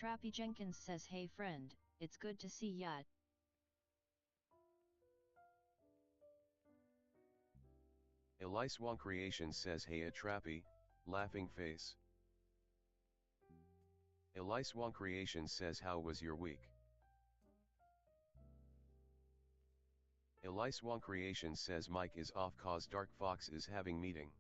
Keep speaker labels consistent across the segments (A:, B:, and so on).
A: Trappy Jenkins says hey friend, it's good to see ya.
B: Elise Wong Creations says hey Trappy, laughing face. Elise Wong Creations says how was your week? Elise Wong Creations says Mike is off cause Dark Fox is having meeting.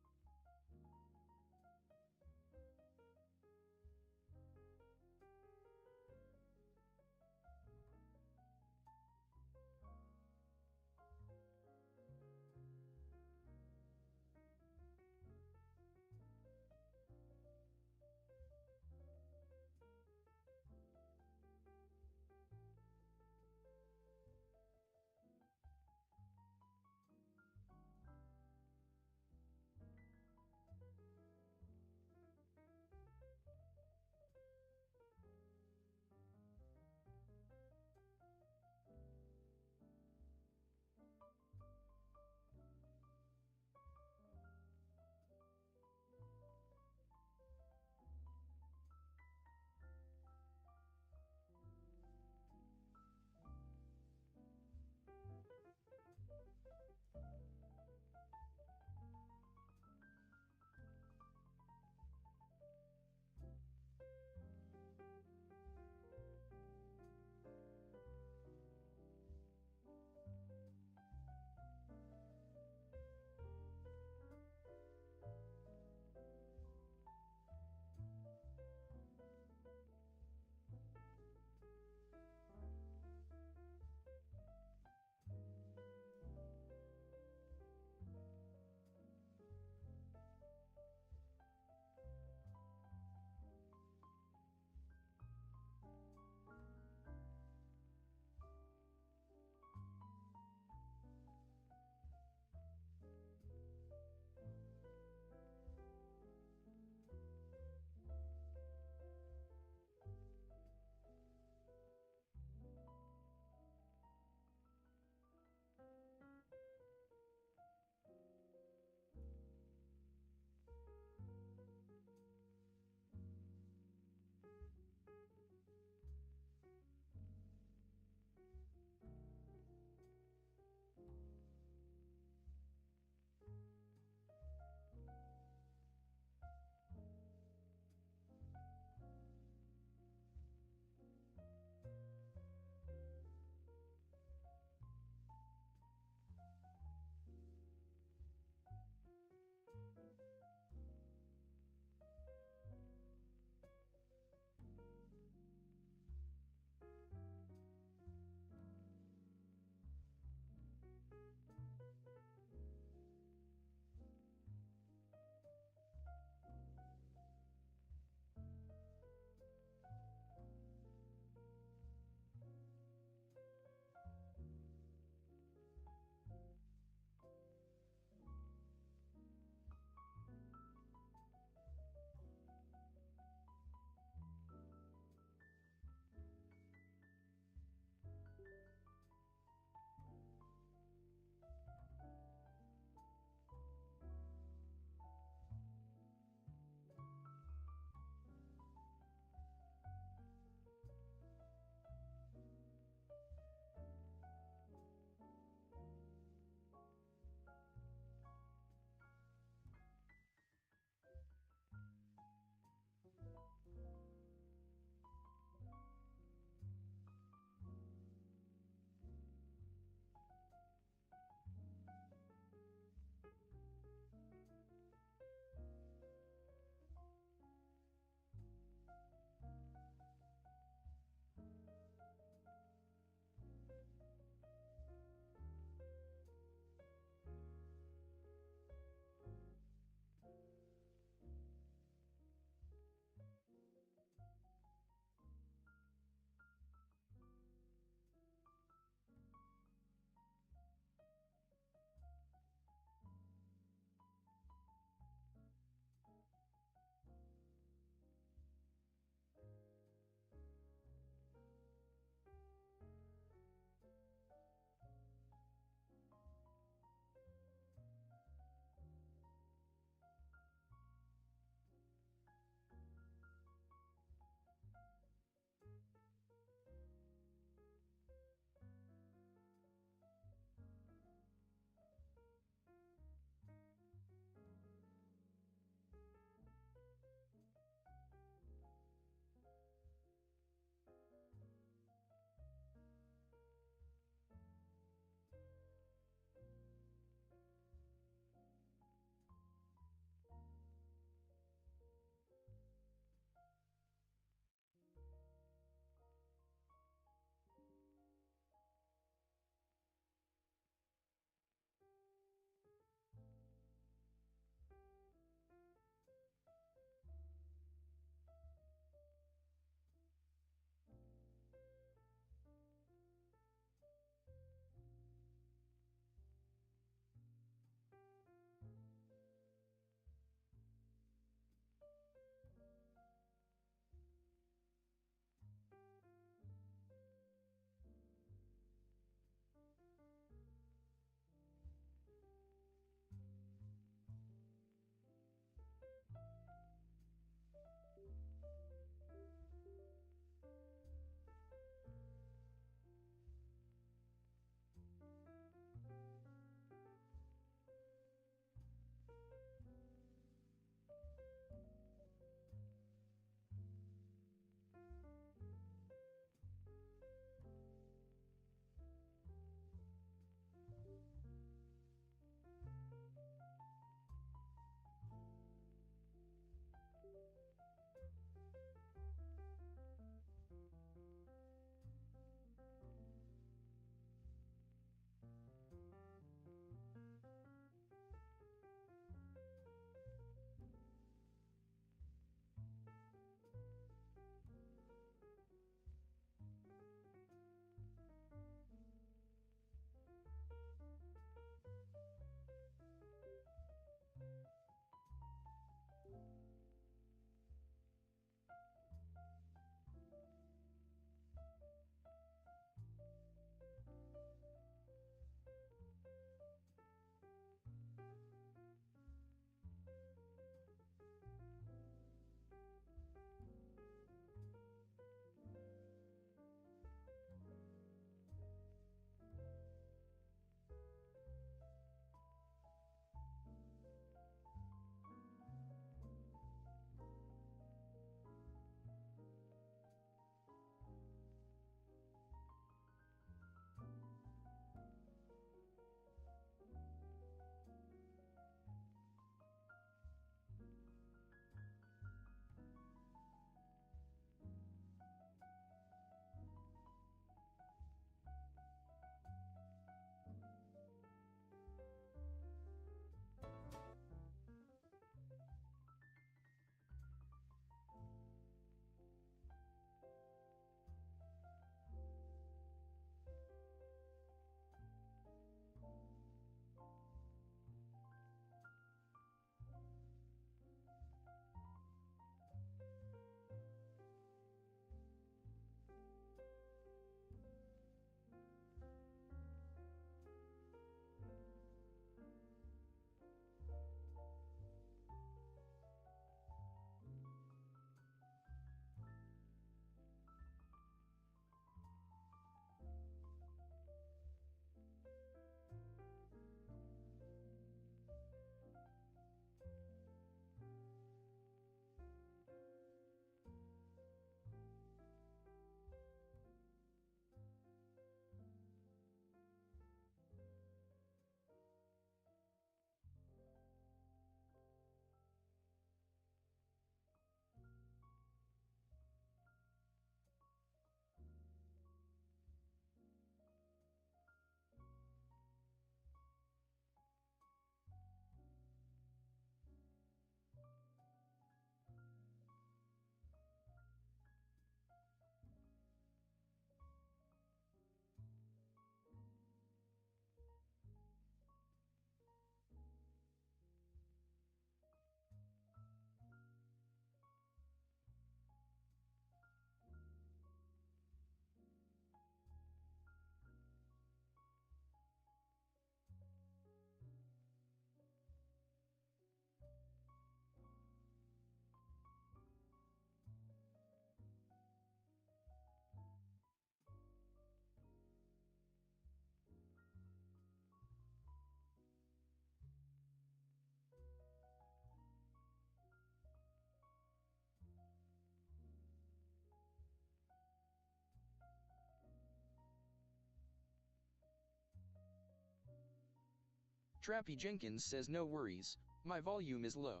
C: Trappy Jenkins says no worries, my volume is low.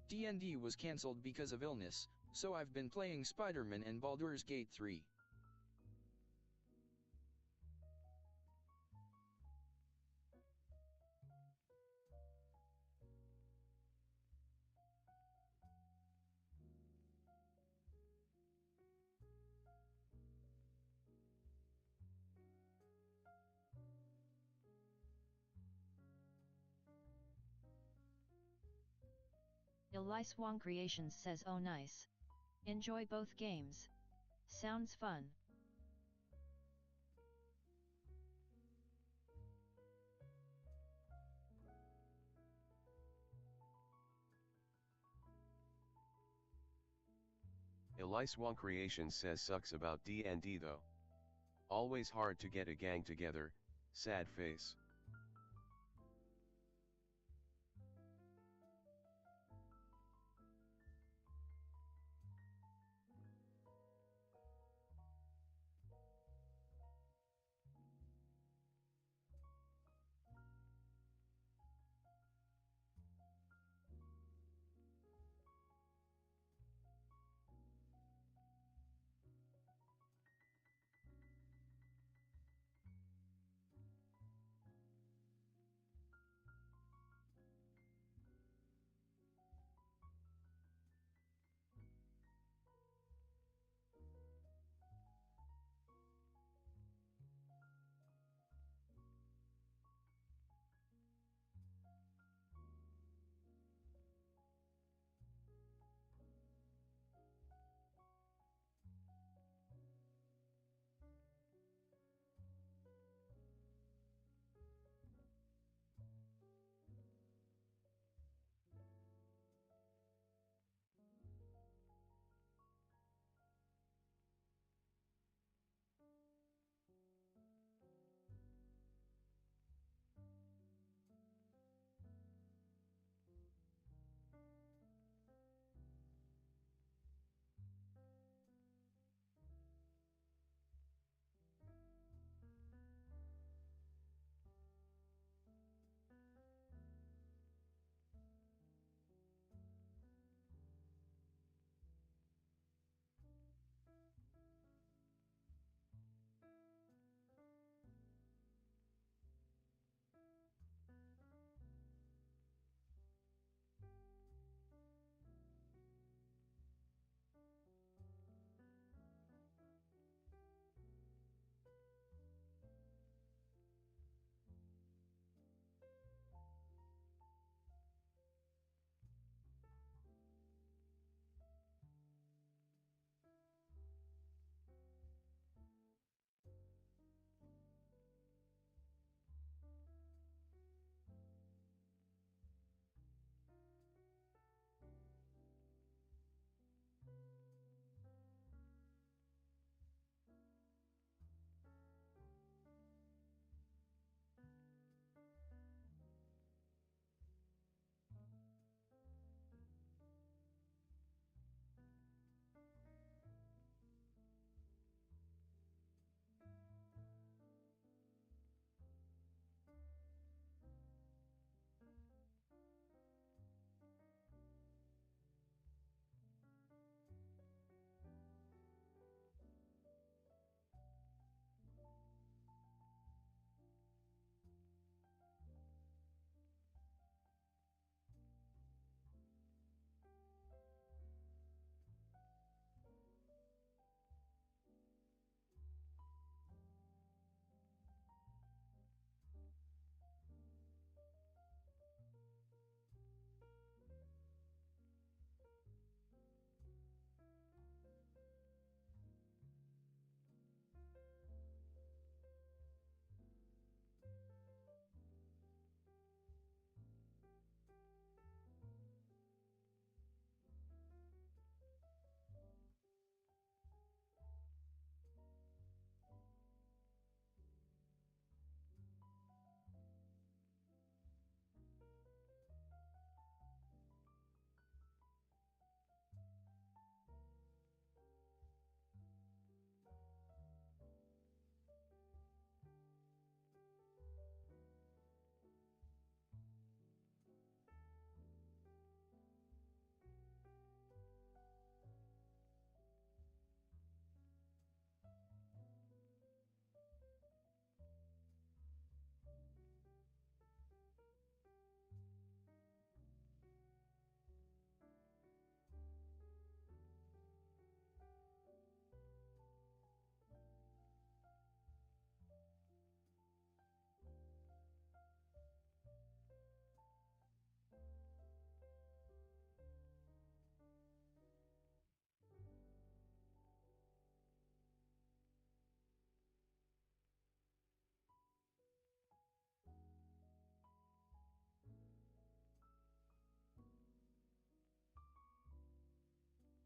C: D&D was cancelled because of illness, so I've been playing Spider-Man and Baldur's Gate 3.
A: Elise Wong Creations says oh nice. Enjoy both games. Sounds fun.
B: Elise Wong Creations says sucks about D&D though. Always hard to get a gang together, sad face.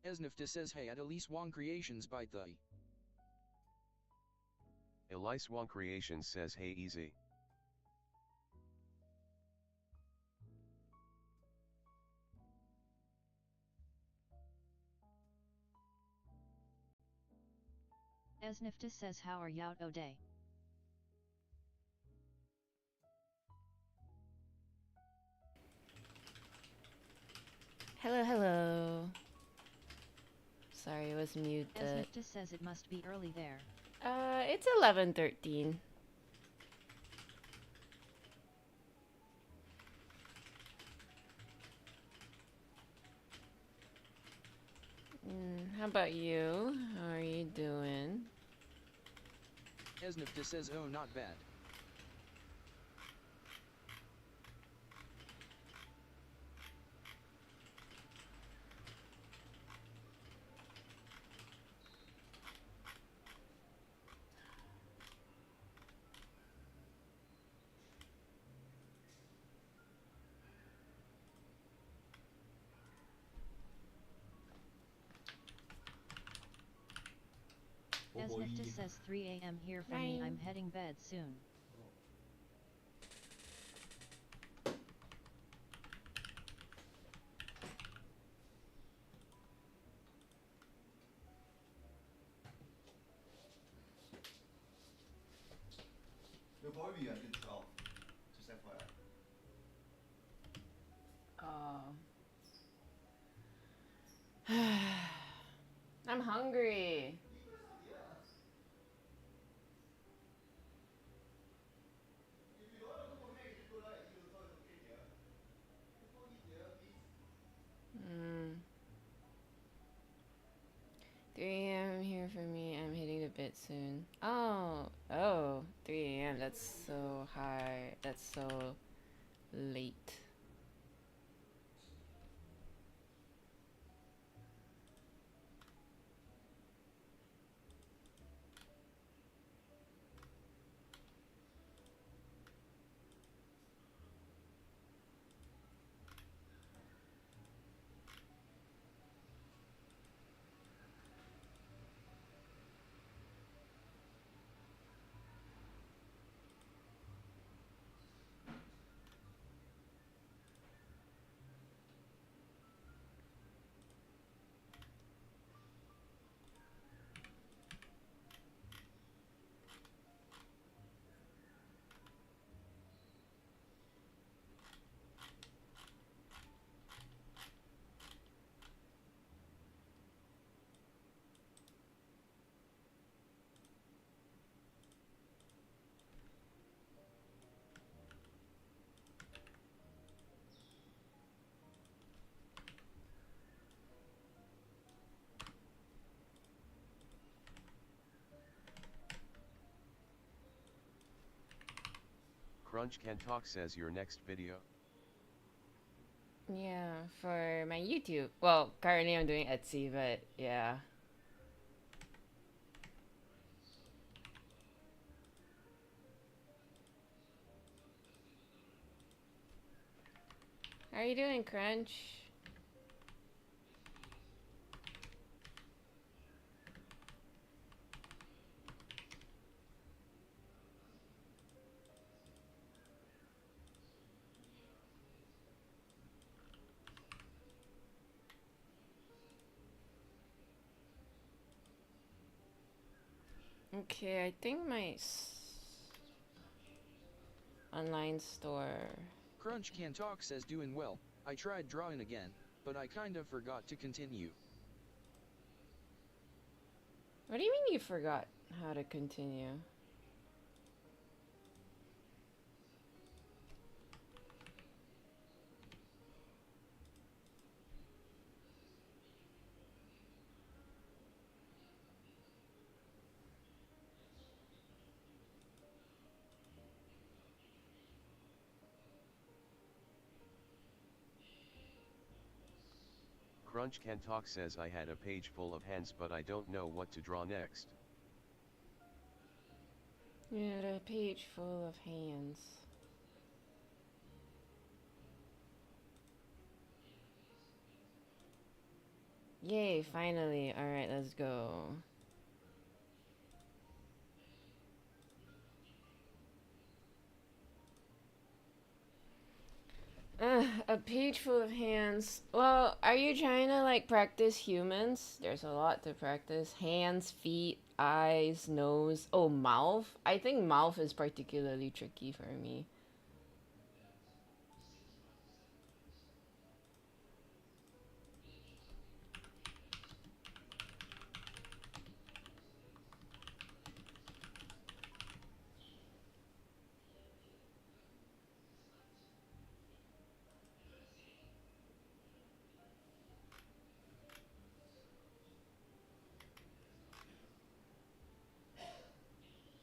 C: Esnifta says hey at Elise Wong Creations by the.
B: Elise Wong Creations says hey easy.
A: Esnifta says how are yout o day.
D: Hello, hello. Sorry, it was muted.
A: Esnifta says it must be early there.
D: It's 11:13. How about you? How are you doing?
C: Esnifta says oh not bad.
A: Esnifta says 3 a.m. here for me.
D: Ryan.
A: I'm heading bed soon.
E: Your boy be until 12. Just FYI.
D: Oh. I'm hungry. Mm. 3 a.m. here for me. I'm hitting the bed soon. Oh, 3 a.m. That's so high. That's so late.
B: Crunch Can Talk says your next video.
D: Yeah, for my YouTube. Well, currently I'm doing Etsy, but yeah. How are you doing, Crunch? Okay, I think my online store.
C: Crunch Can Talk says doing well. I tried drawing again, but I kind of forgot to continue.
D: What do you mean you forgot how to continue?
B: Crunch Can Talk says I had a page full of hands but I don't know what to draw next.
D: You had a page full of hands. Yay, finally. Alright, let's go. A page full of hands. Well, are you trying to like practice humans? There's a lot to practice. Hands, feet, eyes, nose. Oh, mouth. I think mouth is particularly tricky for me.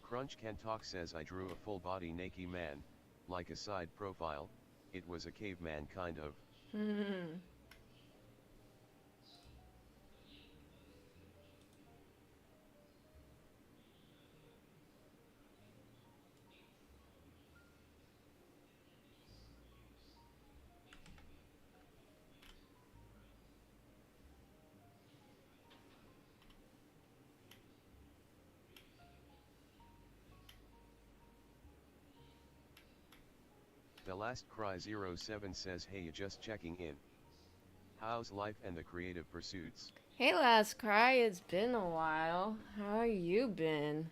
B: Crunch Can Talk says I drew a full body naked man, like a side profile, it was a caveman kind of. The Last Cry 07 says hey, just checking in. How's life and the creative pursuits?
D: Hey, Last Cry, it's been a while. How you been?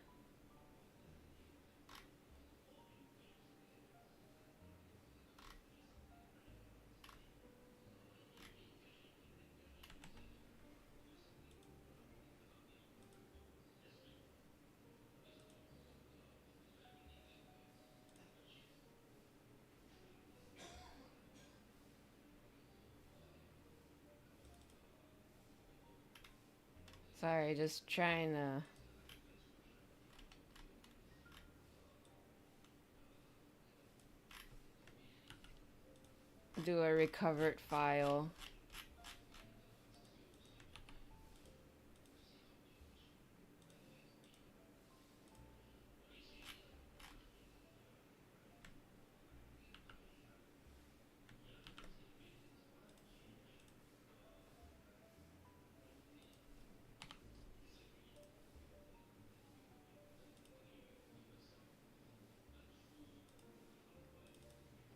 D: Sorry, just trying to... do a recovered file.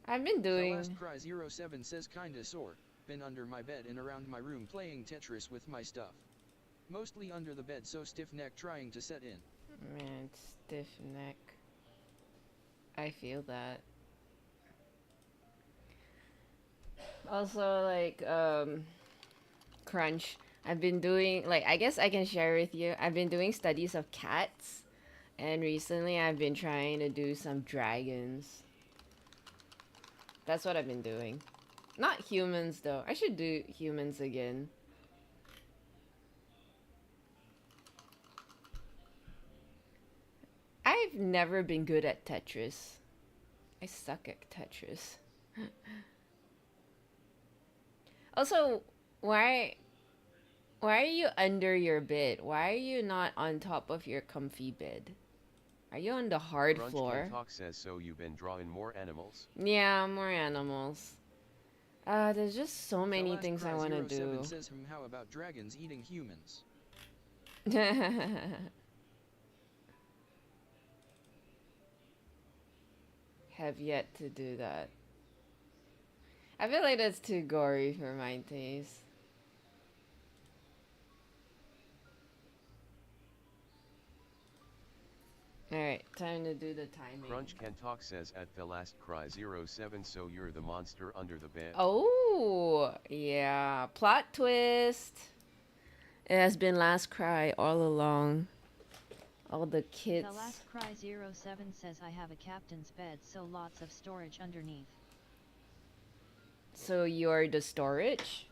D: I've been
C: The
D: doing...
C: Last Cry 07 says kinda sore, been under my bed and around my room playing Tetris with my stuff. Mostly under the bed so stiff neck trying to set in.
D: Man, stiff neck. I feel that. Also, like, Crunch. I've been doing, like, I guess I can share with you. I've been doing studies of cats. And recently I've been trying to do some dragons. That's what I've been doing. Not humans, though. I should do humans again. I've never been good at Tetris. I suck at Tetris. Also, why are you under your bed? Why are you not on top of your comfy bed? Are you on the hard
B: Crunch
D: floor?
B: Can Talk says so you've been drawing more animals?
D: Yeah, more animals. There's just so many things I want to do.
C: Says, how about dragons eating humans?
D: Have yet to do that. I feel like that's too gory for my taste. Alright, time to do the timing.
B: Crunch Can Talk says at The Last Cry 07 so you're the monster under the bed.
D: Oh, yeah. Plot twist. It has been Last Cry all along. All the kids.
A: The Last Cry 07 says I have a captain's bed so lots of storage underneath.
D: So you're the storage?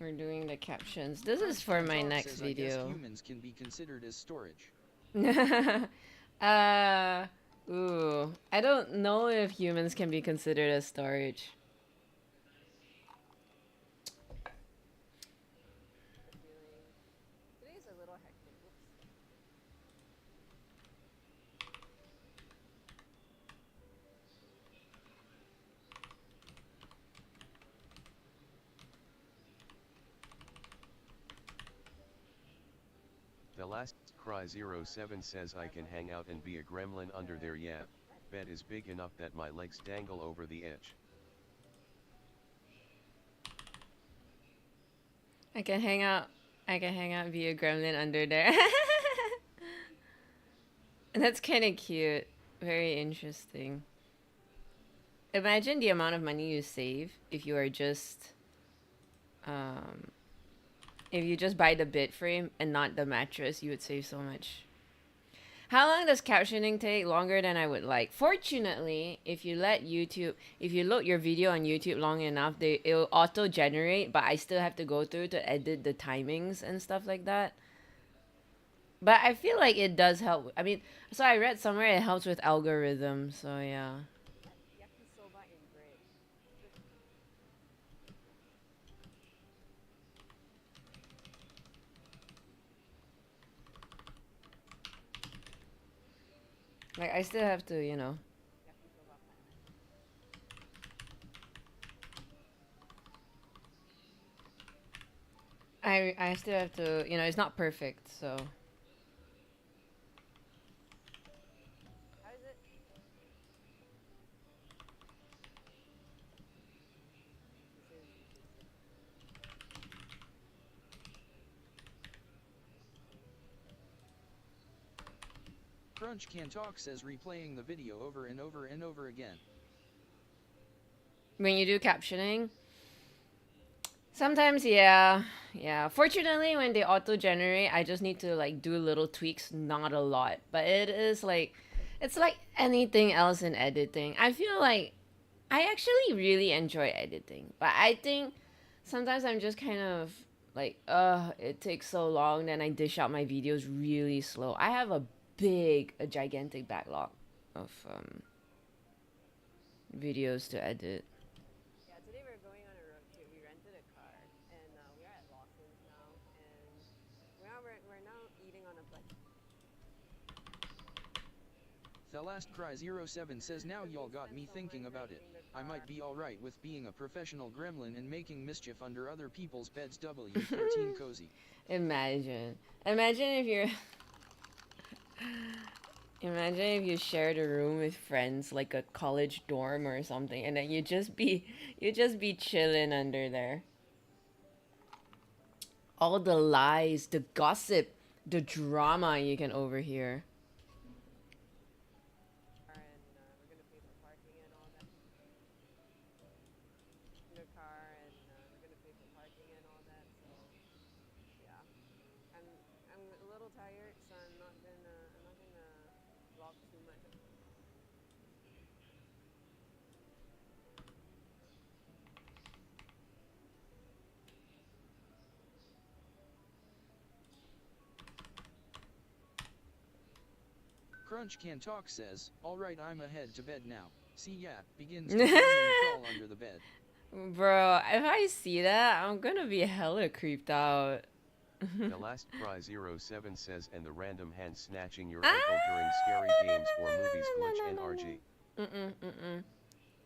D: We're doing the captions. This is for my next
C: says,
D: video.
C: I guess humans can be considered as storage.
D: Ooh. I don't know if humans can be considered as storage.
B: last cry 07 says I can hang out and be a gremlin under there, yeah. Bed is big enough that my legs dangle over the edge.
D: I can hang out. I can hang out and be a gremlin under there. That's kind of cute. Very interesting. Imagine the amount of money you save if you are just, if you just buy the bed frame and not the mattress, you would save so much. How long does captioning take? Longer than I would like. Fortunately, if you let YouTube, if you load your video on YouTube long enough, it'll auto-generate, but I still have to go through to edit the timings and stuff like that. But I feel like it does help. I mean, so I read somewhere it helps with algorithms, so yeah. Like, I still have to, you know. I still have to, you know, it's not perfect, so.
C: Crunch Can Talk says replaying the video over and over and over again.
D: When you do captioning, sometimes, yeah. Fortunately, when they auto-generate, I just need to, like, do little tweaks, not a lot. But it is, like, it's like anything else in editing. I feel like I actually really enjoy editing. But I think sometimes I'm just kind of, like, it takes so long, then I dish out my videos really slow. I have a gigantic backlog of videos to edit.
F: Yeah, today we're going on a road trip. We rented a car, and we are at Lawson's now, and we're now eating on a plate.
C: The last cry 07 says now y'all got me thinking about it. I might be alright with being a professional gremlin and making mischief under other people's beds. W13 cozy.
D: Imagine if you're imagine if you shared a room with friends, like a college dorm or something, and then you just be chilling under there. All the lies, the gossip, the drama you can overhear.
F: And we're gonna pay for parking and all that. The car, and we're gonna pay for parking and all that. So yeah, I'm a little tired, so I'm not gonna vlog too much.
C: Crunch Can Talk says, alright, I'm head to bed now. See ya, begins to crawl under the bed.
D: Bro, if I see that, I'm gonna be hella creeped out.
B: The last cry 07 says and the random hand snatching your ankle during scary games or movies glitch NRG.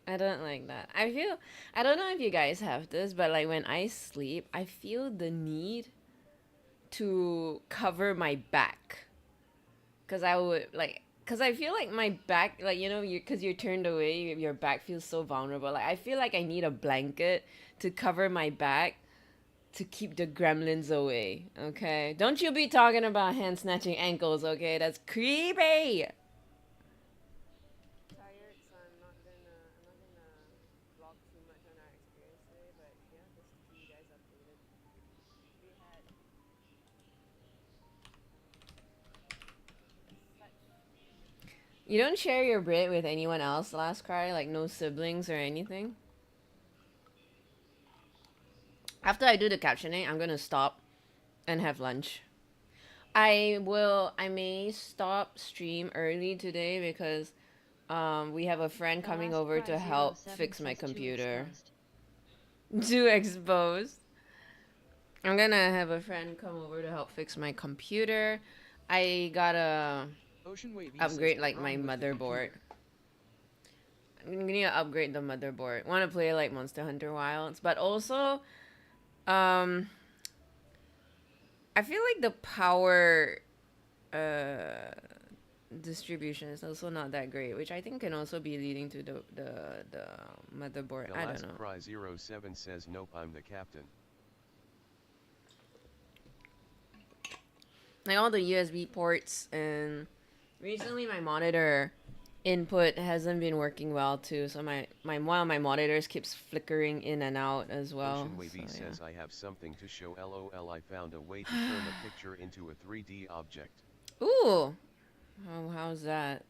D: I don't like that. I don't know if you guys have this, but like when I sleep, I feel the need to cover my back. Cause I feel like my back, like, you know, cause you're turned away, your back feels so vulnerable. Like, I feel like I need a blanket to cover my back to keep the gremlins away, okay? Don't you be talking about hand snatching ankles, okay? That's creepy!
F: Tired, so I'm not gonna vlog too much on our experience today, but yeah, just to keep you guys updated. We had
D: You don't share your Brit with anyone else last cry? Like no siblings or anything? After I do the captioning, I'm gonna stop and have lunch. I may stop stream early today because we have a friend coming over to help fix my computer. Too exposed. I'm gonna have a friend come over to help fix my computer. I gotta upgrade like my motherboard. I'm gonna upgrade the motherboard. Want to play like Monster Hunter Wilds, but also I feel like the power uh, distribution is also not that great, which I think can also be leading to the motherboard.
B: The
D: I
B: last
D: don't know.
B: Cry 07 says nope, I'm the captain.
D: Like all the USB ports, and recently my monitor input hasn't been working well too, so my one of my monitors keeps flickering in and out as well.
B: Ocean Wavy
D: So,
B: says I have something to show. LOL, I found a way to turn a picture into a 3D object.
D: yeah. Ooh, how's that?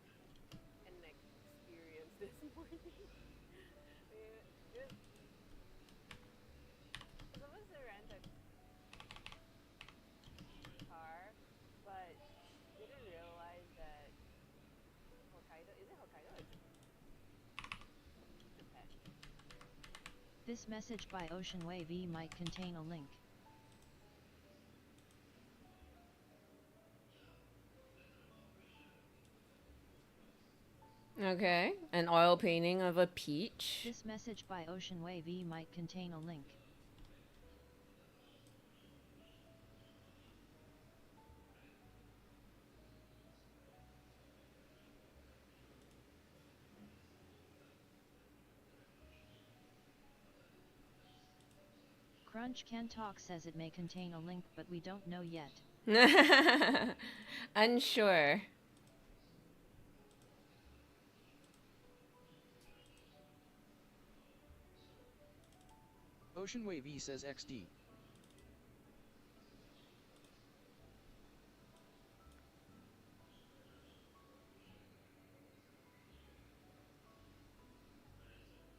F: An experience this morning. Yeah, I was supposed to rent a car, but didn't realize that Hokkaido, is it Hokkaido or Japan?
A: This message by Ocean Wavy might contain a link.
D: Okay, an oil painting of a peach.
A: This message by Ocean Wavy might contain a link. Crunch Can Talk says it may contain a link, but we don't know yet.
D: Unsure.
C: Ocean Wavy says XD.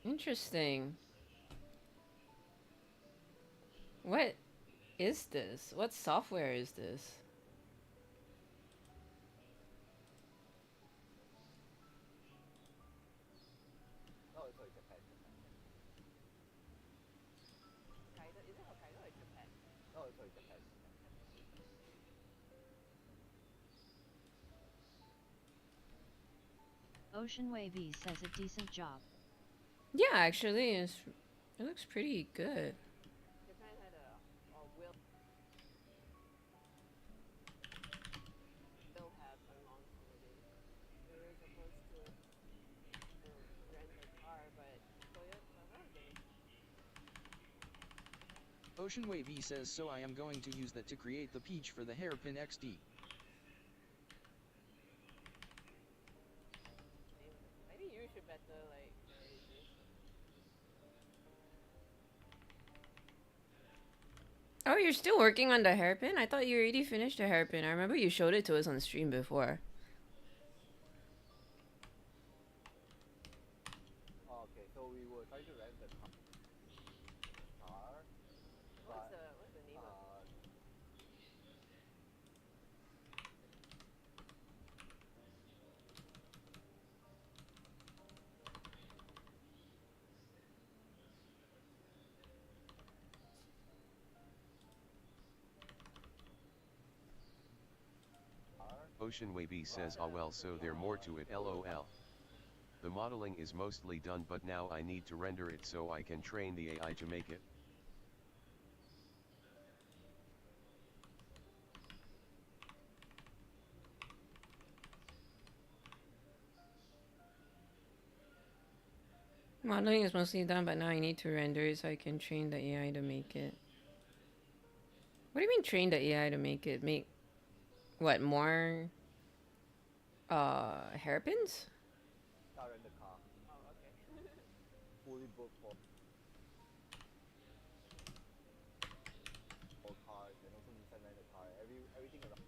D: Interesting. What is this? What software is this?
F: Hokkaido, is it Hokkaido or Japan?
A: Ocean Wavy says a decent job.
D: Yeah, actually, it looks pretty good.
F: Japan had a will have a long holiday. We were supposed to rent a car, but Toyota wasn't.
C: Ocean Wavy says so I am going to use that to create the peach for the hairpin XD.
F: I think you should better like manage this.
D: Oh, you're still working on the hairpin? I thought you already finished the hairpin. I remember you showed it to us on stream before.
E: Okay, so we were trying to rent the car.
F: What's the name of it?
B: Ocean Wavy says ah well, so there more to it. LOL. The modeling is mostly done, but now I need to render it so I can train the AI to make it.
D: Modeling is mostly done, but now I need to render it so I can train the AI to make it. What do you mean train the AI to make it? Make what, more hairpins?
E: Rent the car.
F: Oh, okay.
E: Fully booked for cars and also Nissan rent a car. Everything around.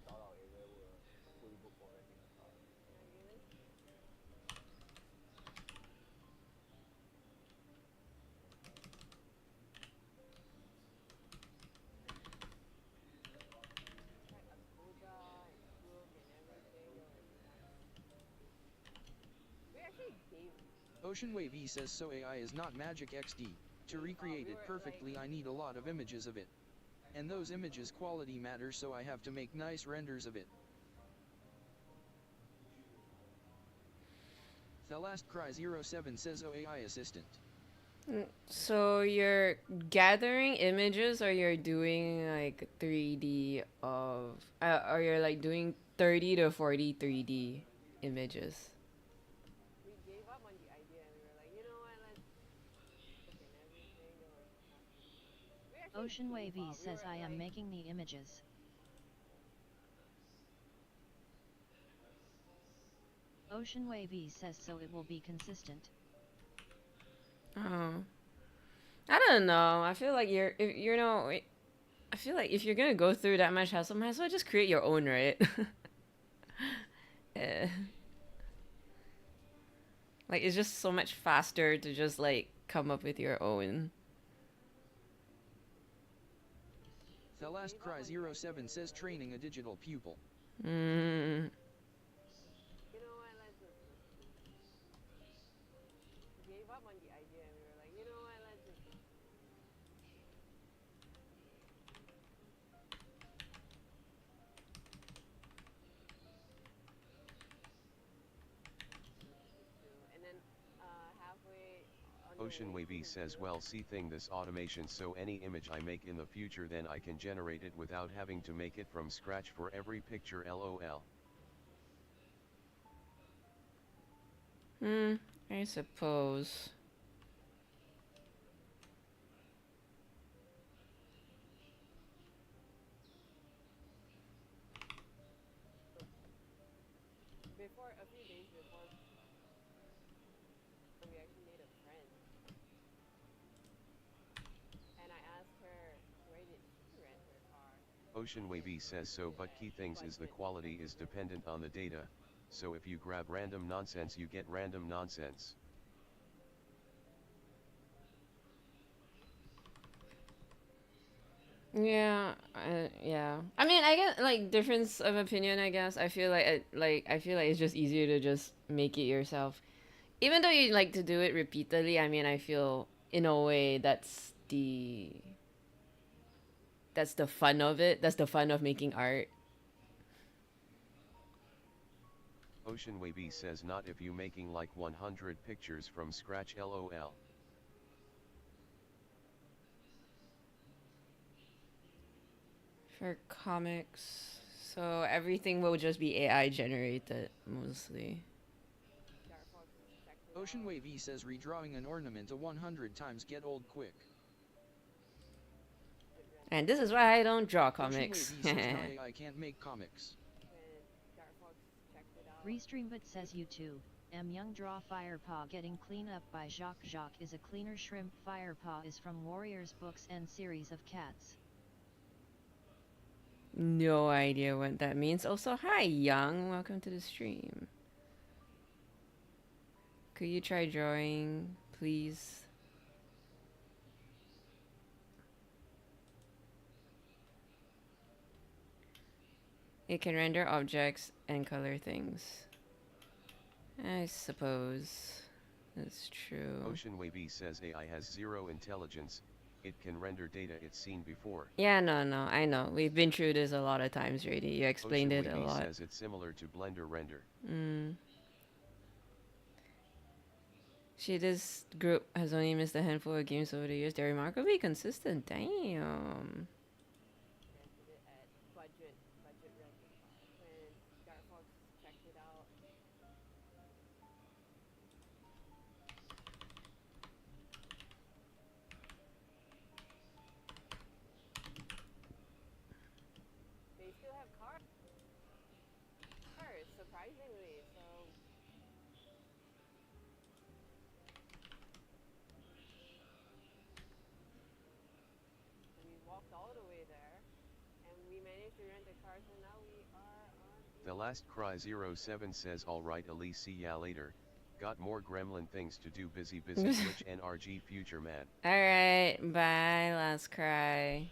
E: Our area were fully booked for renting a car.
F: Really? Like Agoda and Klook and everything. We actually gave.
C: Ocean Wavy says so AI is not Magic XD. To recreate it perfectly I need a lot of images of it. And those images quality matter, so I have to make nice renders of it. The Last Cry 07 says OAI assistant.
D: So you're gathering images, or you're doing like 3D of, or you're like doing 30 to 40 3D images.
F: We gave up on the idea and we were like, you know what, let's look in everything. There was nothing. We actually
A: Ocean
F: gave
A: Wavy
F: up. We
A: says
F: were
A: I am
F: like,
A: making the images. Ocean Wavy says so it will be consistent.
D: Oh, I don't know. I feel like if you know, I feel like if you're gonna go through that much hassle, might as well just create your own, right? Eh. Like it's just so much faster to just like come up with your own.
C: The Last Cry 07 says training a digital pupil.
D: Mm.
F: you know what, let's just we gave up on the idea and we were like, you know what, let's just and then halfway on the
B: Ocean
F: way
B: Wavy
F: to
B: says
F: do
B: well see thing this automation so any image I make in the future then I can generate it without having to make it from scratch for every picture lol.
D: I suppose.
F: before a few days before we actually made a friend and I asked her where did she rent her car.
B: Ocean Wavy says so but key things is the quality is dependent on the data, so if you grab random nonsense you get random nonsense.
D: Yeah, yeah. I mean, I get like difference of opinion. I guess I feel like I feel like it's just easier to just make it yourself, even though you like to do it repeatedly. I mean, I feel in a way that's the fun of it. That's the fun of making art.
B: Ocean Wavy says not if you making like 100 pictures from scratch lol.
D: For comics, so everything will just be AI generated mostly.
F: Star Fox checked it
C: Ocean
F: out.
C: Wavy says redrawing an ornament a 100 times get old quick.
D: And this is why I don't draw
C: Ocean
D: comics.
C: Wavy says no AI can't make comics.
F: When Star Fox checked it out.
A: Restreambot says you too. Young Draw Firepaw getting clean up by Jacques. Jacques is a cleaner shrimp. Firepaw is from Warriors books and series of cats.
D: No idea what that means. Also, hi Young, welcome to the stream. Could you try drawing, please? It can render objects and color things. I suppose that's true.
B: Ocean Wavy says AI has zero intelligence, it can render data it's seen before.
D: Yeah, no, I know. We've been through this a lot of times already. You explained
B: Ocean
D: it a
B: Wavy
D: lot.
B: says it's similar to Blender render.
D: See, this group has only missed a handful of games over the years. They're remarkably consistent. Damn.
F: Rented it at budget rent. When Star Fox checked it out. They still have cars, surprisingly, so we walked all the way there and we managed to rent a car, so now we are on
B: The Last Cry 07 says alright Elise see ya later, got more gremlin things to do busy Twitch NRG future man.
D: Alright, bye, Last Cry.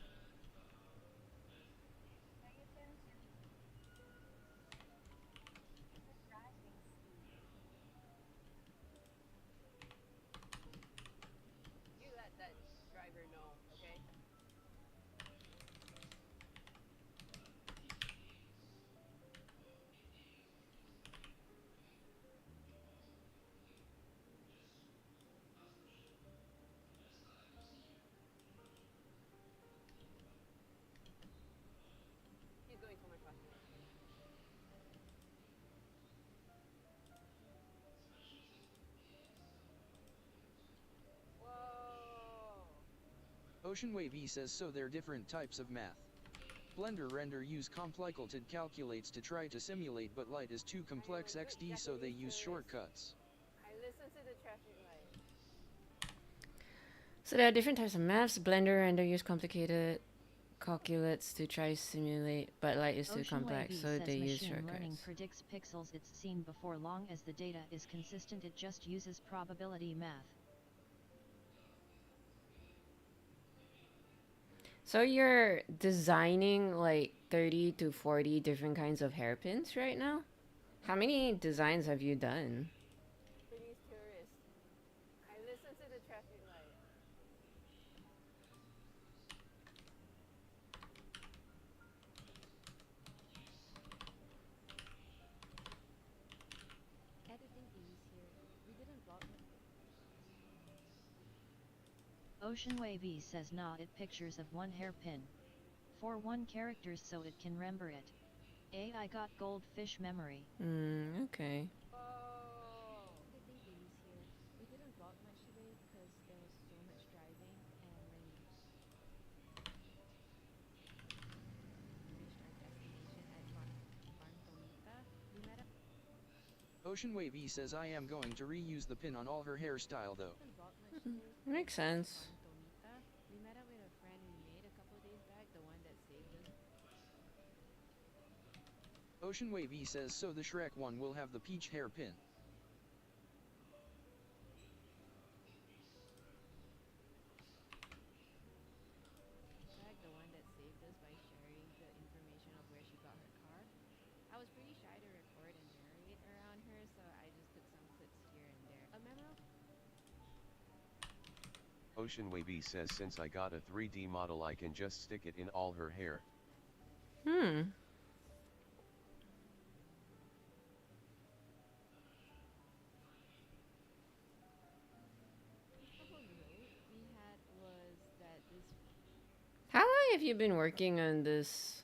F: you let that driver know, okay?
C: Ocean Wavy says so they're different types of math. Blender render use complicated calculates to try to simulate but light is too complex XD so they use shortcuts.
F: I listen to the traffic light.
D: So there are different types of maps. Blender render use complicated calculates to try simulate, but light is too
A: Ocean
D: complex,
A: Wavy
D: so
A: says
D: they use
A: machine learning
D: shortcuts.
A: predicts pixels it's seen before long as the data is consistent. It just uses probability math.
D: So you're designing like 30 to 40 different kinds of hairpins right now? How many designs have you done?
F: Pretty tourist. I listen to the traffic light.
G: Editing is here. We didn't block it.
A: Ocean Wavy says nah, it pictures of one hairpin. For one characters so it can remember it. AI got goldfish memory.
D: Okay.
F: Oh.
G: Editing is here. We didn't vlog much today because there was so much driving and when we reached our destination at Barntonita, we met up.
C: Ocean Wavy says I am going to reuse the pin on all her hairstyle though.
G: We didn't vlog much today.
D: Makes sense.
G: Barntonita. We met up with a friend we made a couple days back, the one that saved us.
C: Ocean Wavy says so the Shrek one will have the peach hairpin.
G: Jack, the one that saved us by sharing the information of where she got her car. I was pretty shy to record and narrate around her, so I just took some clips here and there. A memo?
B: Ocean Wavy says since I got a 3D model I can just stick it in all her hair.
G: Couple note we had was that this
D: How long have you been working on this?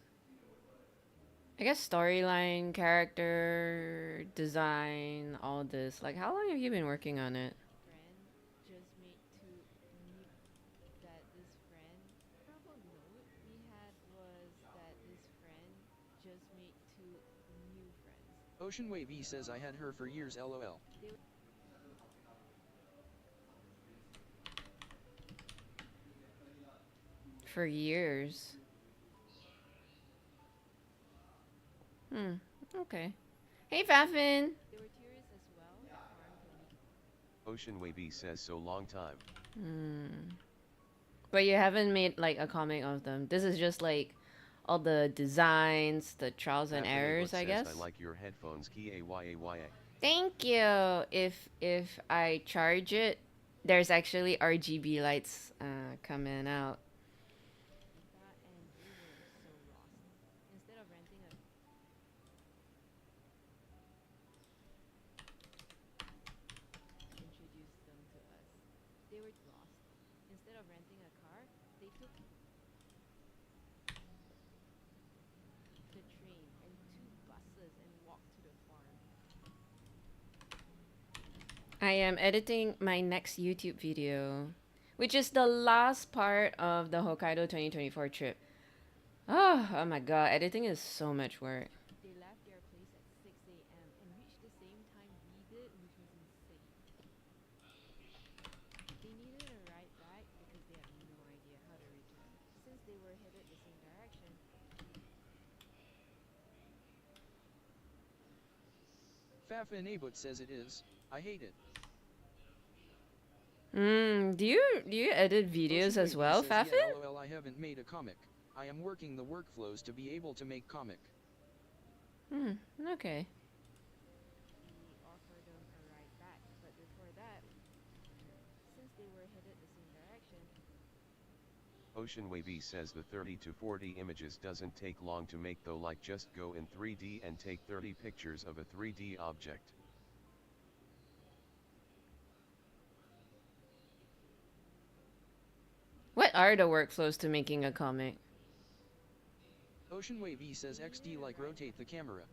D: I guess storyline, character, design, all this. Like, how long have you been working on it?
G: friend just made two new that this friend couple note we had was that this friend just made two new friends.
C: Ocean Wavy says I had her for years LOL.
D: For years. Okay. Hey, Fafin!
G: They were tourists as well at Barntonita.
B: Ocean Wavy says so long time.
D: But you haven't made like a comic of them. This is just like all the designs, the trials and
B: Anthony
D: errors,
B: Wood
D: I
B: says,
D: guess.
B: I like your headphones Kayaya.
D: Thank you. If I charge it, there's actually RGB lights coming out.
G: And we were so lost. Instead of renting a introduced them to us. They were lost. Instead of renting a car, they took the train and two buses and walked to the farm.
D: I am editing my next YouTube video, which is the last part of the Hokkaido 2024 trip. Oh my god, editing is so much work.
G: They left their place at 6 a.m. and reached the same time we did, which was insane. They needed a ride back because they had no idea how to return, since they were headed the same direction.
C: Fafin Abut says it is. I hate it.
D: Do you edit videos
C: Ocean
D: as
C: Wavy
D: well,
C: says,
D: Fafin?
C: yeah, LOL I haven't made a comic. I am working the workflows to be able to make comic.
D: Okay.
G: We offered them a ride back, but before that, since they were headed the same direction,
B: Ocean Wavy says the 30 to 40 images doesn't take long to make though, like just go in 3D and take 30 pictures of a 3D object.
D: What are the workflows to making a comic?
C: Ocean Wavy says XD like rotate the camera.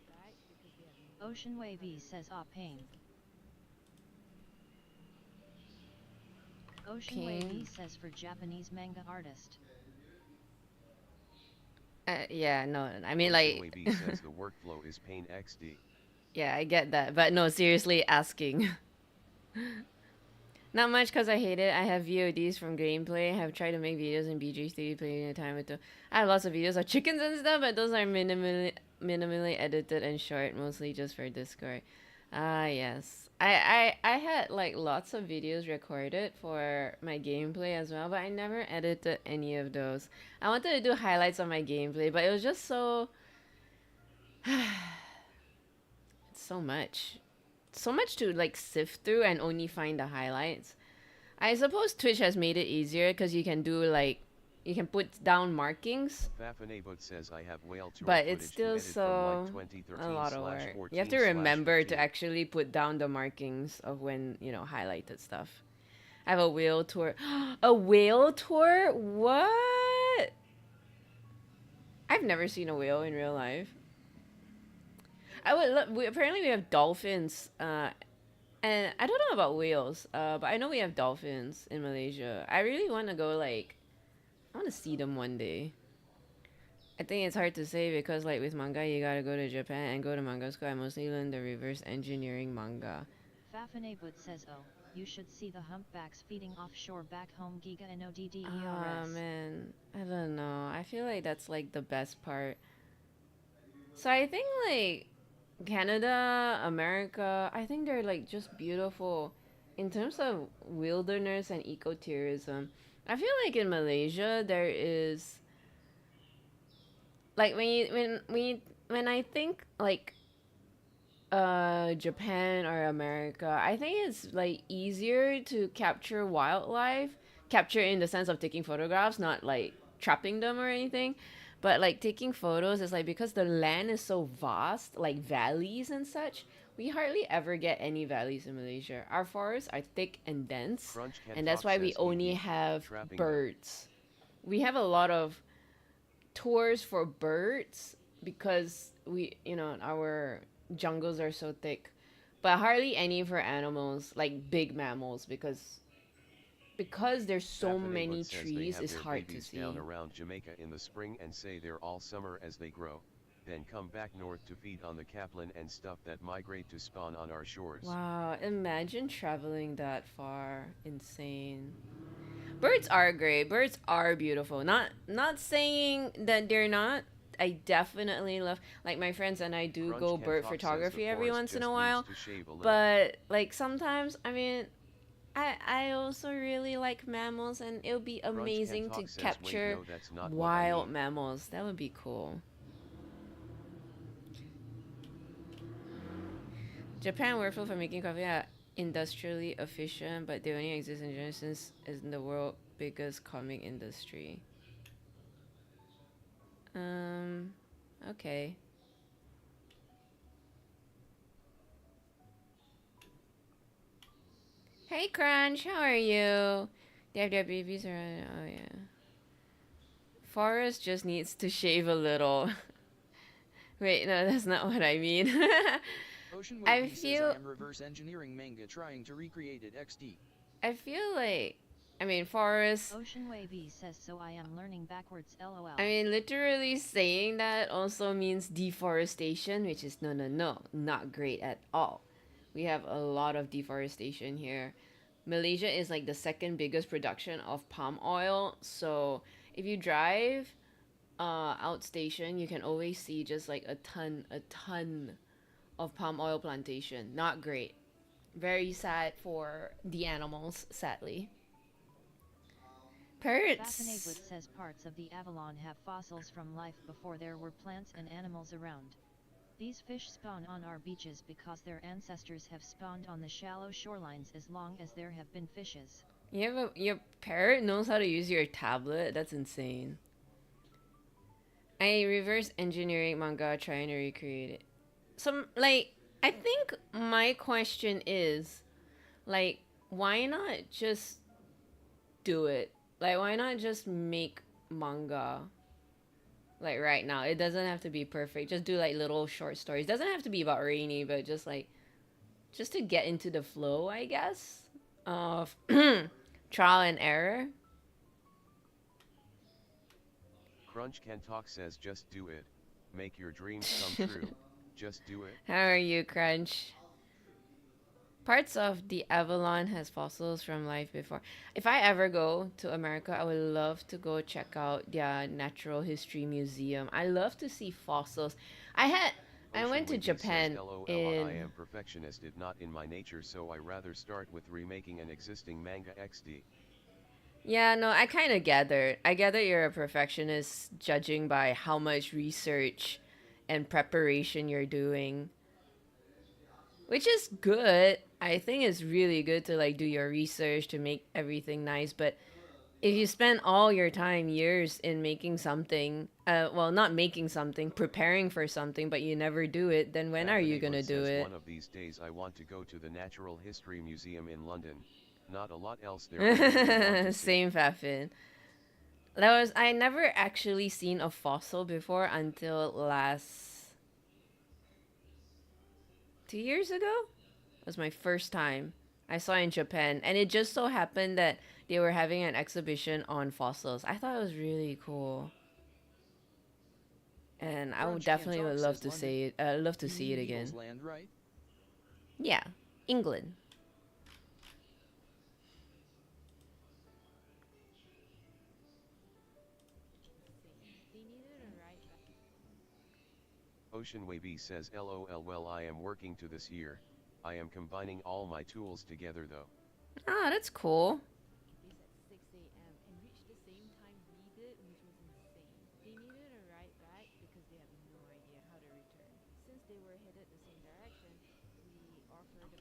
G: back because they had no
A: Ocean Wavy says ah pain. Ocean
D: Okay.
A: Wavy says for Japanese manga artist.
D: Yeah, no, I mean
B: Ocean
D: like,
B: Wavy says the workflow is pain XD.
D: yeah, I get that, but no, seriously asking. Not much because I hate it. I have VODs from gameplay. I have tried to make videos in BG3 playing a time with the. I have lots of videos of chickens and stuff, but those are minimally edited and short, mostly just for Discord. Ah, yes. I had like lots of videos recorded for my gameplay as well, but I never edited any of those. I wanted to do highlights of my gameplay, but it was just so. It's so much. So much to like sift through and only find the highlights. I suppose Twitch has made it easier because you can do like you can put down markings,
B: Fafanabut says I have whale tour
D: but it's
B: footage to
D: still
B: edit from,
D: so
B: like,
D: a lot of work.
B: 2013/14/15.
D: You have to remember to actually put down the markings of when, you know, highlighted stuff. I have a whale tour. A whale tour? What? I've never seen a whale in real life. I would apparently we have dolphins, and I don't know about whales, but I know we have dolphins in Malaysia. I really want to go, like, I want to see them one day. I think it's hard to say because, like, with manga, you gotta go to Japan and go to manga school. I mostly learned the reverse engineering manga.
A: Fafanabut says, oh, you should see the humpbacks feeding offshore back home Giga and ODDERS.
D: Ah, man. I don't know. I feel like that's, like, the best part. So I think, like, Canada, America, I think they're like just beautiful in terms of wilderness and ecotourism. I feel like in Malaysia there is like when I think like Japan or America, I think it's like easier to capture wildlife, capture in the sense of taking photographs, not like trapping them or anything. But like taking photos is like because the land is so vast, like valleys and such, we hardly ever get any valleys in Malaysia. Our forests are thick and dense,
B: Crunch Ken
D: and that's
B: Fox
D: why we
B: says
D: only
B: ED,
D: have
B: trapping them.
D: birds. We have a lot of tours for birds because we, you know, our jungles are so thick, but hardly any for animals like big mammals because there's so
B: Fafanabut
D: many
B: says they
D: trees.
B: have
D: It's
B: their
D: hard to
B: babies
D: see.
B: down around Jamaica in the spring and say they're all summer as they grow, then come back north to feed on the capelin and stuff that migrate to spawn on our shores.
D: Wow, imagine traveling that far. Insane. Birds are great. Birds are beautiful. Not saying that they're not. I definitely love, like, my friends and I do
B: Crunch
D: go
B: Ken
D: bird
B: Fox says the
D: photography every
B: forest
D: once in
B: just
D: a
B: needs
D: while.
B: to shave a little.
D: But like sometimes, I mean, I also really like mammals, and it would be
B: Crunch Ken
D: amazing to
B: Fox says,
D: capture
B: "Wait, no, that's not what I
D: wild
B: mean."
D: mammals. That would be cool. Japan workflow for making coffee are industrially efficient, but they only exist in Japan since it's the world's biggest comic industry. Okay. Hey Crunch, how are you? They have their babies around. Oh yeah. Forest just needs to shave a little. Wait, no, that's not what I mean.
C: Ocean
D: I
C: Wavy says
D: feel-
C: I am reverse engineering manga trying to recreate it XD.
D: I feel like, I mean, Forest.
A: Ocean Wavy says, so I am learning backwards lol.
D: I mean, literally saying that also means deforestation, which is no, not great at all. We have a lot of deforestation here. Malaysia is like the second biggest production of palm oil, so if you drive outstation, you can always see just like a ton of palm oil plantation. Not great. Very sad for the animals, sadly. Parrots.
A: Fafanabut says parts of the Avalon have fossils from life before there were plants and animals around. These fish spawn on our beaches because their ancestors have spawned on the shallow shorelines as long as there have been fishes.
D: Your parrot knows how to use your tablet? That's insane. I reverse engineering manga trying to recreate it. Some, like, I think my question is, like, why not just do it? Like, why not just make manga? Like, right now. It doesn't have to be perfect. Just do, like, little short stories. Doesn't have to be about Rainy, but just, like, just to get into the flow, I guess, of Trial and error.
B: Crunch Can Talk says just do it. Make your dreams come true. Just do it.
D: How are you, Crunch? Parts of the Avalon has fossils from life before. If I ever go to America, I would love to go check out their natural history museum. I love to see fossils. I went to
B: Ocean Wavy
D: Japan
B: says, LOL,
D: in
B: I am perfectionist, it not in my nature, so I rather start with remaking an existing manga XD.
D: Yeah, no, I kind of gathered. I gather you're a perfectionist judging by how much research and preparation you're doing. Which is good. I think it's really good to like do your research to make everything nice, but if you spend all your time years in making something, well, not making something, preparing for something, but you never do it, then when are you gonna do it?
B: One of these days I want to go to the Natural History Museum in London. Not a lot else there. I really want to see.
D: Same, Fafin. I never actually seen a fossil before until last 2 years ago. It was my first time. I saw in Japan, and it just so happened that they were having an exhibition on fossils. I thought it was really cool, and I would
C: Crunch Can
D: definitely
C: Talk
D: would love
C: says
D: to
C: London.
D: see it. Love to see it again.
C: Eagles Land, right?
D: Yeah, England.
G: They needed a ride back.
B: Ocean Wavy says, LOL, well, I am working to this year. I am combining all my tools together though.
D: Ah, that's cool.
G: At 6 a.m. and reached the same time we did, which was insane. They needed a ride back because they had no idea how to return. Since they were headed the same direction, we offered them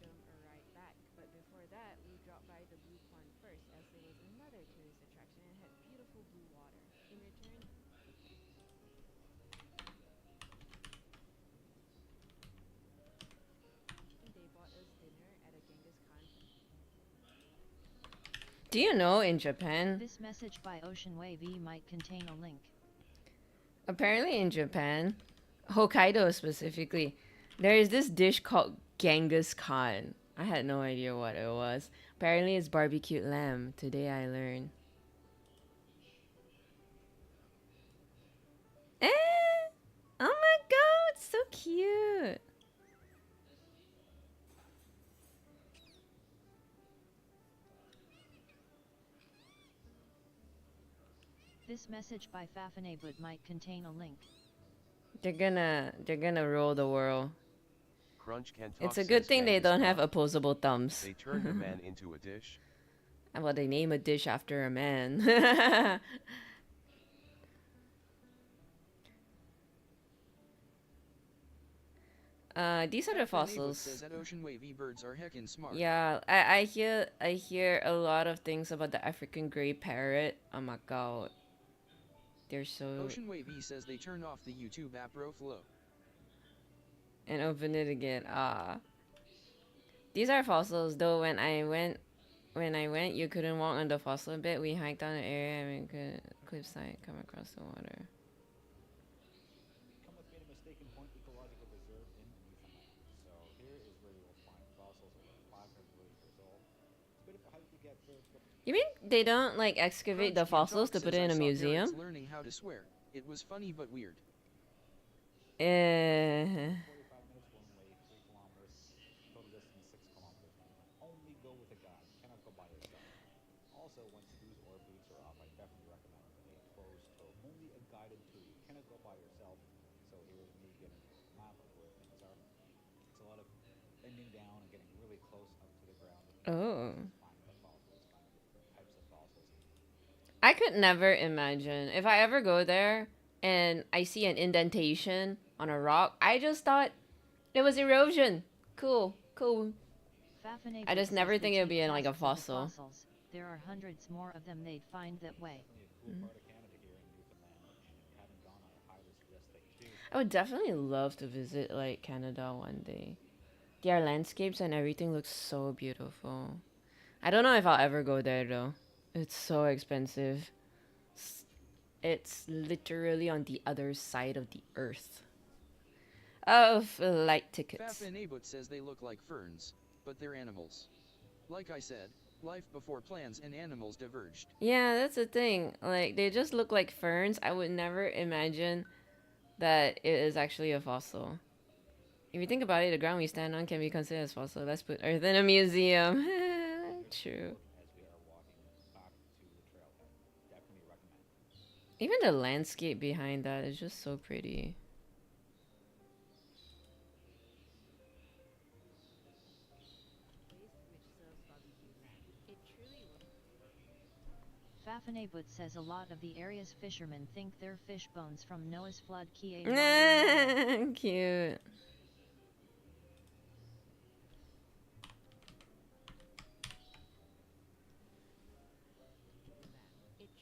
G: a ride back. But before that, we dropped by the Blue Pond first, as it was another tourist attraction and had beautiful blue water. In return, they bought us dinner at a Genghis Khan.
D: Do you know in Japan?
A: This message by Ocean Wavy might contain a link.
D: Apparently in Japan, Hokkaido specifically, there is this dish called Genghis Khan. I had no idea what it was. Apparently it's barbecued lamb. Today I learned. Eh! Oh my god, it's so cute.
A: This message by Fafanabud might contain a link.
D: They're gonna rule the world.
B: Crunch Can Talk
D: It's a
B: says,
D: good thing they
B: Genghis
D: don't have
B: Khan.
D: opposable thumbs.
B: They turned a man into a dish.
D: Well, they name a dish after a man. These are the
C: Neighbor
D: fossils.
C: says that Ocean Wavy birds are heckin' smart.
D: Yeah, I hear a lot of things about the African gray parrot. Oh my god, they're so.
C: Ocean Wavy says they turned off the YouTube app Roflo.
D: And open it again. These are fossils though. When I went, you couldn't walk on the fossil bit. We hiked down the area and we could cliffside come across the water.
H: Come with me to Mistaken Point Ecological Reserve in Newfoundland. So here is where you will find fossils over 500 million years old. It's a bit of a hike to get there.
D: You mean they don't like excavate the
C: Crunch Can
D: fossils
C: Talk
D: to put
C: says
D: it in
C: I
D: a
C: saw
D: museum?
C: parrots learning how to swear. It was funny but weird.
D: Eh.
H: 45 minutes one way, 3 kilometers. Total distance 6 kilometers. Only go with a guide. You cannot go by yourself. Also, when shoes or boots are off, I definitely recommend a closed toe. Only a guided tour. You cannot go by yourself. So here's me getting a map of where things are. It's a lot of bending down and getting really close up to the ground.
D: Oh.
H: Finding the fossils, finding different types of fossils.
D: I could never imagine if I ever go there and I see an indentation on a rock. I just thought it was erosion. Cool.
A: Fafanabud
D: I just
A: says
D: never
A: they
D: think it would be
A: take
D: in like a
A: thousands of
D: fossil.
A: fossils. There are hundreds more of them they'd find that way.
H: Definitely a cool part of Canada here in Newfoundland. And if you haven't gone, I highly suggest that you do.
D: I would definitely love to visit like Canada one day. Their landscapes and everything looks so beautiful. I don't know if I'll ever go there though. It's so expensive. It's literally on the other side of the earth. Oh, flight tickets.
C: Fafanabut says they look like ferns. but they're animals. Like I said, life before plants and animals diverged.
D: Yeah, that's the thing. Like, they just look like ferns. I would never imagine that it is actually a fossil. If you think about it, the ground we stand on can be considered as fossil. Let's put Earth in a museum. True.
H: As we are walking back to the trailhead, definitely recommend.
D: Even the landscape behind that is just so pretty.
G: Place which serves barbecue land. It truly was.
A: Fafnebut says a lot of the area's fishermen think they're fish bones from Noah's flood. Cute.
G: It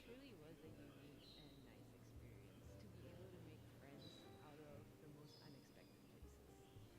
G: truly was a unique and nice experience to be able to make friends out of the most unexpected places.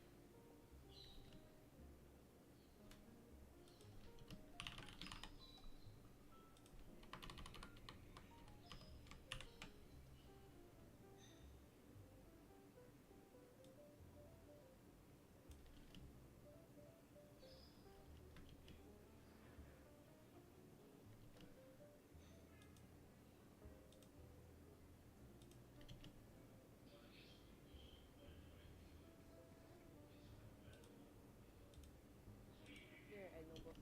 F: Here at Noble.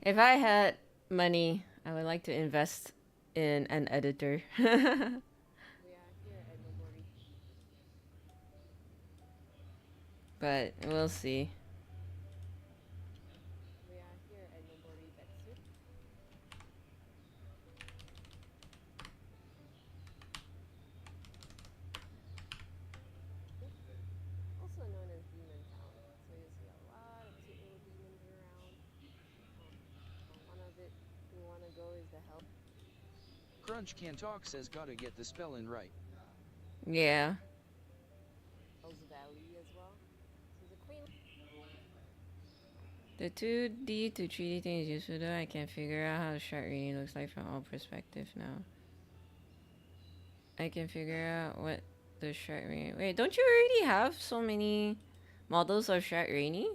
D: If I had money, I would like to invest in an editor.
F: We are here at Nobori.
D: But we'll see.
F: We are here at Nobori Betsu. Also known as Demon Town. So you see a lot of cute little demons around. One of it we want to go is the Hell.
C: Crunch Can Talk says gotta get the spelling right.
D: Yeah.
F: Hell's Valley as well. So the queen.
D: The 2D to 3D thing is useful though. I can figure out how the shark really looks like from all perspectives now. I can figure out what the shark really... Wait, don't you already have so many models of Shark Rainy?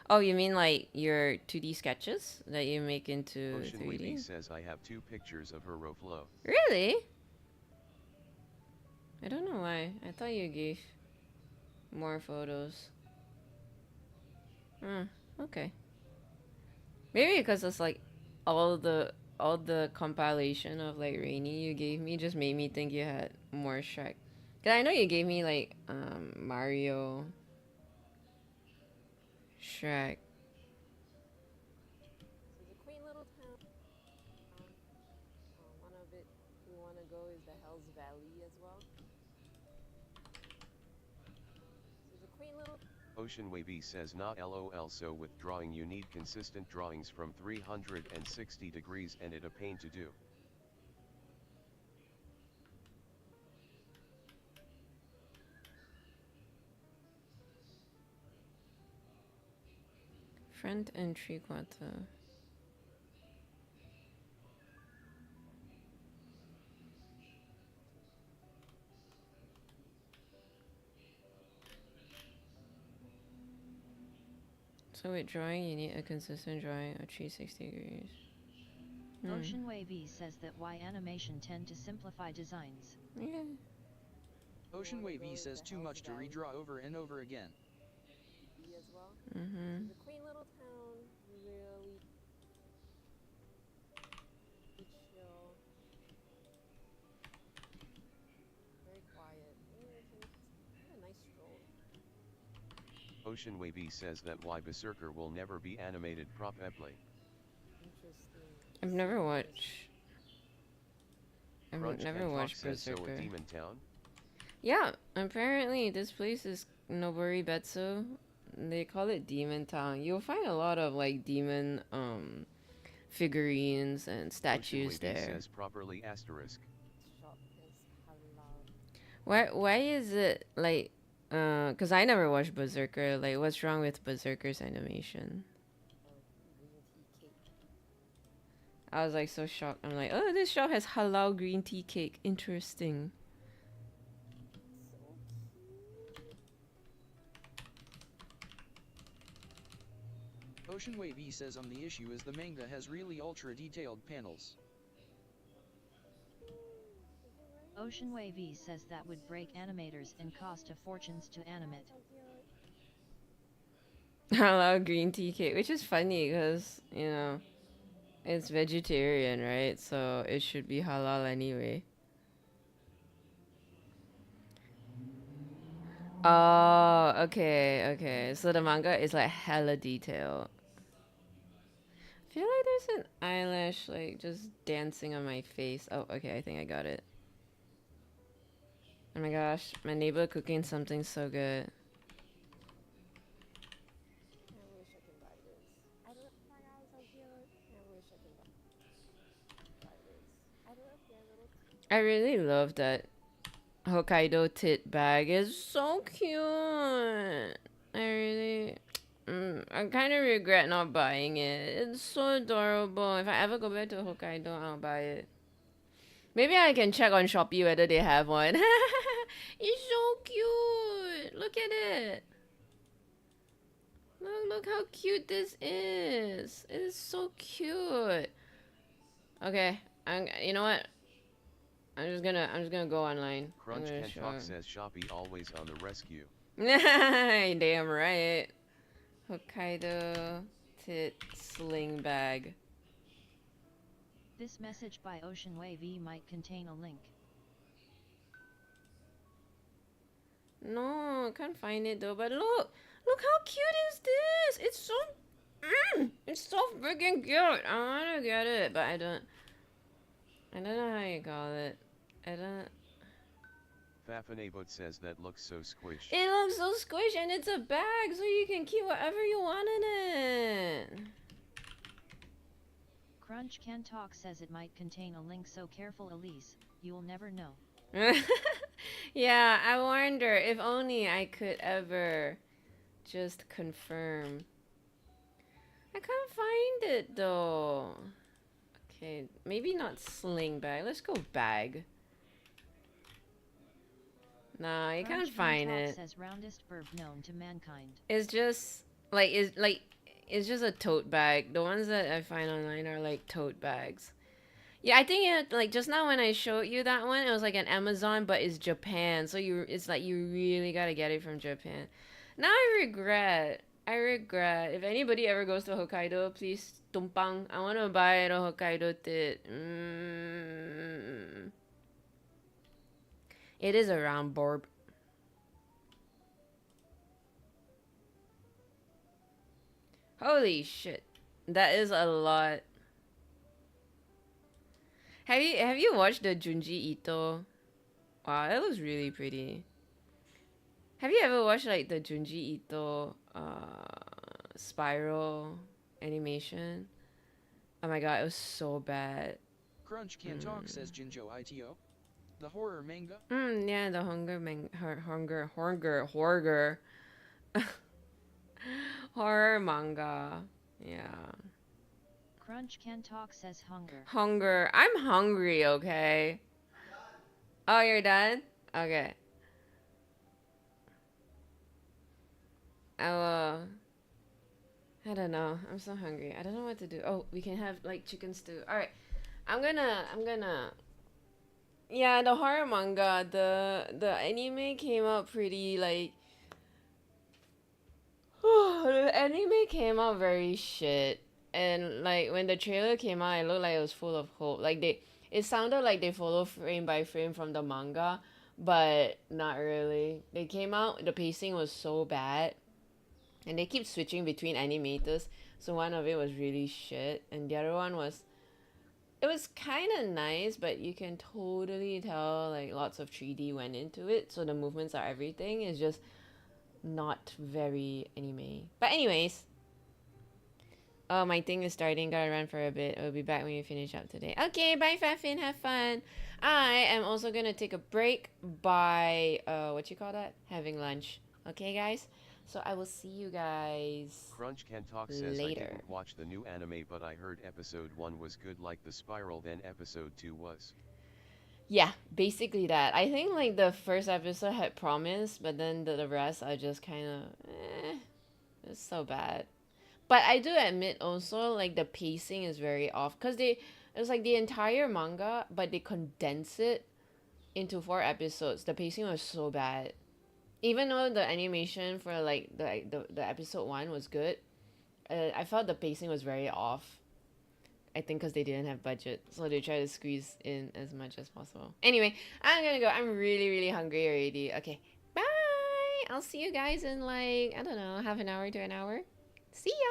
D: Oh, you mean like your 2D sketches that you make into
B: Ocean
D: 3D?
B: Wavy says I have 2 pictures of her row flow.
D: Really? I don't know why. I thought you gave more photos. Okay. Maybe because it's like all the compilation of like Rainy you gave me just made me think you had more Shrek. Cause I know you gave me like Mario, Shrek.
F: So the Queen Little Town. One of it we want to go is the Hell's Valley as well. So the Queen Little.
B: Ocean Wavy says not LOL, so with drawing you need consistent drawings from 360 degrees and it a pain to do.
D: Front and Triquata. So with drawing, you need a consistent drawing of 360 degrees.
A: Ocean Wavy says that why animation tend to simplify designs.
D: Yeah.
C: Ocean Wavy says too much to redraw over and over again.
F: As well.
D: Mm-hmm.
F: The Queen Little Town really chill, very quiet. A nice stroll.
B: Ocean Wavy says that why Berserker will never be animated properly.
F: Interesting.
D: I've never watched. I've
B: Crunch
D: never
B: Can Talk
D: watched
B: says so
D: Berserker.
B: a Demon Town.
D: Yeah, apparently this place is Nobori Betsu. They call it Demon Town. You'll find a lot of like demon figurines and statues
B: Ocean Wavy
D: there.
B: says properly asterisk.
F: Shop is halal.
D: Why is it like cuz I never watched Berserker. Like what's wrong with Berserker's animation?
F: Green tea cake.
D: I was like so shocked. I'm like, oh, this shop has halal green tea cake. Interesting.
C: Ocean Wave E says the issue is the manga has really ultra detailed panels.
A: Ocean Wave E says that would break animators and cost a fortunes to animate.
D: Halal green tea cake, which is funny because, you know, it's vegetarian, right? So it should be halal anyway. Oh, okay, okay. So the manga is like hella detailed. I feel like there's an eyelash like just dancing on my face. Oh, okay, I think I got it. Oh my gosh, my neighbor cooking something so good.
F: I wish I can buy this. I don't. Oh my god, so cute. I wish I can buy this. I don't know if they're little.
D: I really love that Hokkaido tit bag. It's so cute. I really... I kind of regret not buying it. It's so adorable. If I ever go back to Hokkaido, I'll buy it. Maybe I can check on Shopee whether they have one. It's so cute. Look at it. Look how cute this is. It is so cute. Okay, you know what? I'm just gonna go online.
B: Crunch Ken Talk says Shopee always on the rescue.
D: Damn right. Hokkaido tit sling bag.
A: This message by Ocean Wave E might contain a link.
D: No, I can't find it though. But look how cute is this? It's so freaking cute. I wanna get it, but I don't know how you call it.
B: Fafanabot says that looks so squished.
D: It looks so squishy and it's a bag so you can keep whatever you want in it.
A: Crunch Can Talk says it might contain a link, so careful Elise, you'll never know.
D: Yeah, I wonder if only I could ever just confirm. I can't find it though. Okay, maybe not sling bag. Let's go bag. Nah, you can't find it.
A: Says roundest verb known to mankind.
D: It's just it's just a tote bag. The ones that I find online are like tote bags. Yeah, I think it, like just now when I showed you that one, it was like an Amazon, but it's Japan. So it's like you really gotta get it from Japan. Now I regret. If anybody ever goes to Hokkaido, please tumpang. I want to buy the Hokkaido tit. It is a round borb. Holy shit. That is a lot. Have you watched the Junji Ito? Wow, that looks really pretty. Have you ever watched like the Junji Ito Spiral animation? Oh my god, it was so bad.
C: Crunch Can Talk says Jinjo Ito. The horror manga?
D: Yeah, the horror manga. Yeah.
A: Crunch Can Talk says hunger.
D: Hunger. I'm hungry, okay? Oh, you're done? Okay. I don't know. I'm so hungry. I don't know what to do. Oh, we can have like chicken stew. Alright. I'm gonna yeah, the horror manga, the anime came out pretty like the anime came out very shit. And like when the trailer came out, it looked like it was full of hope. Like it sounded like they follow frame by frame from the manga, but not really. They came out, the pacing was so bad. And they keep switching between animators. So one of it was really shit, and the other one was kind of nice, but you can totally tell like lots of 3D went into it. So the movements are everything. It's just not very anime. But anyways, oh, my thing is starting. Gotta run for a bit. I'll be back when you finish up today. Okay, bye Fafin. Have fun. I am also gonna take a break by what you call that? Having lunch. Okay, guys. So I will see you guys
B: Crunch Can Talk says I
D: later.
B: didn't watch the new anime but I heard episode 1 was good like the spiral then episode 2 was.
D: Yeah, basically that. I think like the first episode had promise, but then the rest are just kind of it's so bad. But I do admit also like the pacing is very off because it's like the entire manga, but they condense it into 4 episodes. The pacing was so bad. Even though the animation for like the episode 1 was good, I felt the pacing was very off. I think because they didn't have budget, so they try to squeeze in as much as possible. Anyway, I'm gonna go. I'm really, really hungry already. Okay, bye! I'll see you guys in like, I don't know, half an hour to an hour. See ya!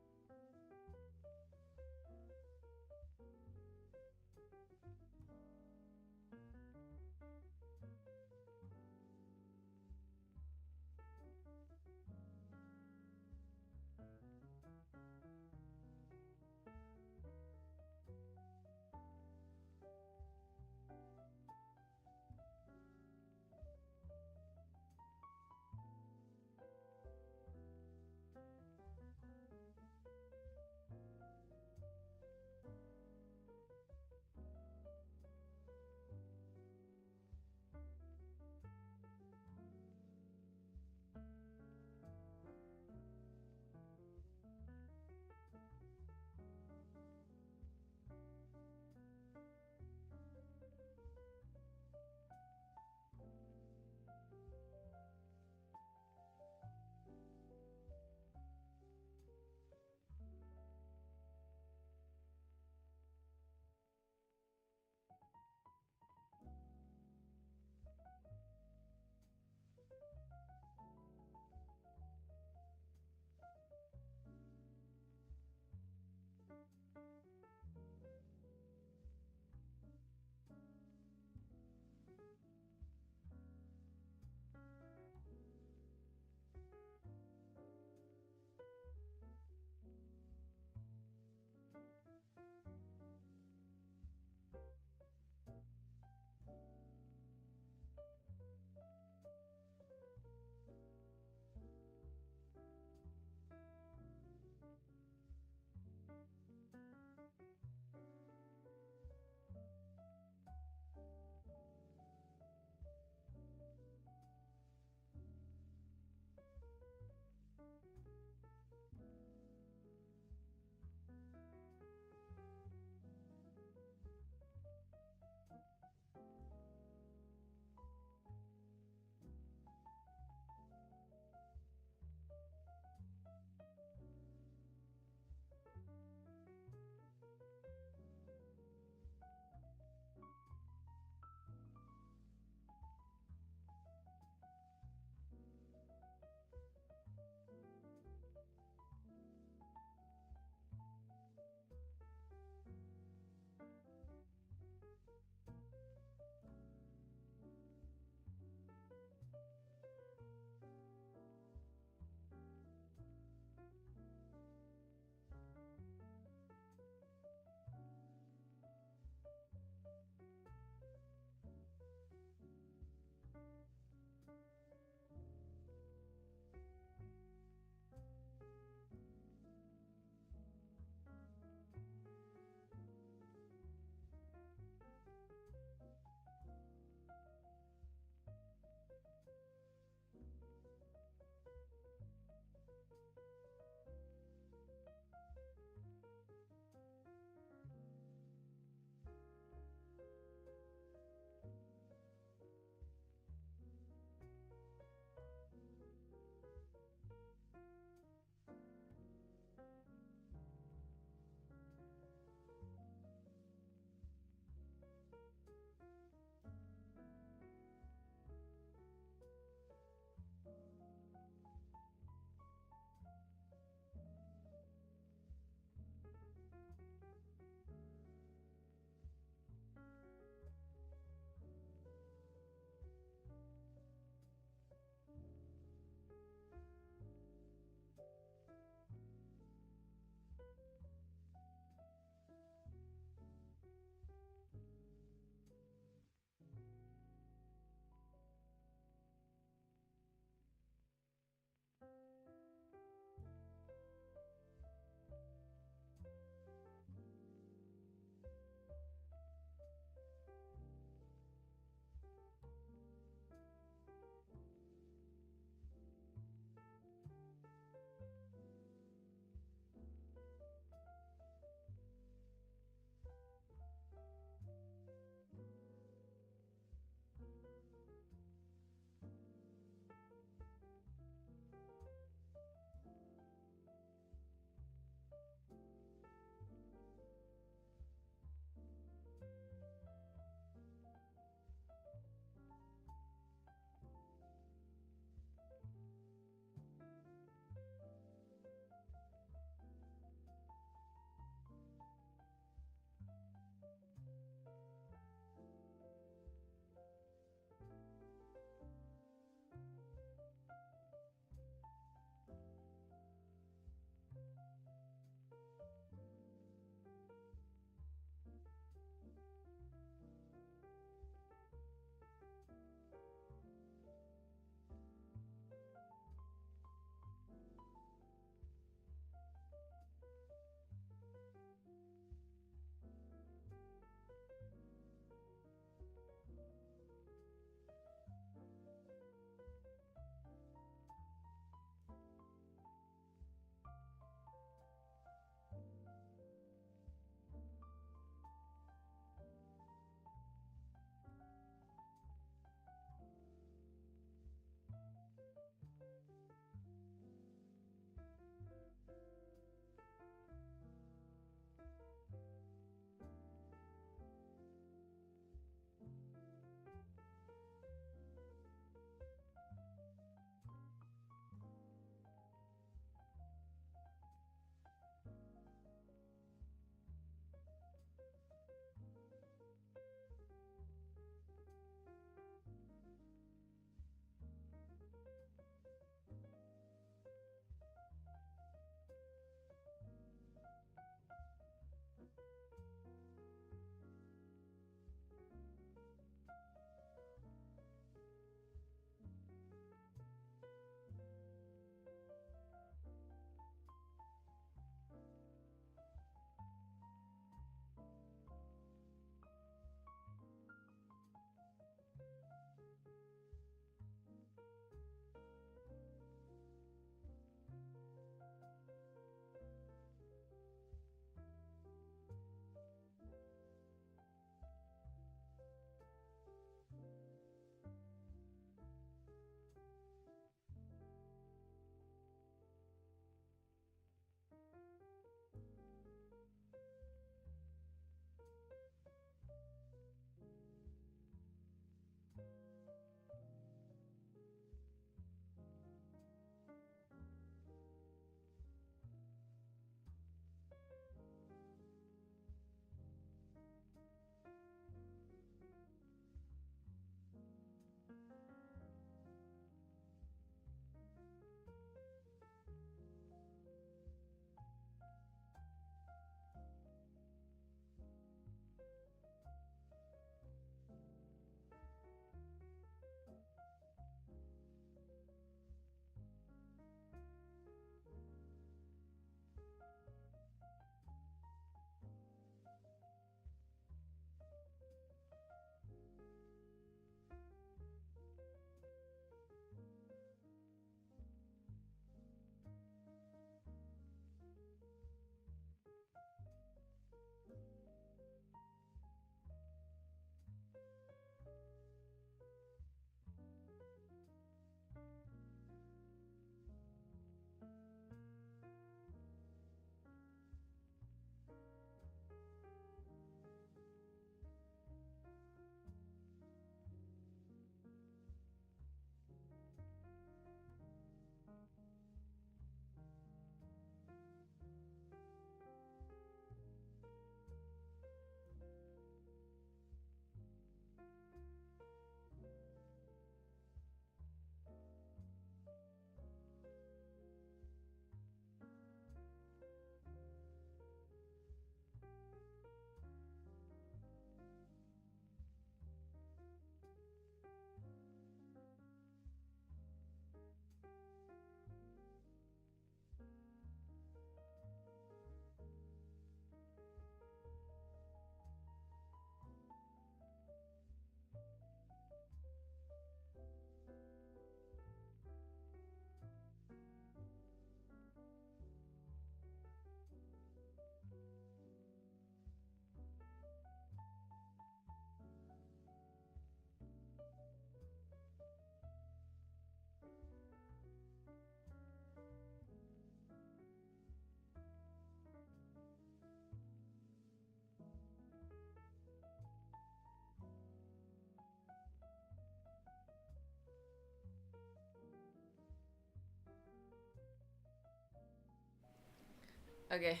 D: Okay,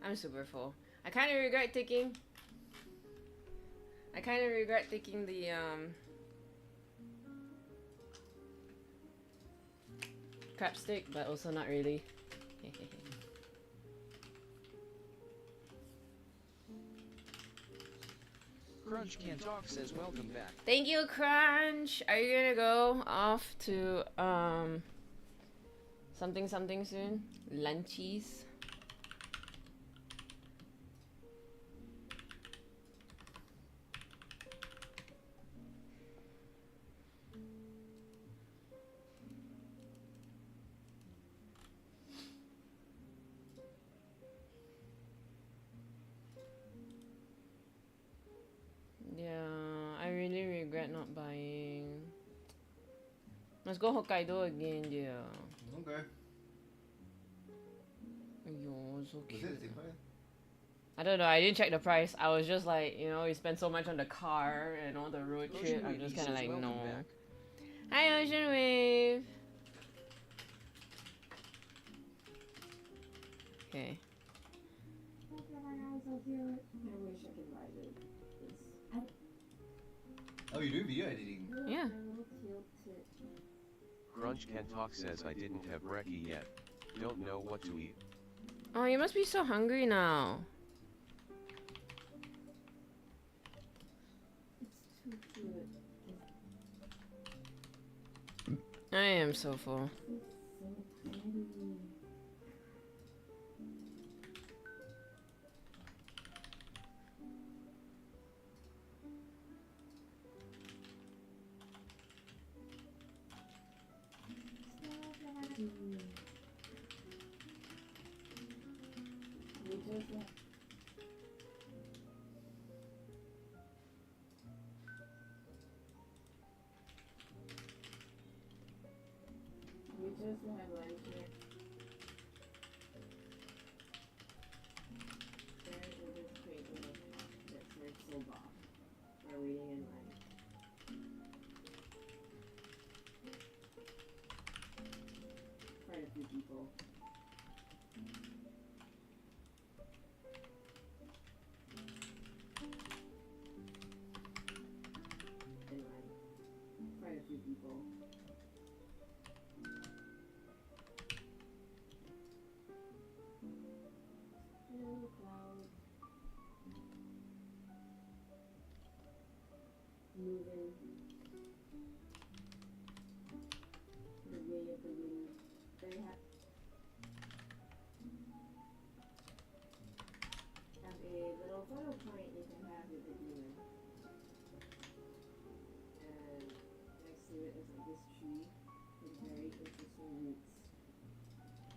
D: I'm super full. I kind of regret taking the crab stick, but also not really.
C: Crunch Can't Talk says welcome back.
D: Thank you, Crunch. Are you gonna go off to something soon? Lunchies. Yeah, I really regret not buying. Let's go Hokkaido again, dear.
E: Okay.
D: Yo, so
E: Was
D: cute.
E: it the same price?
D: I don't know, I didn't check the price. I was just like, you know, we spent so much on the car and all the road trip. I'm just kind of like, no. Hi, Ocean Wave. Okay.
E: Oh, you're doing video editing?
D: Yeah.
B: Crunch Can Talk says I didn't have brekkie yet. Don't know what to eat.
D: Oh, you must be so hungry now. I am so full.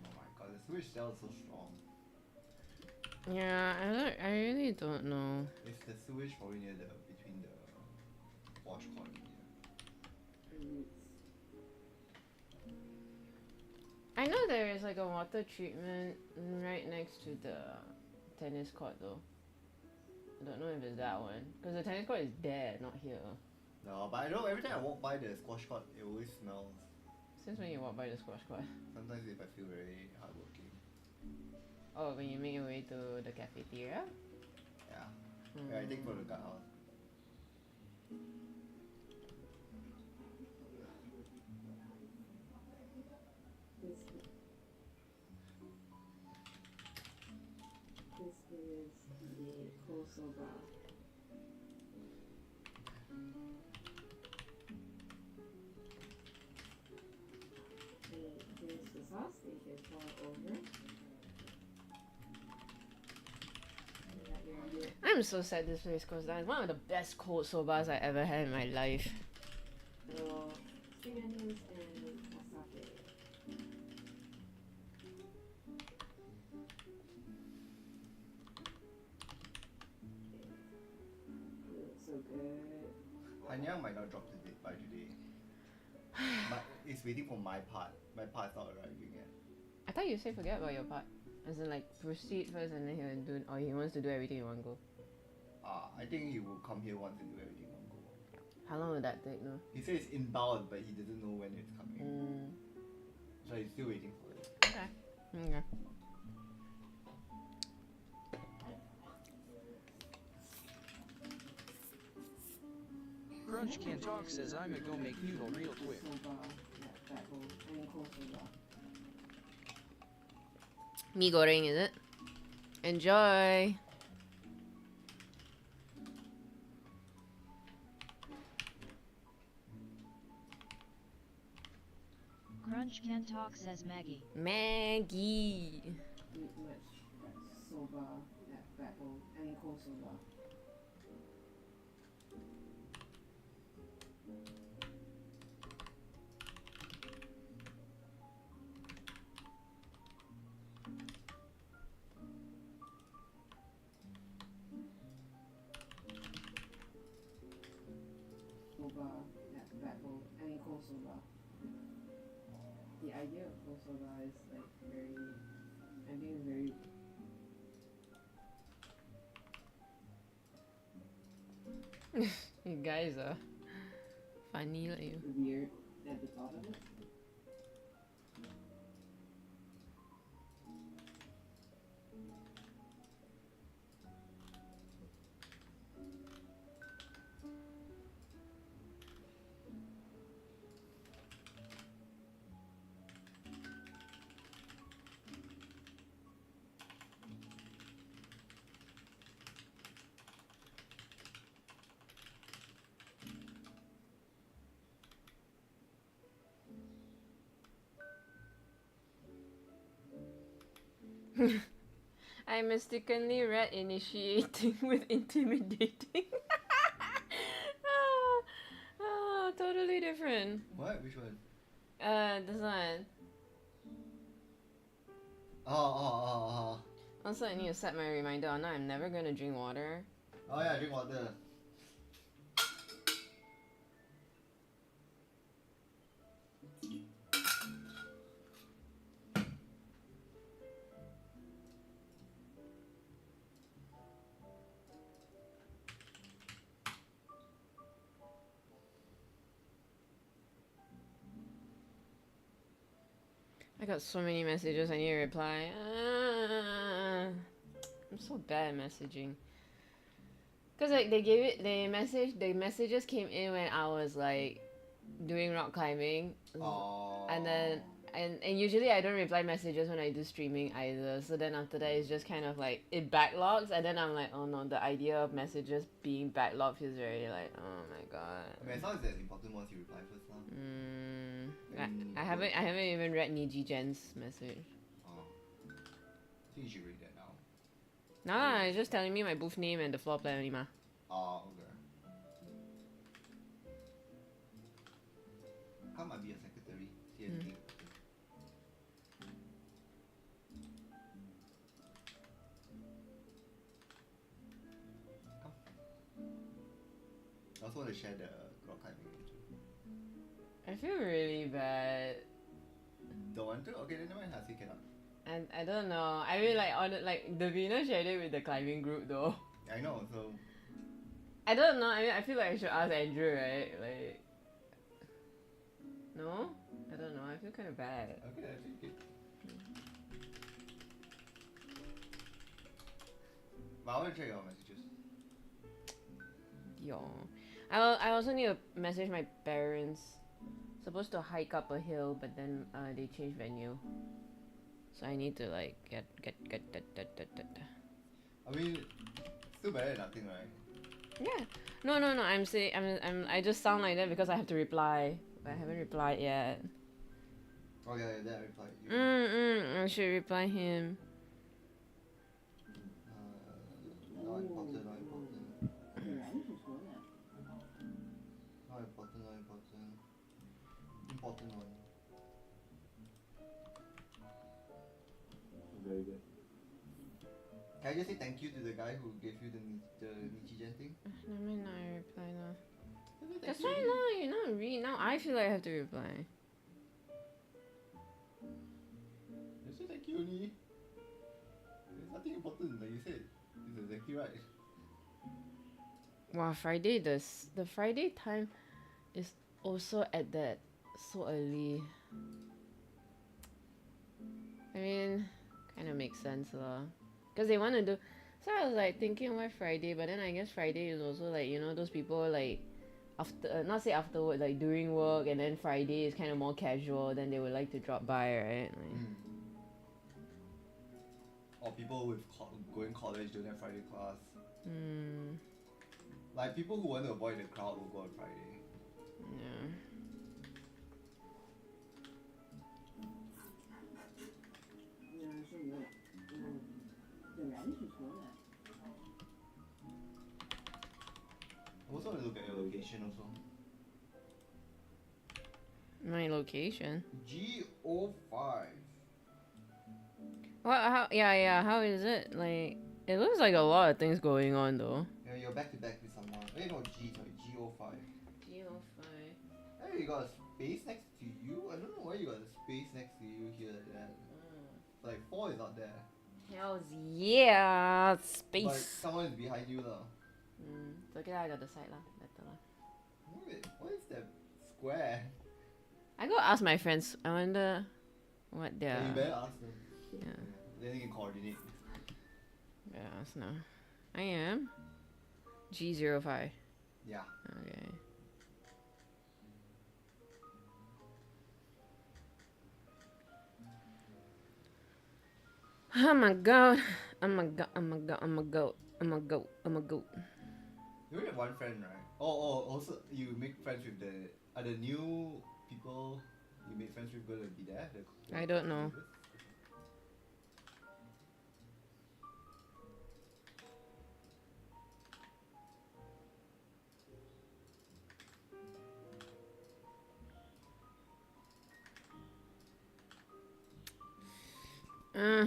E: Oh my god, the Switch cell is so strong.
D: Yeah, I really don't know.
E: It's the sewage probably near the between the wash cord and
D: I know there is like a water treatment right next to the tennis court though. I don't know if it's that one. Because the tennis court is there, not here.
E: No, but I know every time I walk by the squash court, it always smells.
D: Since when you walk by the squash court?
E: Sometimes if I feel very hardworking.
D: Oh, when you make your way to the cafeteria?
E: Yeah. Yeah, I think for the guardhouse.
D: I'm so sad this place closed down. It's one of the best cold sobas I ever had in my life.
E: Hanyang might not drop by today. But it's waiting for my part. My part's not arriving yet.
D: I thought you said forget about your part. As in like proceed first and then he will do, or he wants to do everything in one go.
E: I think he will come here once and do everything in one go.
D: How long will that take, no?
E: He says it's inbound, but he doesn't know when it's coming. So he's still waiting for it.
D: Okay. Okay.
C: Crunch Can Talk says I'ma go make noodle real quick.
D: Mee goreng, is it? Enjoy!
A: Crunch Can Talk says Maggie.
D: Maggie!
F: The idea of cold soba is like very, I think it's very
D: You guys are funny like you.
F: weird at the thought of it.
D: I mistakenly read initiating with intimidating. Totally different.
E: What? Which one?
D: This one.
E: Oh.
D: Also, I need to set my reminder on I'm never gonna drink water.
E: Oh yeah, drink water.
D: I got so many messages I need to reply. I'm so bad at messaging. Cause like the messages came in when I was like doing rock climbing.
E: Oh.
D: And then and usually I don't reply messages when I do streaming either. So then after that it's just kind of like it backlogs and then I'm like, oh no, the idea of messages being backlogged feels very like, oh my god.
E: I mean, as long as there's important ones, you reply first, huh?
D: I haven't even read Niji Jen's message.
E: Oh. I think you should read that now.
D: Nah, it's just telling me my booth name and the floor plan only ma.
E: Oh, okay. Come might be a secretary. See anything. Come. I also want to share the rock climbing with you.
D: I feel really bad.
E: Don't want to? Okay, then never mind. Hasi cannot.
D: And I don't know. I mean like on like Davina shared it with the climbing group though.
E: I know, so...
D: I don't know. I mean I feel like I should ask Andrew, right? Like no? I don't know. I feel kind of bad.
E: Okay, I think it. But I want to check your messages.
D: Yo. I also need to message my parents. Supposed to hike up a hill, but then they changed venue. So I need to like get.
E: I mean, still better than nothing, right?
D: Yeah. No. I'm saying I just sound like that because I have to reply. But I haven't replied yet.
E: Oh yeah, that replied.
D: I should reply him.
E: Not important. Not important. Important one. Very good. Can I just say thank you to the guy who gave you the Nichigen thing?
D: I mean, I reply now.
E: Thank
D: That's
E: you.
D: why now you're not reading. Now I feel like I have to reply.
E: Just say thank you only. There's nothing important, like you said. It's exactly right.
D: Wow, the Friday time is also at that so early. I mean, kind of makes sense lah. Cause they want to do. So I was like thinking why Friday, but then I guess Friday is also like, you know, those people like after not say after work, like during work, and then Friday is kind of more casual, then they would like to drop by, right? Like,
E: Or people with going college don't have Friday class.
D: mm,
E: Like people who want to avoid the crowd will go on Friday.
D: yeah.
E: I also want to look at your location also.
D: My location.
E: G05.
D: What? How? Yeah. How is it? Like, it looks like a lot of things going on though.
E: Yeah, you're back to back with someone. Wait, no, G05.
D: G05.
E: Hey, you got a space next to you? I don't know why you got a space next to you here like that. Like 4 is not there.
D: Hells yeah,
E: But
D: space.
E: someone is behind you lah.
D: It's okay lah, I got the side lah, better lah.
E: Wait, what is that square?
D: I go ask my friends. I wonder what
E: Yeah.
D: they're.
E: You better ask them.
D: Yeah.
E: Then you can coordinate.
D: Yeah, ask now. I am G05.
E: Yeah.
D: Okay. Oh my god. Oh my god. Oh my god. Oh my god. Oh my god. Oh my god.
E: You only have one friend, right? Oh, also you make friends with are the new people you made friends with gonna be there?
D: I don't know. Uh.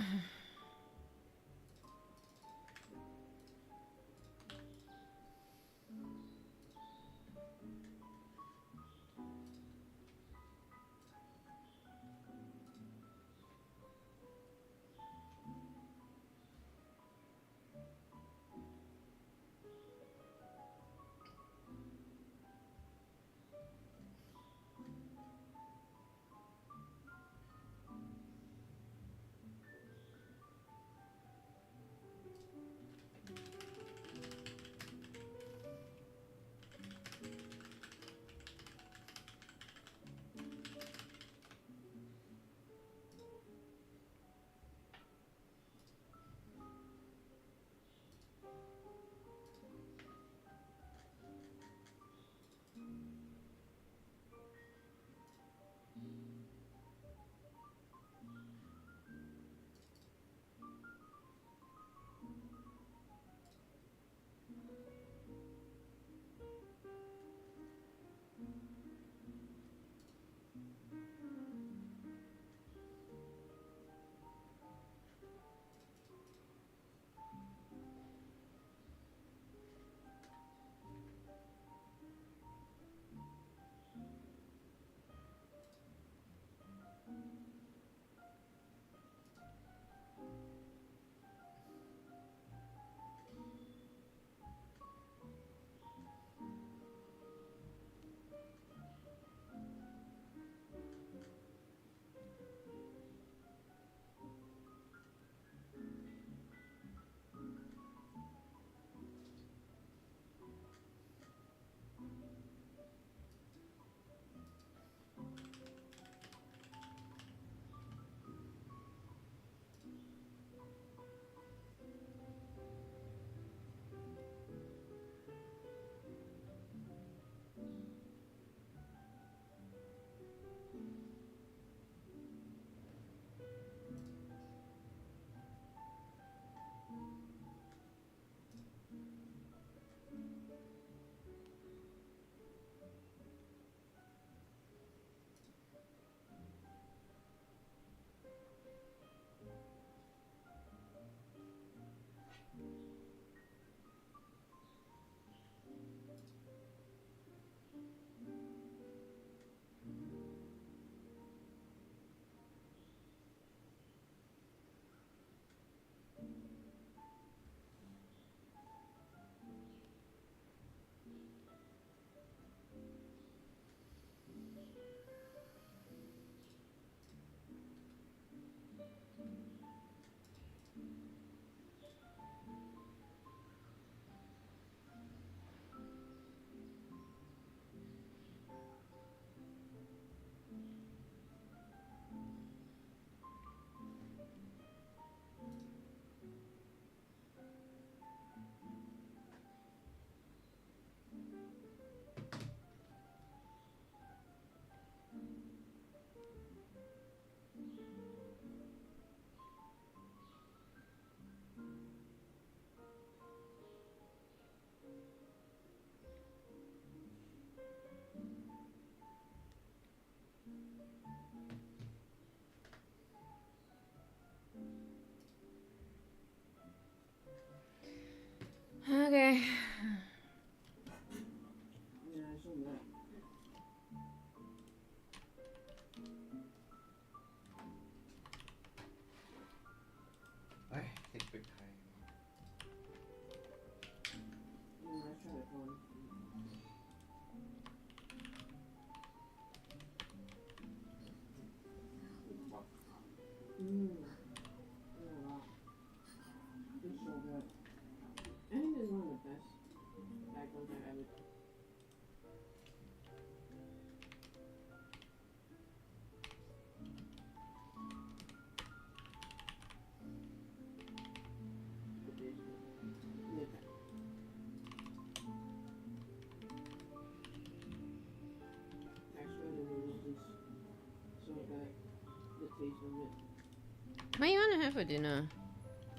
D: What do you want to have for dinner?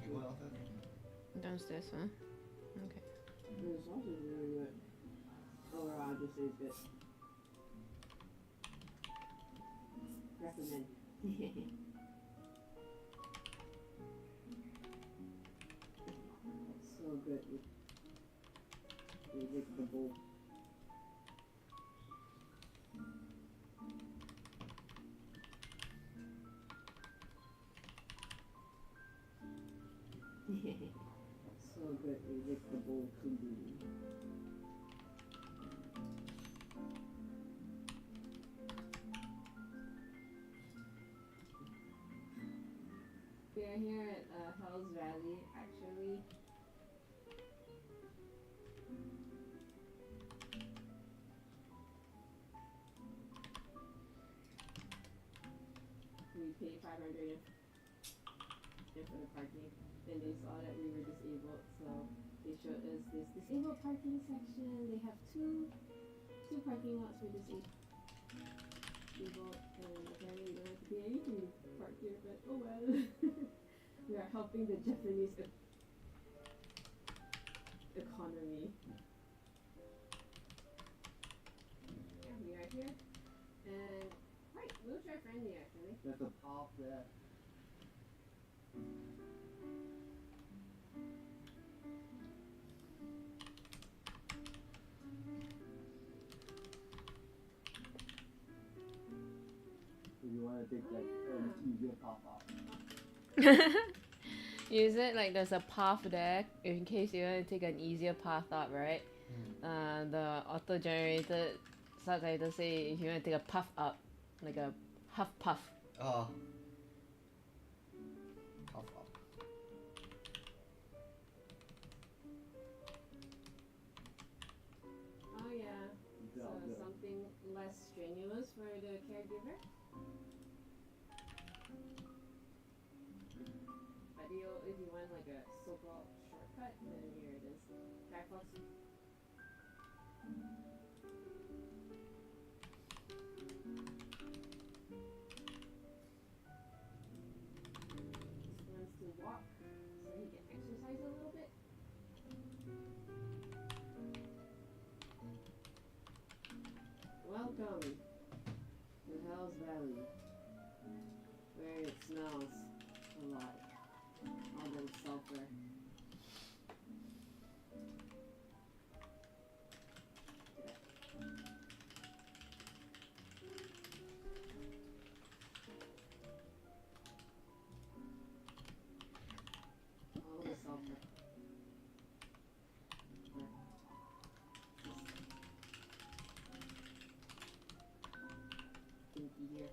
E: You go downstairs?
D: Downstairs, huh? Okay.
F: The sauce is really good. Overall, I'll just say it's good. Recommend. So good with the bowl. So good with the bowl kubu. We are here at Hells Valley, actually. We paid 500 for the parking, and they saw that we were disabled, so they showed us this disabled parking section. They have two parking lots for disabled, and apparently we don't have to pay anything to park here, but oh well. We are helping the Japanese economy. Yeah, we are here, and right, wheelchair friendly actually.
E: There's a path there. If you want to take like an easier path out.
D: Use it like there's a path there in case you want to take an easier path up, right? The auto-generated subtitle say if you want to take a puff up, like a huff puff.
E: Path up.
F: Oh yeah, so something less strenuous for the caregiver. But if you want like a so-called shortcut, then here it is. Firefox. Just wants to walk so he can exercise a little bit. Welcome to Hells Valley, where it smells a lot. All those sulfur. All the sulfur. Stinky here.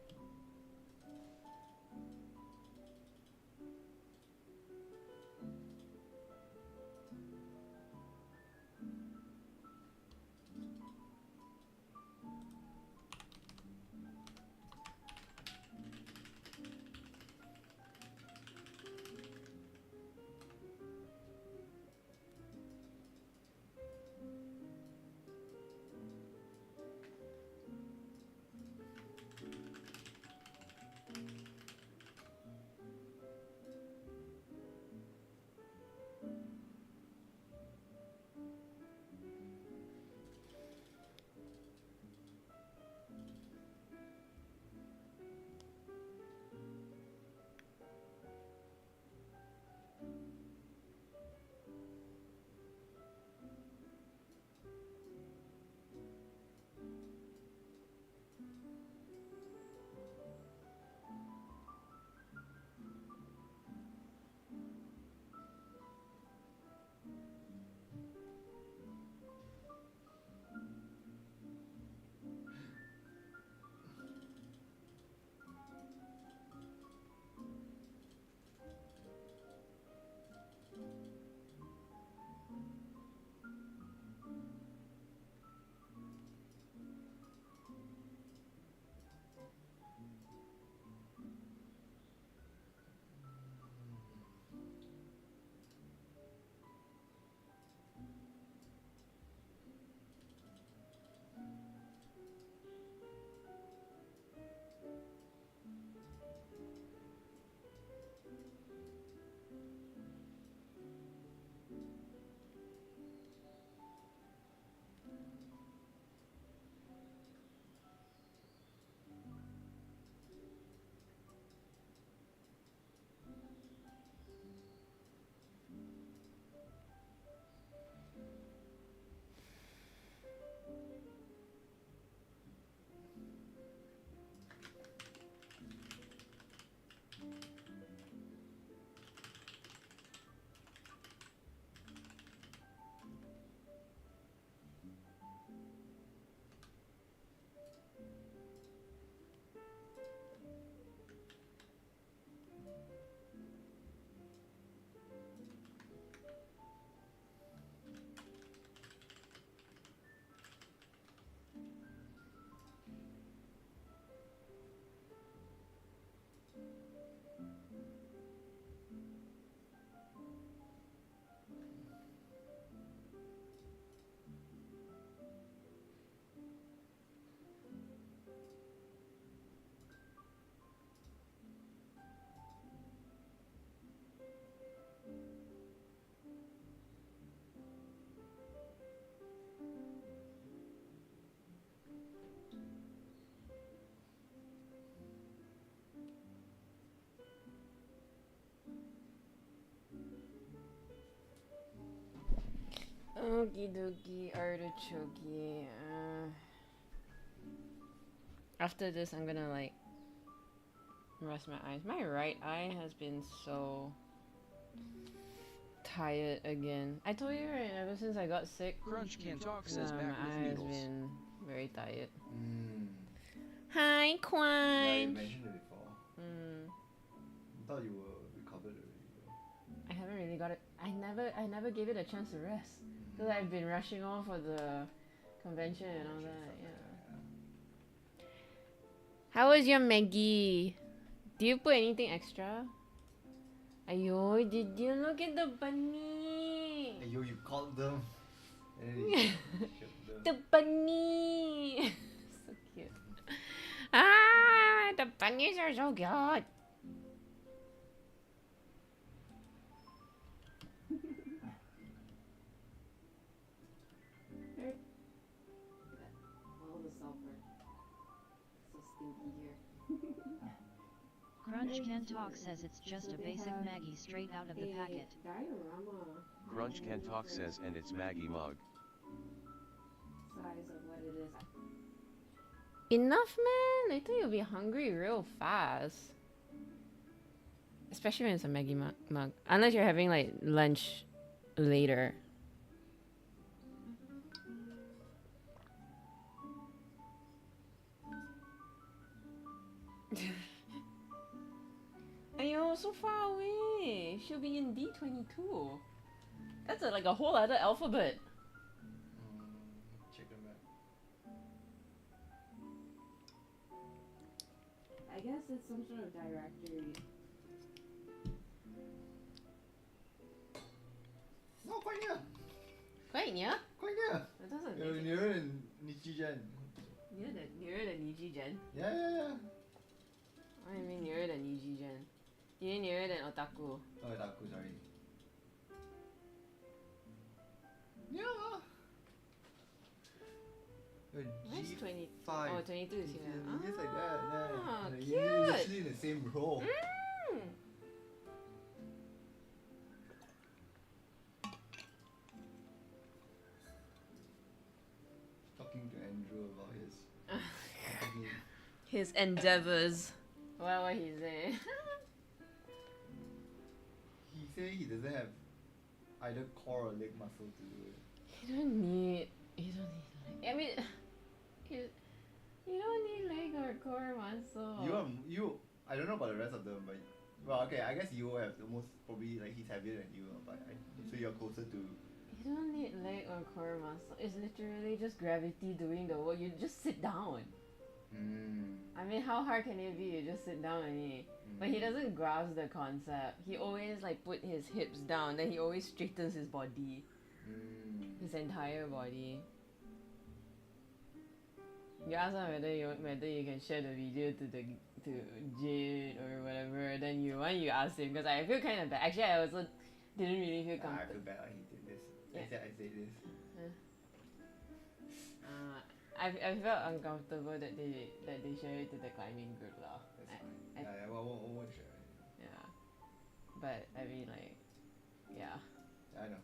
D: Okie dokie, artichoke. After this, I'm gonna like rest my eyes. My right eye has been so tired again. I told you right, ever since I got sick.
C: Crunch Can Talk says
D: my
C: back with
D: eye has
C: noodles.
D: been very tired.
E: Mm.
D: Hi,
E: Yeah, you
D: Quan.
E: mentioned it before.
D: Mm,
E: I thought you were recovered already. Though.
D: I haven't really got it. I never gave it a chance to rest because I've been rushing off for the convention and all that. Yeah. How was your Maggie? Do you put anything extra? Ayo, did you look at the bunny?
E: Hey, you called them. And then you killed them.
D: The bunny! So cute. Ah, the bunnies are so cute.
F: All the sulfur. So stinky here.
A: Crunch Can Talk says it's just a basic Maggie straight out of the packet.
F: Diorama
B: Crunch Can Talk says, and it's Maggie mug.
F: size of what it is.
D: Enough, man. Later you'll be hungry real fast. Especially when it's a Maggie mug. Unless you're having like lunch later. Ayo, so far away. She'll be in D22. That's like a whole other alphabet.
E: Check them out.
F: I guess it's some sort of directory.
E: No, quite near.
D: Quite near.
E: Quite near.
D: That doesn't
E: You're
D: make
E: nearer than Nichigen.
D: nearer than Nijigen.
E: Yeah.
D: What do you mean nearer than Nijigen? You mean nearer than Otaku?
E: Oh, Taku, sorry. Yeah.
D: Where's 20?
E: G5.
D: Oh, 22 is here.
E: Just like that.
D: Ah,
E: Yeah.
D: cute.
E: You're literally in the same row.
D: Mm.
E: Talking to Andrew about his.
D: His endeavors. What he say?
E: He said he doesn't have either core or leg muscle to do it.
D: You don't need. I mean, you don't need leg or core muscle.
E: I don't know about the rest of them, but well, okay, I guess you have the most probably like he's heavier than you, but so you're closer to.
D: You don't need leg or core muscle. It's literally just gravity doing the work. You just sit down. I mean, how hard can it be? You just sit down and But he doesn't grasp the concept. He always like put his hips down, then he always straightens his body. His entire body. You ask him whether you can share the video to Jade or whatever. Then you ask him because I feel kind of bad. Actually, I also didn't really feel
E: I
D: comfortable.
E: feel bad like he did this.
D: Yeah.
E: I said this.
D: I felt uncomfortable that they share it to the climbing group lah.
E: That's fine. Yeah, won't share it.
D: Yeah. But I mean like, yeah.
E: I know.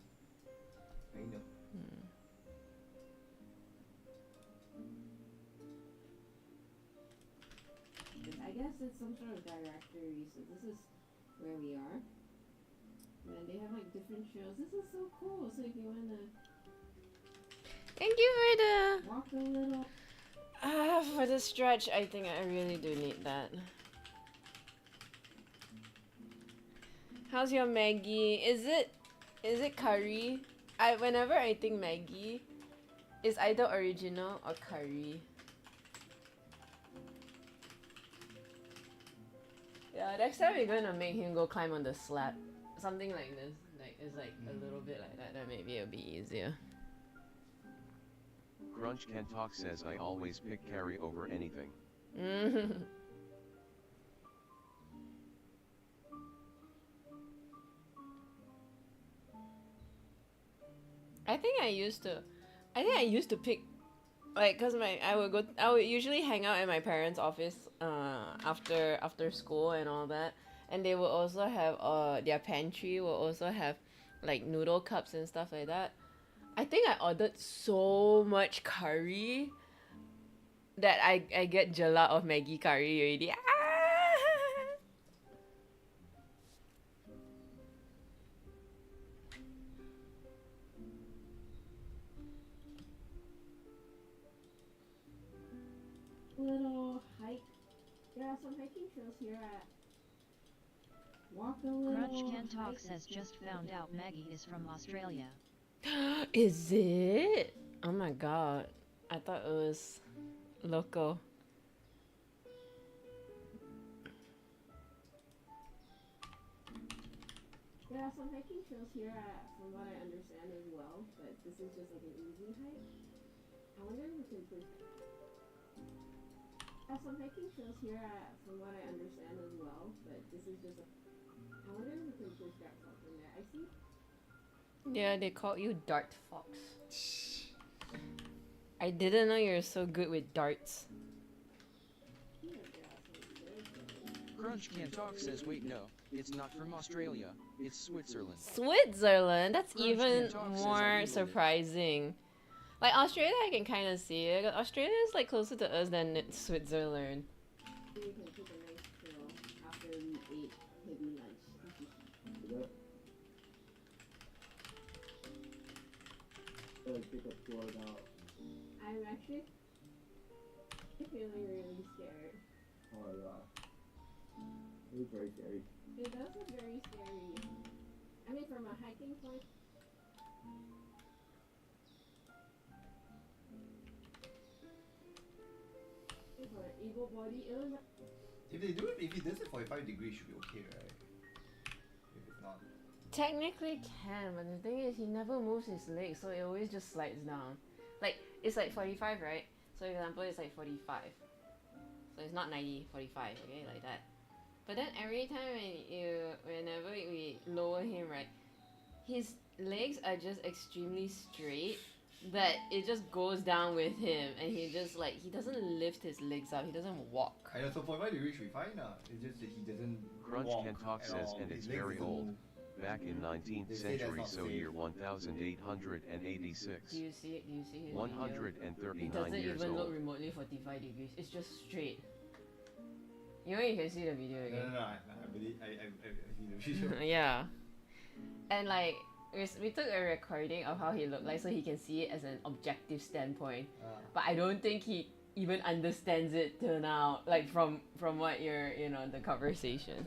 F: I guess it's some sort of directory, so this is where we are. And then they have like different shows. This is so cool. So if you wanna
D: Thank you for the
F: walk a little.
D: for the stretch. I think I really do need that. How's your Maggie? Is it curry? Whenever I think Maggie, it's either original or curry. Yeah, next time we're gonna make him go climb on the slab. Something like this. Like it's like a little bit like that. Then maybe it'll be easier.
B: Crunch Can Talk says I always pick carry over anything.
D: I think I used to pick, like, cause I would usually hang out at my parents' office after school and all that, and they will also have their pantry will also have like noodle cups and stuff like that. I think I ordered so much curry that I get jala of Maggi curry already. Ah!
F: Little hike. There are some hiking trails here at Walk a Little.
A: Crunch Can Talk
F: Hike.
A: says just found out Maggie is from Australia.
D: Is it? Oh my god. I thought it was local.
F: There are some hiking trails here at, from what I understand as well, but this is just like an easy hike. I wonder if we can push. There are some hiking trails here at, from what I understand as well, but this is just a. I wonder if we can push that up in there. I see.
D: Yeah, they call you Dart Fox. I didn't know you were so good with darts.
F: Here, there are some good.
C: Crunch Can Talk says wait no, it's not from Australia, it's Switzerland.
D: Switzerland? That's
C: Crunch
D: even
C: Can Talk says I
D: more
C: Googled it.
D: surprising. Like Australia, I can kind of see it. Australia is like closer to us than Switzerland.
F: We can take a nice trail after we ate heavy lunch. I'm actually feeling really scared.
E: Oh yeah. It's very scary.
F: It does look very scary. I mean, from a hiking point. For an able body, it looks like.
E: If they do it, if he does it 45 degrees, should be okay, right? If it's not.
D: Technically can, but the thing is he never moves his legs, so it always just slides down. Like, it's like 45, right? So for example, it's like 45. So it's not 90, 45, okay, like that. But then every time whenever we lower him, right, his legs are just extremely straight, that it just goes down with him, and he just like, he doesn't lift his legs up, he doesn't walk.
E: I know, so 45 degrees should be fine now. It's just that he doesn't
B: Crunch
E: walk
B: Can Talk
E: at
B: says,
E: all.
B: and
E: His
B: it's
E: legs
B: very
E: doesn't
B: old.
E: move.
B: Back in 19th
E: They say that's
B: century,
E: not
B: so
E: safe.
B: year 1886.
D: Do you see it? Do you see his video?
B: 139
D: It doesn't
B: years
D: even look
B: old.
D: remotely 45 degrees. It's just straight. You know, you can see the video
E: No,
D: again.
E: no, I believe, I see the video.
D: Yeah. And like, we took a recording of how he looked like so he can see it as an objective standpoint. But I don't think he even understands it till now, like from what you're, you know, the conversation.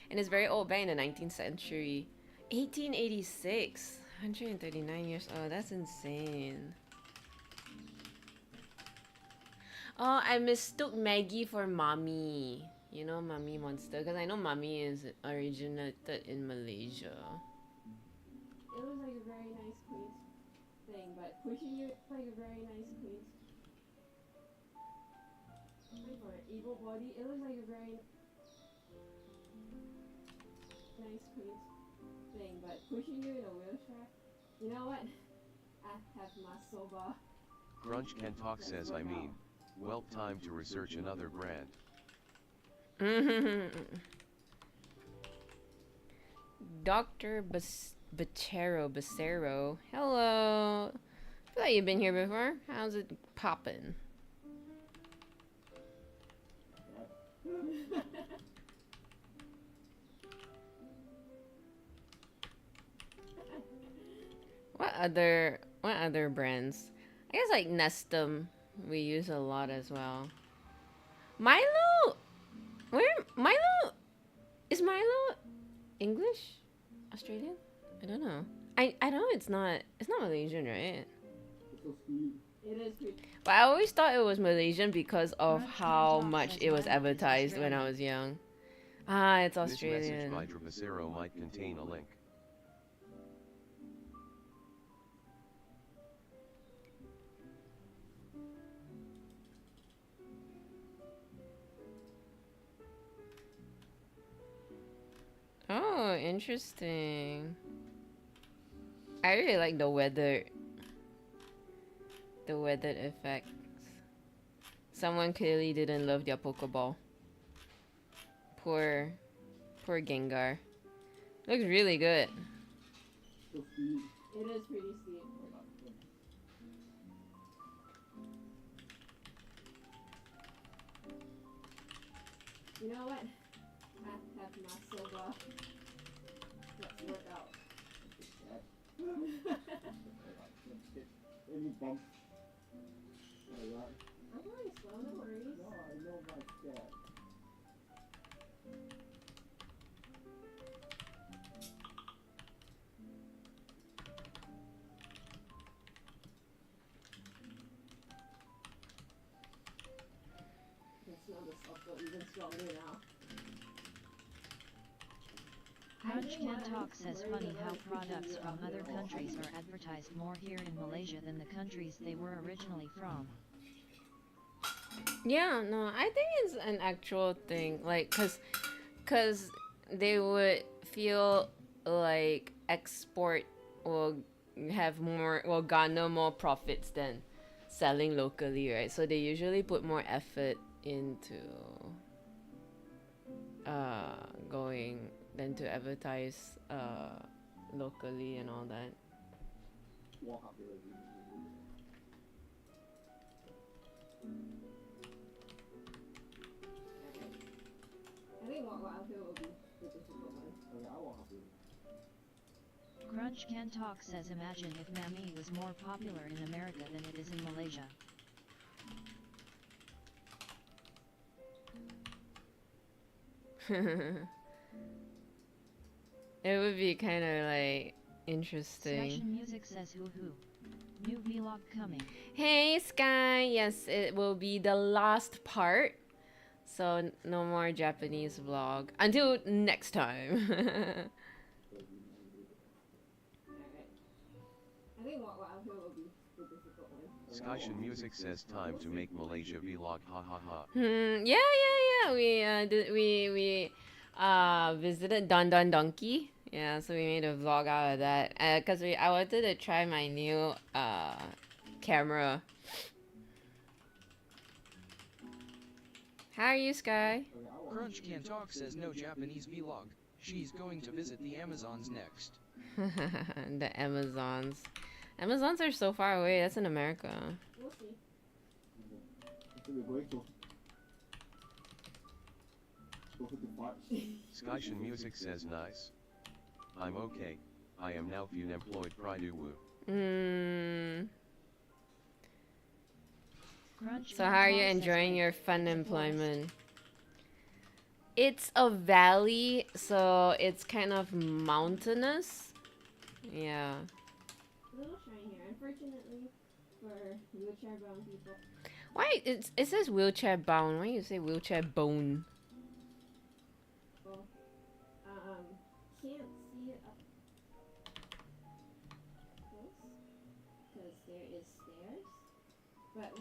D: And it's very old, back in the 19th century. 1886. 139 years old. That's insane. Oh, I mistook Maggie for Mommy. You know Mommy Monster? Because I know Mommy is originated in Malaysia.
F: It looks like a very nice quaint thing, but pushing it like a very nice quaint. Like for an able body, it looks like a very nice quaint thing, but pushing you in a wheelchair, you know what? I have my soba.
B: Crunch Can Talk says, I mean, well, time to research another brand.
D: Dr. Becerro. Hello. I feel like you've been here before. How's it poppin'? What other brands? I guess like Nestum we use a lot as well. Milo! Milo? Is Milo English? Australian? I don't know. I know it's not Malaysian, right?
F: It is good.
D: But I always thought it was Malaysian because of
A: Crunch Can
D: how
A: Talk
D: much
A: says
D: it was
A: Milo is
D: advertised when I
A: Australian.
D: was young. Ah, it's
B: This message
D: Australian.
B: by Travasero might contain a link.
D: Oh, interesting. I really like the weather effects. Someone clearly didn't love their Pokeball. Poor Gengar. Looks really good.
F: It is pretty steep. You know what? I have muscle block. Let's work out.
I: Any bumps?
F: I'm going slow, no worries.
I: No, I know my step.
F: I can smell the sulfur even stronger now.
A: Crunch Can Talk says funny how products from other countries are advertised more here in Malaysia than the countries they were originally from.
D: Yeah, no, I think it's an actual thing. Like, cause they would feel like export will have more, will garner more profits than selling locally, right? So they usually put more effort into going than to advertise locally and all that.
F: I think what out here will be the difficult one.
I: Okay, I won't have to.
A: Crunch Can Talk says imagine if Mammy was more popular in America than it is in Malaysia.
D: It would be kind of like interesting.
A: Session Music says hoo hoo. New vlog coming.
D: Hey Sky, yes, it will be the last part. So no more Japanese vlog until next time.
F: Alright. I think what out here will be the difficult one.
B: Skyshin Music says time to make Malaysia vlog, ha ha ha.
D: Yeah. We visited Don Don Donkey. Yeah, so we made a vlog out of that. Cause I wanted to try my new camera. How are you, Sky?
C: Crunch Can Talk says no Japanese vlog. She's going to visit the Amazons next.
D: The Amazons. Amazons are so far away. That's in America.
F: We'll see.
I: We're going to.
B: Skyshin Music says nice. I'm okay. I am now unemployed Priduwu.
D: So how are you enjoying your fun employment? It's a valley, so it's kind of mountainous. Yeah.
F: A little shrine here, unfortunately, for wheelchair bound people.
D: Why it says wheelchair bound? Why you say wheelchair bone?
F: Well, can't see it up close because there is stairs, but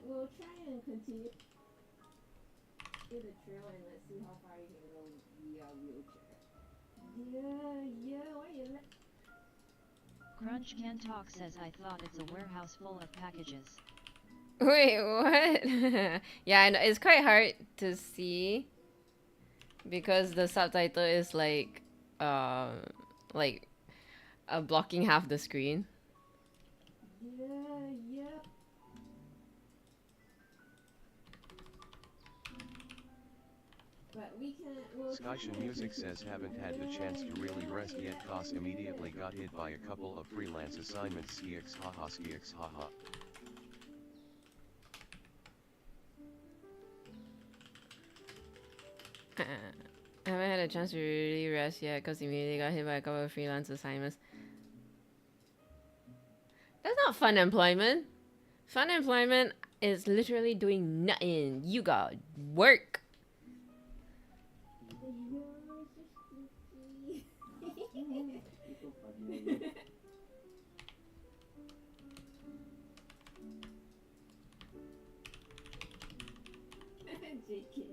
F: we'll try and continue the trail and let's see how far you can go via wheelchair. Yeah, why you let?
A: Crunch Can Talk says I thought it's a warehouse full of packages.
D: Wait, what? Yeah, I know, it's quite hard to see because the subtitle is like blocking half the screen.
F: Yeah. But we'll
B: Skyshin Music says haven't had the chance to really rest yet cause immediately got hit by a couple of freelance assignments skix haha.
D: I haven't had a chance to really rest yet because immediately got hit by a couple of freelance assignments. That's not fun employment. Fun employment is literally doing nothing. You got work.
F: JK.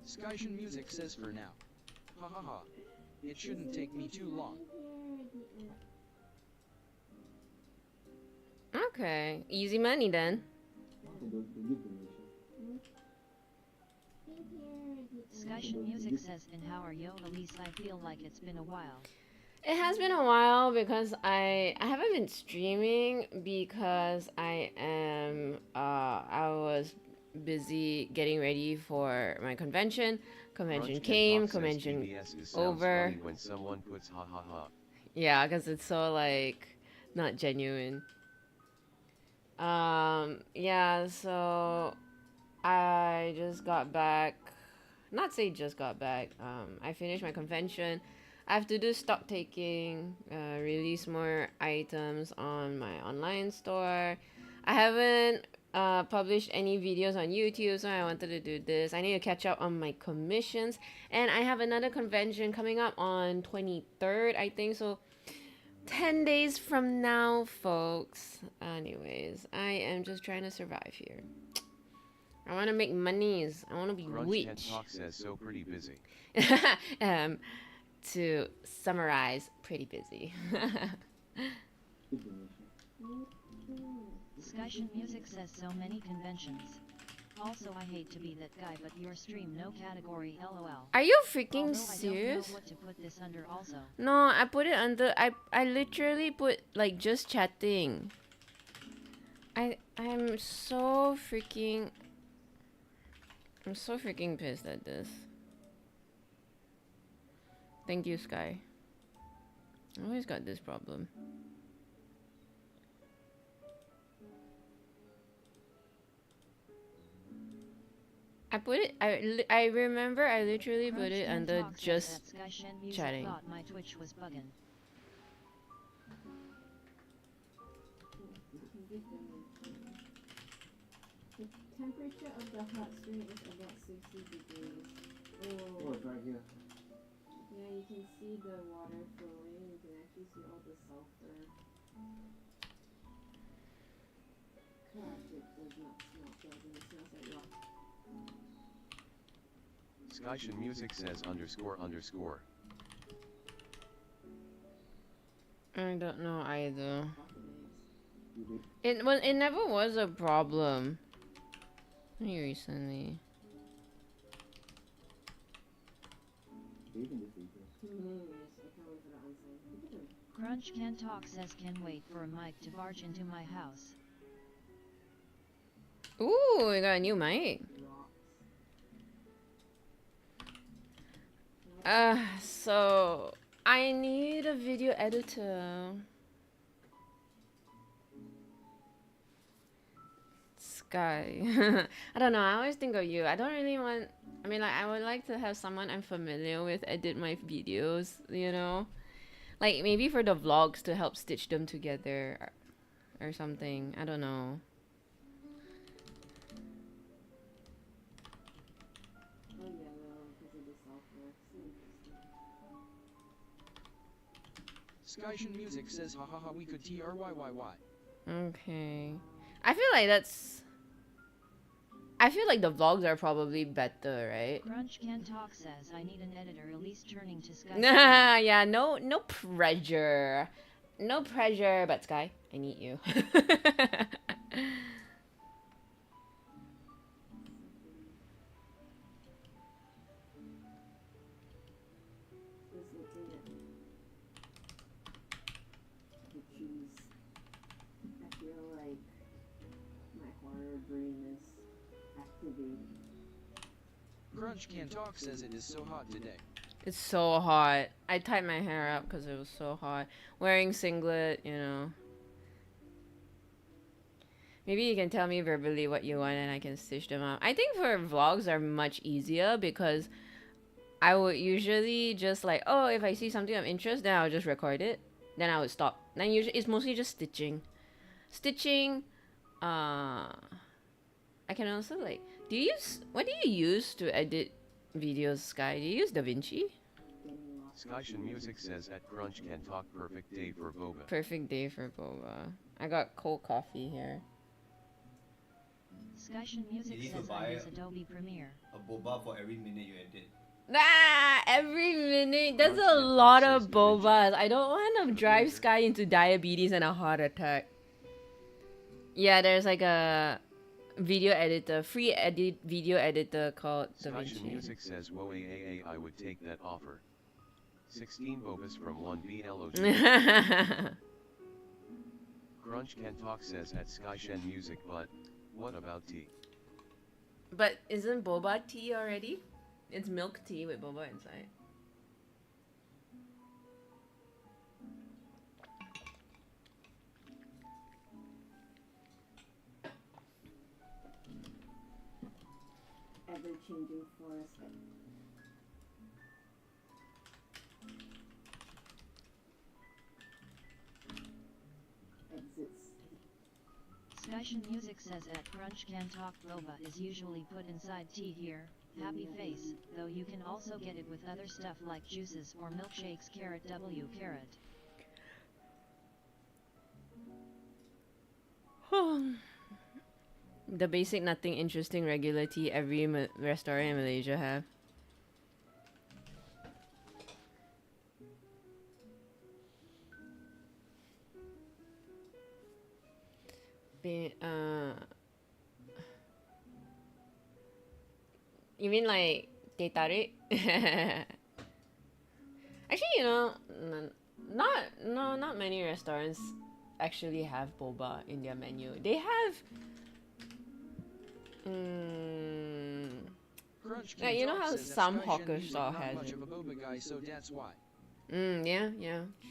C: Skyshin Music says for now. Ha ha ha. It shouldn't take me too long.
D: Okay, easy money then.
A: Skyshin Music says and how are you? Elise, I feel like it's been a while.
D: It has been a while because I haven't been streaming because I was busy getting ready for my convention. Convention
B: Crunch Can
D: came,
B: Talk says
D: convention
B: BBS sounds
D: over.
B: funny when someone puts ha ha ha.
D: Yeah, because it's so like not genuine. Yeah, so I just got back. Not say just got back. I finished my convention. I have to do stock taking, release more items on my online store. I haven't published any videos on YouTube, so I wanted to do this. I need to catch up on my commissions, and I have another convention coming up on 23rd, I think. So 10 days from now, folks. Anyways, I am just trying to survive here. I want to make monies. I want to be
B: Crunch
D: rich.
B: Can Talk says so pretty busy.
D: To summarize, pretty busy.
I: Good donation.
A: Skyshun Music says so many conventions. Also, I hate to be that guy, but your stream no category LOL.
D: Are you
A: Although
D: freaking
A: I
D: serious?
A: don't know what to put this under also.
D: No, I put it under. I literally put like just chatting. I'm so freaking pissed at this. Thank you, Sky. I always got this problem. I put it. I remember. I literally put it under just chatting.
A: Thought my Twitch was bugging.
F: The temperature of the hot spring is about 60 degrees.
I: Oh, it's right here.
F: Yeah, you can see the water flowing. You can actually see all the sulfur. Gosh, it does not smell pleasant. It smells like rock.
B: Skyshun Music says __.
D: I don't know either.
F: Rotten eggs.
D: It never was a problem. Only recently.
I: Even this weekend.
F: Yes, I can't wait for the unsigned. Look at them.
A: Crunch Can Talk says can wait for a mic to barge into my house.
D: Ooh, we got a new mic.
F: Rocks.
D: So I need a video editor. Sky. I don't know. I always think of you. I don't really want. I mean, like, I would like to have someone I'm familiar with edit my videos. You know, like maybe for the vlogs to help stitch them together, or something. I don't know.
F: Oh, yellow because of the sulfur. So interesting.
C: Skyshun Music says hahaha we could TRYYY.
D: Okay. I feel like that's. I feel like the vlogs are probably better, right?
A: Crunch Can Talk says I need an editor, at least turning to Sky.
D: Nah, yeah, no pressure. No pressure, but Sky, I need you.
F: Just looking at the cheese. I feel like my horror brain is activated.
C: Crunch Can Talk says it is so hot today.
D: It's so hot. I tied my hair up because it was so hot. Wearing singlet, you know. Maybe you can tell me verbally what you want and I can stitch them up. I think for vlogs are much easier because I would usually just like, oh, if I see something of interest, then I'll just record it. Then I would stop. Then usually it's mostly just stitching. I can also like, what do you use to edit videos, Sky? Do you use DaVinci?
F: Getting lost.
B: Skyshun Music says at Crunch Can Talk perfect day for boba.
D: Perfect day for boba. I got cold coffee here.
A: Skyshun Music
E: You need to
A: says
E: buy
A: I use Adobe Premiere.
E: A boba for every minute you edit.
D: Ah, every minute. That's
B: Crunch
D: a
B: Can Talk
D: lot
B: says
D: of
B: Da Vinci.
D: bobas. I don't want to drive Sky into diabetes and a heart attack. Yeah, there's like a video editor, free video editor called
B: Skyshun
D: DaVinci.
B: Music says whoa I would take that offer. 16 bobas from 1BLOG. Crunch Can Talk says at Skyshen Music, but what about tea?
D: But isn't boba tea already? It's milk tea with boba inside.
F: Ever-changing forest. Exits.
A: Skyshin Music says at Crunch Can Talk boba is usually put inside tea here. Happy face, though you can also get it with other stuff like juices or milkshakes. W carrot.
D: The basic nothing interesting regular tea every restaurant in Malaysia have. You mean like teh tarik? Actually, you know, not many restaurants actually have boba in their menu. They have you know how some hawker store has
C: much
D: it.
C: of a boba guy, so that's why.
D: Yeah,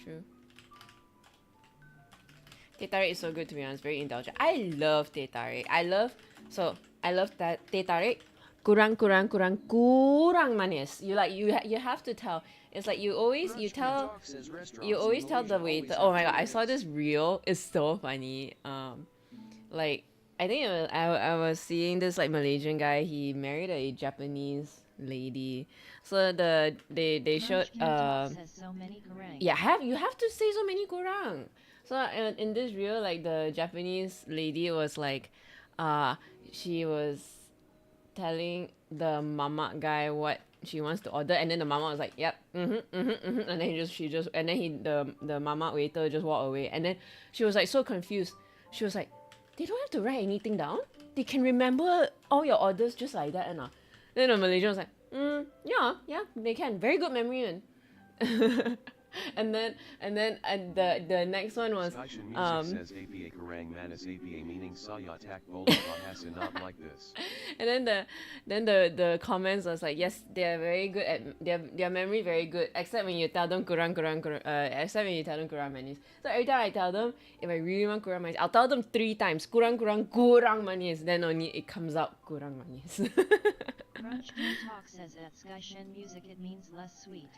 D: true. Teh tarik is so good, to be honest, very indulgent. I love teh tarik. I love that teh tarik. Kurang manis. You have to tell. It's like you always tell the waiter. Oh my god, I saw this reel. It's so funny. Like I think I was seeing this like Malaysian guy. He married a Japanese lady. So they showed you have to say so many kurang. So in this reel, like the Japanese lady was like, she was telling the mamak guy what she wants to order, and then the mamak was like, yep, and then the mamak waiter just walked away, and then she was like so confused. She was like, they don't have to write anything down. They can remember all your orders just like that, and then the Malaysian was like, yeah, they can. Very good memory, man. And the next one was
B: Skyshin Music says APA Karang Manis APA meaning Sayatak Bola Bahasa not like this.
D: And then the comments was like, yes, they're very good at their memory very good, except when you tell them kurang except when you tell them kurang manis. So every time I tell them, if I really want kurang manis, I'll tell them 3 times kurang manis, then only it comes out kurang manis.
A: Crunch Can Talk says at Skyshin Music it means less sweet.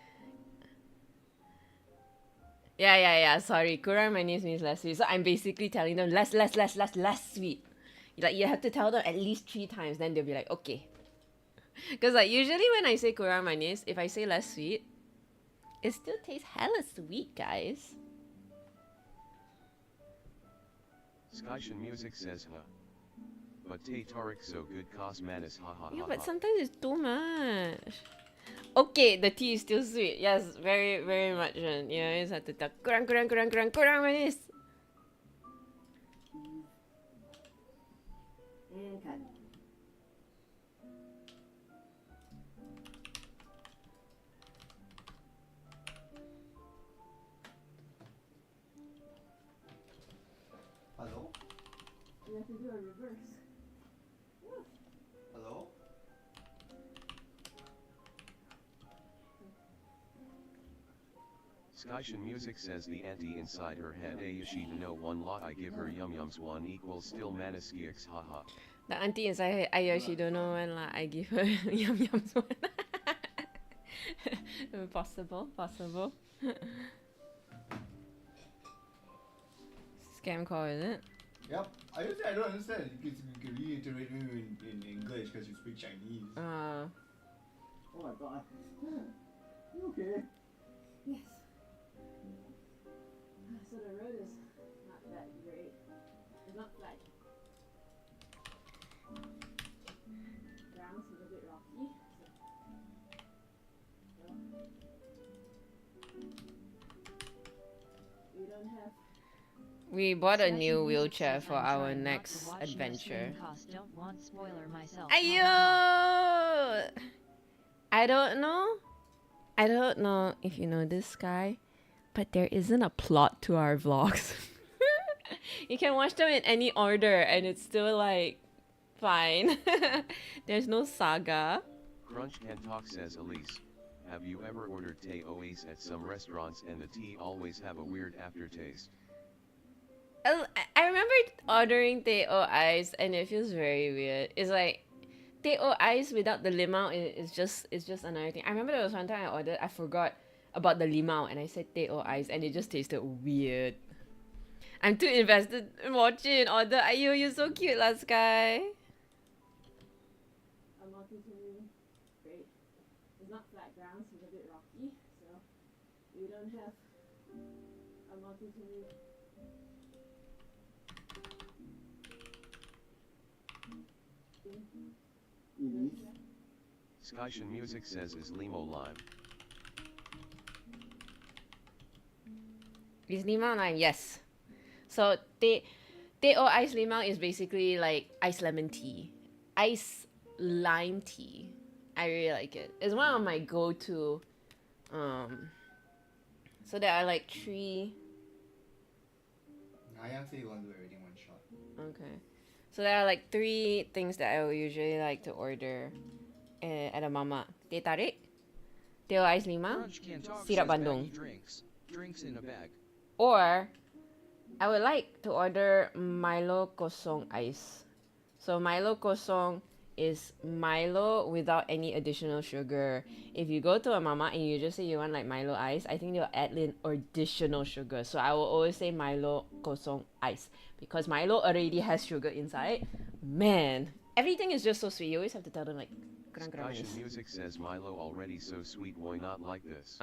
D: Yeah. Sorry, kurang manis means less sweet. So I'm basically telling them less sweet. Like you have to tell them at least 3 times, then they'll be like, okay. Because like usually when I say kurang manis, if I say less sweet, it still tastes hella sweet, guys.
B: Skyshin Music says but teh tarik so good cos manis
D: Yeah, but sometimes it's too much. Okay, the tea is still sweet. Yes, very, very much. Yeah, you just have to tell kurang manis.
F: And cut.
E: Hello?
F: You have to do a reverse.
E: Hello?
B: Skyshin Music says the auntie inside her head Ayashida no one lot I give her yum yums 1 equals still maniskiaks haha.
D: The auntie inside her, she don't know when lah. I give her yum yums one. Possible. Scam call, is it?
E: Yep. I don't understand. You can reiterate me in English because you speak Chinese.
I: Oh my god. You okay?
F: Yes. So the road is not that great. It's not flat. Ground's a bit rocky. So we don't have.
D: We bought a
A: Skyshin
D: new
A: Music
D: wheelchair
A: says
D: for
A: I'm
D: our
A: trying not to
D: next
A: watch your
D: adventure.
A: stream cause don't want spoiler myself.
D: Ayo! I don't know. I don't know if you know this guy, but there isn't a plot to our vlogs. You can watch them in any order and it's still like fine. There's no saga.
B: Crunch Can Talk says Elise, have you ever ordered Tay Oasis at some restaurants and the tea always have a weird aftertaste?
D: I remember ordering teh o ice and it feels very weird. It's like teh o ice without the limau is just another thing. I remember there was one time I forgot about the limau and I said teh o ice and it just tasted weird. I'm too invested in watching and order. Ayo, you're so cute, last guy.
F: A multi-tool, great. It's not flat ground, so it's a bit rocky, so we don't have a multi-tool.
B: Skyshin Music says is Limo Lime.
D: Is limau lime? Yes. So teh o ice limau is basically like ice lemon tea, ice lime tea. I really like it. It's one of my go-to. So there are like 3.
E: Ayang said you want to do everything one shot.
D: Okay. So there are like 3 things that I would usually like to order at a mama. Teh tarik, teh o ice limau,
C: Crunch Can Talk
D: Sirap
C: says
D: Bandung.
C: baggy drinks in a bag.
D: Or I would like to order Milo Kosong ice. So Milo Kosong is Milo without any additional sugar. If you go to a mama and you just say you want like Milo ice, I think they'll add in additional sugar. So I will always say Milo Kosong ice because Milo already has sugar inside. Man, everything is just so sweet. You always have to tell them like kurang-kurang
B: Skyshin
D: manis.
B: Music says Milo already so sweet, why not like this?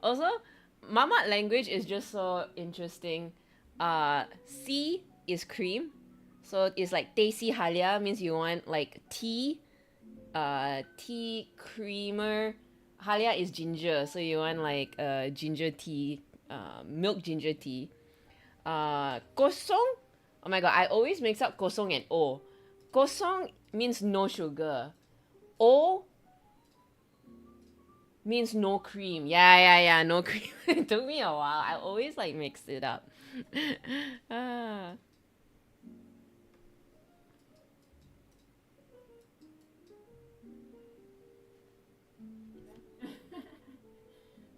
D: Also, Mama language is just so interesting. C is cream. So it's like teh si halia means you want like tea. Tea creamer. Halia is ginger, so you want like ginger tea, milk ginger tea. Kosong. Oh my god, I always mix up kosong and o. Kosong means no sugar. O means no cream. Yeah, no cream. It took me a while. I always like mixed it up.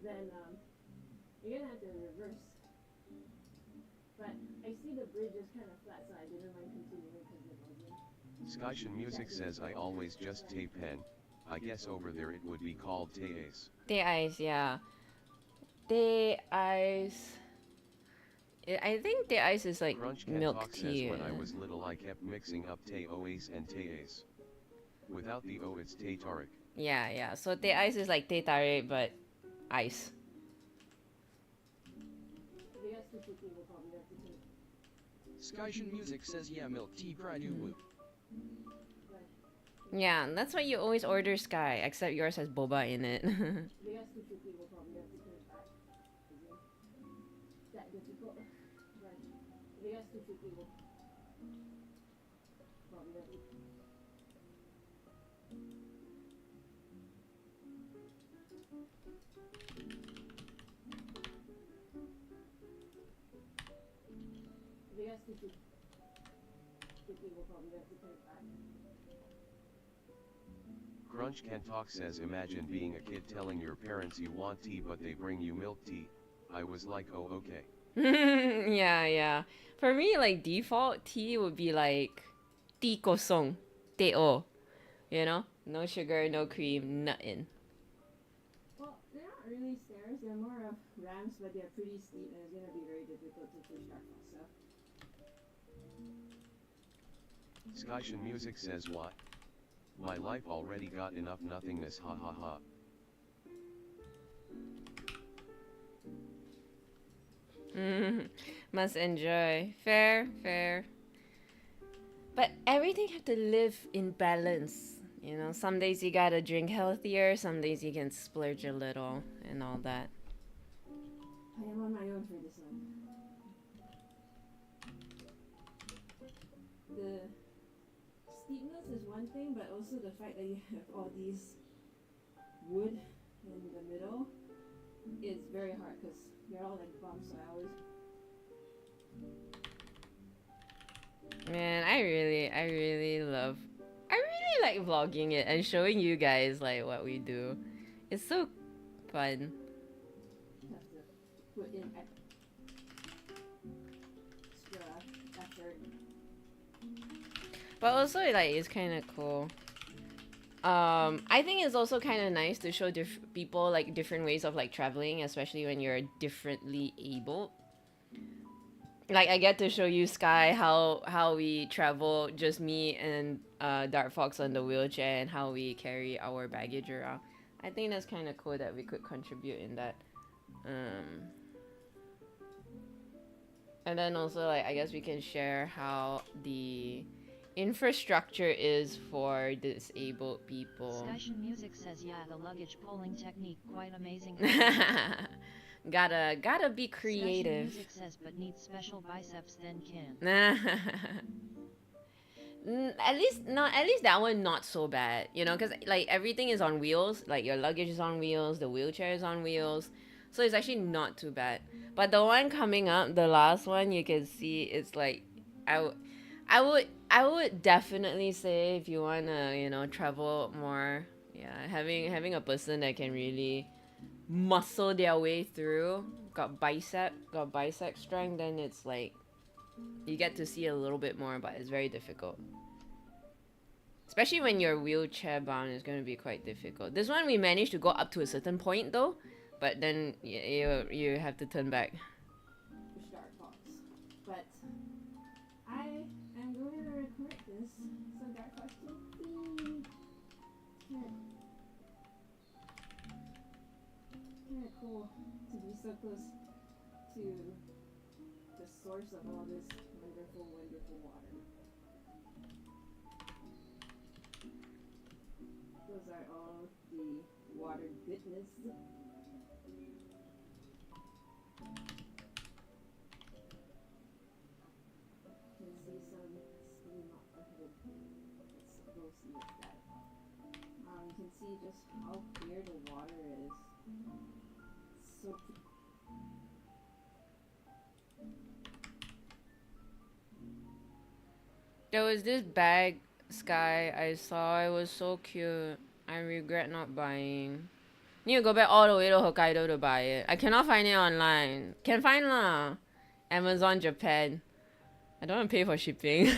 F: Then you're gonna have to reverse. But I see the bridge is kind of flat, so I didn't mind continuing because it wasn't.
B: Skyshin Music says I always just tay pen. I guess over there it would be called teh ice.
D: Teh ice, yeah. Teh ice. I think teh ice is like
B: Crunch Can
D: milk
B: Talk says
D: tea.
B: when I was little I kept mixing up teh oasis and teh ice. Without the o it's teh tarik.
D: Yeah. So teh ice is like teh tarik but ice.
F: If you guys too quickly, we'll probably have to take.
C: Skyshin Music says yeah, milk tea pride woo.
D: Yeah, that's why you always order Sky, except yours has boba in it.
F: If you guys too quickly, we'll probably have to turn it back. Is that difficult? Right. If you guys too quickly, we'll probably have to. If you guys too quickly, we'll probably have to turn it back.
B: Crunch Can Talk says imagine being a kid telling your parents you want tea but they bring you milk tea. I was like, oh okay.
D: Yeah. For me, like default tea would be like tea kosong, teh o. You know, no sugar, no cream, nothing.
F: Well, they're not really stairs, they're more of ramps, but they're pretty steep and it's gonna be very difficult to push our fast up.
B: Skyshin Music says what? My life already got enough nothingness, ha ha ha.
D: Must enjoy. Fair. But everything have to live in balance. You know, some days you gotta drink healthier, some days you can splurge a little and all that.
F: I am on my own for this one. The steepness is one thing, but also the fact that you have all these wood in the middle, it's very hard because they're all like bumps. So
D: Man, I really like vlogging it and showing you guys like what we do. It's so fun.
F: have to put in extra effort.
D: But also like it's kind of cool. I think it's also kind of nice to show people like different ways of like traveling, especially when you're differently able. Like I get to show you Sky how we travel, just me and Dark Fox on the wheelchair, and how we carry our baggage around. I think that's kind of cool that we could contribute in that. And then also like I guess we can share how the infrastructure is for disabled people.
A: Station Music says, yeah, the luggage pulling technique quite amazing.
D: gotta be creative.
A: Station Music says, but needs special biceps then can.
D: At least that one not so bad, you know, because like everything is on wheels, like your luggage is on wheels, the wheelchair is on wheels, so it's actually not too bad. But the one coming up, the last one, you can see it's like I would definitely say if you wanna, you know, travel more, yeah, having a person that can really muscle their way through, got bicep strength, then it's like you get to see a little bit more, but it's very difficult. Especially when you're wheelchair bound, it's going to be quite difficult. This one we managed to go up to a certain point though, but then you have to turn back.
F: Push Dark Fox. But I am going to record this so Dark Fox can see. Kind of cool to be so close to the source of all this wonderful, wonderful water. Those are all the water goodness. Can see some steam up ahead. Let's go see what's that about. You can see just how clear the water is. So
D: There was this bag, Sky, I saw. It was so cute. I regret not buying. Need to go back all the way to Hokkaido to buy it. I cannot find it online. Can find lah. Amazon Japan. I don't want to pay for shipping.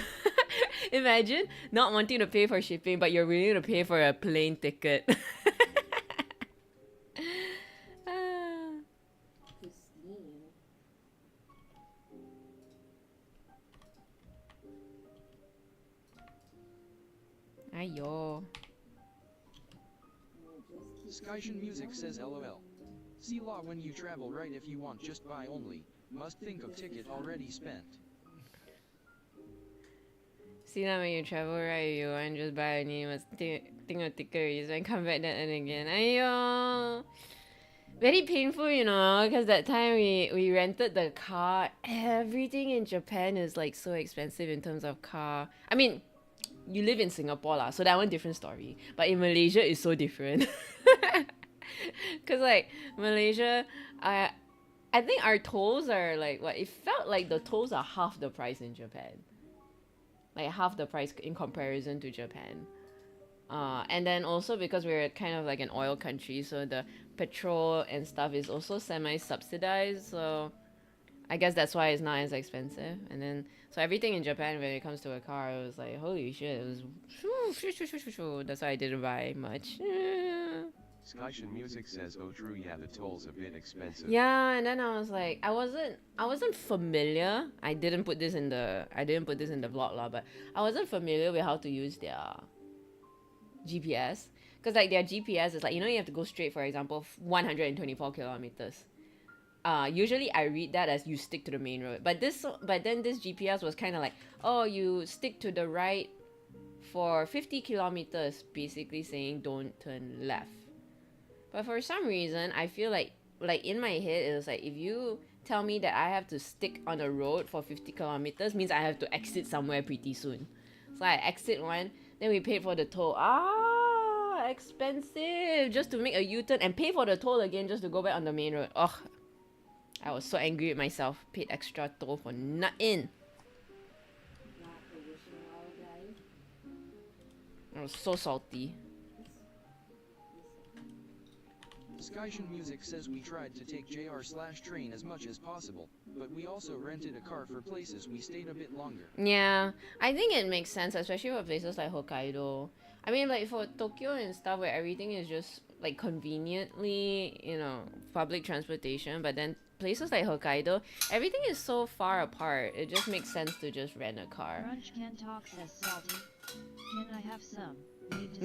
D: Imagine not wanting to pay for shipping, but you're willing to pay for a plane ticket.
F: pristine.
D: Ayo.
C: Skyshun Music says LOL. See law when you travel, right? If you want just buy only, must think of ticket already spent.
D: See that when you travel, right? You want just buy and you must think of tickets and come back then and again. Ayo. Very painful, you know, because that time we rented the car. Everything in Japan is like so expensive in terms of car. I mean, you live in Singapore lah, so that one different story. But in Malaysia, it's so different. Cause like Malaysia, I think our tolls are like what? It felt like the tolls are half the price in Japan. Like half the price in comparison to Japan. And then also because we're kind of like an oil country, so the petrol and stuff is also semi-subsidized. So I guess that's why it's not as expensive. And then so everything in Japan when it comes to a car, it was like holy shit, it was that's why I didn't buy much.
B: Skyshun Music says, oh true, yeah, the toll's a bit expensive.
D: Yeah, and then I was like, I wasn't familiar. I didn't put this in the vlog lah, but I wasn't familiar with how to use their GPS, because like their GPS is like, you know, you have to go straight, for example, 124 kilometers. Usually I read that as you stick to the main road, but then this GPS was kind of like, oh, you stick to the right for 50 kilometers, basically saying don't turn left. But for some reason, I feel like in my head, it was like, if you tell me that I have to stick on a road for 50 kilometers, means I have to exit somewhere pretty soon. So I exit one, then we paid for the toll. expensive just to make a U-turn and pay for the toll again just to go back on the main road. Ugh. I was so angry with myself. Paid extra toll for nothing. I was so salty.
C: Skyshun Music says we tried to take JR/train as much as possible, but we also rented a car for places we stayed a bit longer.
D: Yeah, I think it makes sense, especially for places like Hokkaido. I mean, like for Tokyo and stuff where everything is just like conveniently, you know, public transportation, but then places like Hokkaido, everything is so far apart. It just makes sense to just rent a car.
A: Crunch Can Talk says salty. Can I have some? Need to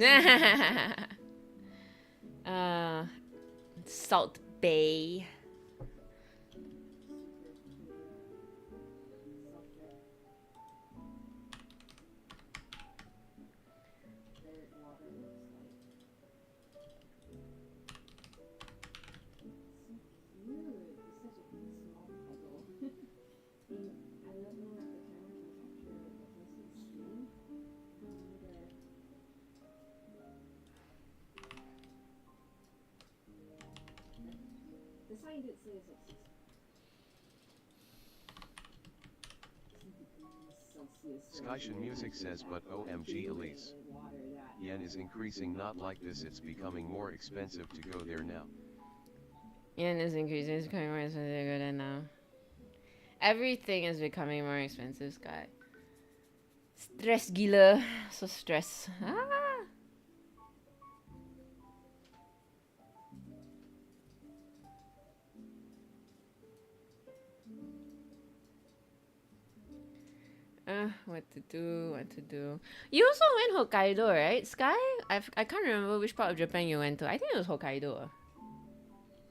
A: see
D: Salt Bay.
F: The sign did say it's like 6
B: Skyshun Music says, but OMG Elise. Yen is increasing, not like this, it's becoming more expensive to go there now.
D: Yen is increasing, it's becoming more expensive to go there now. Everything is becoming more expensive, Sky. Stress gila. So stress. Ah! What to do. You also went Hokkaido, right, Sky? I can't remember which part of Japan you went to. I think it was Hokkaido.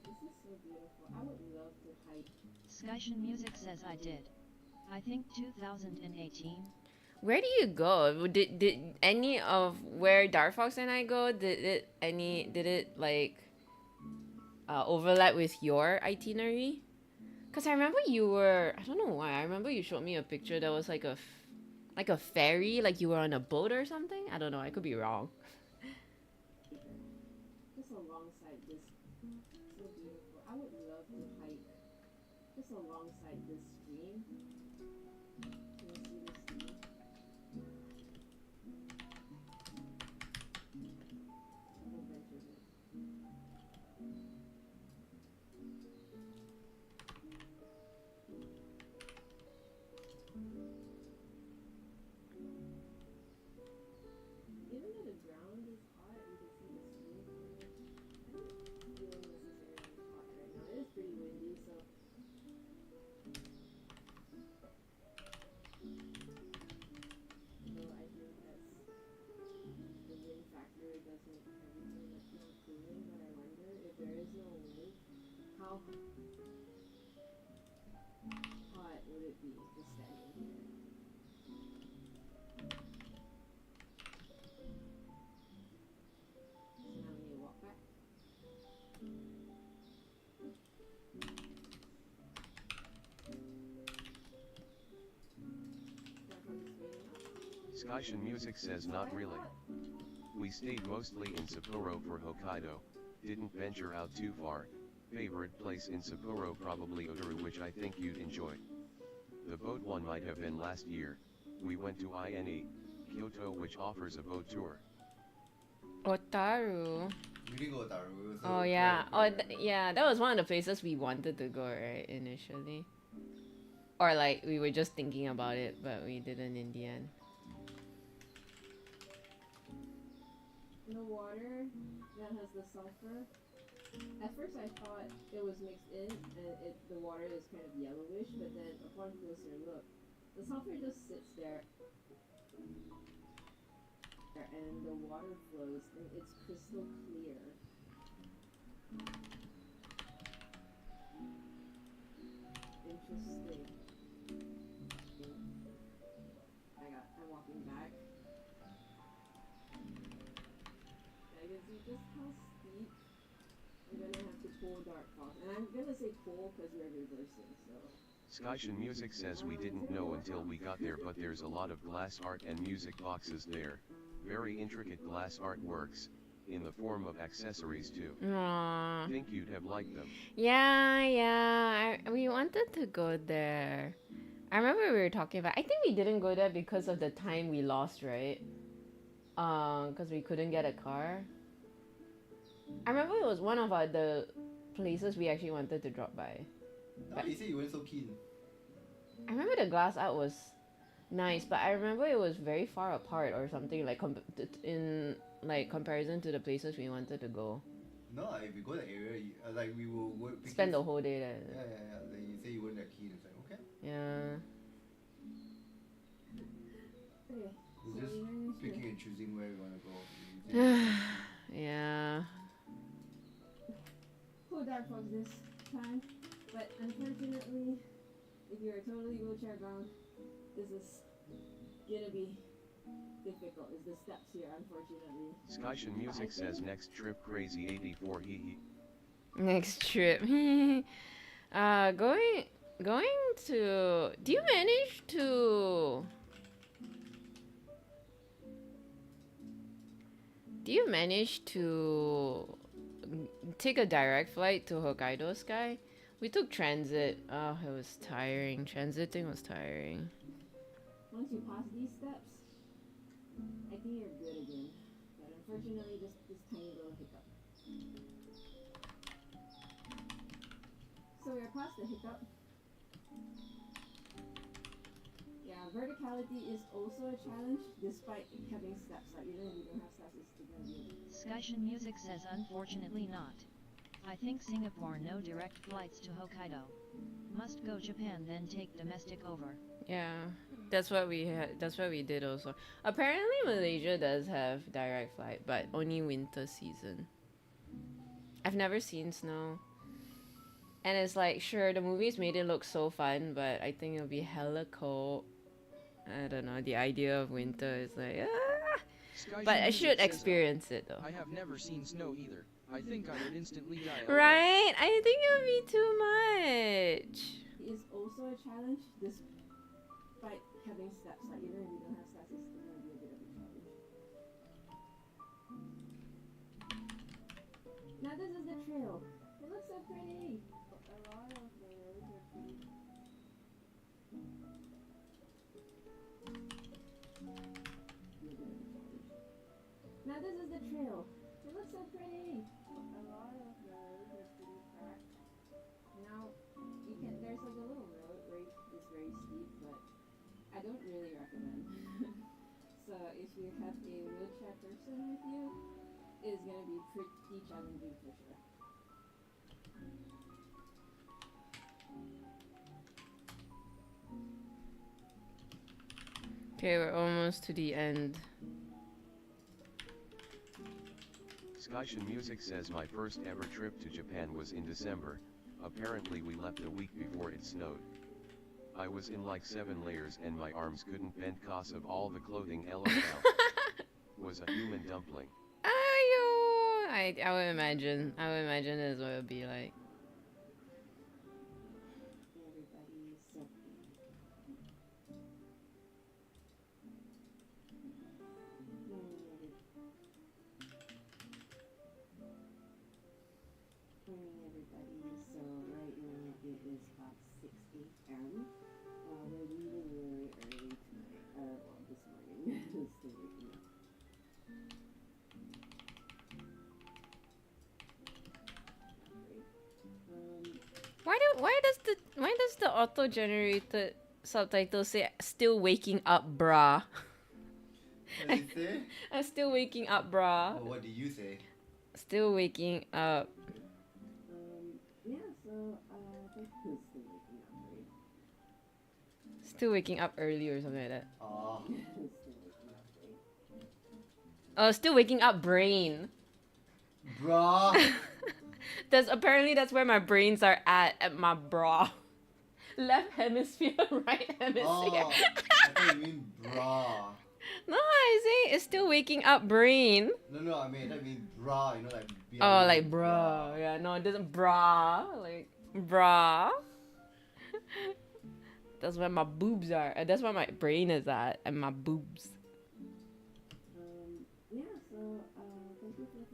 F: This is so beautiful. I would love to hike.
A: Skyshun Music says I did. I think 2018.
D: Where do you go? Did any of where Dark Fox and I go, did it like overlap with your itinerary? Cause I remember you were, I don't know why, I remember you showed me a picture that was like a ferry, like you were on a boat or something? I don't know, I could be wrong.
F: Just alongside this, so beautiful. I would love to hike just alongside this stream. Can you see the stream? Adventure. Even though the ground is hot, you can see the stream. I don't feel necessarily hot right now. It is pretty windy, so. So I think that's the wind factor does make everything much more cooling, but I wonder if there is no wind, how hot would it be just standing here? So now we need to walk back.
B: Skyshun Music says not really. We stayed mostly in Sapporo for Hokkaido, didn't venture out too far. Favorite place in Sapporo probably Otaru, which I think you'd enjoy. The boat one might have been last year. We went to INE, Kyoto, which offers a boat tour.
D: Otaru.
E: We did go to Otaru. It was
D: Oh
E: a
D: yeah.
E: very
D: Oh yeah, that was one of the places we wanted to go, right, initially. Or like we were just thinking about it, but we didn't in the end.
F: The water that has the sulfur. At first I thought it was mixed in and the water is kind of yellowish, but then upon closer look, the sulfur just sits there and the water flows and it's crystal clear. Interesting. I'm walking back. I can see just how steep I'm gonna have to pull Dark Fox. And I'm gonna say pull because we're reversing, so.
B: Skyshun Music says we didn't know until we got there, but there's a lot of glass art and music boxes there. Very intricate glass artworks. in the form of accessories too.
D: Aww.
B: Think you'd have liked them.
D: Yeah. We wanted to go there. I remember we were talking about. I think we didn't go there because of the time we lost, right? Because we couldn't get a car. I remember it was one of the places we actually wanted to drop by.
E: No, you said you weren't so keen.
D: I remember the glass out was nice, but I remember it was very far apart or something, like in like comparison to the places we wanted to go.
E: No, if we go that area, like we will
D: Spend the whole day there.
E: Yeah. Then you say you weren't that keen. It's like, okay.
D: Yeah.
F: Okay,
E: We're
F: so
E: just
F: we managed to
E: picking and choosing where we want to go.
D: Yeah.
F: pull Dark Fox this time, but unfortunately, if you're totally wheelchair bound, this is gonna be difficult. Is the steps here, unfortunately.
B: Skyshin Music says next trip crazy 84 hee hee.
D: Next trip. Going to. Do you manage to? Do you manage to take a direct flight to Hokkaido Sky? We took transit. Oh, it was tiring. Transiting was tiring.
F: Once you pass these steps, I think you're good again. But unfortunately, this tiny little hiccup. So we're past the hiccup. Yeah, verticality is also a challenge, despite having steps. Like even if you don't have steps, it's still gonna be.
A: Skyshin Music says unfortunately not. I think Singapore no direct flights to Hokkaido. Must go Japan then take domestic over.
D: Yeah, that's what we had. That's what we did also. Apparently, Malaysia does have direct flight, but only winter season. I've never seen snow, and it's like, sure, the movies made it look so fun, but I think it'll be hella cold. I don't know. The idea of winter is like, but I should experience it though.
C: I have never seen snow either. I think I would instantly die.
D: Right? I think it'll be too much.
F: Is also a challenge, despite having steps. Like even if you don't have steps, it's still gonna be a bit of a challenge. Now this is the trail. It looks so pretty. A lot of the roads are pretty. Now this is the trail. It looks so pretty. A lot of the roads are pretty cracked. Now there's like a little road where it's very steep, but I don't really recommend. So if you have a wheelchair person with you, it's gonna be pretty challenging for sure.
D: Okay, we're almost to the end.
B: Skyshin Music says my first ever trip to Japan was in December. Apparently we left a week before it snowed. I was in like 7 layers and my arms couldn't bend cause of all the clothing. LOL. Was a human dumpling.
D: Ayo! I would imagine. I would imagine that's what it would be like.
F: Everybody's so everybody, so right now it is about 6 a.m. We're leaving really early tonight, well, this morning, still waking up.
D: Why does the auto generated subtitle say "still waking up, brah"?
E: What did it say?
D: I'm still waking up, brah.
E: Oh, what did you say?
D: Still waking up.
F: Yeah, so I think who's still waking up, right?
D: Still waking up early or something like that.
E: Oh.
F: Who's still waking up, right?
D: Oh, still waking up, brain.
E: Bruh.
D: That's where my brains are at my bra. Left hemisphere, right hemisphere.
E: Oh, I thought you mean bra.
D: No, I say it's still waking up, brain.
E: No, I mean bra, you know, like
D: Oh, like bra. Yeah, no, it doesn't bra. Like bra. That's where my boobs are. That's where my brain is at, and my boobs.
F: Yeah, so thank you for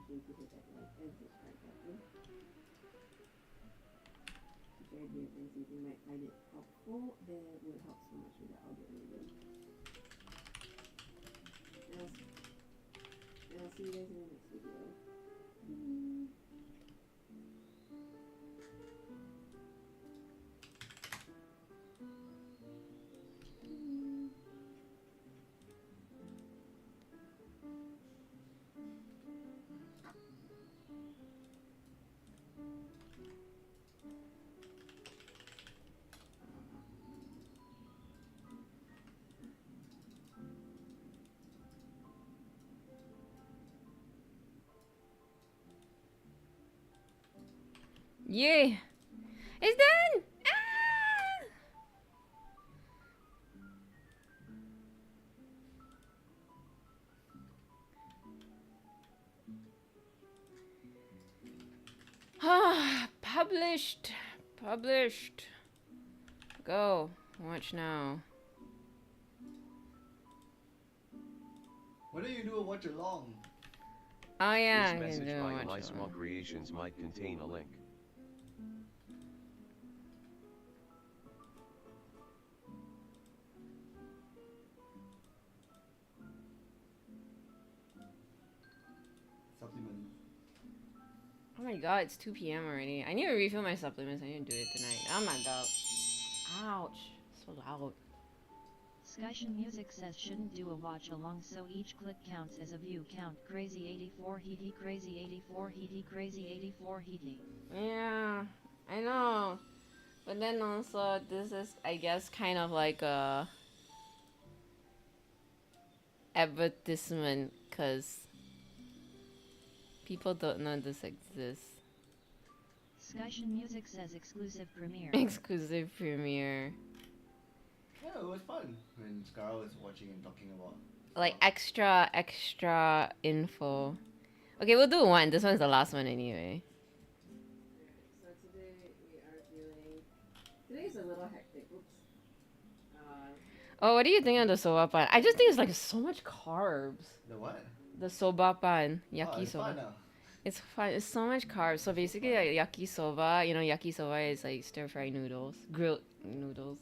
F: think you hit that like and subscribe button. Share video and if you might find it helpful, it would help so much with the algorithm. And I'll see you guys in the next video.
D: Yay! It's done! Ah! Published! Published! Go. Watch now.
E: Why don't you do a watch along?
D: Oh yeah, I
B: This
D: can
B: message
D: do
B: by
D: watch
B: Eli Small
D: along.
B: Creations might contain a link.
E: Supplement.
D: Oh my god, it's 2 p.m. already. I need to refill my supplements. I need to do it tonight. Oh my god. Ouch. So loud.
A: Skyshin Music says shouldn't do a watch along so each click counts as a view count. Crazy 84 heaty, crazy 84 heaty, crazy 84 heaty.
D: Yeah, I know. But then also, this is, I guess, kind of like a advertisement, because people don't know this exists.
A: Skyshin Music says exclusive premiere.
D: Exclusive premiere.
E: Yeah, it was fun when Scar was watching and talking about.
D: Like extra info. Okay, we'll do one. This one's the last one anyway.
F: So today we are feeling. Today's a little hectic. Oops.
D: Oh, what do you think of the soba pan? I just think it's like so much carbs.
E: The what?
D: The soba pan,
E: Oh,
D: yaki
E: it's
D: soba.
E: fun now.
D: It's fun. It's so much carbs. So basically, like yaki soba, you know, yaki soba is like stir fry noodles, grilled noodles,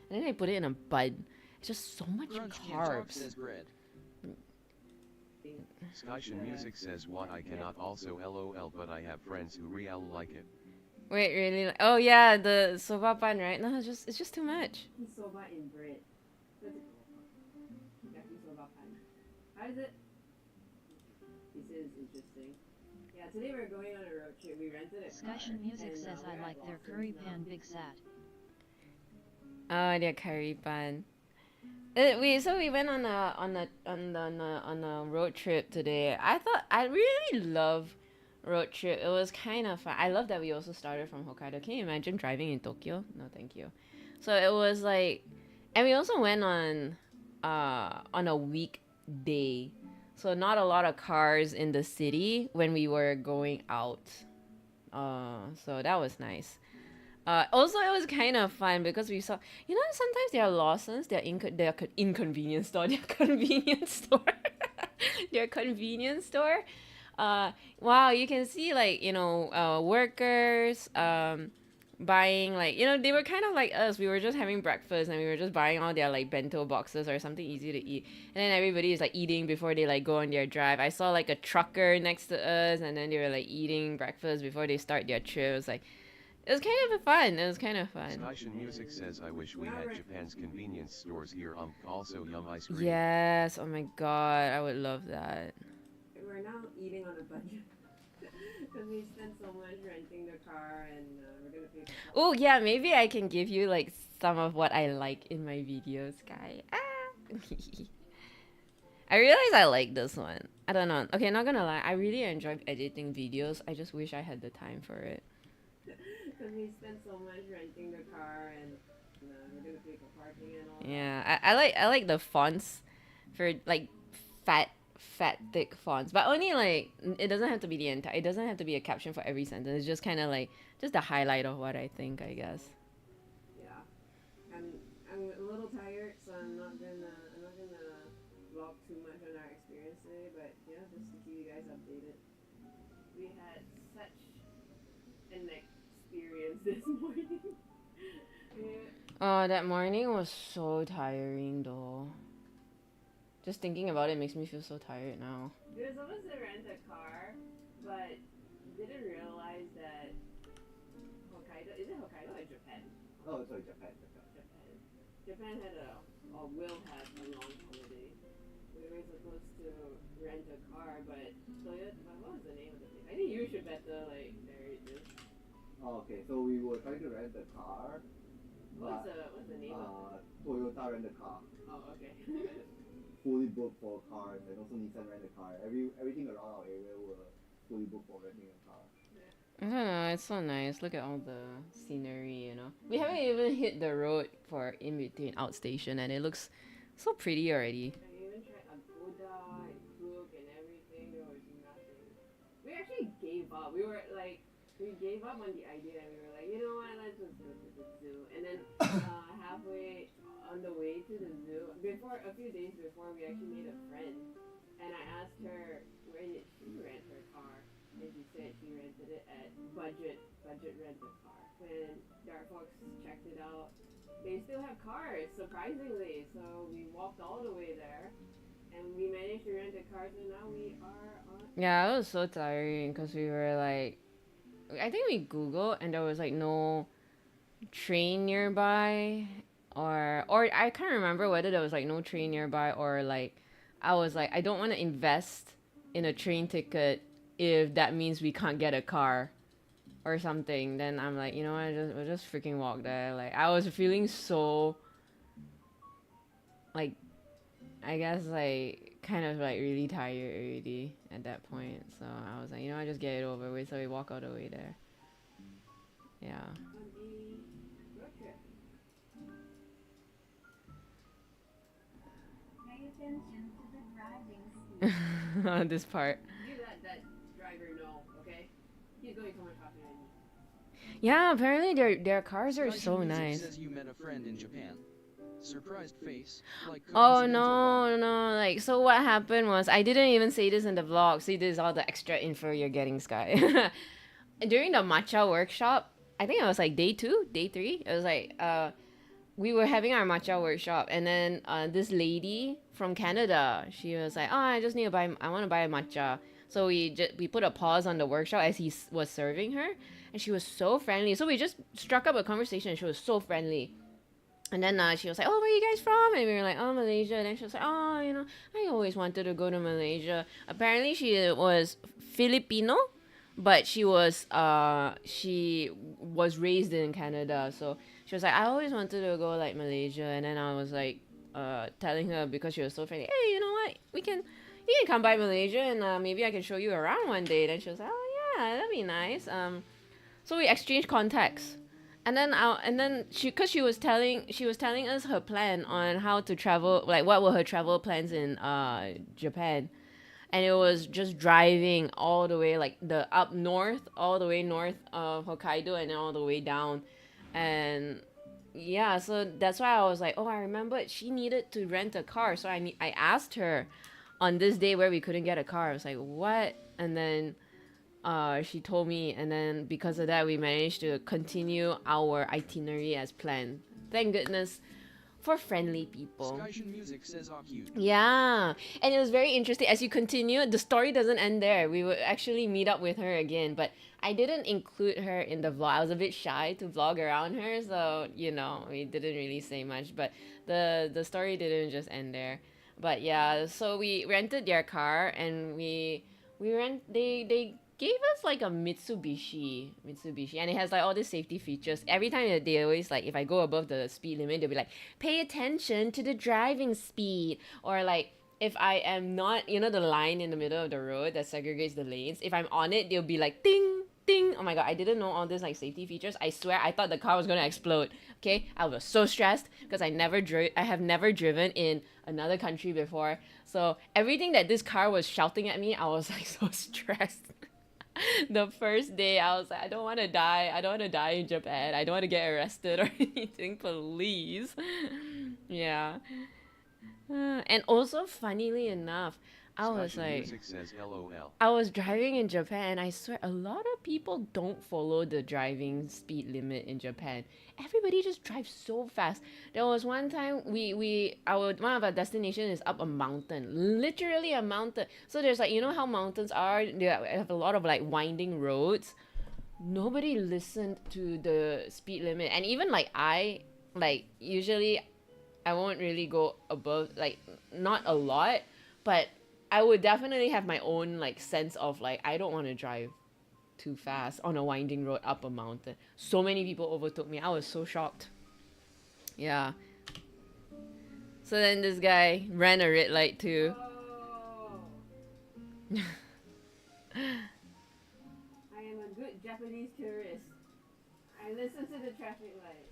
D: and then they put it in a bun. It's just so much
C: Crunchy and soft
D: carbs.
C: as bread.
B: Skyshin Music says what I cannot also LOL, but I have friends who real like it.
D: Wait, really? Oh yeah, the soba pan, right? No, it's just too much.
F: Soba in bread. Yaki soba pan. How is it? This is interesting. Yeah, today we're going on a road trip. We rented a car.
A: Skyshin Music
F: and,
A: says
F: we're
A: I
F: at
A: like their
F: Lawson's
A: curry
F: now.
A: pan big sat.
D: Oh, their curry pan. So we went on a road trip today. I really love road trip. It was kind of fun. I love that we also started from Hokkaido. Can you imagine driving in Tokyo? No, thank you. So it was like, and we also went on a weekday. So not a lot of cars in the city when we were going out. So that was nice. Also, it was kind of fun because we saw, you know, sometimes there are Lawsons, their inconvenience store, their convenience store, their convenience store. Wow, you can see like, you know, workers, buying like, you know, they were kind of like us. We were just having breakfast and we were just buying all their like bento boxes or something easy to eat. And then everybody is like eating before they like go on their drive. I saw like a trucker next to us and then they were like eating breakfast before they start their trip. It was like, it was kind of fun. It was kind of fun.
B: Skyshin Music says I wish we had Japan's convenience stores here. Also yum ice cream.
D: Yes. Oh my god, I would love that.
F: We're now eating on a budget. Because we spent so much renting the car and we're going to pay for
D: Oh yeah, maybe I can give you like some of what I like in my videos, guy. I realize I like this one. I don't know. Okay, not gonna lie. I really enjoy editing videos. I just wish I had the time for it.
F: Because we spent so much renting the car and we're going to pay for parking and all.
D: Yeah, I like the fonts for like fat thick fonts, but only like it doesn't have to be the entire. It doesn't have to be a caption for every sentence. It's just kind of like just the highlight of what I think, I guess.
F: Yeah. I'm a little tired, so I'm not gonna vlog too much on our experience today, but yeah, just to keep you guys updated. an experience this morning. Yeah.
D: Oh, that morning was so tiring though. Just thinking about it makes me feel so tired now.
F: We were supposed to rent a car, but didn't realize that Hokkaido, is it Hokkaido or Japan?
E: Oh, sorry, Japan.
F: Japan had or will have a long holiday. We were supposed to rent a car, but Toyota, what was the name of the place? I think you should better narrate this.
E: Oh, okay, so we were trying to rent a car.
F: What's the name of it?
E: Toyota rent a car.
F: Oh, okay.
E: Fully booked for cars, and also Nissan rent a car. Everything around our area were fully booked for renting a car.
D: I don't know, it's so nice. Look at all the scenery, you know. We haven't even hit the road for in between outstation and it looks so pretty already.
F: I even tried Agoda and Klook and everything. There was nothing. We actually gave up. We gave up on the idea and we were like, you know what, let's just go to the zoo. And then halfway on the way to the zoo, a few days before, we actually made a friend. And I asked her, where did she rent her car? And she said she rented it at Budget Rent-A-Car. When Dark Fox checked it out, they still have cars, surprisingly. So we walked all the way there, and we managed to rent a car. So now we are on.
D: Yeah, it was so tiring because we were like, I think we Googled and there was like no train nearby, or I can't remember whether there was like no train nearby or like I was like, I don't want to invest in a train ticket if that means we can't get a car or something. Then I'm like, you know what, we'll just freaking walk there. Like I was feeling so like, I guess like kind of like really tired already at that point. So I was like, you know, I just get it over with. So we walk all the way there. Yeah.
F: Pay attention to the driving speed.
D: On this part.
F: You let that driver know, okay? He's going so much faster than you.
D: Yeah, apparently their cars are
C: Sky
D: so
C: Music
D: nice.
C: Says you met a friend in Japan. Surprised face. Like
D: Oh
C: coincidental
D: no, like so what happened was I didn't even say this in the vlog. See, this is all the extra info you're getting, Sky. During the matcha workshop, I think it was like day 2, day 3. It was like we were having our matcha workshop and then this lady from Canada, she was like, "Oh, I want to buy a matcha." So we put a pause on the workshop as he was serving her, and she was so friendly. So we just struck up a conversation. And she was so friendly. And then she was like, "Oh, where are you guys from?" And we were like, "Oh, Malaysia." And then she was like, "Oh, you know, I always wanted to go to Malaysia." Apparently, she was Filipino, but she was raised in Canada. So she was like, "I always wanted to go like Malaysia." And then I was like, telling her because she was so friendly, "Hey, you know what? You can come by Malaysia and maybe I can show you around one day." Then she was like, "Oh yeah, that'd be nice." So we exchanged contacts. And then she was telling us her plan on how to travel, like what were her travel plans in Japan, and it was just driving all the way like the up north, all the way north of Hokkaido, and then all the way down, and yeah, so that's why I was like, oh, I remembered she needed to rent a car, so I asked her on this day where we couldn't get a car. I was like, what? And then she told me, and then because of that we managed to continue our itinerary as planned. Thank goodness for friendly people.
C: Skyshun Music says, "Oh, cute."
D: Yeah, and it was very interesting. As you continue, the story doesn't end there. We would actually meet up with her again, but I didn't include her in the vlog. I was a bit shy to vlog around her, so you know, we didn't really say much. But the story didn't just end there. But yeah, so we rented their car, and they gave us like a Mitsubishi, and it has like all these safety features. Every time they always like, if I go above the speed limit, they'll be like, pay attention to the driving speed, or like if I am not, you know, the line in the middle of the road that segregates the lanes, if I'm on it, they'll be like ding ding. Oh my god, I didn't know all these like safety features. I swear I thought the car was gonna explode. Okay, I was so stressed because I have never driven in another country before, so everything that this car was shouting at me, I was like so stressed. The first day I was like, I don't want to die in Japan, I don't want to get arrested or anything, please. Yeah. And also, funnily enough, I was
B: Scotchy
D: like,
B: Music says LOL.
D: I was driving in Japan, and I swear a lot of people don't follow the driving speed limit in Japan. Everybody just drives so fast. There was one time one of our destination is up a mountain, literally a mountain. So there's like, you know how mountains are, they have a lot of like winding roads. Nobody listened to the speed limit, and even like usually I won't really go above, like, not a lot, but I would definitely have my own like sense of like, I don't want to drive too fast on a winding road up a mountain. So many people overtook me. I was so shocked. Yeah. So then this guy ran a red light too.
F: Oh. I am a good Japanese tourist. I listen to the traffic light.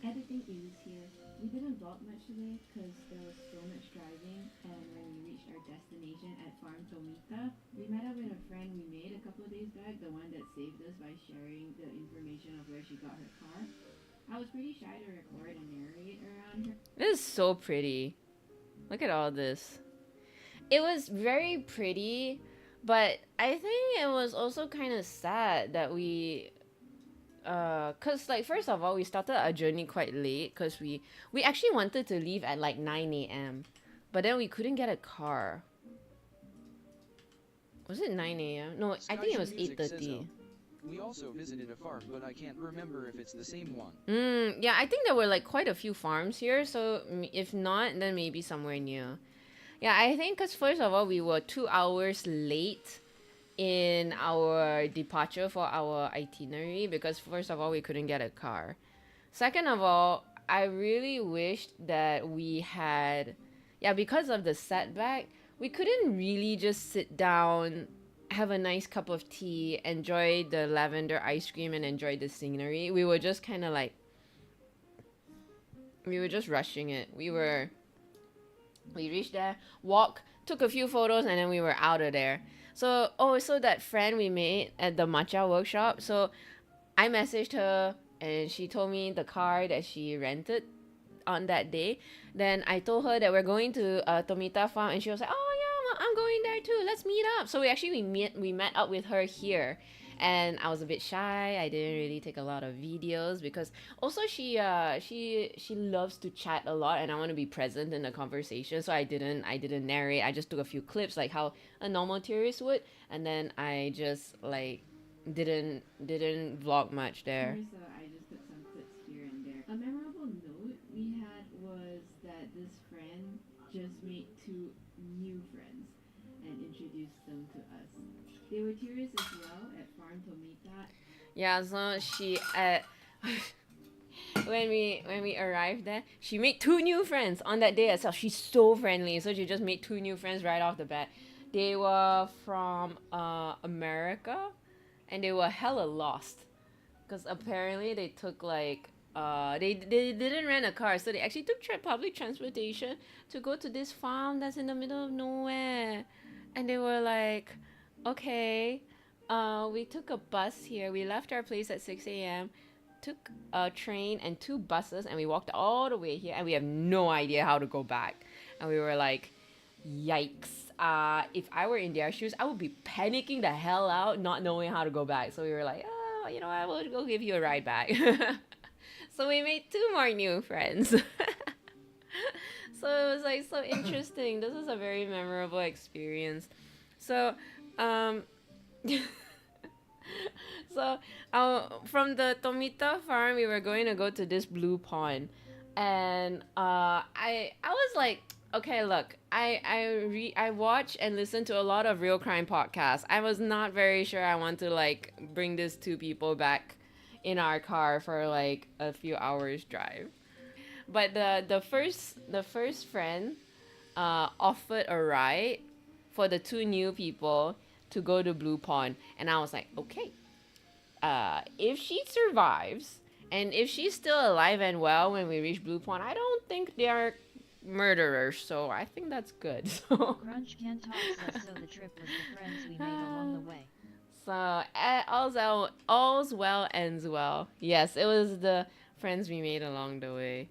F: Editing is here. We didn't vlog much today because there was so much driving, and when we reached our destination at Farm Tomita, we met up with a friend we made a couple of days back, the one that saved us by sharing the information of where she got her car. I was pretty shy to record and narrate around her.
D: This is so pretty. Look at all this. It was very pretty, but I think it was also kind of sad that cause like, first of all, we started our journey quite late because we actually wanted to leave at like 9 a.m. but then we couldn't get a car. Was it 9 a.m? No, I think it was 8:30.
C: We also visited a farm, but I can't remember if it's the same one.
D: Yeah, I think there were like quite a few farms here, so if not, then maybe somewhere near. Yeah, I think because first of all, we were 2 hours late in our departure for our itinerary because first of all, we couldn't get a car. Second of all, I really wished that we had, because of the setback, we couldn't really just sit down, have a nice cup of tea, enjoy the lavender ice cream, and enjoy the scenery. We were just kind of like, we were just rushing it. We reached there, took a few photos, and then we were out of there. So, so that friend we made at the matcha workshop, so I messaged her, and she told me the car that she rented on that day. Then I told her that we're going to Tomita Farm, and she was like, oh yeah, I'm going there too, let's meet up. So we met up with her here, and I was a bit shy. I didn't really take a lot of videos because also she loves to chat a lot, and I want to be present in the conversation, so I didn't narrate. I just took a few clips like how a normal tourist would, and then I just like didn't vlog much there.
F: So I just took some clips here and there. A memorable note we had was that this friend just made 2 new friends and introduced them to us. They were tourists as well at Farm Tomita.
D: Yeah, so she when we arrived there, she made 2 new friends on that day itself. She's so friendly, so she just made 2 new friends right off the bat. They were from America, and they were hella lost because apparently they took like they didn't rent a car, so they actually took public transportation to go to this farm that's in the middle of nowhere. And they were like, okay, we took a bus here. We left our place at 6 a.m., took a train and 2 buses, and we walked all the way here, and we have no idea how to go back. And we were like, yikes. If I were in their shoes, I would be panicking the hell out, not knowing how to go back. So we were like, oh, you know, I will go give you a ride back. So we made 2 more new friends. So it was like so interesting. This was a very memorable experience. So, from the Tomita farm, we were going to go to this blue pond, and I was like, okay, look, I watch and listen to a lot of real crime podcasts. I was not very sure I want to like bring these 2 people back in our car for like a few hours drive. But the first friend offered a ride for the 2 new people to go to Blue Pond, and I was like, okay, if she survives and if she's still alive and well when we reach Blue Pond, I don't think they are murderers, so I think that's good. So
A: Crunch Can Talk says so the trip was the friends we made along the way.
D: So all's well ends well. Yes, it was the friends we made along the way.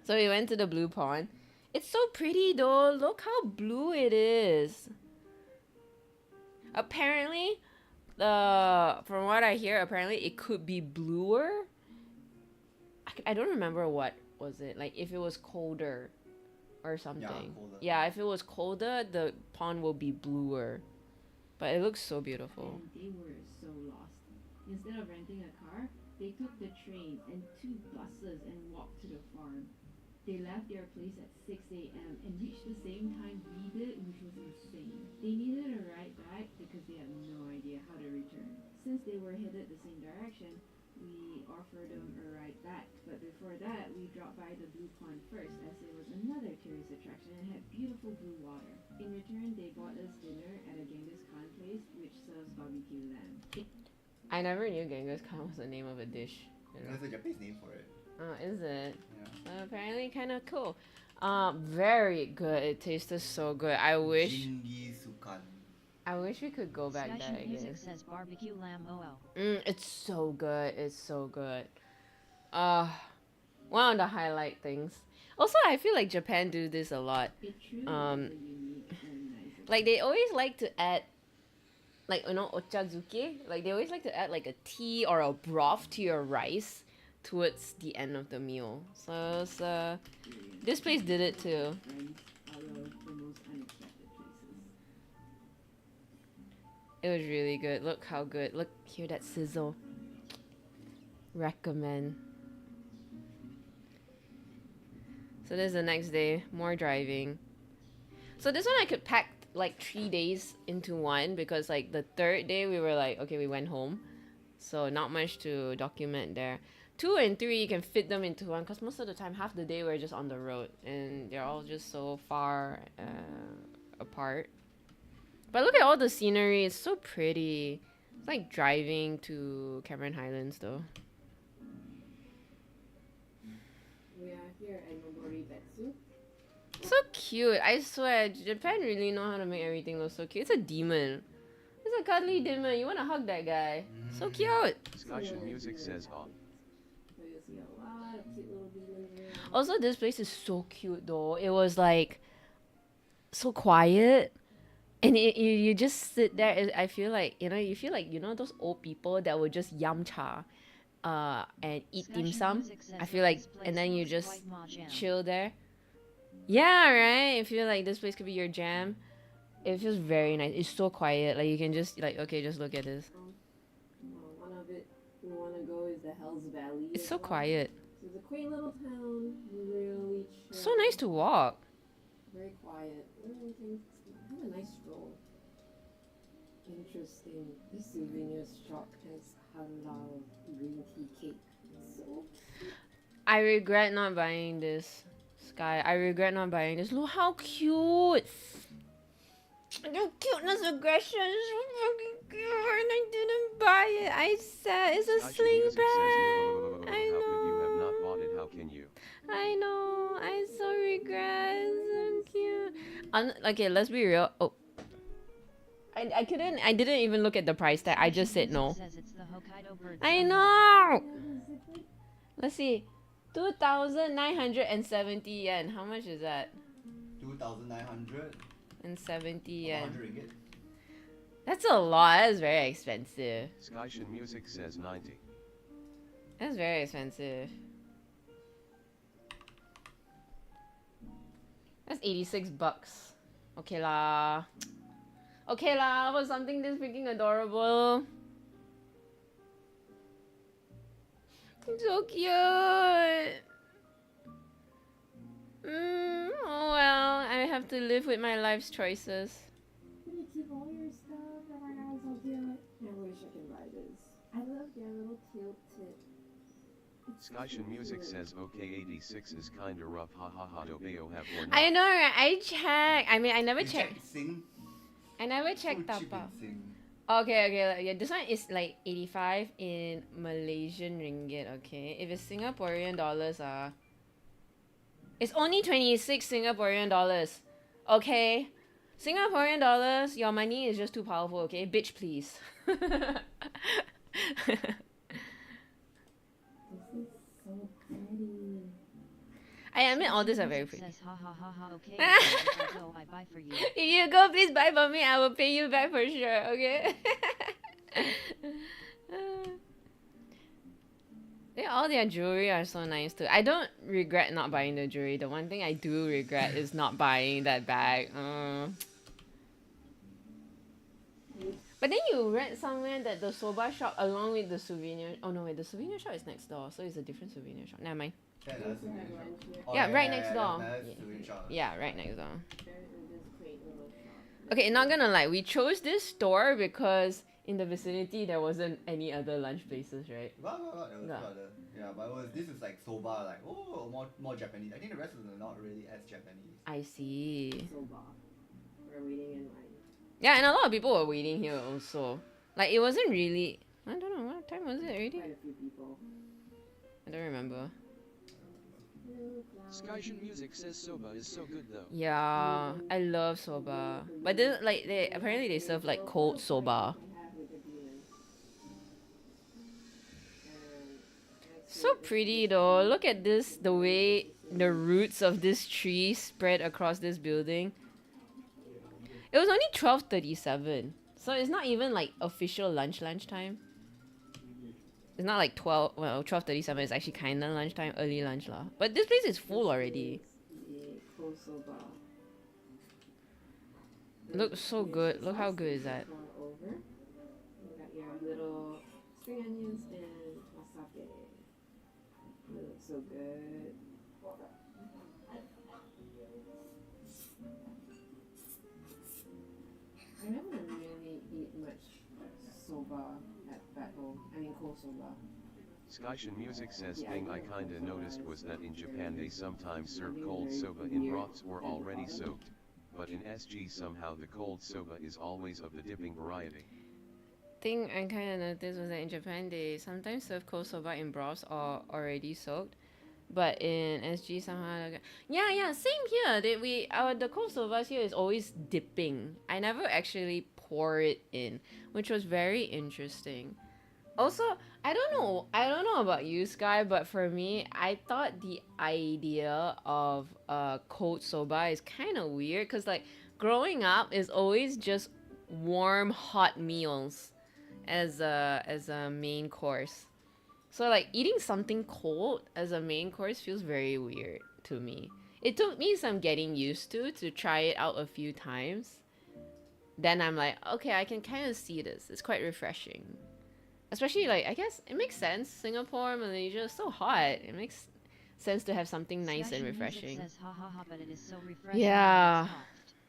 D: So we went to the Blue Pond. It's so pretty though. Look how blue it is. Apparently, from what I hear, apparently it could be bluer. I don't remember what was it, like if it was colder or something.
E: colder.
D: Yeah, if it was colder, the pond will be bluer. But it looks so beautiful.
F: And they were so lost. Instead of renting a car, they took the train and 2 buses and walked to the farm. They left their place at 6 a.m. and reached the same time we did, which was insane. They needed a ride back because they had no idea how to return. Since they were headed the same direction, we offered them a ride back. But before that, we dropped by the Blue Pond first, as it was another tourist attraction and had beautiful blue water. In return, they bought us dinner at a Genghis Khan place, which serves barbecue lamb.
D: I never knew Genghis Khan was the name of a dish. You know?
E: There's a Japanese name for it.
D: Oh, is it?
E: Yeah.
D: Apparently kind of cool. Very good. It tasted so good. I wish we could go back there
A: Skyshine Music
D: again.
A: says barbecue lamb OL.
D: It's so good. It's so good. One of the highlight things. Also, I feel like Japan do this a lot.
F: It truly was a unique and nice
D: Like they always like to add, like, you know, ochazuke. Like they always like to add like a tea or a broth to your rice towards the end of the meal. So it's, this place did it too.
F: friends out of the most unexpected places.
D: It was really good. Look how good. Look, hear that sizzle. Recommend. So this is the next day. More driving. So this one I could pack like 3 days into one, because like the third day we were like, okay, we went home. So not much to document there. 2 and 3 you can fit them into one, because most of the time half the day we're just on the road and they're all just so far apart. But look at all the scenery, it's so pretty. It's like driving to Cameron Highlands though.
F: We are here at Nobori Betsu.
D: So cute, I swear, Japan really know how to make everything look so cute. It's a demon. It's a cuddly demon, you wanna hug that guy. So cute.
B: Skyshine Music says off.
F: So you'll see a lot of cute little demons around.
D: Also, this place is so cute though. It was like so quiet, and you just sit there. I feel like, you feel like, those old people that would just yum cha, and eat dim
A: Skyshine
D: sum.
A: Music says
D: I feel like,
A: this
D: and
A: place
D: then you
A: looks
D: just
A: quite ma jam.
D: chill there. Yeah, right. I feel like this place could be your jam. It feels very nice. It's so quiet. Like you can just okay, just look at this.
F: One of it we want to go is the Hells Valley.
D: It's
F: as
D: so
F: well.
D: quiet.
F: So it's a quaint little town, really chill.
D: So nice to walk.
F: Very quiet. You can have a nice stroll. Interesting. The souvenir shop has halal green tea cake. So
D: I regret not buying this. Sky, I regret not buying this. Look how cute. The cuteness aggression is so fucking cute, and I didn't buy it. I said it's a
B: Skyshine
D: sling
B: Music says,
D: bag.
B: "No,
D: I
B: how could you have
D: know.
B: not bought it? How can you?"
D: I know. I so regret. It's so cute. Okay, let's be real. Oh, I couldn't. I didn't even look at the price tag. I just said no.
A: Says it's the Hokkaido bird
D: I
A: symbol.
D: know. Let's see. 2,970 yen. How much is that?
E: 2,900.
D: And 70 yen.
E: 100 ringgit.
D: That's a lot. That's very expensive.
B: Skyshine Music says 90.
D: That's very expensive. That's 86 bucks. Okay lah. Okay lah, for something this freaking adorable. It's so cute. Oh well, I have to live with my life's choices.
F: you keep all your stuff. Oh my god, so cute. I wish I could buy this. I love their little tilt tip.
B: Skyshine Music says OK86 is kinda rough, ha ha ha. Do they have or not?
D: I know, right? I checked. I mean, I never
E: You
D: checked.
E: check Sing.
D: I never
E: So
D: checked
E: cheap
D: Taobao.
E: in Sing.
D: Okay, yeah, this one is like 85 in Malaysian ringgit, okay? If it's Singaporean dollars, it's only 26 Singaporean dollars, okay? Singaporean dollars, your money is just too powerful, okay? Bitch, please.
F: This is so pretty.
D: I admit all these are very pretty.
A: Says, ha ha ha ha, okay, if I go, I buy for you.
D: If you go, please buy for me. I will pay you back for sure. Okay. All their jewelry are so nice too. I don't regret not buying the jewelry. The one thing I do regret is not buying that bag. But then you read somewhere that the soba shop along with the souvenir. Oh no, wait, the souvenir shop is next door, so it's a different souvenir shop. Never mind.
E: Yeah, that's the souvenir shop. Oh,
D: Yeah, right next door.
E: That's the souvenir shop.
D: Yeah, right next door.
F: There's this quaint little shop.
D: Okay, not gonna lie, we chose this store because in the vicinity there wasn't any other lunch places, right?
E: There was
D: Yeah.
E: other. Yeah, but this is like soba, like more Japanese. I think the rest of them are not really as Japanese.
D: I see.
F: Soba. We're waiting in line.
D: Yeah, and a lot of people were waiting here also. Like it wasn't really. I don't know what time was it already.
F: Quite a few people.
D: I don't remember.
C: Skyshun Music says soba is so good though.
D: Yeah, I love soba, but then like they apparently they serve like cold soba. So pretty though. Look at this, the way the roots of this tree spread across this building. It was only 12:37, so it's not even like official lunch time. It's not like 12:37 is actually kinda lunchtime, early lunch lah. But this place is full already. Looks so good. Look how good is that.
F: Over. You got your little spring onions and wasabi. It looks so good. I never really eat much soba at home. I mean cold soba.
B: Skyshun Music says thing I kinda noticed was that in Japan they sometimes serve cold soba in broths or already soaked, but in SG somehow the cold soba is always of the dipping variety.
D: Thing I kinda noticed was that in Japan they sometimes serve cold soba in broths or already soaked. But in SG somehow, yeah, same here. The cold soba here is always dipping. I never actually pour it in, which was very interesting. Also, I don't know about you, Sky, but for me, I thought the idea of cold soba is kind of weird because like growing up is always just warm hot meals as a main course. So like eating something cold as a main course feels very weird to me. It took me some getting used to try it out a few times. Then I'm like, okay, I can kind of see this. It's quite refreshing. Especially like, I guess it makes sense. Singapore, Malaysia is so hot. It makes sense to have something nice and refreshing.
A: Says, ha, ha, ha, but it is so refreshing.
D: Yeah.
A: And soft.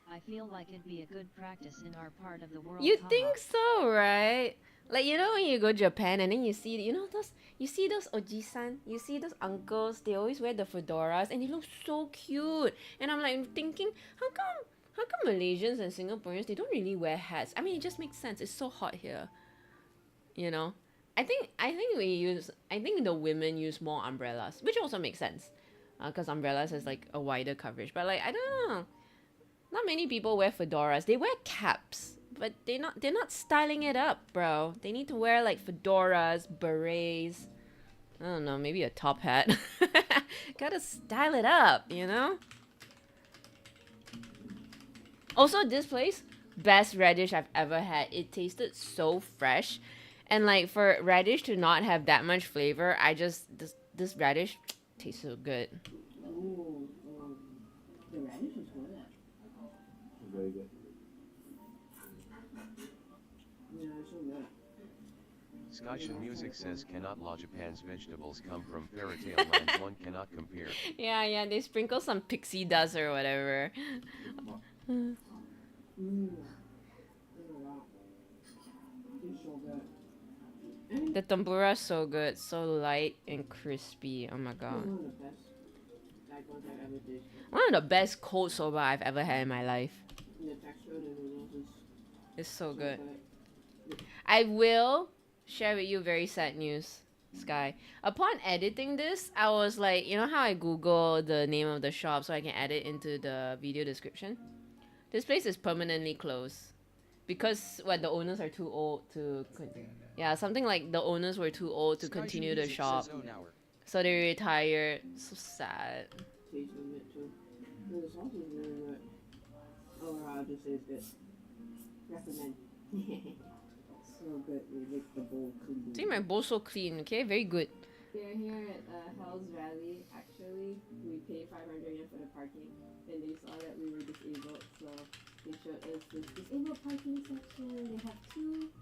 A: I feel like it'd be a good practice in our part of the world.
D: You
A: ha,
D: think
A: ha.
D: so, right? Like, you know when you go Japan and then you see those ojisan, you see those uncles, they always wear the fedoras and they look so cute. And I'm like thinking, how come Malaysians and Singaporeans, they don't really wear hats? I mean, it just makes sense. It's so hot here. You know? I think the women use more umbrellas, which also makes sense. Because umbrellas has like a wider coverage. But like, I don't know. Not many people wear fedoras. They wear caps. But they're not styling it up, bro. They need to wear like fedoras, berets. I don't know, maybe a top hat. Gotta style it up, you know? Also, this place, best radish I've ever had. It tasted so fresh. And like for radish to not have that much flavor, this radish tastes so good.
F: Ooh, the radish is good.
I: Very good.
F: Yeah, it's so good.
B: Skyshun Music says cannot law Japan's vegetables come from fairy tale lands one cannot compare.
D: Yeah, they sprinkle some pixie dust or whatever.
F: Oh wow. It's so good.
D: The tempura is so good, so light and crispy. Oh my god.
F: One of the best daikons I've ever tasted.
D: One of the best cold soba I've ever had in my life.
F: The texture of the noodles is
D: It's so good. I will share with you very sad news, Sky. Upon editing this, I was like, you know how I Google the name of the shop so I can add it into the video description? This place is permanently closed. Because, the owners are too old to... Yeah, something like the owners were too old to continue the shop. So they retired. So sad.
F: taste of it too. And the sauce is really good. Overall, I'll just say it's good. Recommend. So good. We make the bowl clean.
D: See, my bowl so clean, okay? Very good.
F: They're here at Hell's Valley. Actually, we paid 500 yen for the parking, and they saw that we were disabled, so they showed us this disabled parking section. They have two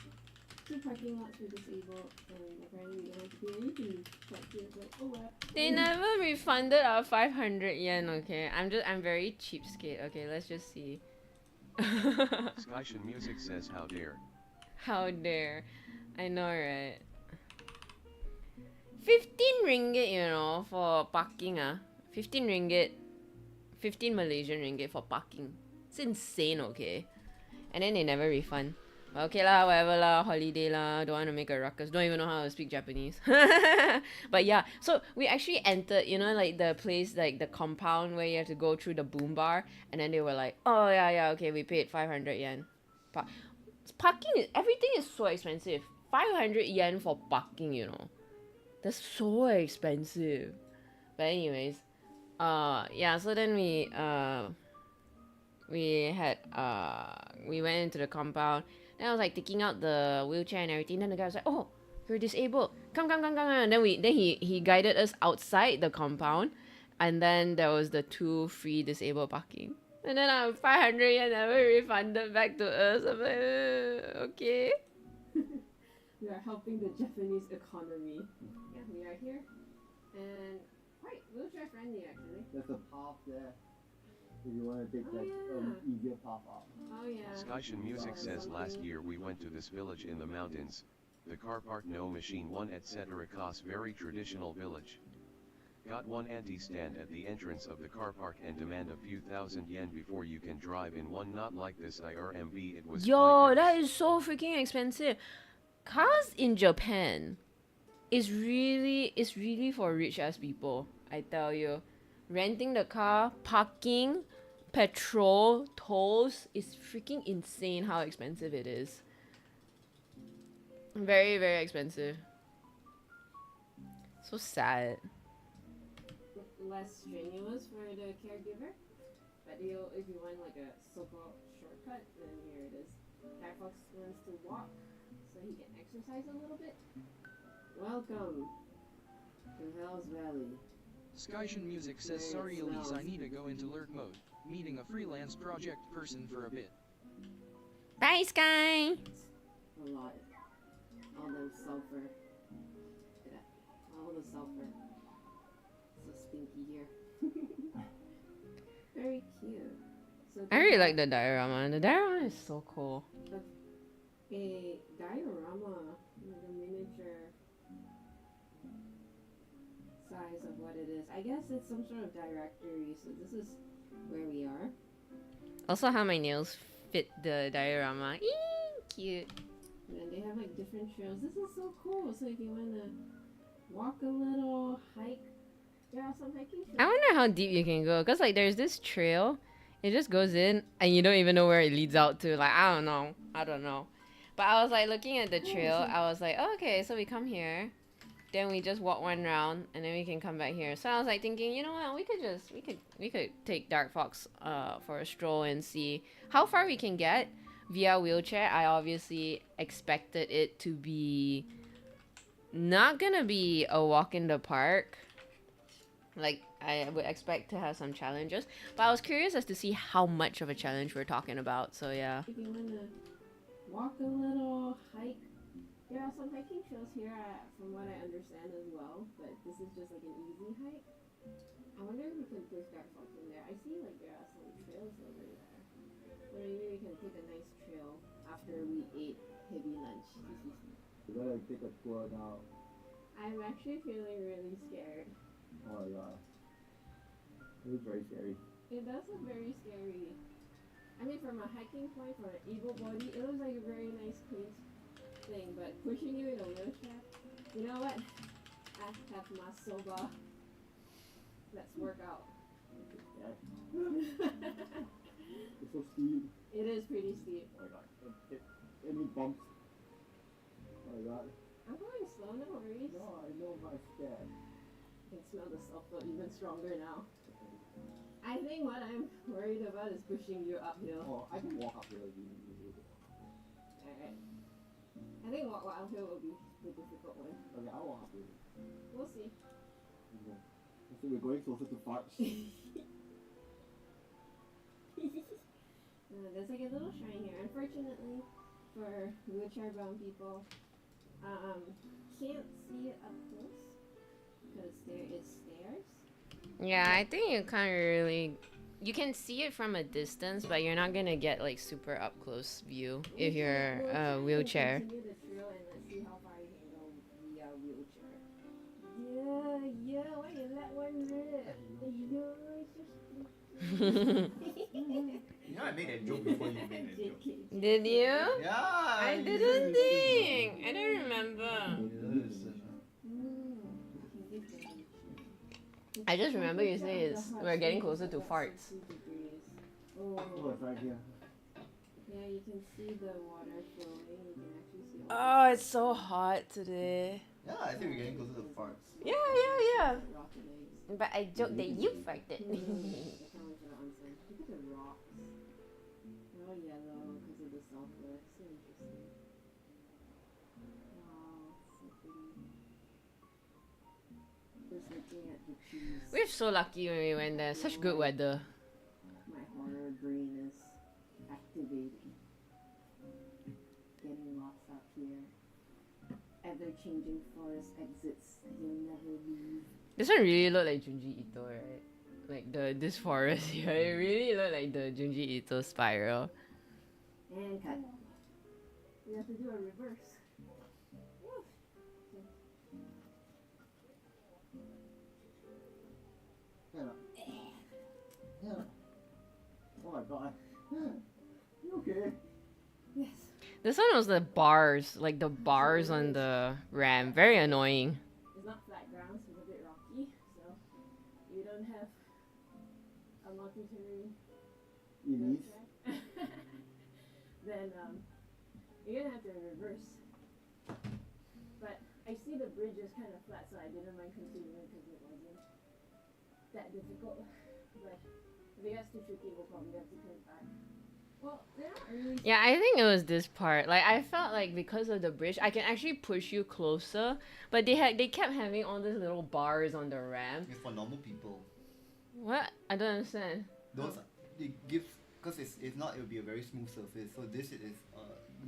F: parking lots for disabled, and apparently we don't have to pay anything. But it's like, oh well.
D: They never refunded our 500 yen, okay? I'm very cheapskate, okay? Let's just see.
B: Skyshin Music says how dare.
D: How dare. I know, right? 15 ringgit, you know, for parking, 15 ringgit. 15 Malaysian ringgit for parking. It's insane, okay? And then they never refund. But okay lah, whatever lah, holiday lah, don't want to make a ruckus, don't even know how to speak Japanese. But yeah, so we actually entered, you know, like the place, like the compound where you have to go through the boom bar, and then they were like, oh yeah, okay, we paid 500 yen. Parking, everything is so expensive. 500 yen for parking, you know. That's so expensive. But anyways, yeah, so then we went into the compound. Then I was like taking out the wheelchair and everything. Then the guy was like, "Oh, you're disabled. Come." And then he guided us outside the compound, and then there was the 2 free disabled parking. And then 500 yen never refunded back to us. I'm like, okay.
F: We are helping the Japanese economy. Yeah, we are here, and quite wheelchair friendly actually.
I: There's a path there. If you want to take easier path out.
F: Oh yeah.
B: Skyshin Music says last year we went to this village in the mountains. The car park, no machine, one etc. costs very traditional village. Got one anti-stand at the entrance of the car park and demand a few thousand yen before you can drive in one. Not like this IRMB, it was
D: Yo,
B: quite
D: that is so freaking expensive. Cars in Japan is really for rich ass people, I tell you. Renting the car, parking, petrol, tolls is freaking insane how expensive it is. Very, very expensive. So sad.
F: Less strenuous for the caregiver, but if you want like a so-called shortcut, then here it is. Firefox wants to walk, so he can exercise a little bit. Welcome to Hell's Valley.
C: Skyshin Music says, sorry Elise, I need to go into lurk mode. Meeting a freelance project person for a bit.
D: Bye, Sky!
F: A lot. All the sulfur. Look at that. All the sulfur. So stinky here. Very cute. So
D: I really like the diorama. The diorama is so cool.
F: A diorama, like a miniature size of what it is. I guess it's some sort of directory, so this is where we are.
D: Also how my nails fit the diorama. Eee, cute.
F: And they have like different trails. This is so cool. So if you want to walk a little, hike, there are some hiking trails.
D: I wonder how deep you can go, because like there's this trail, it just goes in and you don't even know where it leads out to. Like, I don't know. But I was like looking at the trail, I was like, oh, okay, so we come here, then we just walk one round and then we can come back here. So I was like thinking, you know what, we could take Dark Fox for a stroll and see how far we can get via wheelchair. I obviously expected it to be not gonna be a walk in the park. Like, I would expect to have some challenges, but I was curious as to see how much of a challenge we're talking about, so yeah.
F: If you want to walk a little, hike, there are some hiking trails here from what I understand as well, but this is just like an easy hike. I wonder if we can push Dark Fox in there. I see like there are some trails over there. But maybe we can take a nice trail after we ate heavy lunch.
I: You gotta take a tour now.
F: I'm actually feeling really scared.
I: Oh my god. It was very scary.
F: It does look very scary. I mean, from a hiking point, for an able body, it looks like a very nice clean thing, but pushing you in a wheelchair, you know what? I have my soba. Let's work out.
I: It's so steep.
F: It is pretty steep.
I: Oh my god. Any bumps? Oh my god.
F: I'm going slow, no worries.
I: No, I know, but I'm scared.
F: I can smell the sulfur even stronger now. I think what I'm worried about is pushing you uphill.
I: Oh, I can walk up here.
F: Alright. I think walk uphill will be the difficult one.
I: Okay, I'll walk up here.
F: We'll see.
I: Okay. So we're going closer to farts.
F: There's like a little shrine here. Unfortunately, for wheelchair bound people, can't see it up close because there is stairs.
D: Yeah, I think you can't really. You can see it from a distance, but you're not gonna get like super up close view if you're a wheelchair.
F: Continue the trail and let's see how far you can go via wheelchair. Yeah, why you let one rip?
E: You know I made that joke before you made that joke.
D: Did you?
E: Yeah.
D: I
E: you
D: didn't
E: did.
D: think. I don't remember. I just remember you say it's we're getting closer to farts.
F: Oh,
I: Oh, it's right here.
F: yeah, you can see the water flowing. You can actually see all
D: Oh, it's so hot today.
E: Yeah, I think we're getting closer to farts.
D: Yeah.
F: the rocky legs.
D: But I joked that you farted.
F: I can't wait for the onsen. Look at the rocks. They're all yellow because of the sulfur. So interesting. Wow, so pretty. Just looking at the trees.
D: We're so lucky when we went there. Such good weather.
F: My horror brain is activating. Getting lost out here. Ever-changing forest exits that you'll never leave.
D: This one really looked like Junji Ito, right? Like this forest here, it really looked like the Junji Ito spiral.
F: And cut. We have to do a reverse. Woo.
I: Yeah. Oh my god. You okay?
F: Yes.
D: This one was the bars, like the bars on the ramp. Very annoying.
F: It's not flat ground, so it's a bit rocky. So you don't have a multi-terrain
I: Elise?
F: track. Then you're gonna have to reverse. But I see the bridge is kind of flat, so I didn't mind continuing because it wasn't that difficult. But if it gets too tricky, we'll probably have to turn back. Well, they're not really.
D: Yeah, I think it was this part. Like I felt like because of the bridge, I can actually push you closer. But they kept having all these little bars on the ramp.
E: It's for normal people.
D: What? I don't understand.
E: Those it gives because it's not, it will be a very smooth surface. So this is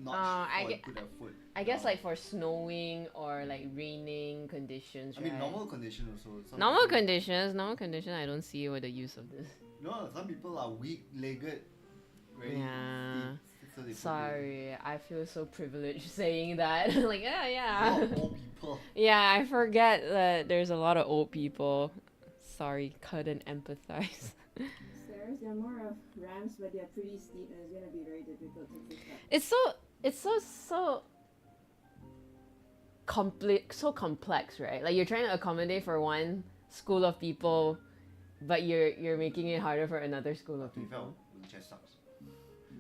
E: notch
D: I
E: for
D: get-
E: put a foot.
D: I guess like for snowing or like raining conditions.
E: I mean
D: right?
E: normal condition also. Some
D: Normal
E: people-
D: conditions. I don't see what the use of this.
E: No, some people are weak-legged. Very
D: Yeah.
E: steep, so they put it-
D: Sorry, I feel so privileged saying that. Like yeah.
E: Old people.
D: Yeah, I forget that there's a lot of old people. Sorry, couldn't empathize.
F: Stairs, they're more of ramps, but they're pretty steep, and it's gonna be very difficult to push up.
D: It's so complex, right? Like you're trying to accommodate for one school of people, but you're making it harder for another school of
E: To be fair,
D: people.
E: wheelchair sucks.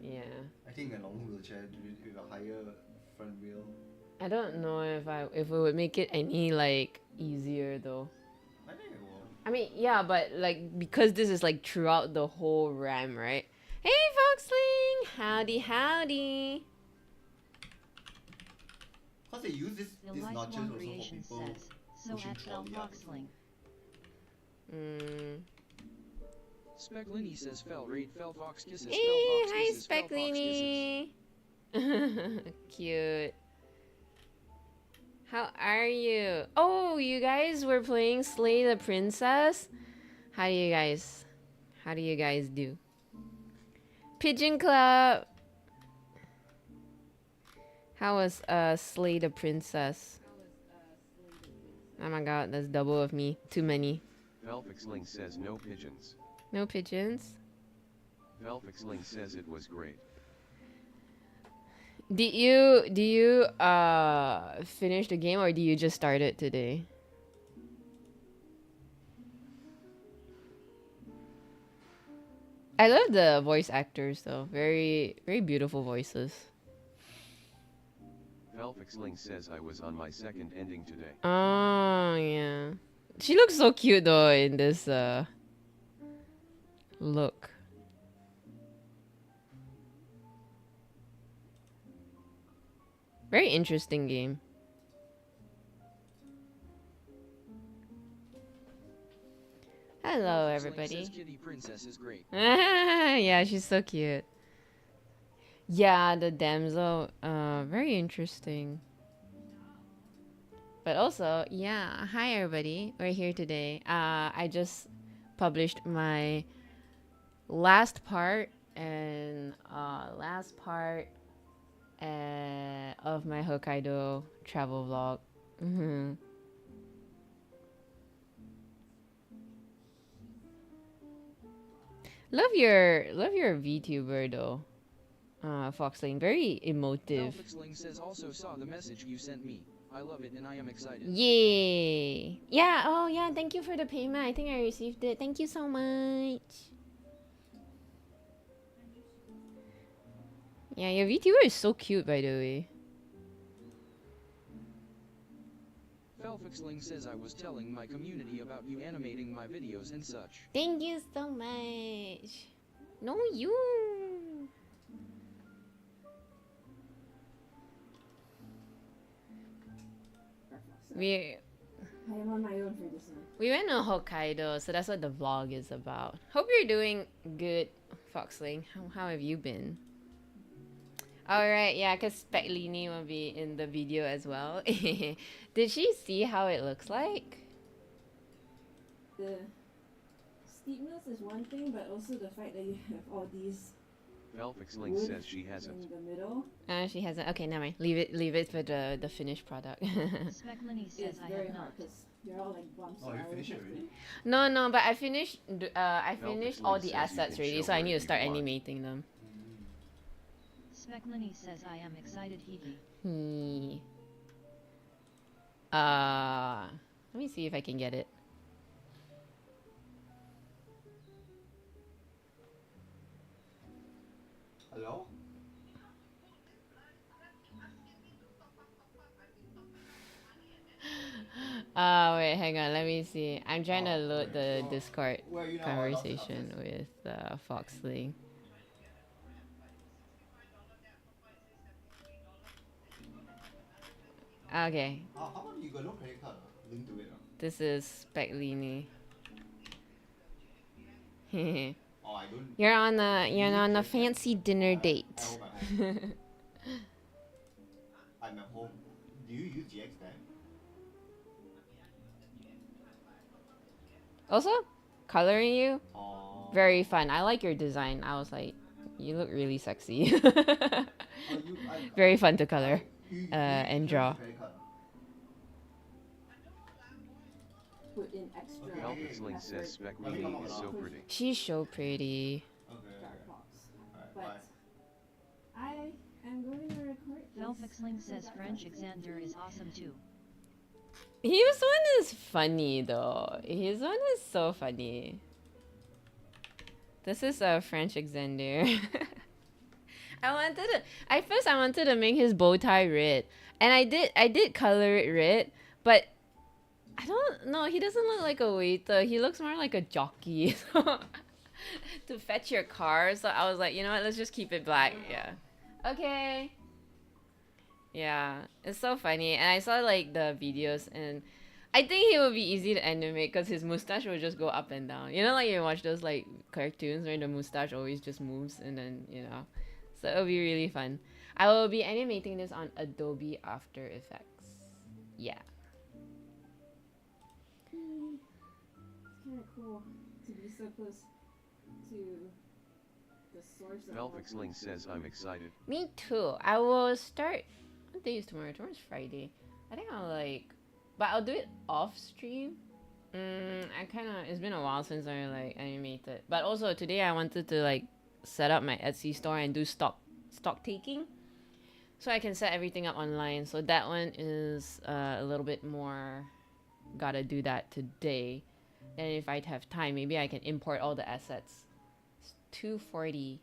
D: Yeah.
E: I think a normal wheelchair with a higher front wheel.
D: I don't know if it would make it any like easier though.
E: I think it will.
D: I mean, yeah, but like because this is like throughout the whole RAM, right? Hey, Foxling! Howdy.
E: Because they use these
A: The
E: notches
A: lifelong
E: also for
A: creation
E: people
A: says, so
E: pushing
A: at Bell
E: trolley up.
A: Foxling.
C: Speclini says fell raid fell fox kisses.
D: Hey,
C: fell fox
D: hi,
C: kisses, fell fox kisses.
D: Speclini. Cute. How are you? Oh, you guys were playing Slay the Princess? How do you guys do? Pigeon Club. How was Slay the Princess? Oh my god, that's double of me. Too many.
B: Velfixling says no pigeons.
D: No pigeons?
B: Velfixling says it was great.
D: Do you finish the game or do you just start it today? I love the voice actors though. Very beautiful voices.
B: Velfixling says I was on my second ending today.
D: Oh yeah. She looks so cute though in this look. Very interesting game. Hello,
C: Sling
D: everybody.
C: says Kitty Princess is great.
D: Yeah, she's so cute. Yeah, the damsel, very interesting. But also, yeah, hi everybody. We're here today. I just published my last part of my Hokkaido travel vlog. Love your VTuber though. Foxling, very emotive.
C: Sling says also saw the message you sent me. I love it and I am excited.
D: Yay! Yeah, oh yeah, thank you for the payment. I think I received it. Thank you so much. Yeah, your VTuber is so cute, by the way.
C: Felfixling says I was telling my community about you animating my videos and such.
D: Thank you so much. No, you.
F: I am on my own for this one.
D: We went to Hokkaido, so that's what the vlog is about. Hope you're doing good, Foxling. How have you been? Alright, yeah, because Speclini will be in the video as well. Did she see how it looks like?
F: The steepness is one thing, but also the fact that you have all these
B: Velfixling
F: wood
B: says she hasn't.
F: in the middle.
D: She hasn't. Okay, never mind. Leave it for the finished product.
A: Speclini says
F: It's
A: I
F: very
A: have
F: hard
A: not.
F: because you're all like bumps.
E: Oh, you finished it already?
D: No, but I finished. I finished all
B: Velfixling
D: the
B: says you
D: assets
B: can
D: already,
B: show
D: so I
B: her
D: need
B: if
D: to
B: you
D: start
B: want.
D: animating them.
A: Speclini says I am excited. Hee.
D: Let me see if I can get it.
E: Hello?
D: Wait, hang on. Let me see. I'm trying to load the
E: so
D: Discord
E: where are you now?
D: conversation with Foxling. Okay,
E: How about you got no credit card? Link to it.
D: this is Speclini.
E: Oh, I don't.
D: You're on a fancy dinner
E: I
D: date.
E: hope I'm home. I'm at home. Do you use GX Bank?
D: Also, coloring you,
E: Or
D: very fun. I like your design. I was like, you look really sexy. Very fun to color and draw.
F: Put in extra
B: Velfixling says Speclini is so pretty.
D: She's so pretty.
E: Okay.
F: dark box.
E: Alright,
F: But I am going to record this.
A: Velfixling says French Xander is awesome too.
D: His one is funny though. His one is so funny. This is a French Xander. At first I wanted to make his bow tie red. And I did color it red, but I don't know, he doesn't look like a waiter. He looks more like a jockey. To fetch your car. So I was like, you know what, let's just keep it black. Yeah. Okay. Yeah, it's so funny. And I saw like the videos and I think he would be easy to animate because his mustache will just go up and down. You know, like you watch those like cartoons where the mustache always just moves and then, you know. So it'll be really fun. I will be animating this on Adobe After Effects. Yeah.
F: It's kind of cool to be so close to the source of all
B: Velfixling
F: this.
B: says I'm excited.
D: Me too. I will start. What day is tomorrow? Tomorrow's Friday. I think I'll like, but I'll do it off stream. It's been a while since I like animated. But also today I wanted to like set up my Etsy store and do stock taking, so I can set everything up online. So that one is a little bit more. Gotta do that today. And if I have time, maybe I can import all the assets. It's 2:40,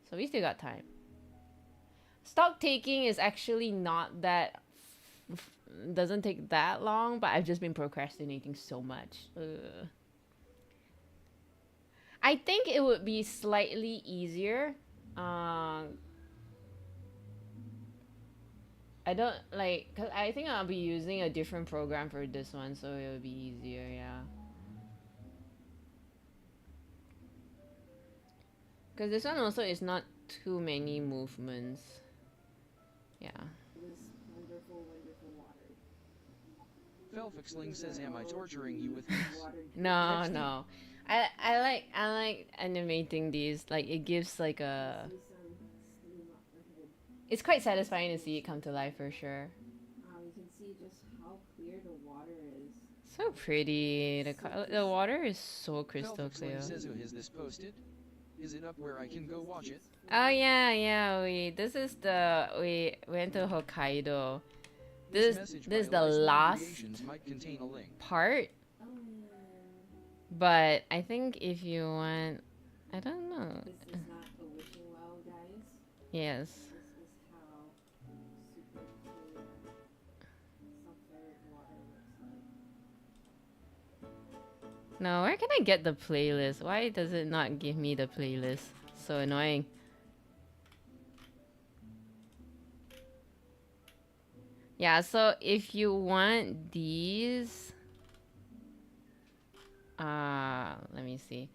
D: so we still got time. Stock taking is actually not that doesn't take that long, but I've just been procrastinating so much. I think it would be slightly easier. I don't like, cause I think I'll be using a different program for this one, so it'll be easier, yeah. Cause this one also is not too many movements. Yeah.
F: This wonderful, wonderful water.
C: Felfixling says, am I torturing you with this?
F: Water.
D: No,
C: Next
D: no. I like animating these. Like it gives like a.
F: See some steam up ahead.
D: It's quite satisfying to see it come to life for sure.
F: You can see just how clear the water is.
D: So pretty. The water is so crystal clear.
C: Felfixling says, who is this posted? Is it up where I can go watch it?
D: Oh yeah. We went to Hokkaido. This
C: message
D: is
C: by
D: the
C: Elias
D: last
C: Creations might contain a link.
D: part.
F: Oh man.
D: But I think if you want, I don't know.
F: This is not a wishing well, guys.
D: Yes.
F: This is how super clear sulfuric water looks like.
D: No, where can I get the playlist? Why does it not give me the playlist? So annoying. Yeah, so if you want these, let me see.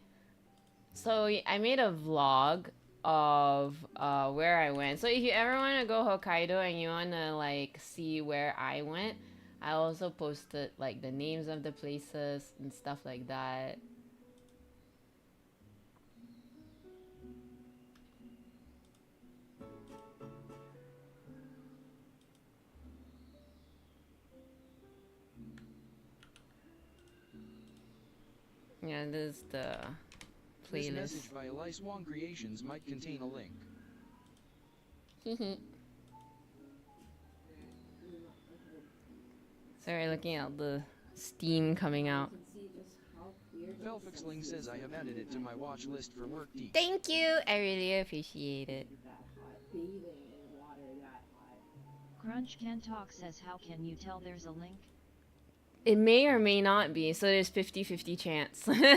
D: So I made a vlog of where I went. So if you ever want to go Hokkaido and you want to like see where I went, I also posted like the names of the places and stuff like that. Yeah, this is the
C: This
D: playlist.
C: message by Elias Wong Creations might contain a link.
D: Sorry, looking at the steam coming out.
F: You can see just how clear the
C: Felfixling says I have added it to my watch list for work deep.
D: Thank you! I really appreciate it.
F: that hot. Bathing in water that hot.
A: Crunch Can Talk says, how can you tell there's a link?
D: It may or may not be, so there's 50-50 chance.
F: Even though the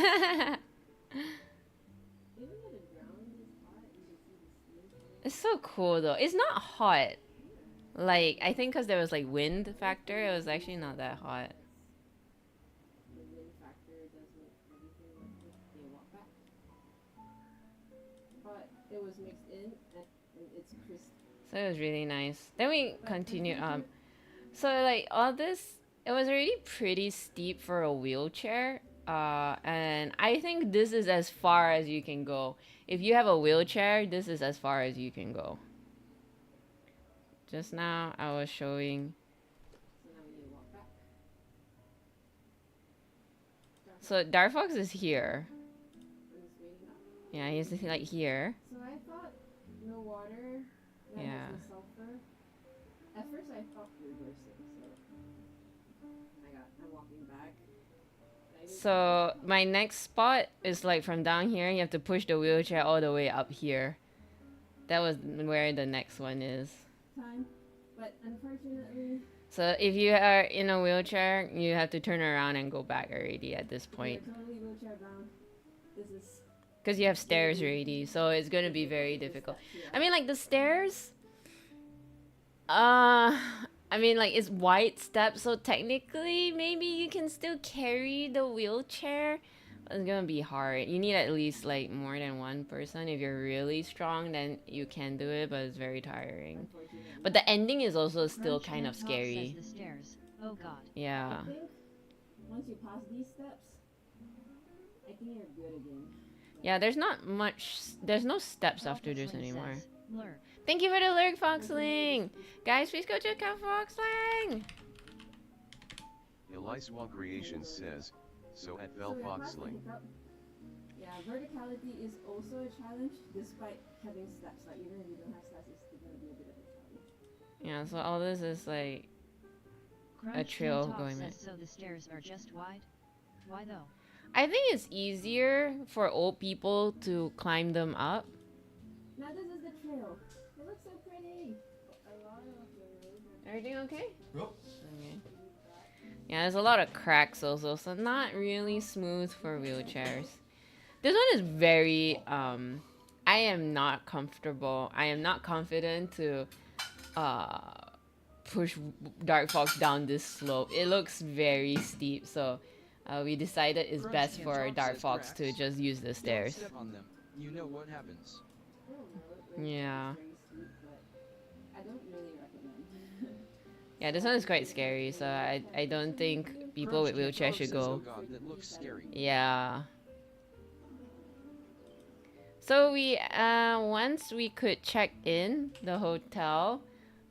F: ground is hot, you can see the steam coming.
D: It's so cool though. It's not hot. Like, I think because there was like wind factor, it was actually not that hot.
F: The wind factor does make everything look like they walk back. But it was mixed in and it's crisp.
D: So it was really nice. Then we continued. So like all this, it was already pretty steep for a wheelchair. And I think this is as far as you can go. If you have a wheelchair, this is as far as you can go. Just now I was showing.
F: So now you walk back.
D: So Darfox is here.
F: And it's waiting up.
D: Yeah, he's like here.
F: So I thought no water, that
D: Yeah.
F: has the sulfur. At first I thought reversing, so I'm walking back. I didn't
D: So my next spot is like from down here. You have to push the wheelchair all the way up here. That was where the next one is.
F: time, but unfortunately,
D: So if you are in a wheelchair, you have to turn around and go back already at this point.
F: we're totally wheelchair bound. This is
D: Because you have stairs already, so it's going to be very difficult. I mean, like the stairs, I mean, like it's wide steps, so technically maybe you can still carry the wheelchair. It's gonna be hard. You need at least like more than one person. If you're really strong, then you can do it, but it's very tiring. But the ending is also still
A: Crunch
D: kind
A: Can
D: of
A: Talk
D: scary.
A: says the stairs. Oh god.
D: Yeah.
F: I think once you pass these steps, I think you're good again.
D: Yeah, there's not much. There's no steps after this
A: Foxling
D: anymore.
A: says, Lurk.
D: Thank you for the lurk, Foxling! Guys, please go check out Foxling!
B: Elias Wong Creations says, so at
F: So you're past the
B: Velfoxling.
F: hiccup. Yeah, verticality is also a challenge despite having steps. Like even if you don't have steps, it's still gonna be a bit of a challenge.
D: Yeah, so all this is like
A: Crunch
D: trail
A: Can Talk
D: going
A: says,
D: in.
A: so the stairs are just wide? Why though?
D: I think it's easier for old people to climb them up.
F: Now this is the trail. It looks so pretty. A lot of the roads are
D: Everything okay?
E: Yep.
D: Okay. Yeah, there's a lot of cracks also, so not really smooth for wheelchairs. This one is very I am not comfortable. I am not confident to push Dark Fox down this slope. It looks very steep, so we decided it's
C: Crunch
D: best
C: Can
D: for
C: Talk
D: Dark
C: says
D: Fox to
C: Brax.
D: just use the
C: Don't
D: stairs.
C: step on them. You know what happens.
F: I don't know. Like,
D: Yeah.
F: it's very steep, but I don't really recommend.
D: Yeah, this one is quite scary, so I don't think people with
C: Crunch Can
D: wheelchairs
C: Talk
D: should
C: says, oh
D: go.
C: god, that looks scary.
D: Yeah. So we once we could check in the hotel,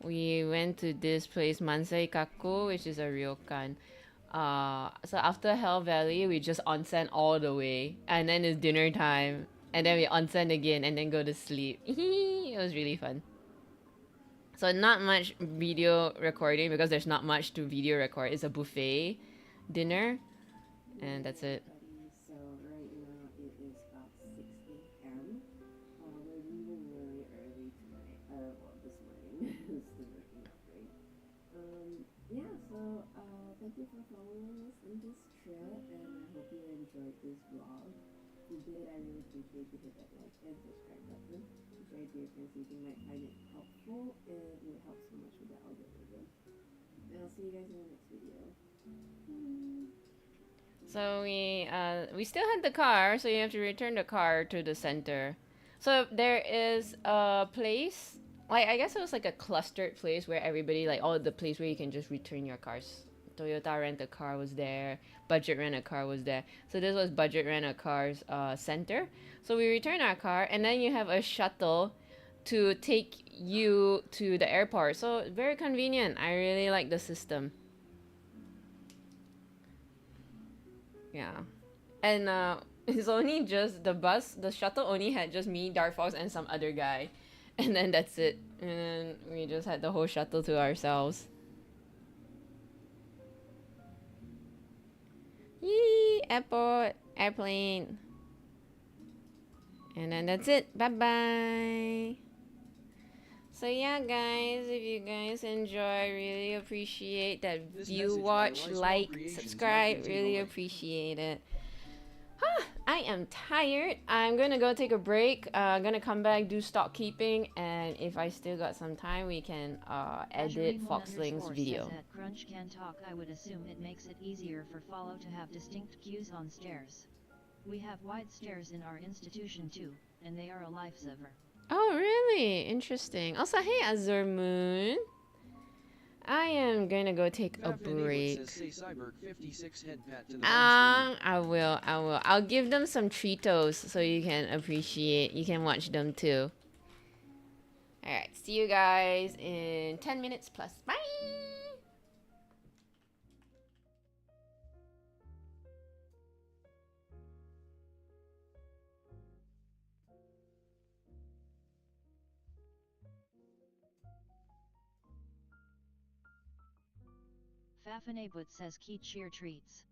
D: we went to this place Mansei Kaku, which is a ryokan. So after Hell Valley, we just onsen all the way, and then it's dinner time, and then we onsen again, and then go to sleep. It was really fun. So not much video recording because there's not much to video record. It's a buffet dinner, and that's it.
F: So right now it is about 6 a.m. We're leaving really early tonight. Well, this morning. Still waking up, right? Yeah. So thank you for following us in this trip, and I hope you enjoyed this vlog. If you did, I really appreciate you hit that like and subscribe button. Share it to your friends if you might find it helpful, and it would help so much with the algorithm. And I'll see you guys in the next video.
D: So we still had the car, so you have to return the car to the center. So there is a place, like I guess it was like a clustered place where everybody, like all the place where you can just return your cars. Toyota Rent a Car was there, Budget Rent a Car was there. So this was Budget Rent a Car's center. So we return our car, and then you have a shuttle to take you to the airport. So very convenient. I really like the system. Yeah. And it's only just the shuttle only had just me, Dark Fox, and some other guy. And then that's it. And then we just had the whole shuttle to ourselves. Yee! Airport! Airplane! And then that's it. Bye-bye! So yeah, guys, if you guys enjoy, I really appreciate that
C: This
D: view,
C: message by
D: watch,
C: Lifestyle
D: like,
C: Creations
D: subscribe.
C: marketing
D: Really
C: away.
D: appreciate it. I am tired. I'm gonna go take a break. Gonna come back, do stock keeping, and if I still got some time, we can edit Foxling's video.
A: Says at Crunch Can Talk, I would assume it makes it easier for follow to have distinct queues on stairs. We have wide stairs in our institution too, and they are a lifesaver.
D: Oh, really? Interesting. Also, hey, Azur Moon. I am gonna go take a break.
C: Says, say Cyberg 56 head pat to the monster.
D: I will. I'll give them some Cheetos so you can appreciate. You can watch them too. Alright, see you guys in 10 minutes plus. Bye!
A: Fafanabut says Keat Cheer treats.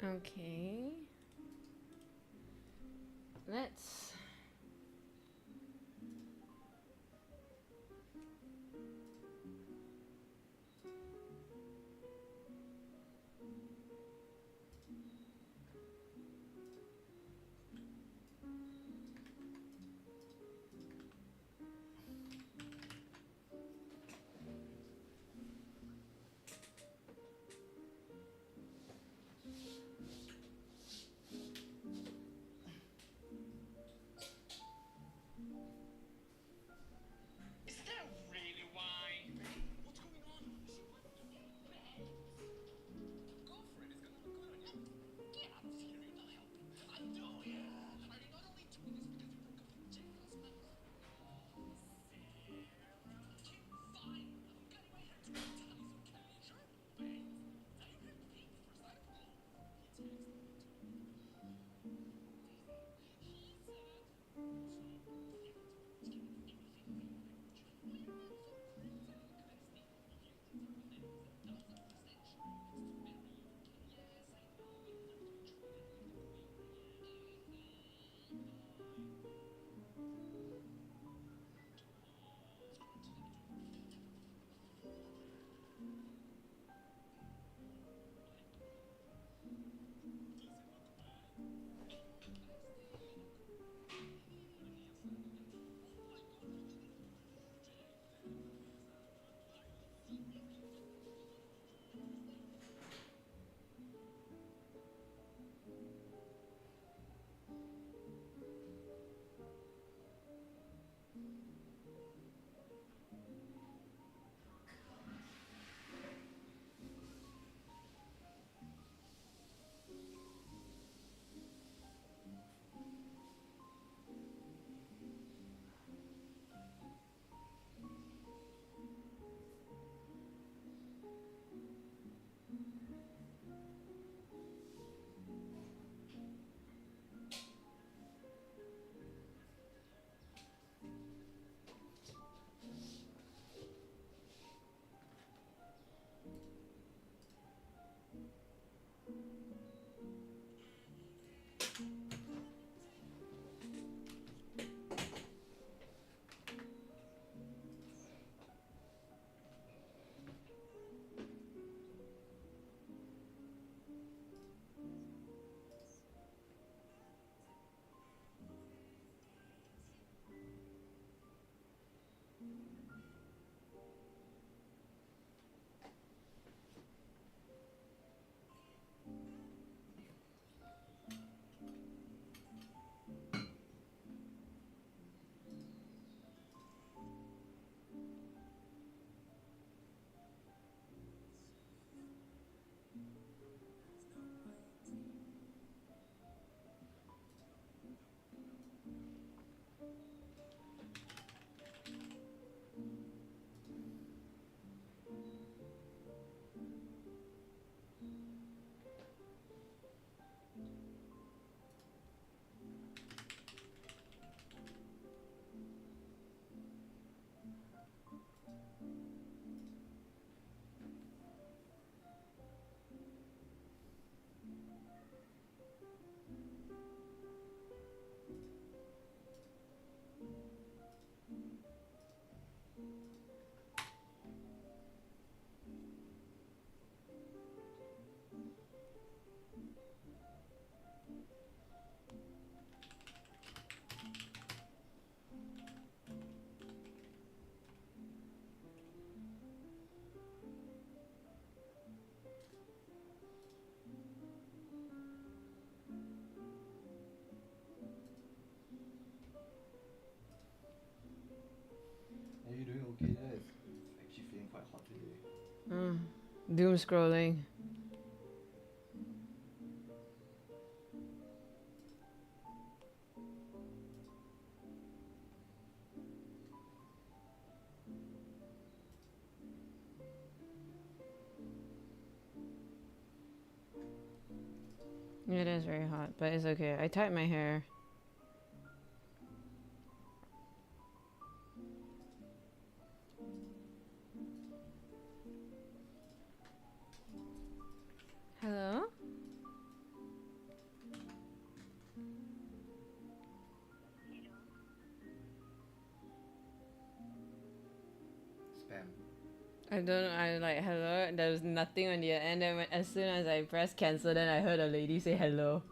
D: Okay. Let's.
E: Are you doing okay there? It's actually feeling quite hot today.
D: Doom scrolling. It is very hot, but it's okay. I tied my hair. Hello?
E: can.
D: I don't know, I like hello, there was nothing on the end, then as soon as I pressed cancel, then I heard a lady say hello.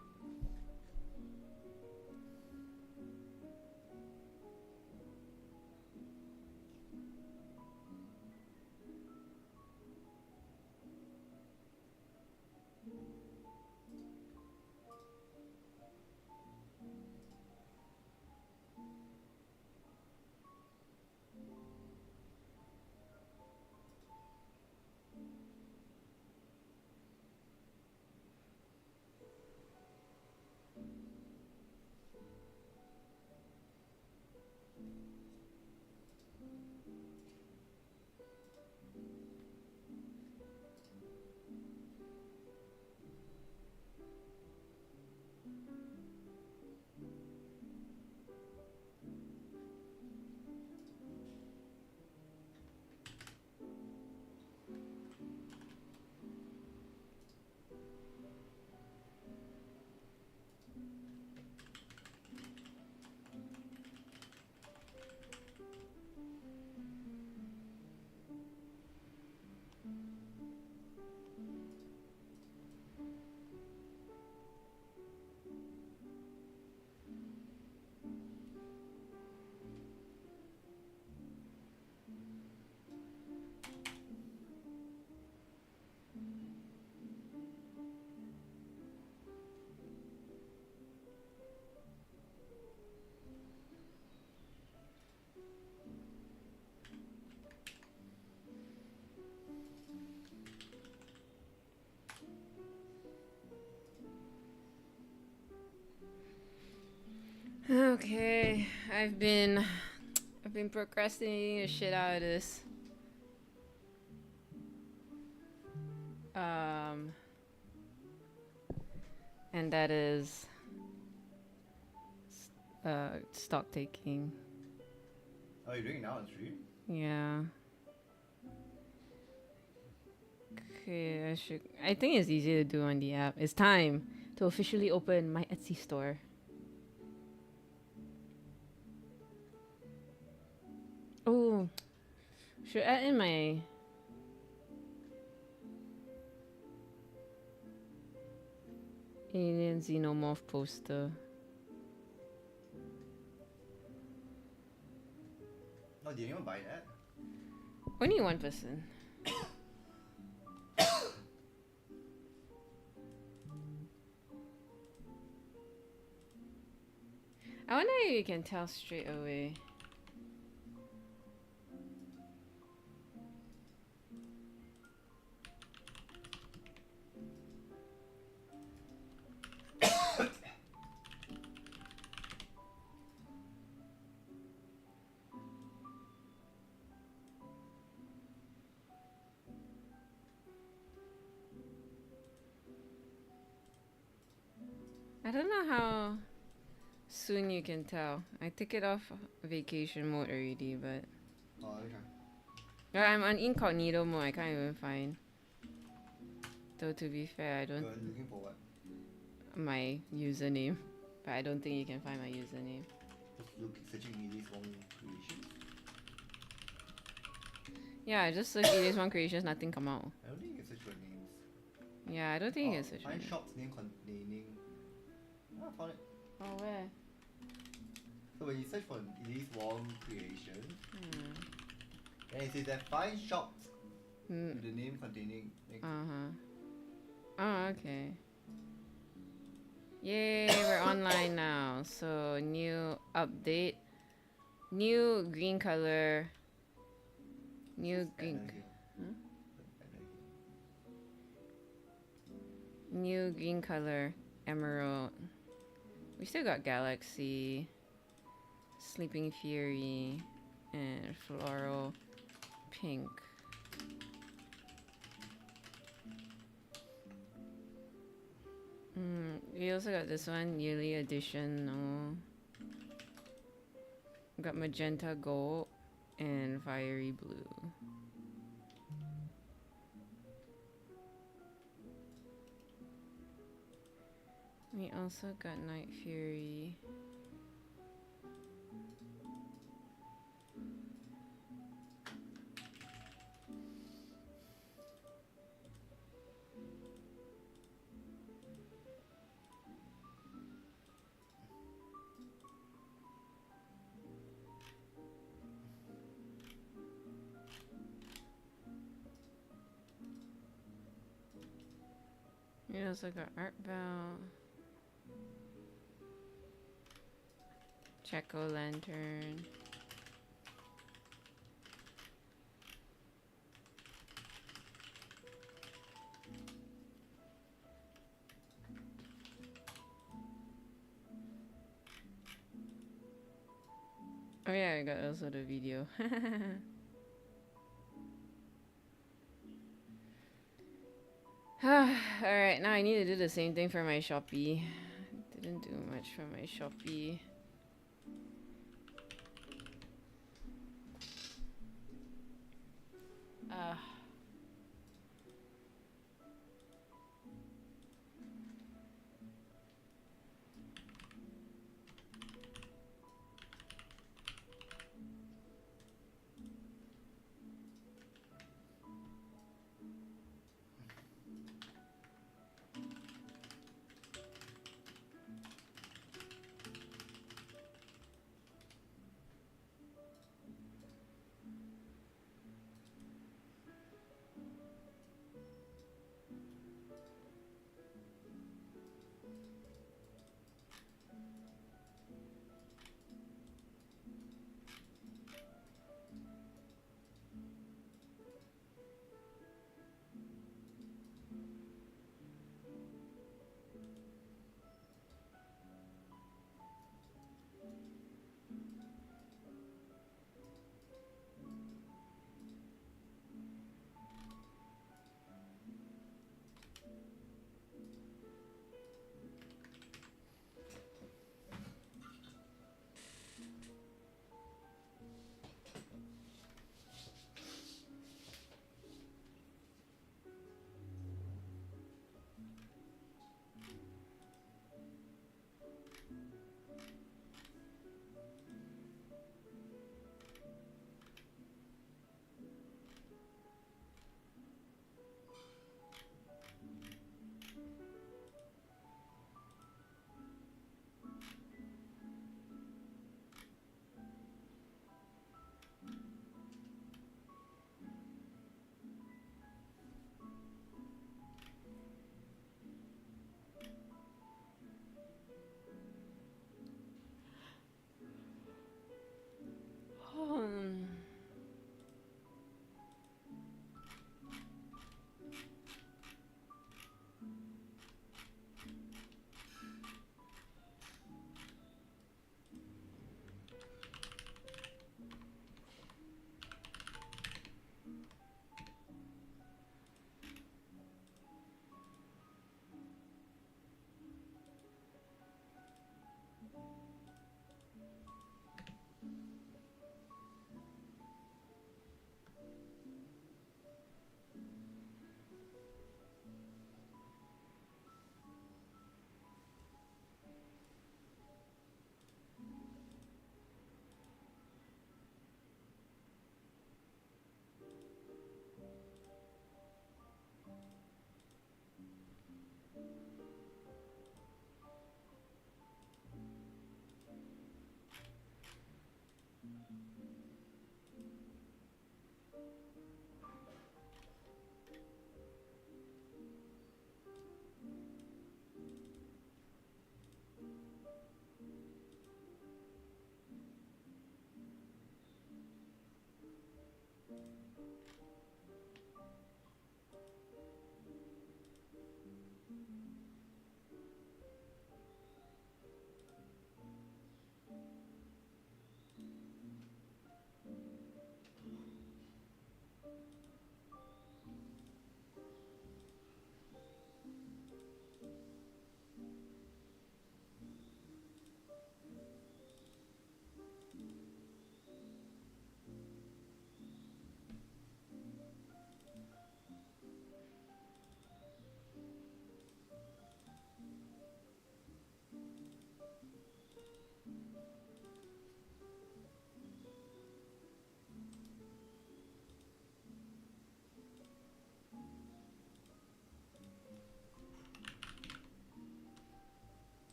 D: Okay, I've been procrastinating the shit out of this. And that is stock taking.
E: Oh, you're doing it now on stream?
D: Yeah. Okay, I think it's easy to do on the app. It's time to officially open my Etsy store. Oh, should add in my Alien Xenomorph poster.
E: Oh, did anyone buy that?
D: Only one person. I wonder if you can tell straight away. I don't know how soon you can tell. I took it off vacation mode already, but
E: Oh, okay.
D: yeah, I'm on incognito mode. I can't even find. Though to be fair, I don't
E: You're looking for what?
D: my username, but I don't think you can find my username.
E: Just searching Elise Wong Creations.
D: Yeah, I just searched Elise One Creations, nothing come out.
E: I don't think you can search for names.
D: Yeah, I don't think you can search.
E: Find
D: for
E: shops name containing. Oh, I found it.
D: Oh, where?
E: So when you search for Elise Wong Creations, then it says that find shops with the name containing.
D: Oh, okay. Yay, we're online now. So new update, new green color, new green, new green color, emerald. We still got Galaxy, Sleeping Fury, and Floral Pink. We also got this one, yearly edition. Got magenta gold and fiery blue. We also got Night Fury. Yeah, it's like an art bell. Checo lantern. Oh yeah, I got also the video. Alright, now I need to do the same thing for my Shopee. Didn't do much for my Shopee.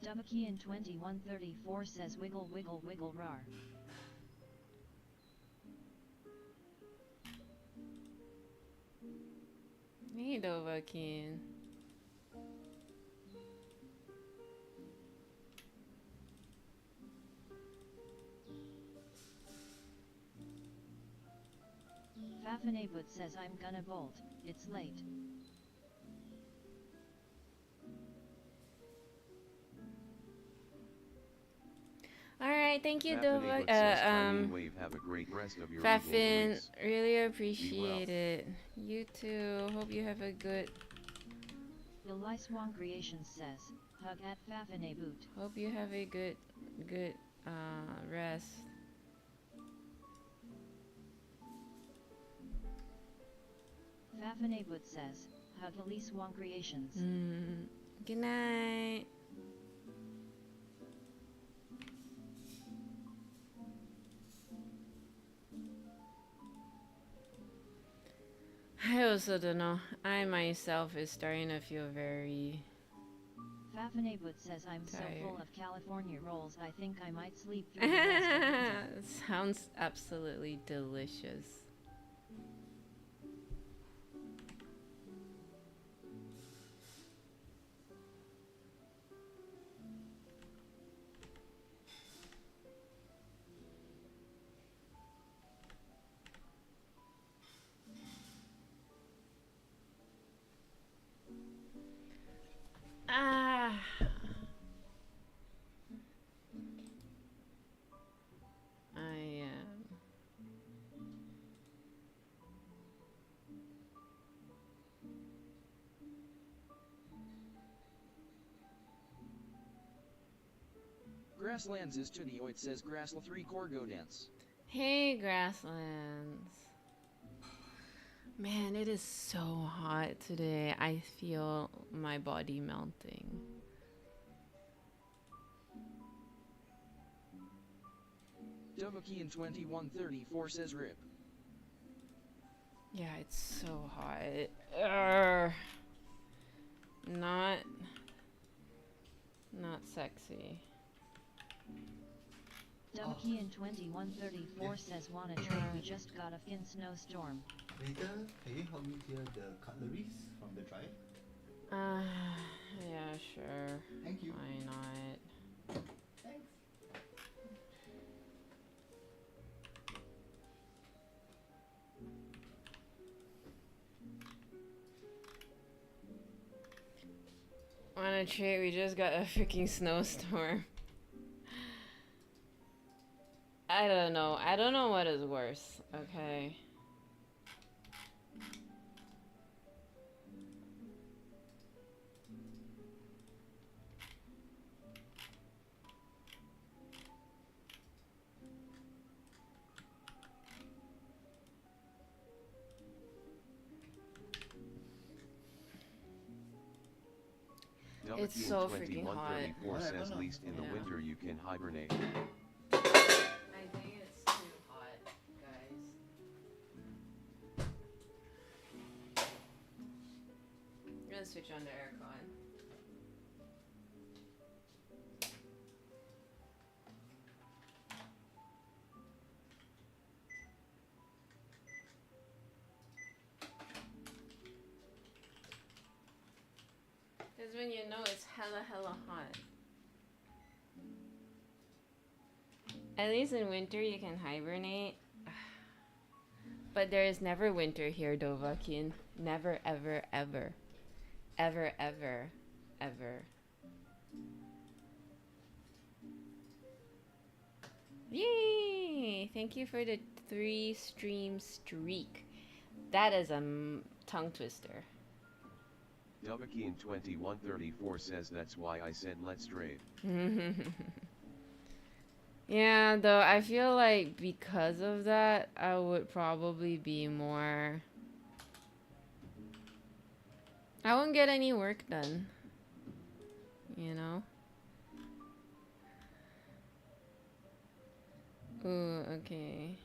A: Dubakian 2134 says wiggle wiggle wiggle rar.
D: Hey, Dovahkiin.
A: Fafanabut says I'm gonna bolt, it's late.
D: Alright, thank you,
B: Fafanabut says, Tiny Wave, have a great rest of your evening,
D: Fafin,
B: Elise.
D: really appreciate it. You too. Hope you have a good.
A: Eliswong Creations says, hug at Fafanabut.
D: Hope you have a good rest.
A: Fafanabut says, hug Eliswong Creations.
D: Good night. I also don't know. I myself is starting to feel very
A: Fafanabut says I'm so full
D: Tired.
A: of California rolls I think I might sleep through the rest of the dinner.
D: Sounds absolutely delicious. Ah. I
C: Grasslands is to the oit says Grassl 3 core go dance.
D: Hey, Grasslands. Man, it is so hot today. I feel my body melting.
C: Dovakian 2134 says rip.
D: Yeah, it's so hot. Urgh. Not sexy.
A: Dumakian 2134 says wanna trade, we just got a fin snowstorm.
E: Later, can you help me clear the cutleries from the drive?
D: Yeah, sure.
E: Thank you.
D: Why not?
E: Thanks.
D: Wanna trade? We just got a freaking snowstorm. I don't know. I don't know what is worse. Okay. It's so freaking hot.
B: 2134 says least in the
D: Yeah.
B: winter you can hibernate.
D: I think it's too hot, guys. I'm gonna switch on the aircon. Because when you know it's hella hot. At least in winter you can hibernate. But there is never winter here, Dovahkiin. Never, ever, ever. Ever, ever, ever. Yay! Thank you for the 3 stream streak. That is a tongue twister.
B: Dubakian 2134 says that's why I said let's trade.
D: Yeah, though I feel like because of that, I would probably be more... I won't get any work done. You know? Ooh, okay.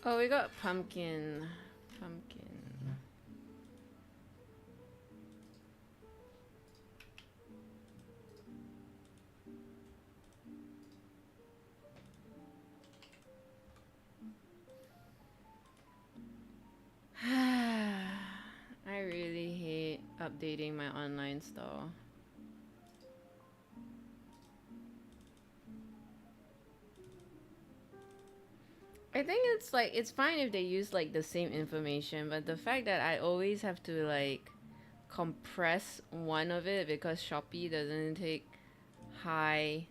D: Oh, we got pumpkin. Pumpkin. I really hate updating my online store. I think it's like, it's fine if they use like the same information, but the fact that I always have to like compress one of it because Shopee doesn't take high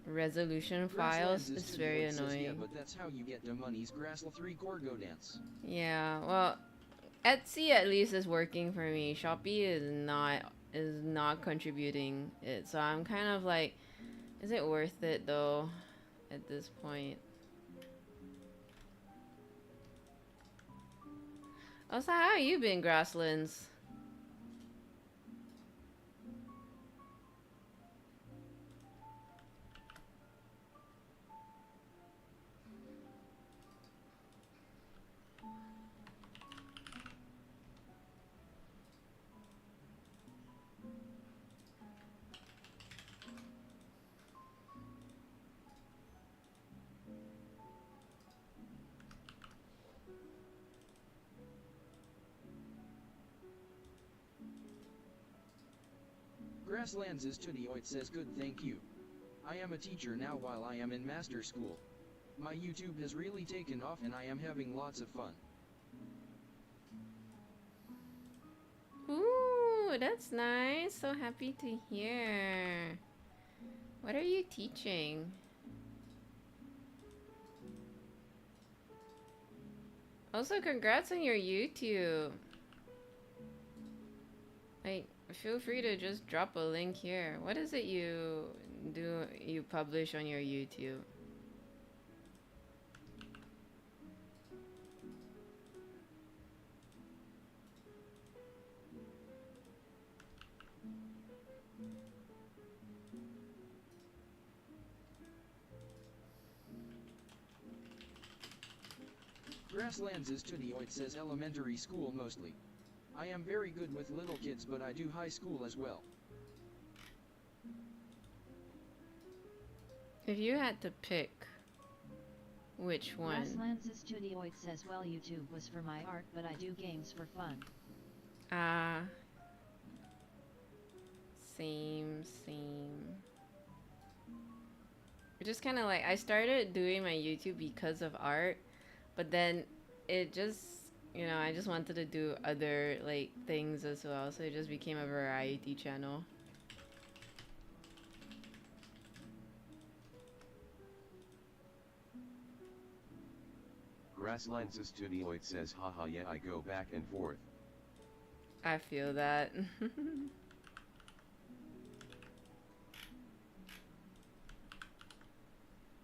D: resolution files is very annoying.
C: Yeah, but that's how you get the money's Grassl 3 core go dance.
D: Yeah, well, Etsy at least is working for me. Shopee is not contributing it, so I'm kind of like, is it worth it though at this point? Also, how have you been, Grasslands?
C: Grasslands is Tudioit says good, thank you. I am a teacher now while I am in master school. My YouTube has really taken off and I am having lots of fun.
D: Ooh, that's nice. So happy to hear. What are you teaching? Also, congrats on your YouTube. Like, feel free to just drop a link here. What is it you publish on your YouTube?
C: Grasslands is Tudioit says elementary school mostly. I am very good with little kids but I do high school as well.
D: If you had to pick, which one?
A: Grasslands Studioid says, well, YouTube was for my art, but I do games for fun.
D: Same. It just kind of like, I started doing my YouTube because of art, but then it just, you know, I just wanted to do other like things as well, so it just became a variety channel.
B: Grasslands Studioid says, haha, yeah, I go back and forth.
D: I feel that.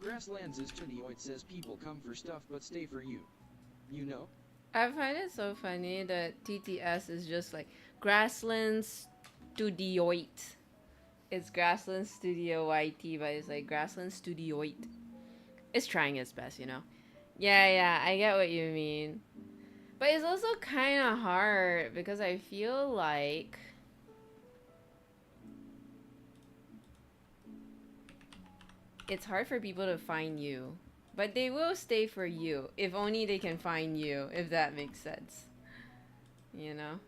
C: Grasslands is Tudioit says people come for stuff but stay for you. You know?
D: I find it so funny that TTS is just like Grasslands Studioid. It's Grasslands Studio YT, but it's like Grasslands Studioid. It's trying its best, you know? Yeah, I get what you mean. But it's also kind of hard because I feel like it's hard for people to find you. But they will stay for you if only they can find you, if that makes sense. You know?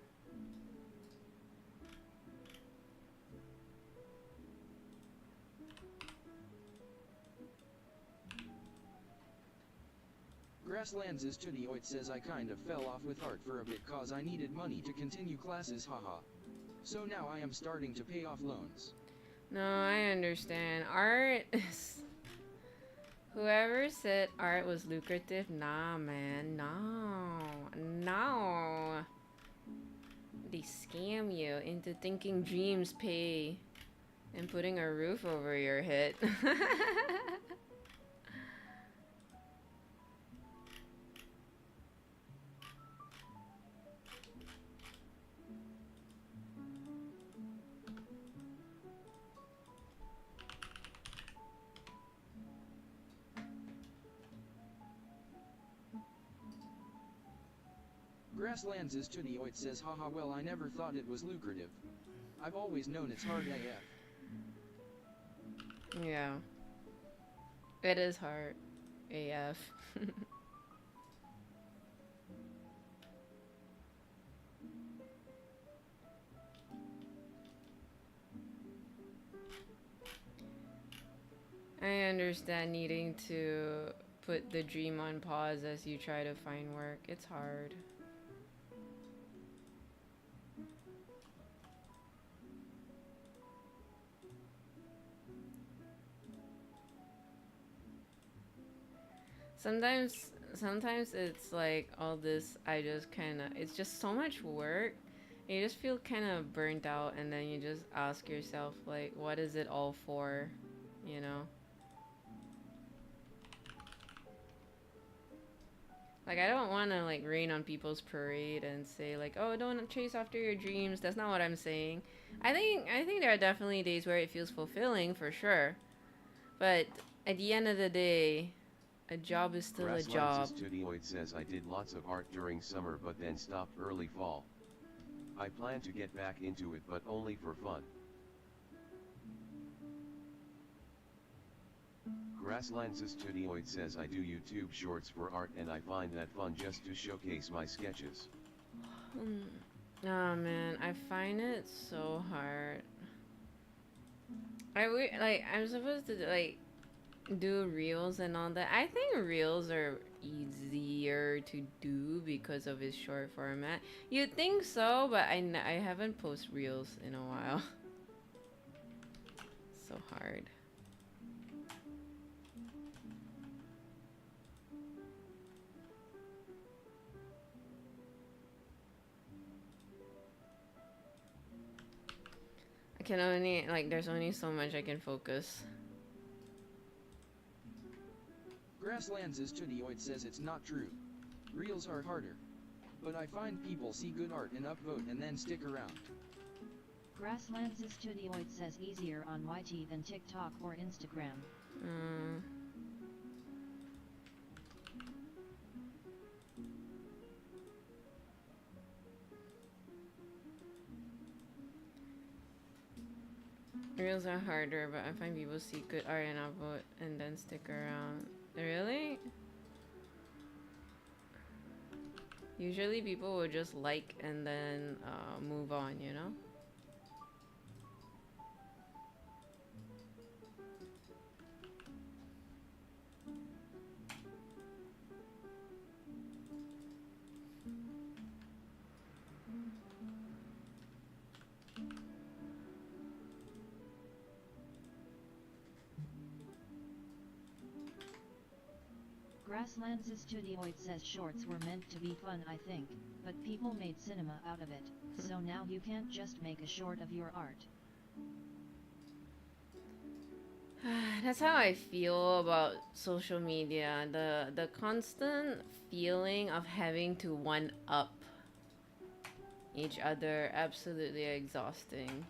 C: Grasslands is Tudioit says I kind of fell off with art for a bit cause I needed money to continue classes, haha. So now I am starting to pay off loans.
D: No, I understand. Art is... Whoever said art was lucrative, nah, man, no. They scam you into thinking dreams pay and putting a roof over your head.
C: Grasslands is Tudioit says haha, well, I never thought it was lucrative. I've always known it's hard AF.
D: Yeah. It is hard AF. I understand needing to put the dream on pause as you try to find work. It's hard. Sometimes it's like all this, it's just so much work. You just feel kind of burnt out, and then you just ask yourself, like, what is it all for, you know? Like, I don't want to, like, rain on people's parade and say, like, oh, don't chase after your dreams. That's not what I'm saying. I think there are definitely days where it feels fulfilling, for sure. But at the end of the day, a job is still a job.
B: Studioid says I did lots of art during summer but then stopped early fall. I plan to get back into it but only for fun. Grasslands Studioid says I do YouTube shorts for art and I find that fun just to showcase my sketches.
D: Oh man, I find it so hard. I'm supposed to like do reels and all that. I think reels are easier to do because of its short format. You'd think so, but I haven't posted reels in a while. So hard. I can only, like, there's only so much I can focus.
C: Grasslands Studioid says it's not true. Reels are harder. But I find people see good art and upvote and then stick around.
A: Grasslands Studioid says easier on YT than TikTok or Instagram.
D: Reels are harder, but I find people see good art and upvote and then stick around. Really? Usually people will just like and then move on, you know?
A: Grasslands Studioid says shorts were meant to be fun, I think, but people made cinema out of it, so now you can't just make a short of your art.
D: That's how I feel about social media. The constant feeling of having to one up each other, absolutely exhausting.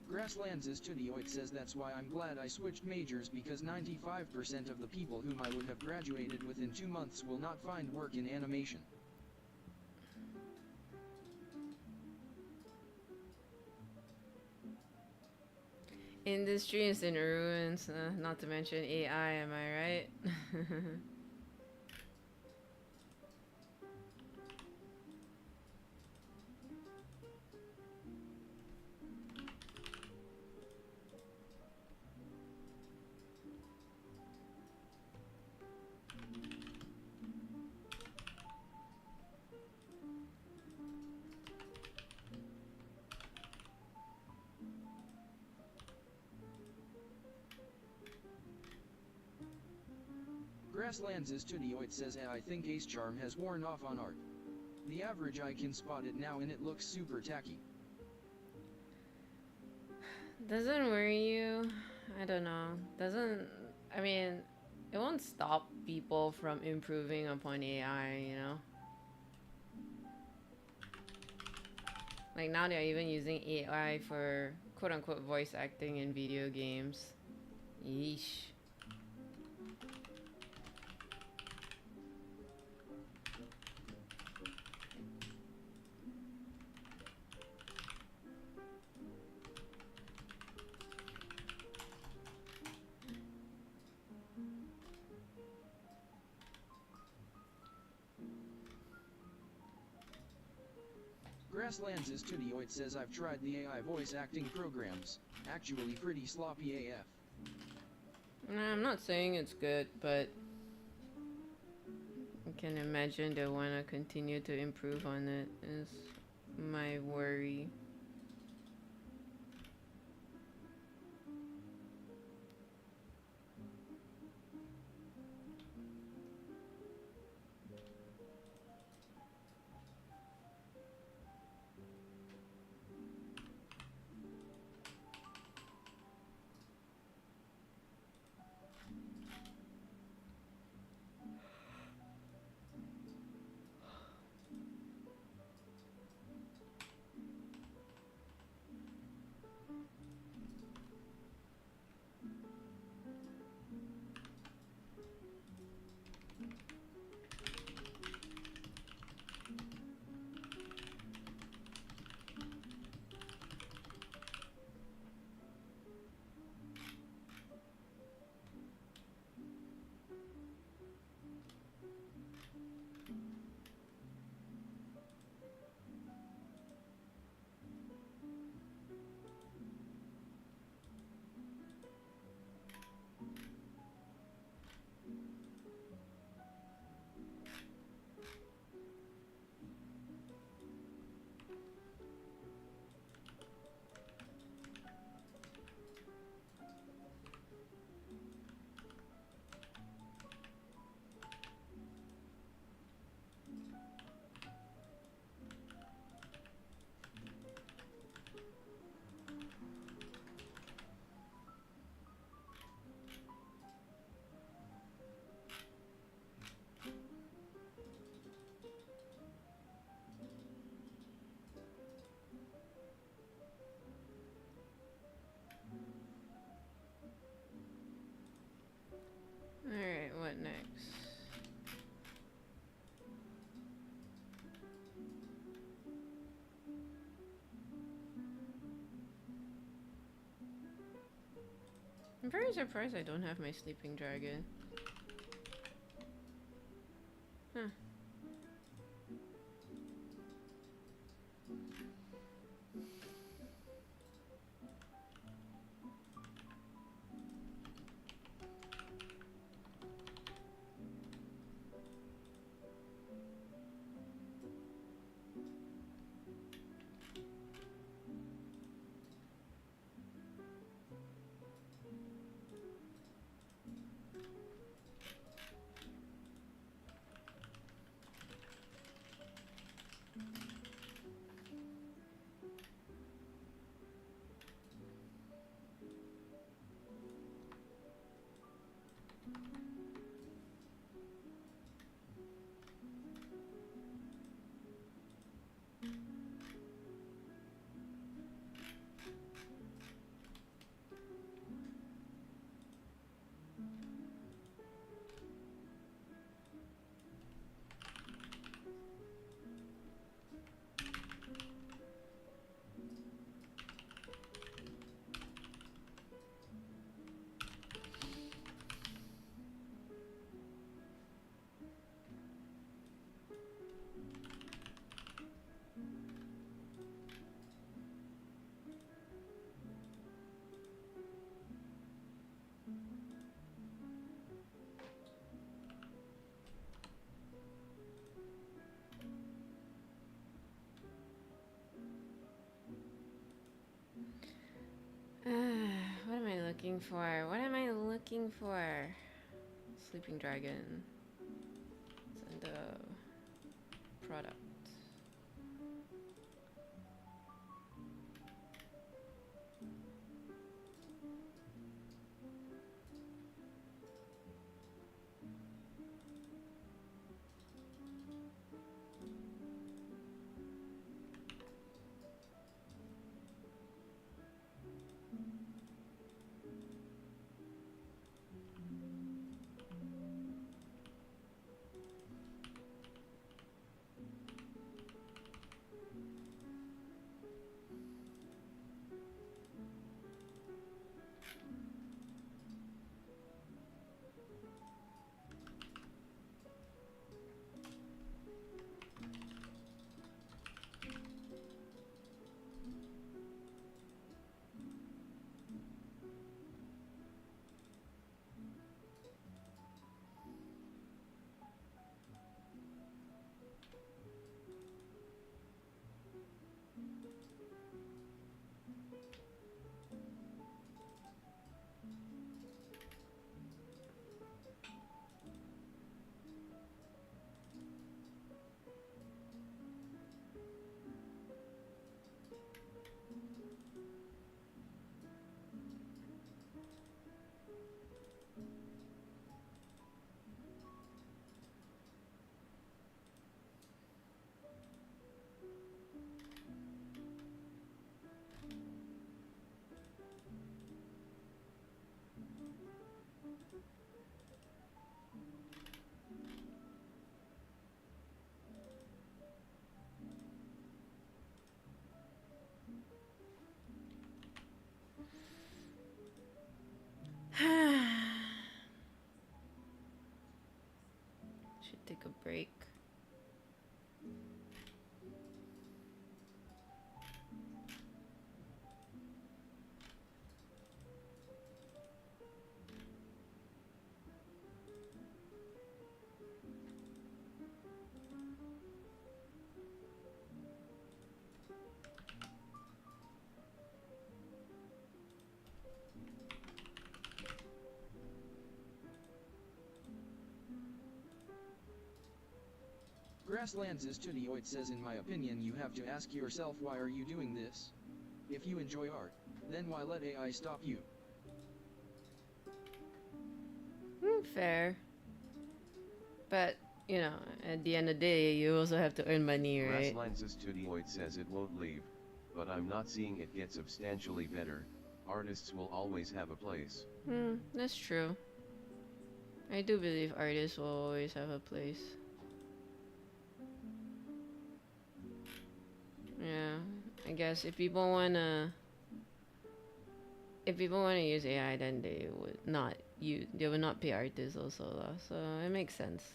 C: Grasslands Studioid says that's why I'm glad I switched majors, because 95% of the people whom I would have graduated within 2 months will not find work in animation.
D: Industry is in ruins, not to mention AI, am I right?
C: Grasslands Studioid says I think Ace Charm has worn off on art. The average eye can spot it now and it looks super tacky.
D: Doesn't worry you? I don't know. I mean, it won't stop people from improving upon AI, you know? Like now they're even using AI for quote-unquote voice acting in video games. Yeesh.
C: Grasslands is Tudioid says I've tried the AI voice acting programs. Actually pretty sloppy AF.
D: I'm not saying it's good, but I can imagine they want to continue to improve on it is my worry. Alright, what next? I'm very surprised I don't have my sleeping dragon. Huh. What am I looking for? What am I looking for? Sleeping dragon. It's in the product. take a break.
C: Grasslands is Tudioid says, in my opinion you have to ask yourself, why are you doing this? If you enjoy art, then why let AI stop you?
D: Fair. But, you know, at the end of the day, you also have to earn money, right?
B: Grasslands' Tudioid says it won't leave, but I'm not seeing it get substantially better. Artists will always have a place.
D: That's true. I do believe artists will always have a place. Yeah, I guess if people wanna use AI, then they would not pay artists also, so it makes sense.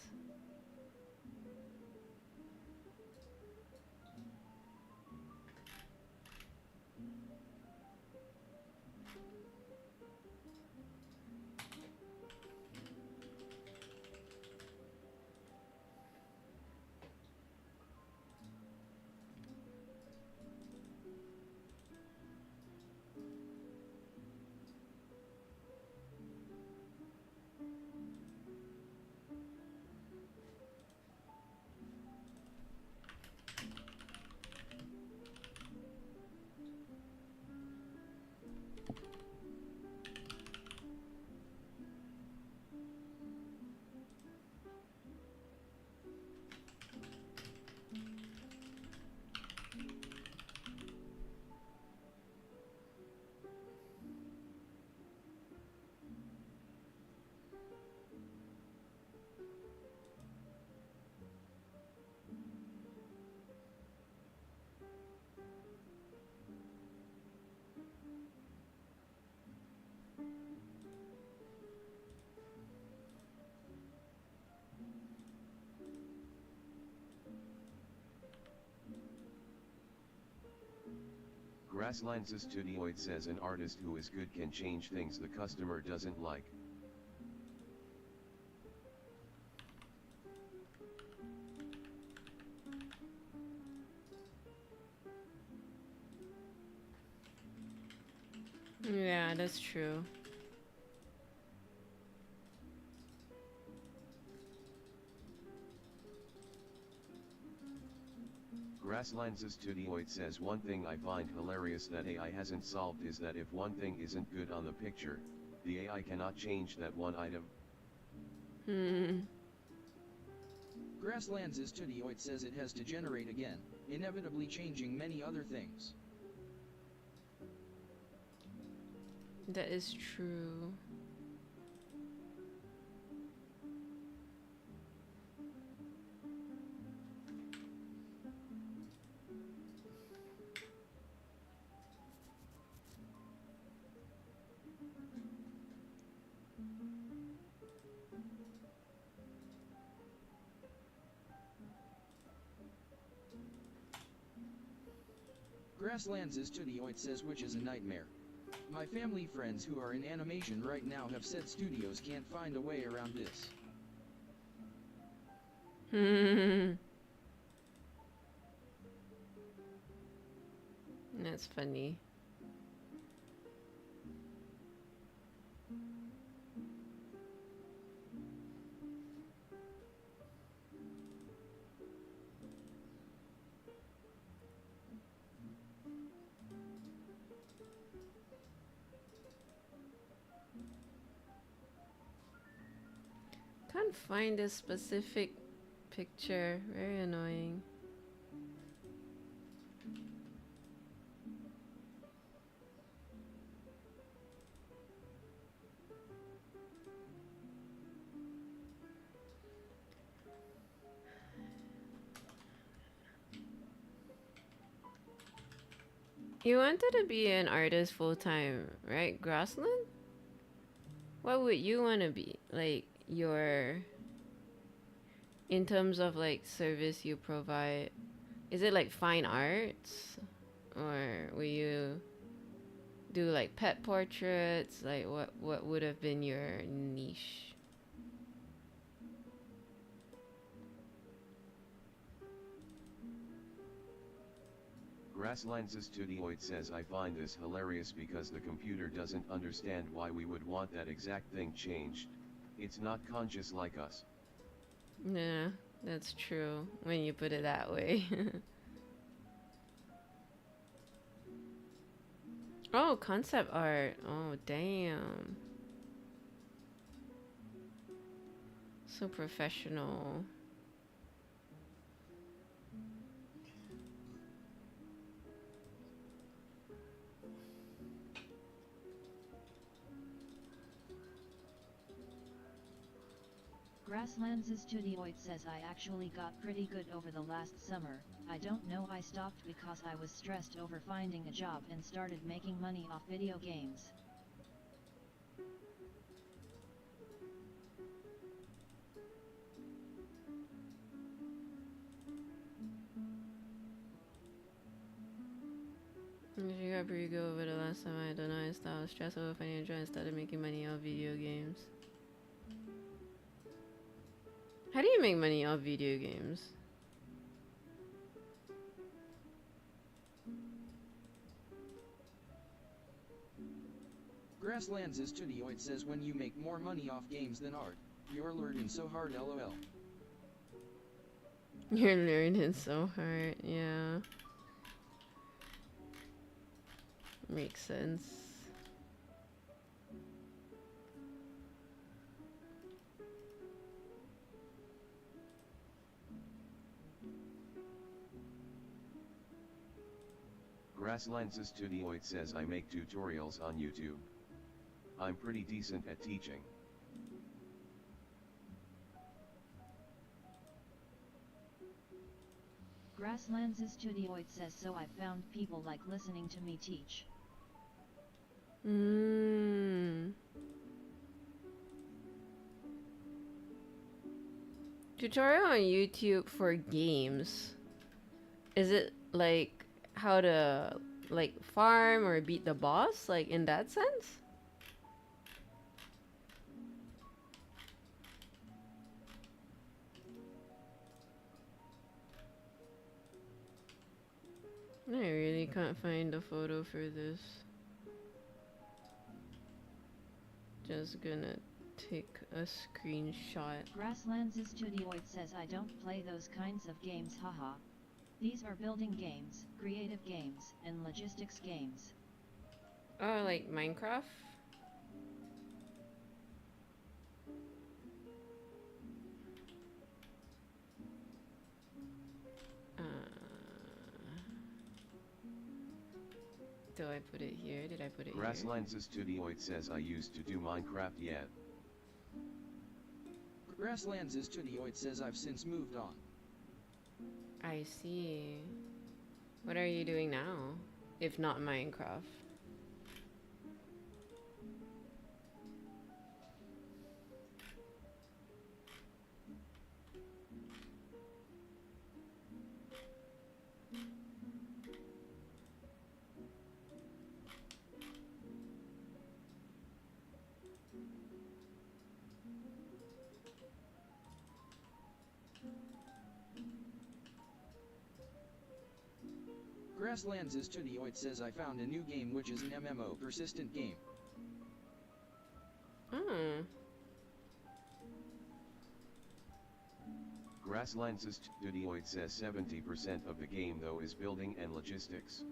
B: Grasslands' Tudioid says an artist who is good can change things the customer doesn't like.
D: Yeah, that's true.
B: Grasslands' Tudioid says one thing I find hilarious that AI hasn't solved is that if one thing isn't good on the picture, the AI cannot change that one item.
C: Grasslands' Tudioid says it has to generate again, inevitably changing many other things.
D: That is true.
C: Grasslands' Tudioid says, which is a nightmare. My family friends who are in animation right now have said studios can't find a way around this.
D: That's funny. Can't find a specific picture. Very annoying. You wanted to be an artist full time, right, Grassland? What would you want to be? Like your in terms of like service you provide? Is it like fine arts, or will you do like pet portraits? Like what would have been your niche?
B: Grasslands Studioid says I find this hilarious because the computer doesn't understand why we would want that exact thing changed. It's not conscious like us.
D: Yeah, that's true when you put it that way. Oh, concept art. Oh, damn. So professional.
A: Grasslands Studioid says I actually got pretty good over the last summer. I don't know, I stopped because I was stressed over finding a job and started making money off video games.
D: You got pretty good over the last time. I don't know. I stopped stressed over finding a job and started making money off video games. How do you make money off video games?
C: Grasslands Studioid says when you make more money off games than art, you're learning so hard lol.
D: You're learning so hard, yeah. Makes sense.
B: Grasslands Studioid says I make tutorials on YouTube. I'm pretty decent at teaching.
A: Grasslands Studioid says so I found people like listening to me teach.
D: Tutorial on YouTube for games. Is it like how to like farm or beat the boss, like in that sense? I really can't find a photo for this. Just gonna take a screenshot.
A: Grasslands Studioid says I don't play those kinds of games, haha. These are building games, creative games, and logistics games.
D: Oh, like Minecraft? Do I put it here? Did I put it here?
B: Grasslands Studioid says I used to do Minecraft yet.
C: Grasslands Studioid says I've since moved on.
D: I see. What are you doing now, if not Minecraft?
C: Grasslands Studioid says I found a new game which is an MMO persistent game.
B: Grasslands Studioid says 70% of the game though is building and logistics.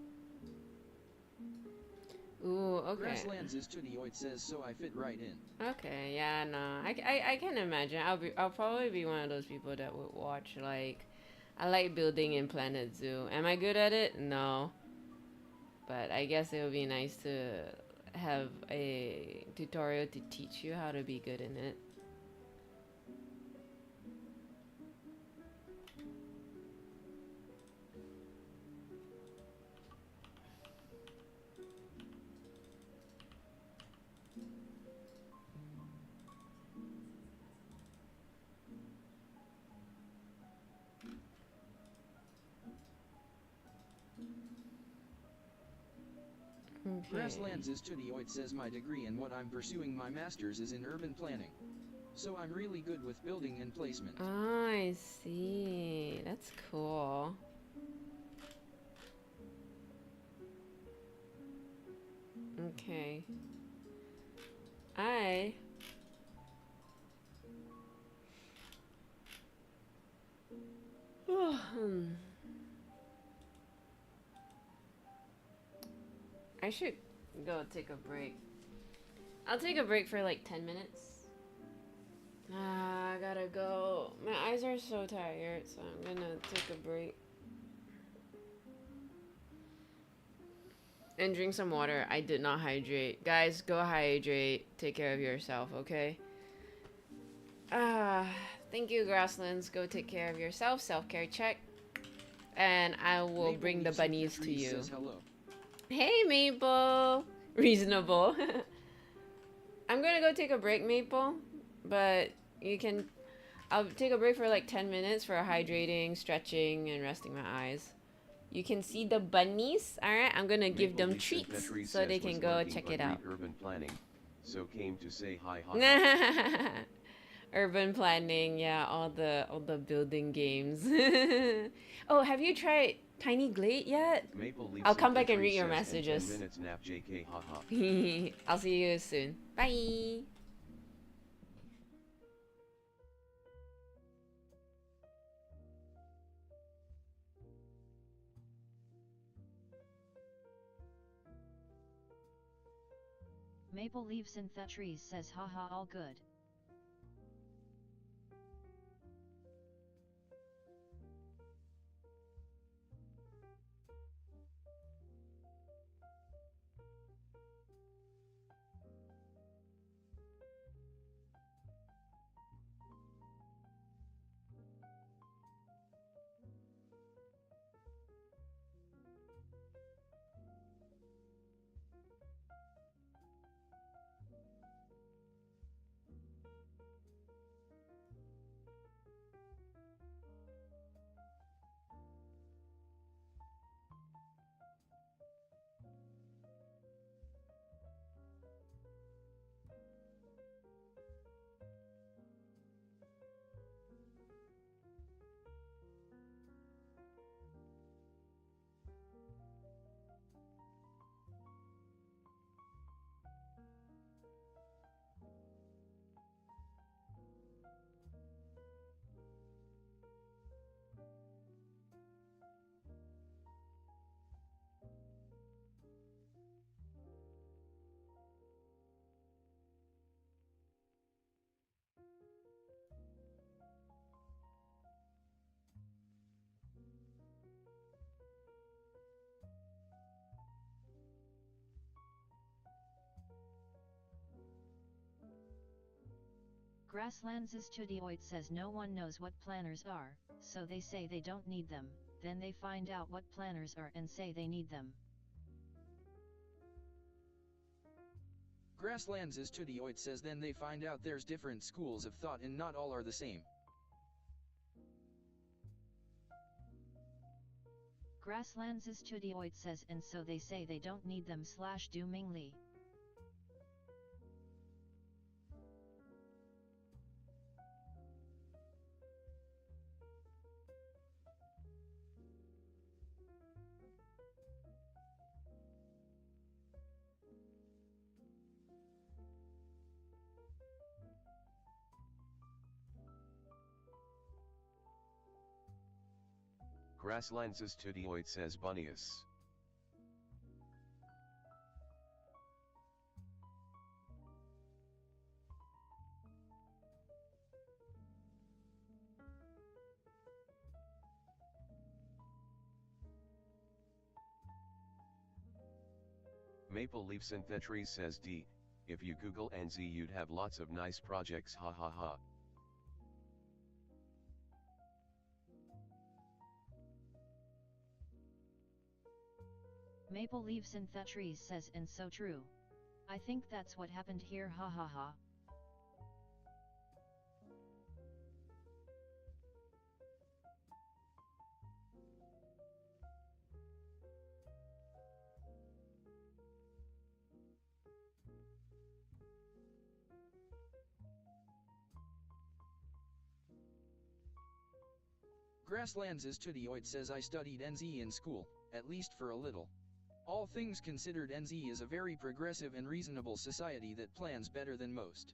D: Ooh, okay.
C: Grasslands Studioid says so I fit right in.
D: Okay, yeah, no, I can imagine. I'll probably be one of those people that would watch, like, I like building in Planet Zoo. Am I good at it? No. But I guess it would be nice to have a tutorial to teach you how to be good in it.
C: Grasslands is Tudioid says my degree and what I'm pursuing my master's is in urban planning. So I'm really good with building and placement.
D: Oh, I see. That's cool. Okay. I should go take a break. I'll take a break for like 10 minutes. I gotta go. My eyes are so tired, so I'm gonna take a break. And drink some water. I did not hydrate. Guys, go hydrate. Take care of yourself, okay? Thank you, Grasslands. Go take care of yourself. Self-care check. And I will bring the bunnies to you. Hey, Maple! Reasonable. I'm gonna go take a break, Maple. But you can... I'll take a break for like 10 minutes for hydrating, stretching, and resting my eyes. You can see the bunnies. Alright, I'm gonna give them treats so they can go check it out.
B: Urban planning, so came to say hi.
D: Urban planning, yeah, all the building games. Oh, have you tried Tiny Glade yet? I'll come back and read your messages.
B: 10 minutes nap, JK, haha.
D: I'll see you soon. Bye.
A: Maple Leaves and Tetris says haha all good. Grasslands' Studioid says no one knows what planners are, so they say they don't need them, then they find out what planners are and say they need them.
C: Grasslands' Studioid says then they find out there's different schools of thought and not all are the same.
A: Grasslands' Studioid says and so they say they don't need them / Do Ming Li.
B: Grasslands Studioid says Bunnius. Maple Leaf Synthetries says D, if you Google NZ you'd have lots of nice projects, ha ha ha.
A: Maple Leaves and Tetris says and so true. I think that's what happened here, ha ha ha.
C: Grasslands is Tudioid says I studied NZ in school, at least for a little. All things considered, NZ is a very progressive and reasonable society that plans better than most.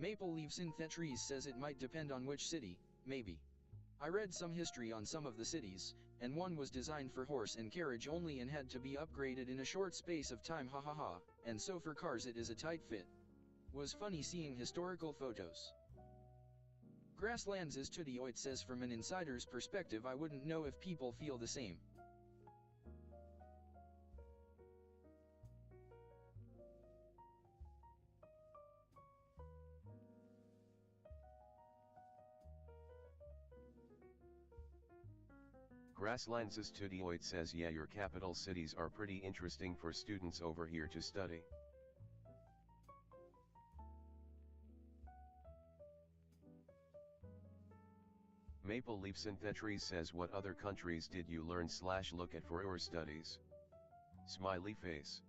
C: Maple Leaf Synthetries says it might depend on which city, maybe. I read some history on some of the cities, and one was designed for horse and carriage only and had to be upgraded in a short space of time, ha ha ha, and so for cars it is a tight fit. Was funny seeing historical photos. Grasslands is Tudioid says from an insider's perspective I wouldn't know if people feel the same.
B: Grasslands' Tudioid says yeah, your capital cities are pretty interesting for students over here to study. Maple Leaf Synthetries says what other countries did you learn/look at for your studies? Smiley face.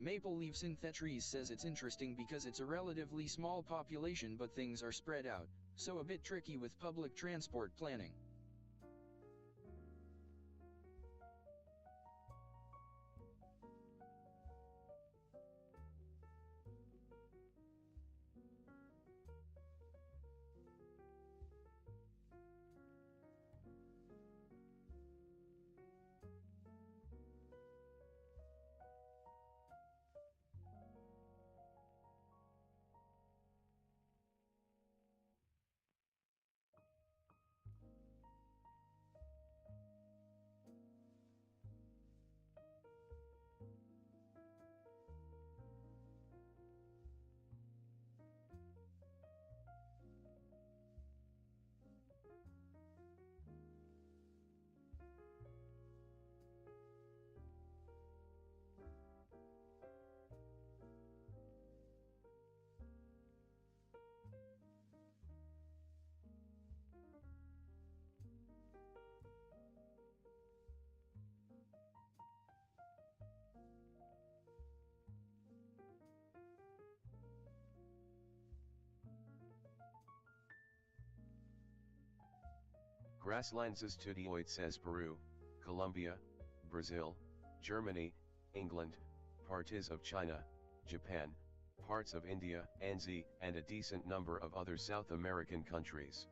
C: Maple Leaf Synthetries says it's interesting because it's a relatively small population but things are spread out, so a bit tricky with public transport planning.
B: Grasslands' Tudioid says Peru, Colombia, Brazil, Germany, England, parts of China, Japan, parts of India, NZ, and a decent number of other South American countries.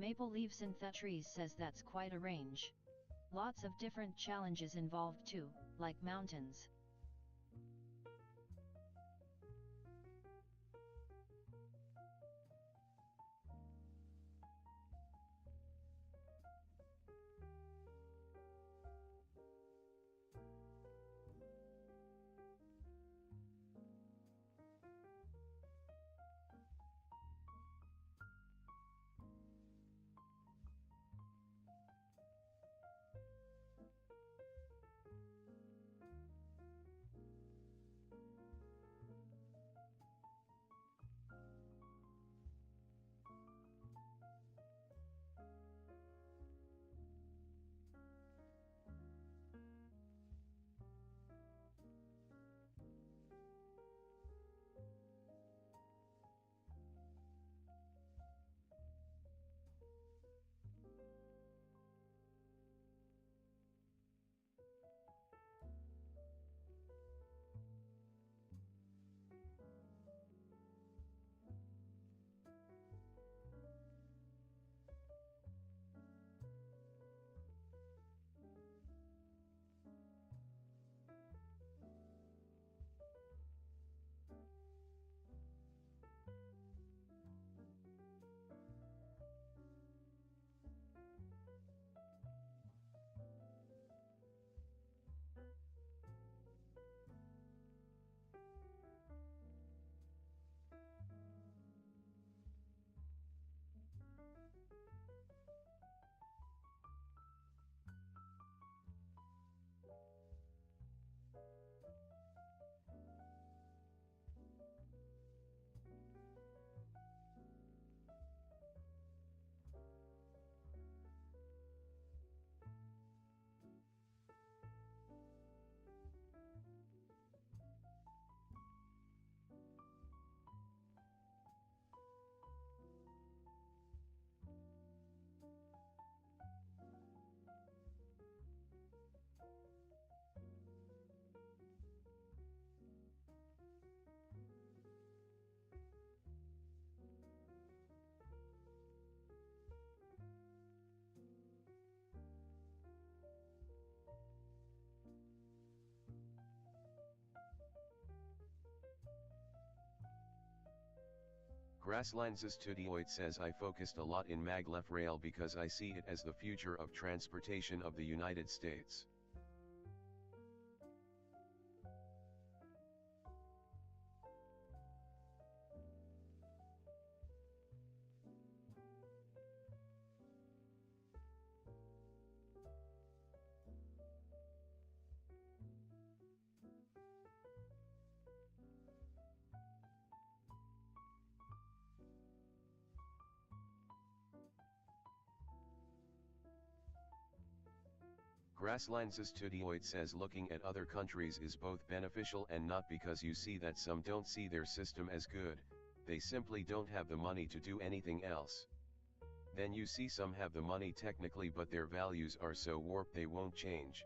A: Maple Leaf Synthetries says that's quite a range. Lots of different challenges involved too, like mountains.
B: Grasslandses Tudioid says I focused a lot in maglev rail because I see it as the future of transportation of the United States. Grasslandses Tudioid says looking at other countries is both beneficial and not, because you see that some don't see their system as good, they simply don't have the money to do anything else. Then you see some have the money technically, but their values are so warped they won't change.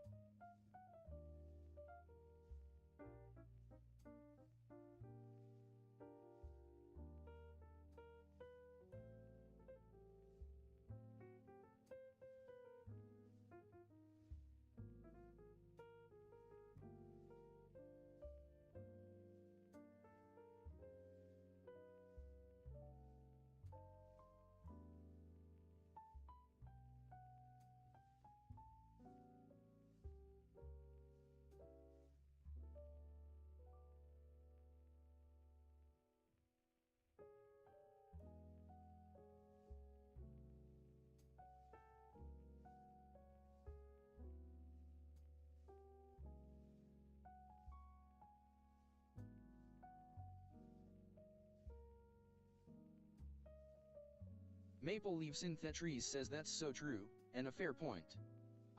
C: Maple Leaf Synthetries says that's so true, and a fair point.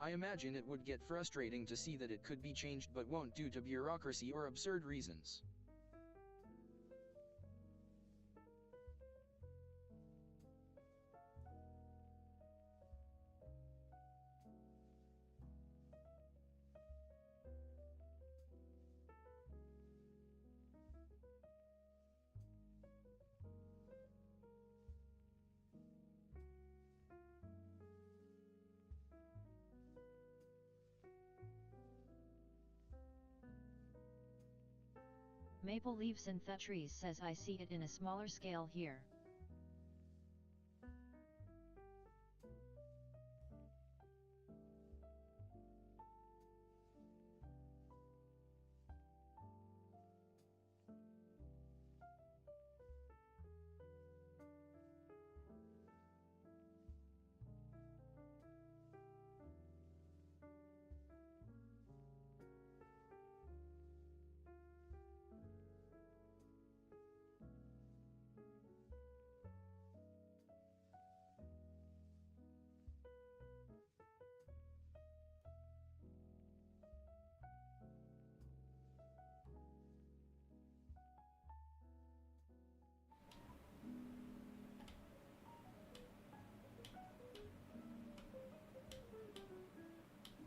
C: I imagine it would get frustrating to see that it could be changed but won't due to bureaucracy or absurd reasons.
A: Maple Leaf Synthetries says I see it in a smaller scale here.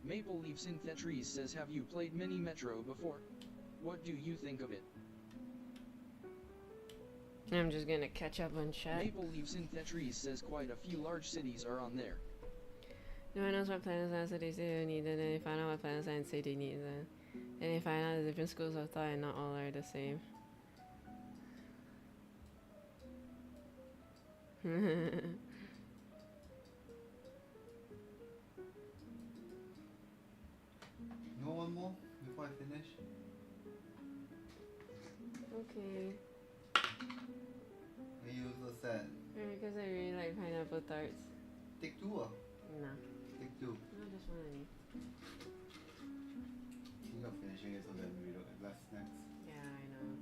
C: Maple Leaf Synthetries says, have you played Mini Metro before? What do you think of it?
D: I'm just gonna catch up on chat.
C: Maple Leaf Synthetries says quite a few large cities are on there.
D: No one knows what planets are, so they say they need it, and they find out what planets are and say they need it. And they find out the different schools of thought and not all are the same.
E: No one more before I finish?
D: Okay.
E: Why you so sad?
D: Because I really like pineapple tarts.
E: Take two or?
D: No.
E: Take two.
D: No, just one only.
E: Think of finishing it so that we don't have less snacks.
D: Yeah, I know.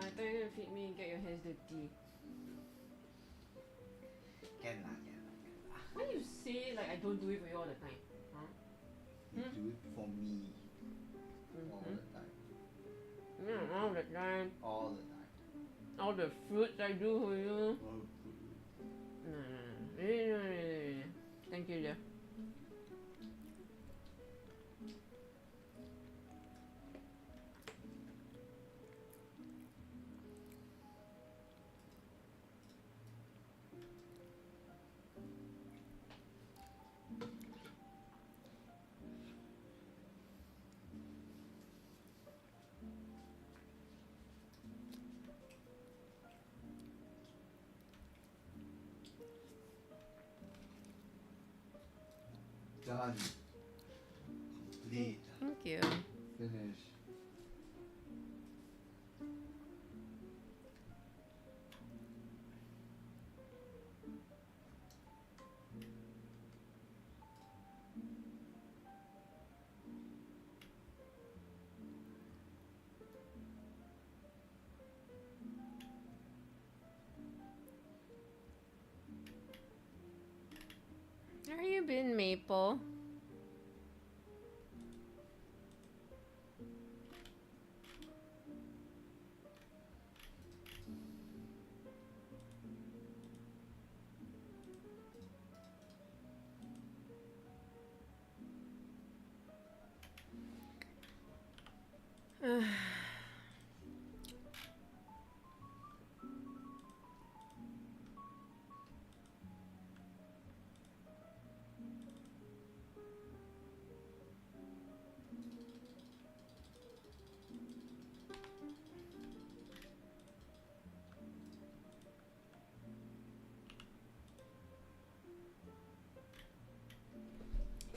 D: I thought you were gonna feed me and get your hands dirty.
E: Can lah.
D: Why you say like I don't do it for you all the time? Huh?
E: You do it for me. All the time.
D: Yeah, all the time.
E: All the time.
D: All the fruits I do for you.
E: Oh,
D: No. Really. Thank you, dear.
E: Done. Complete.
D: Thank you.
E: Finish.
D: How you been, Maple?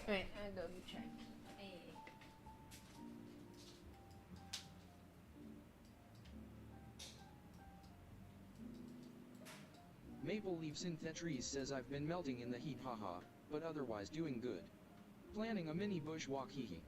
D: Wait, I'll double check. Hey.
C: Maple Leaf Synthetries says I've been melting in the heat haha, but otherwise doing good. Planning a mini bushwalk hee hee.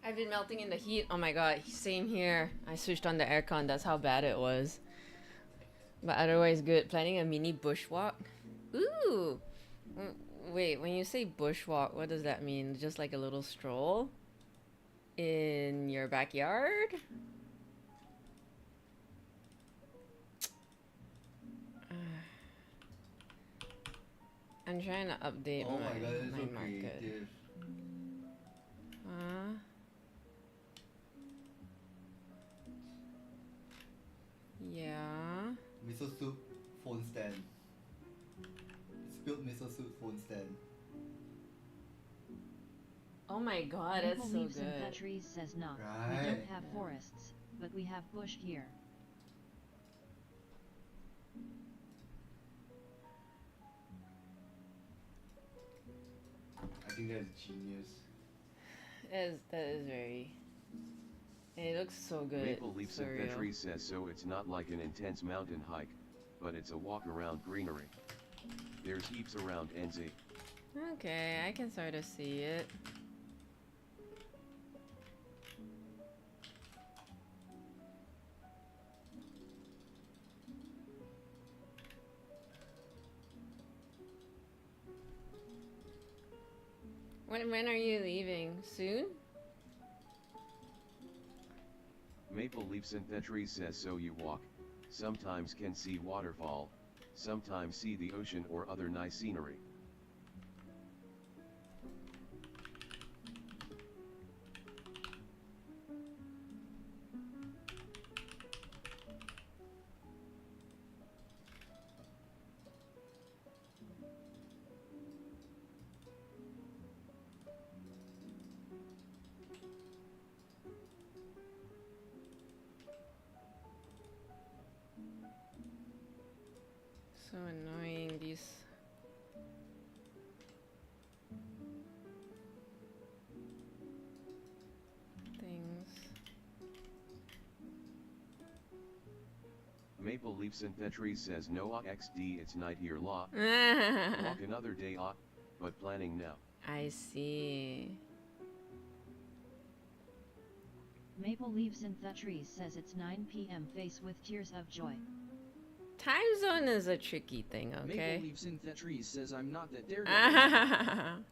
D: I've been melting in the heat. Oh my god, same here. I switched on the aircon. That's how bad it was. But otherwise good. Planning a mini bushwalk. Ooh. Wait, when you say bushwalk, what does that mean? Just like a little stroll in your backyard? I'm trying to update
E: Oh my god, that's
D: my
E: so
D: market.
E: creative.
D: Huh? Yeah.
E: Miso soup phone stand. Spilled miso soup phone stand.
D: Oh my god, that's
A: Maple
D: so
A: Leaves and
D: good.
A: Trees says nah. We
E: Right.
A: don't have forests, but we have bush here.
E: I think that's genius.
D: That is very... It looks so good.
B: Maple Leaf
D: Surreal.
B: Synthetries says so it's not like an intense mountain hike, but it's a walk around greenery. There's heaps around NZ.
D: Okay, I can sort of see it. When are you leaving? Soon?
B: Maple Leaf Synthetries says so you walk, sometimes can see waterfall, sometimes see the ocean or other nice scenery.
D: So annoying, these... things.
B: Maple Leaf Synthetries says no XD it's night here law. Walk another day but planning now.
D: I see.
A: Maple Leaves in the Trees says it's 9 p.m. face with tears of joy.
D: Time zone is a tricky thing, okay?
C: Maple Leaves in the Trees says I'm not that daredevil.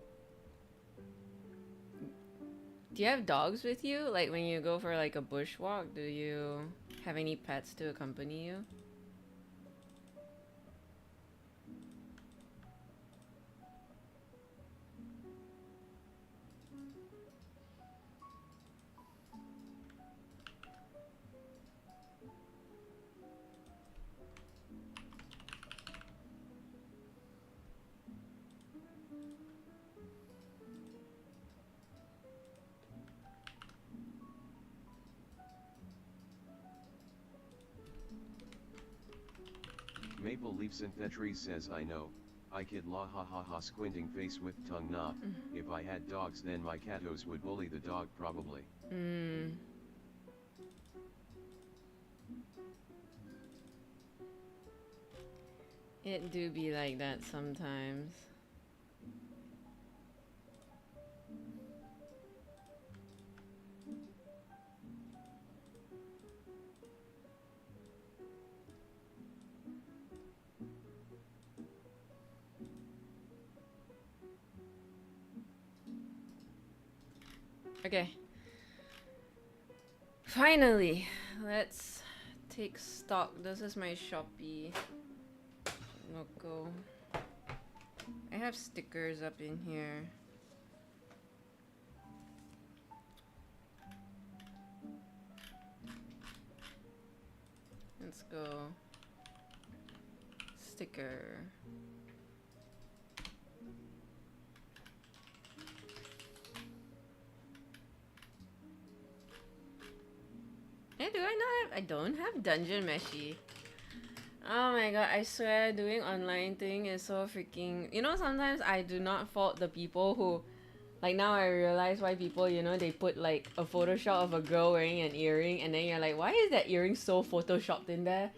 D: Do you have dogs with you? Like when you go for like a bushwalk, do you have any pets to accompany you?
B: Maple Leaf Synthetry says I know, I kid la ha ha ha squinting face with tongue knob, if I had dogs then my catos would bully the dog probably.
D: It do be like that sometimes. Okay. Finally, let's take stock. This is my Shopee logo. I have stickers up in here. Let's go. Sticker. Hey, do I not have? I don't have Dungeon Meshi. Oh my god, I swear doing online thing is so freaking... You know, sometimes I do not fault the people who... Like now I realize why people, you know, they put like a Photoshop of a girl wearing an earring and then you're like, why is that earring so photoshopped in there?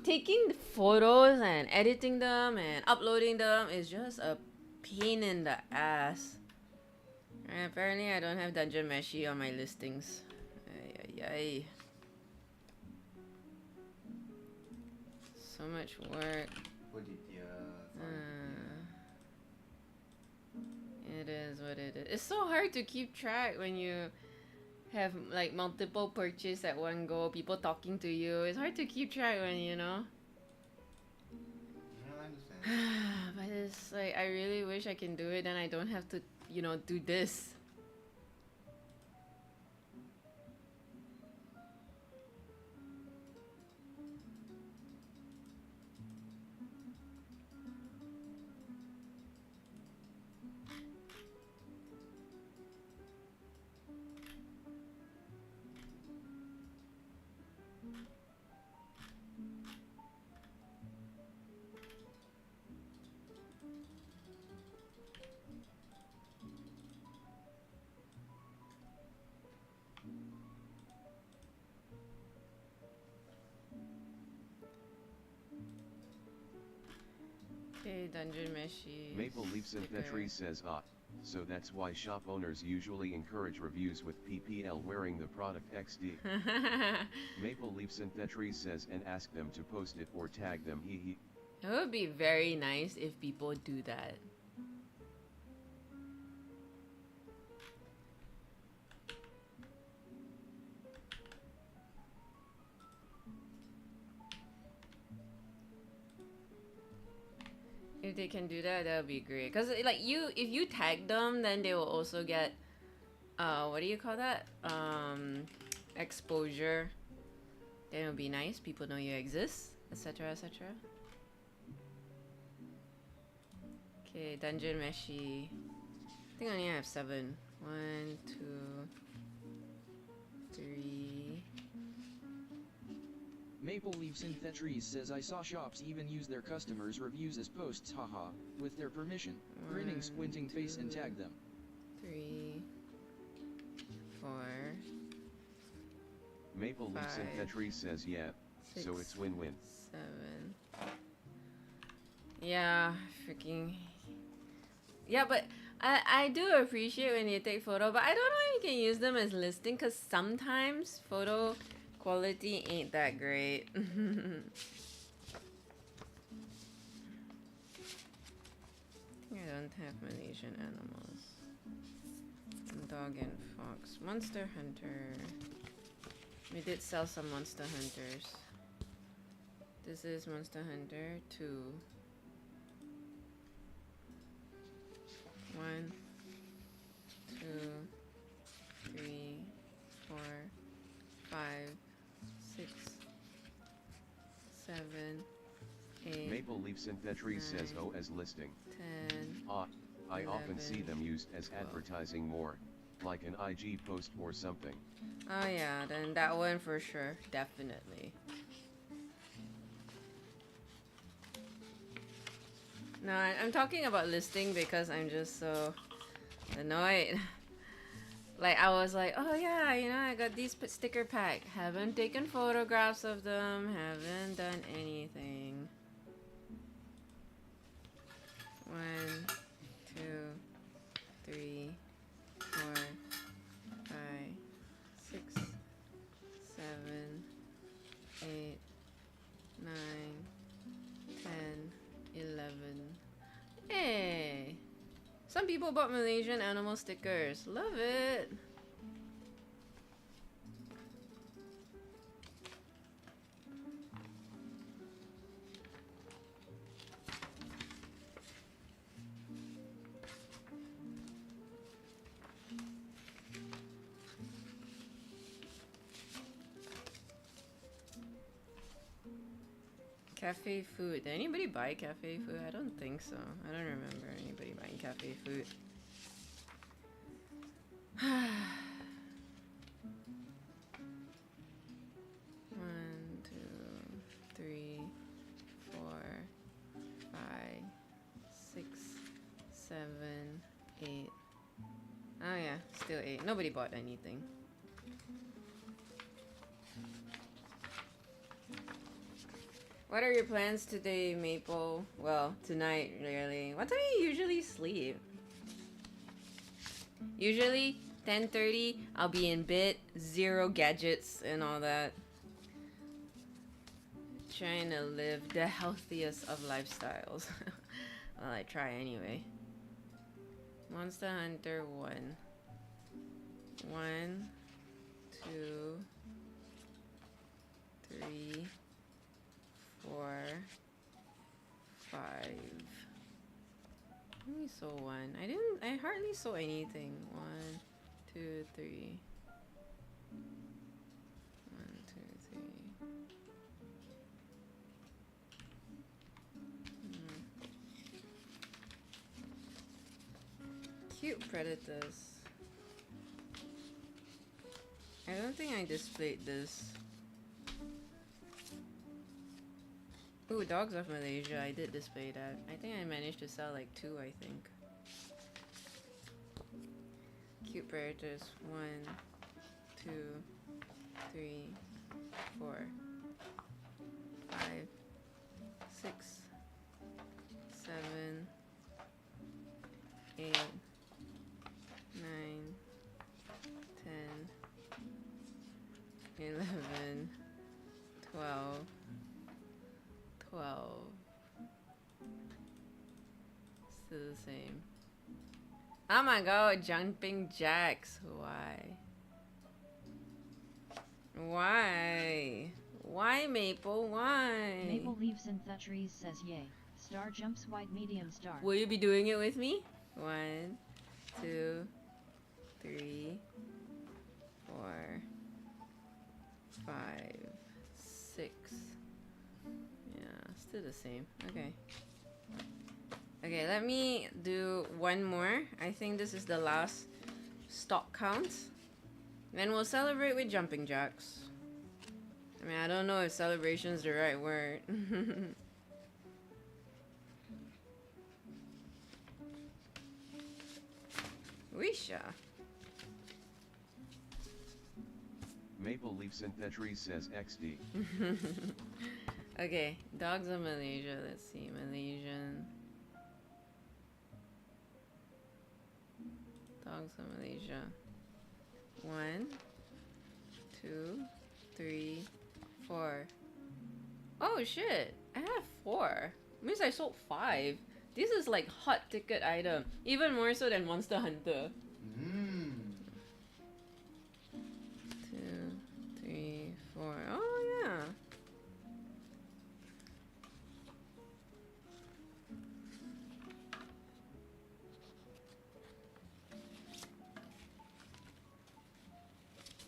D: Taking photos and editing them and uploading them is just a pain in the ass. And apparently I don't have Dungeon Meshi on my listings. Ay, ay, ay. So much work. It is what it is. It's so hard to keep track when you have like multiple purchases at one go, people talking to you. It's hard to keep track when, you know.
E: I understand.
D: But it's like I really wish I can do it, then I don't have to, you know, do this. Okay, Dungeon Meshi.
B: Maple Leaf Synthetry says so that's why shop owners usually encourage reviews with PPL wearing the product XD. Maple Leaf Synthetry says and ask them to post it or tag them hee.
D: It would be very nice if people do that. If they can do that, that would be great. Cause like if you tag them, then they will also get, what do you call that? Exposure. Then it would be nice. People know you exist, etc., etc. Okay, Dungeon Meshi. I think I only have 7. 1, 2, 3.
C: Maple Leaf Synthetries says I saw shops even use their customers' reviews as posts, haha, with their permission. Grinning, squinting face and tag them.
D: 3, 4.
B: Maple Leaf Synthetry says yeah,
D: 6,
B: so it's win-win.
D: 7. Yeah, freaking. Yeah, but I do appreciate when you take photo, but I don't know if you can use them as listing because sometimes photo quality ain't that great. I don't have Malaysian animals. Dog and fox. Monster Hunter. We did sell some Monster Hunters. This is Monster Hunter 2. 1, 2, 3, 4, 5, 6, 7, 8.
B: Maple Leaf Synthetry says O as listing.
D: 10.
B: I often see
D: 11,
B: them used as
D: 12.
B: advertising more, like an IG post or something.
D: Oh yeah, then that one for sure, definitely. No, I'm talking about listing because I'm just so annoyed. Like I was like, oh yeah, you know, I got these sticker pack. Haven't taken photographs of them. Haven't done anything. 1, 2, 3, 4, 5, 6, 7, 8, 9, 10, 11. Hey! Some people bought Malaysian animal stickers. Love it! Cafe food. Did anybody buy cafe food? I don't think so. I don't remember anybody buying cafe food. 1, 2, 3, 4, 5, 6, 7, 8. Oh yeah, still 8. Nobody bought anything. What are your plans today, Maple? Well, tonight, really. What time do you usually sleep? Usually, 10:30, I'll be in bed, 0 gadgets and all that. Trying to live the healthiest of lifestyles. Well, I try anyway. Monster Hunter 1. 1, 2, 3, 4, 5. I only saw 1. I hardly saw anything. 1, 2, 3. 1, 2, 3. Cute predators. I don't think I displayed this. Ooh, Dogs of Malaysia. I did display that. I think I managed to sell like 2, I think. Cute predators. 1, 2, 3, 4, 5, 6, 7, 8, 9, 10, 11, 12. 12. Still the same. Oh my god, jumping jacks. Why? Why? Why, Maple? Why?
A: Maple Leaf Synthetries says yay. Star jumps white medium star.
D: Will you be doing it with me? 1, 2, 3, 4, 5, 6. Still the same. Okay. Okay, let me do one more. I think this is the last stock count. Then we'll celebrate with jumping jacks. I mean, I don't know if celebration is the right word. Wisha.
B: Maple Leaf Synthetry says XD.
D: Okay, Dogs of Malaysia. Let's see, Malaysian. Dogs of Malaysia. 1, 2, 3, 4. Oh shit! I have 4. Means I sold 5. This is like hot ticket item, even more so than Monster Hunter. 2, 3, 4. Oh yeah.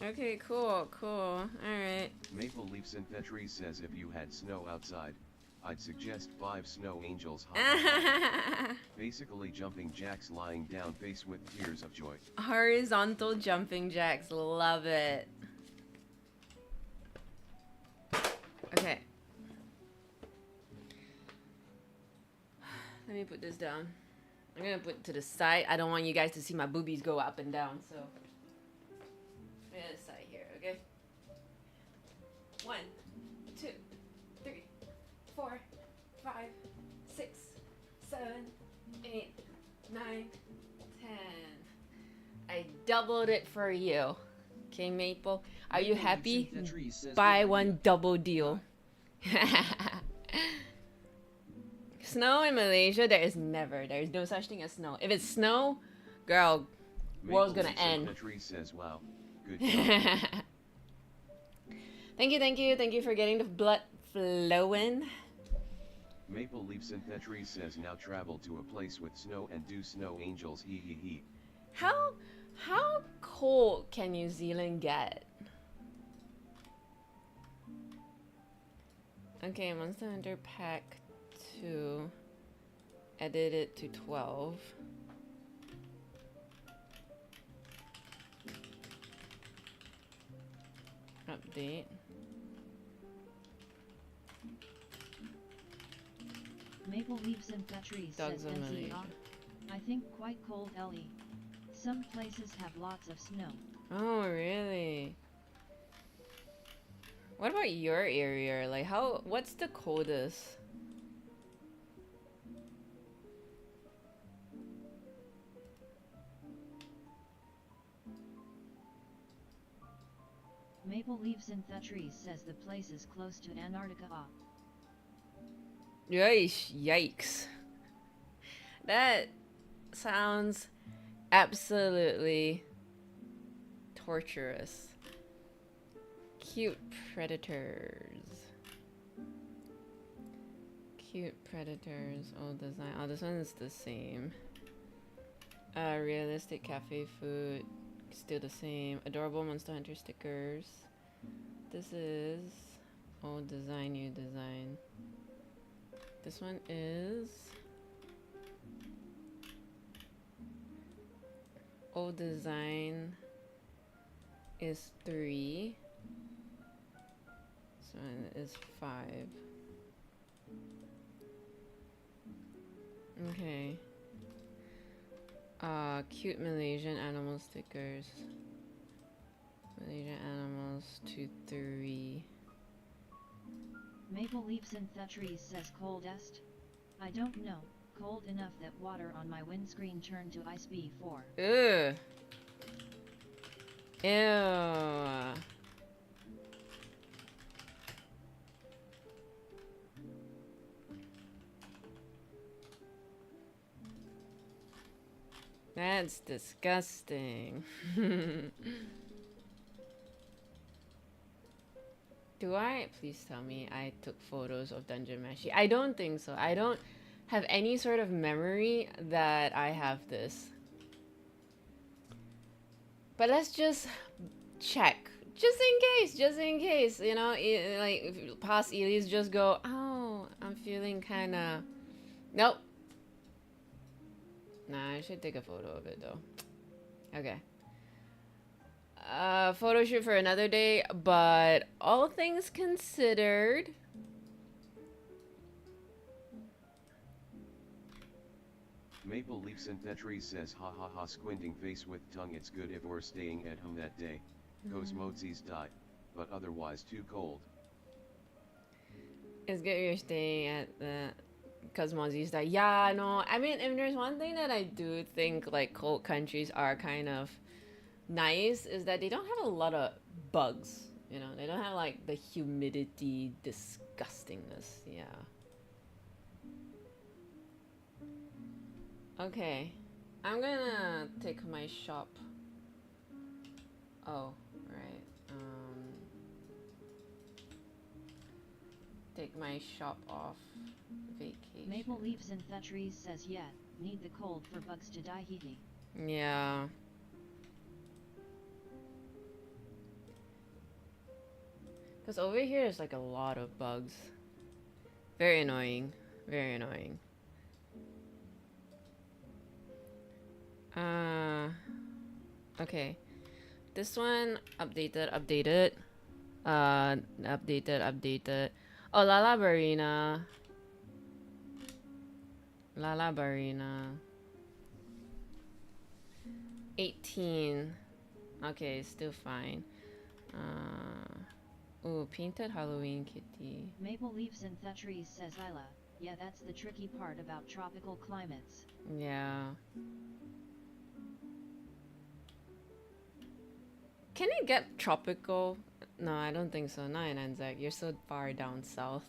D: Okay, cool, cool. Alright.
B: Maple Leaf Synthetry says if you had snow outside, I'd suggest 5 snow angels. Basically jumping jacks lying down face with tears of joy.
D: Horizontal jumping jacks, love it. Okay. Let me put this down. I'm gonna put it to the side. I don't want you guys to see my boobies go up and down, so. Put it aside here, okay? 1, 2, 3, 4, 5, 6, 7, 8, 9, 10. I doubled it for you. Okay, Maple? Are you happy? Buy one double deal. Snow in Malaysia, there is no such thing as snow. If it's snow, girl, world's gonna end.
B: Synthetry says, wow, good job.
D: Thank you for getting the blood flowing.
B: Maple Leaf Synthetry says now travel to a place with snow and do snow angels hee hee hee.
D: How cold can New Zealand get? Okay, Monster Hunter Pack 2. Edit it to 12. Update.
A: Maple Leaf Synthetry
D: Dogs
A: says
D: of
A: NZ
D: Malaysia.
A: I think quite cold LE. Some places have lots of snow.
D: Oh, really? What about your area? Like, what's the coldest?
A: Maple Leaf Synthetry says the place is close to Antarctica.
D: Yikes. That sounds absolutely torturous. Cute predators. Cute predators. Old design. Oh, this one is the same. Realistic cafe food. Still the same. Adorable Monster Hunter stickers. This is old design, new design. This one is old design is 3. This one is 5. Okay. Cute Malaysian animal stickers. Malaysian animals 2, 3.
A: Maple Leaf Synthetry says coldest? I don't know. Cold enough that water on my windscreen turned to ice before.
D: Ugh. Ew. That's disgusting. Do I? Please tell me I took photos of Dungeon Meshi. I don't think so. I don't have any sort of memory that I have this. But let's just check. Just in case, you know, like if past Elise just go, oh, I'm feeling kind of, nope. Nah, I should take a photo of it though. Okay. Photo shoot for another day, but all things considered,
B: Maple Leaf Synthetry says ha ha ha squinting face with tongue. It's good if we're staying at home that day. Cosmozis died, but otherwise too cold.
D: it's good you're staying at the because Mozzie's like, yeah, no. I mean, if there's one thing that I do think like cold countries are kind of nice is that they don't have a lot of bugs. You know, they don't have like the humidity disgustingness. Yeah. Okay, I'm gonna take my shop. Oh, right. Take my shop off vacation.
A: Maple Leaves and Tetris says yeah, need the cold for bugs to die heaty.
D: Yeah. Because over here is like a lot of bugs. Very annoying. Very annoying. Okay. This one updated. Updated. Oh, Lala Barina. 18. Okay, still fine. Ooh, painted Halloween kitty.
A: Maple Leaves and Tetris says Isla. Yeah, that's the tricky part about tropical climates.
D: Yeah. Can it get tropical? No, I don't think so. Not in Anzac. You're so far down south.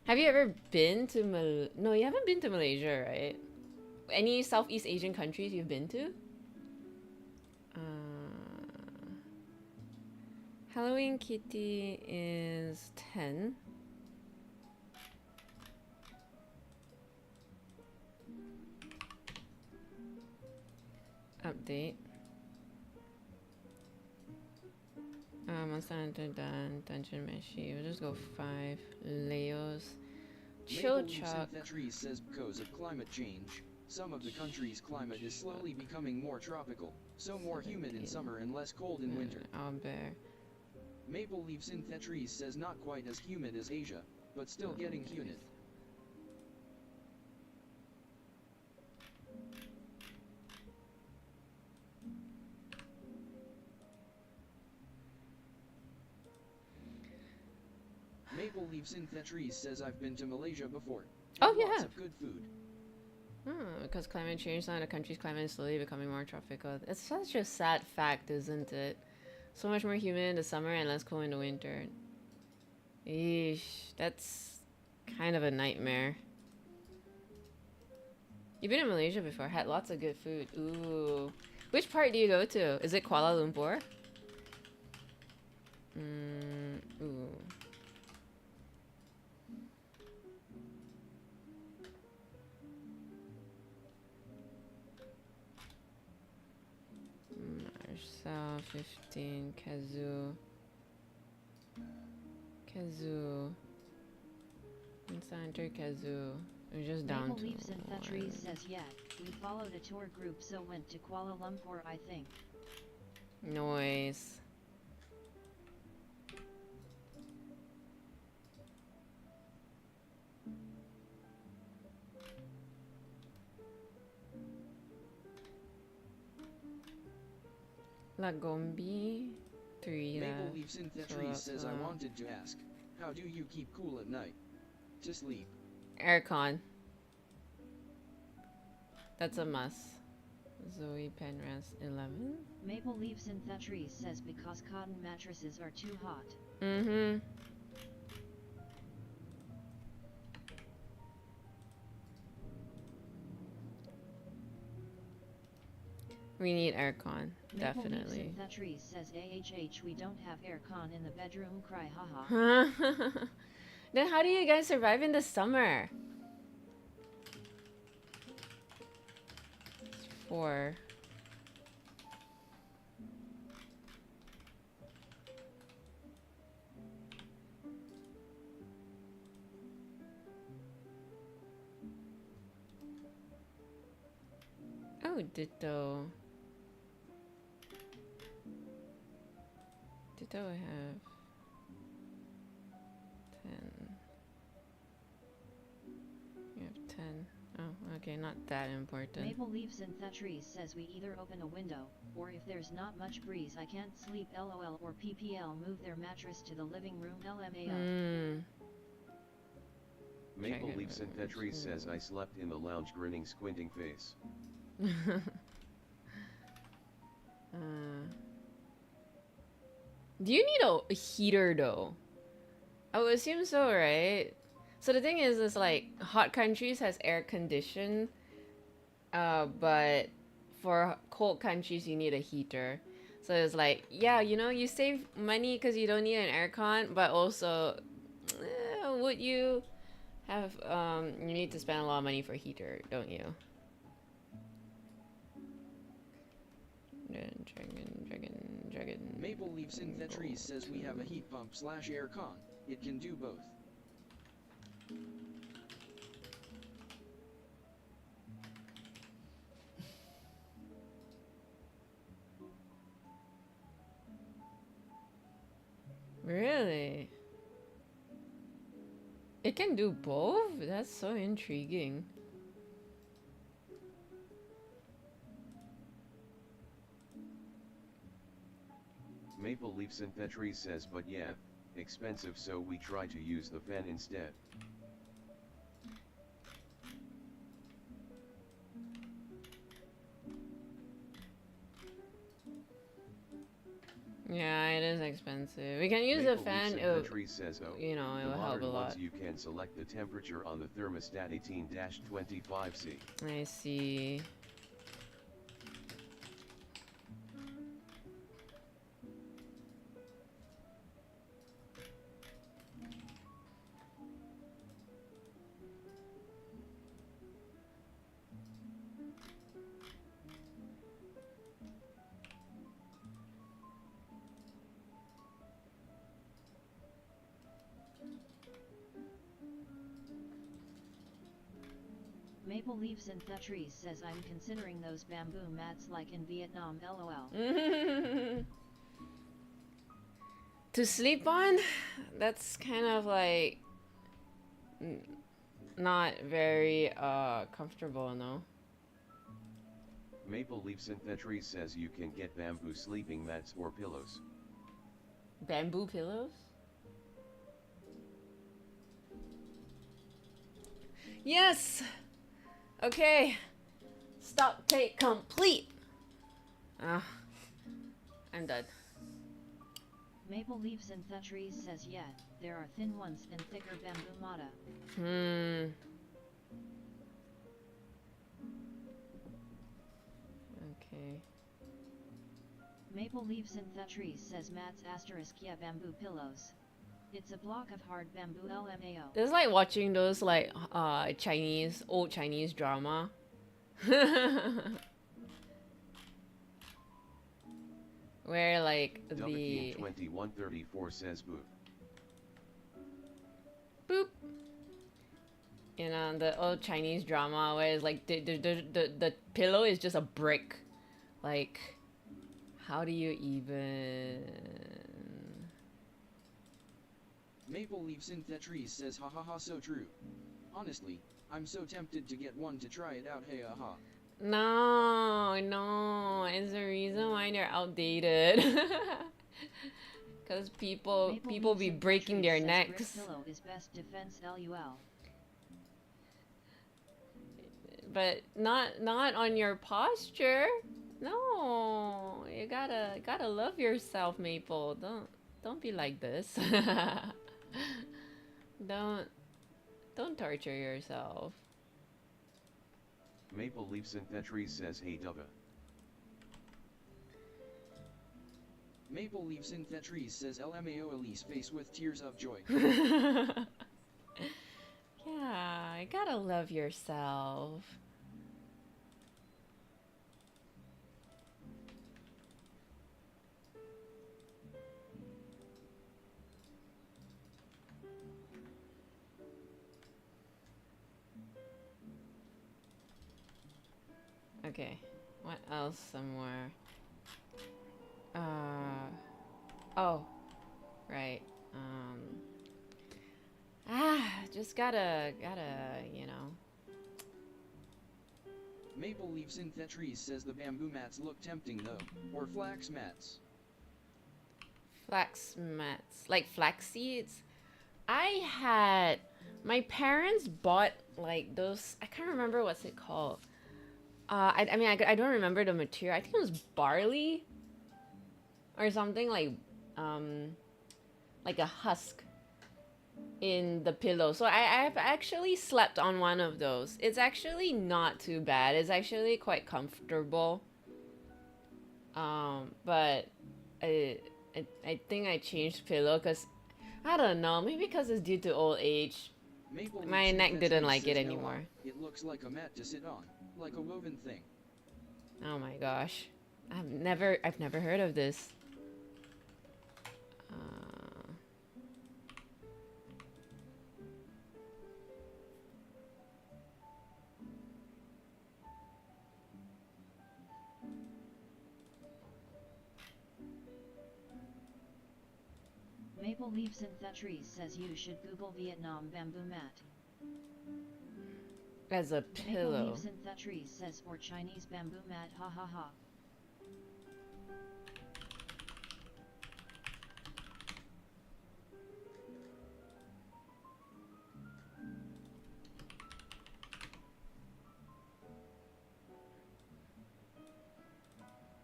D: Have you ever been to No, you haven't been to Malaysia, right? Any Southeast Asian countries you've been to? Halloween Kitty is 10. Update. Monster Hunter done. Dungeon Meshi. We'll just go 5. Leos. Chilchuck.
C: Tetris says because of climate change, some of the country's climate is slowly becoming more tropical, so more humid in summer and less cold in winter.
D: Owlbear.
C: Maple Leaf Synthetries says not quite as humid as Asia, but still getting humid. Maple Leaf Synthetries says I've been to Malaysia before.
D: Oh,
C: Lots
D: yeah.
C: of good food.
D: Because climate change, the country's climate is slowly becoming more tropical. It's such a sad fact, isn't it? So much more humid in the summer and less cool in the winter. Eesh, that's kind of a nightmare. You've been in Malaysia before, had lots of good food. Ooh. Which part do you go to? Is it Kuala Lumpur? Ooh. Marcel, 15, Kazoo. Hunter Kazoo. We're just down
A: Maple
D: to
A: Leaves and Tetris
D: 1.
A: says yeah, we followed a tour group so went to Kuala Lumpur I think.
D: Noise. Lagombi 3.
C: Maple Leaf Synthetries says I wanted to ask, how do you keep cool at night? To sleep.
D: Aircon. That's a must. Zoe Penrose 11.
A: Maple Leaves and Tetris says because cotton mattresses are too hot.
D: Mm-hmm. We need aircon,
A: Maple Leaves
D: definitely.
A: and Tetris says AHH we don't have aircon in the bedroom cry haha.
D: Then how do you guys survive in the summer? 4. Oh, Ditto. Ditto I have 10. You have 10. Oh, okay, not that important.
A: Maple Leaves and Tetris says we either open a window, or if there's not much breeze I can't sleep lol or PPL move their mattress to the living room LMAO.
B: Maple
D: Dragon
B: Leaf Synthetries says I slept in the lounge grinning squinting face.
D: Do you need a heater though? I would assume so, right? So the thing is like hot countries has air condition, but for cold countries you need a heater. So it's like, yeah, you know, you save money because you don't need an aircon, but also, would you have, you need to spend a lot of money for a heater, don't you? Dragon.
C: Maple Leaf Synthetries says we have a heat pump / aircon. It can do both.
D: Really? It can do both? That's so intriguing.
B: Maple Leaf Synthetries says but yeah, expensive so we try to use the fan instead.
D: Yeah, it is expensive. We can use
B: Maple
D: a fan,
B: Leaf Synthetries says oh,
D: you know, it
B: the
D: will help a
B: modern
D: lot.
B: ones you can select the temperature on the thermostat 18-25C.
D: I see.
A: Maple Leaf Synthetries says I'm considering those bamboo mats like in Vietnam, lol.
D: To sleep on? That's kind of like not very comfortable, no?
B: Maple Leaf Synthetries says you can get bamboo sleeping mats or pillows.
D: Bamboo pillows? Yes! Okay. Stock take complete. I'm done.
A: Maple Leaf Synthetries says yeah, there are thin ones and thicker bamboo mata.
D: Okay.
A: Maple Leaf Synthetries says mats asterisk yeah bamboo pillows. It's a block of hard bamboo LMAO.
D: It's like watching those like old Chinese drama. Where like the
B: WTM2134 says boop.
D: boop. You know, the old Chinese drama where it's like the pillow is just a brick. Like, how do you even?
C: Maple Leaf Synthetries says hahaha so true. Honestly, I'm so tempted to get one to try it out, hey aha.
D: No, it's the reason why they're outdated. Cause people be breaking their necks.
A: Pillow is best defense LUL.
D: But not on your posture. No, you gotta love yourself, Maple. Don't be like this. Don't torture yourself.
B: Maple Leaf Synthetries says hey Dubba.
C: Maple Leaf Synthetries says LMAO Elise face with tears of joy.
D: Yeah, you gotta love yourself. Okay, what else somewhere? Oh, right. Just gotta, you know.
C: Maple Leaf Synthetries says the bamboo mats look tempting though, or flax mats.
D: Flax mats, like flax seeds. I had My parents bought like those. I can't remember what's it called. I mean, I don't remember the material. I think it was barley or something like a husk in the pillow. So I've actually slept on one of those. It's actually not too bad. It's actually quite comfortable. But I think I changed pillow because I don't know. Maybe because it's due to old age.
C: Maple
D: My
C: Leafs
D: neck didn't
C: Infantry
D: like it
C: says no,
D: anymore.
C: It looks like a mat to sit on, like a woven thing.
D: Oh my gosh. I've never heard of this.
A: Maple Leaf Synthetries says you should Google Vietnam bamboo mat.
D: As a
A: Maple
D: pillow.
A: Leaf Synthetries says or Chinese bamboo mat ha ha ha.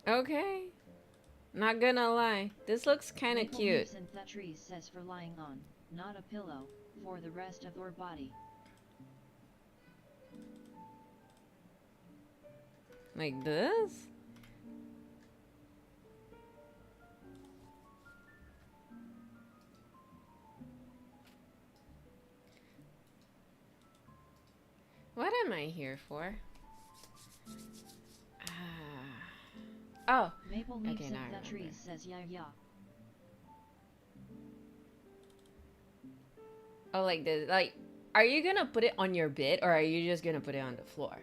D: Okay. Not gonna lie. This looks kind of
A: Maple
D: cute.
A: Leaf Synthetries says for lying on, not a pillow, for the rest of your body.
D: Like this? What am I here for? Oh,
A: Maple Leaf
D: okay, now I remember.
A: Synthetries says yeah yeah.
D: Oh, like this. Like, are you gonna put it on your bed or are you just gonna put it on the floor?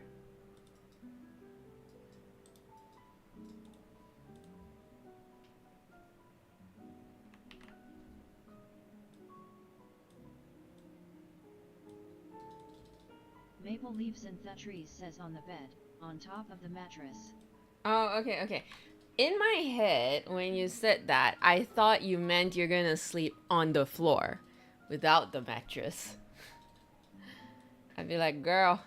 A: Maple Leaf Synthetries says on the bed, on top of the mattress.
D: Oh, okay, okay. In my head, when you said that, I thought you meant you're gonna sleep on the floor without the mattress. I'd be like, girl,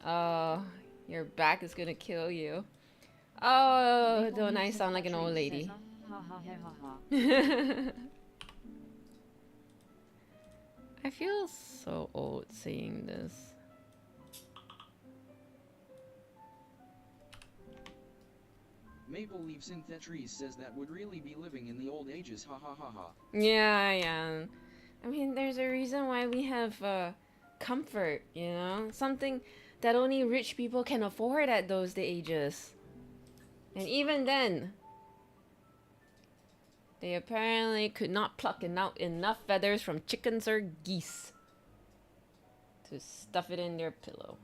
D: oh, your back is gonna kill you. Oh,
A: Maple
D: don't
A: Leaf
D: I sound like an old
A: Synthetries
D: lady?
A: says, ha ha ha ha ha.
D: I feel so old saying this.
C: Maple Leaf Synthetries says that would really be living in the old ages, ha ha ha ha.
D: Yeah, yeah. I mean, there's a reason why we have comfort, you know? Something that only rich people can afford at those ages. And even then, they apparently could not pluck out enough feathers from chickens or geese to stuff it in their pillow.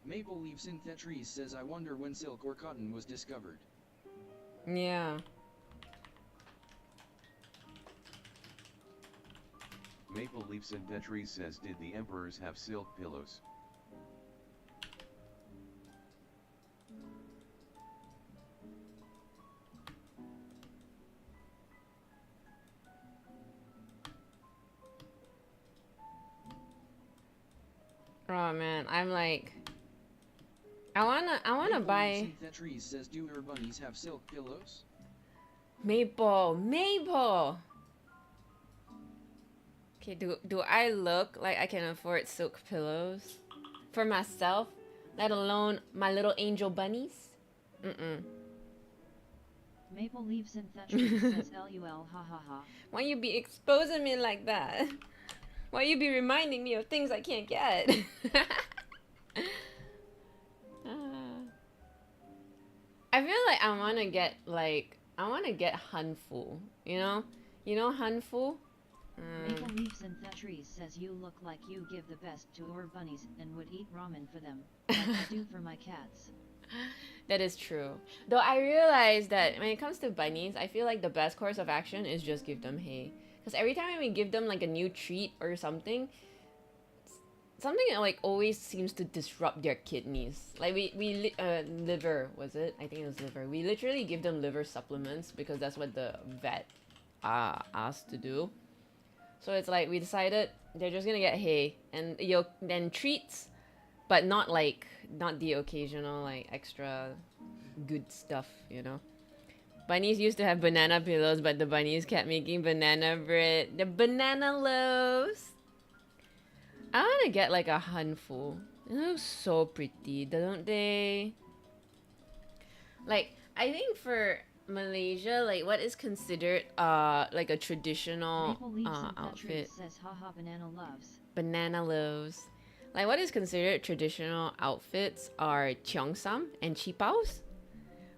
C: Maple Leaf Synthetries says I wonder when silk or cotton was discovered.
D: Yeah.
B: Maple Leaf Synthetries says did the emperors have silk pillows?
D: Oh man, I'm like, I wanna
C: Maple
D: buy
C: Leaf Synthetries says do your bunnies have silk pillows?
D: Maple. Okay, do I look like I can afford silk pillows for myself, let alone my little angel bunnies?
A: Maple Leaf Synthetries says LUL ha ha ha.
D: Why you be exposing me like that? Why you be reminding me of things I can't get? I feel like I wanna get Hanfu. You know Hanfu.
A: Maple Leaf Synthetries says you look like you give the best to your bunnies and would eat ramen for them, like I do for my cats.
D: That is true. Though I realize that when it comes to bunnies, I feel like the best course of action is just give them hay. Because every time we give them like a new treat or something, something like always seems to disrupt their kidneys. Like liver, was it? I think it was liver. We literally give them liver supplements because that's what the vet asked to do. So it's like we decided they're just gonna get hay and then treats, but not the occasional like extra good stuff, you know. Bunnies used to have banana pillows, but the bunnies kept making banana bread. The banana loaves. I want to get like a handful. It looks so pretty, don't they? Like, I think for Malaysia, like what is considered like a traditional outfit?
A: Says haha banana loves.
D: Banana loaves. Like what is considered traditional outfits are cheongsam and chipaos.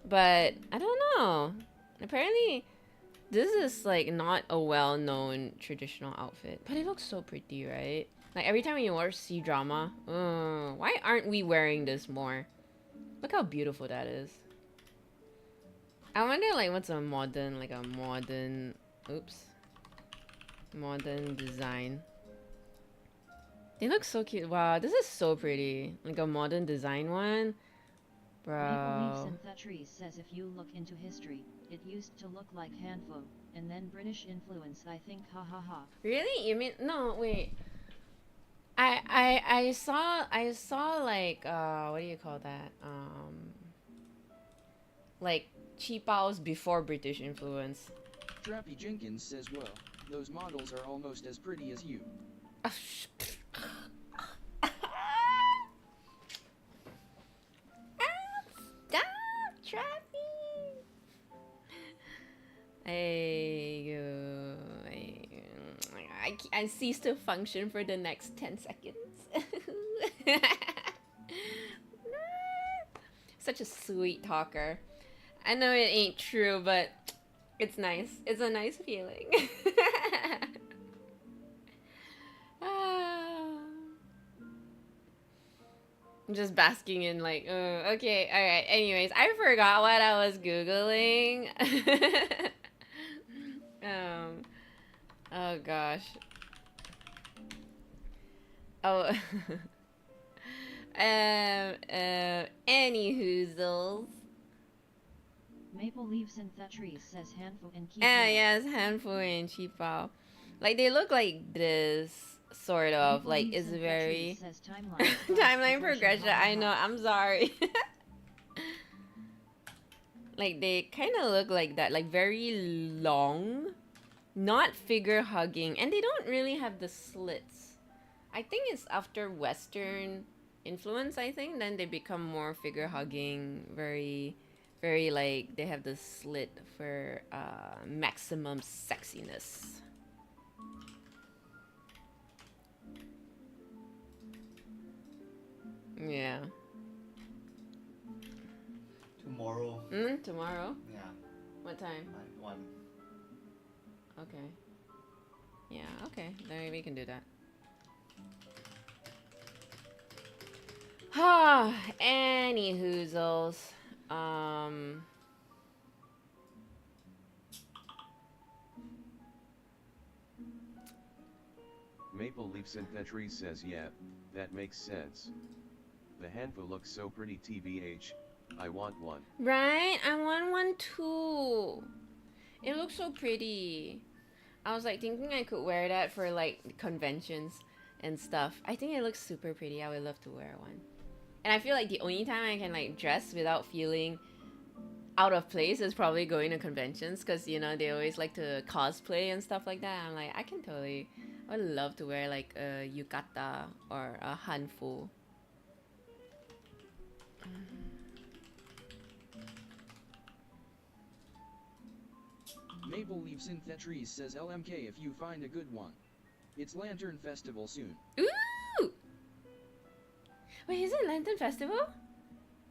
D: But I don't know. Apparently this is like not a well-known traditional outfit. But it looks so pretty, right? Like every time you watch C-drama, why aren't we wearing this more? Look how beautiful that is. I wonder like what's a modern design. They look so cute. Wow, this is so pretty. Like a modern design one. Bro.
A: Synthetries says if you look into history, it used to look like Hanfo, and then British influence, I think, ha ha ha.
D: Really? You mean no? Wait. I saw like what do you call that? Like cheapaos before British influence.
C: Trappy Jenkins says, well, those models are almost as pretty as you.
D: Stop, Trappy! I cease to function for the next 10 seconds. Such a sweet talker. I know it ain't true, but it's nice. It's a nice feeling. I'm just basking in like, okay, alright. Anyways, I forgot what I was Googling. Oh gosh. Oh. Any hoozles.
A: Maple Leaf Synthetries says Hanfo and Keep.
D: Yes, Hanfo and Chipao. Like they look like this sort of
A: Maple
D: like
A: Leaf
D: it's very
A: says timeline,
D: timeline progression. I know. I'm sorry. Like they kind of look like that, like very long, not figure hugging, and they don't really have the slits. I think it's after Western influence. I think then they become more figure hugging, very like they have the slit for maximum sexiness. Yeah.
E: Tomorrow.
D: Tomorrow?
E: Yeah.
D: What time?
E: At 1.
D: Okay. Yeah, okay. Then maybe we can do that. Any hoozles.
B: Maple Leaf Synthetries says yeah, that makes sense. The Hanfo looks so pretty TBH, I want one.
D: Right? I want one too. It looks so pretty. I was like thinking I could wear that for like conventions and stuff. I think it looks super pretty. I would love to wear one. And I feel like the only time I can like dress without feeling out of place is probably going to conventions, because you know they always like to cosplay and stuff like that. I'm like, I would love to wear like a yukata or a hanfu.
C: Maple Leaf Synthetries says LMK if you find a good one. It's Lantern Festival soon.
D: Ooh! Wait, is it Lantern Festival?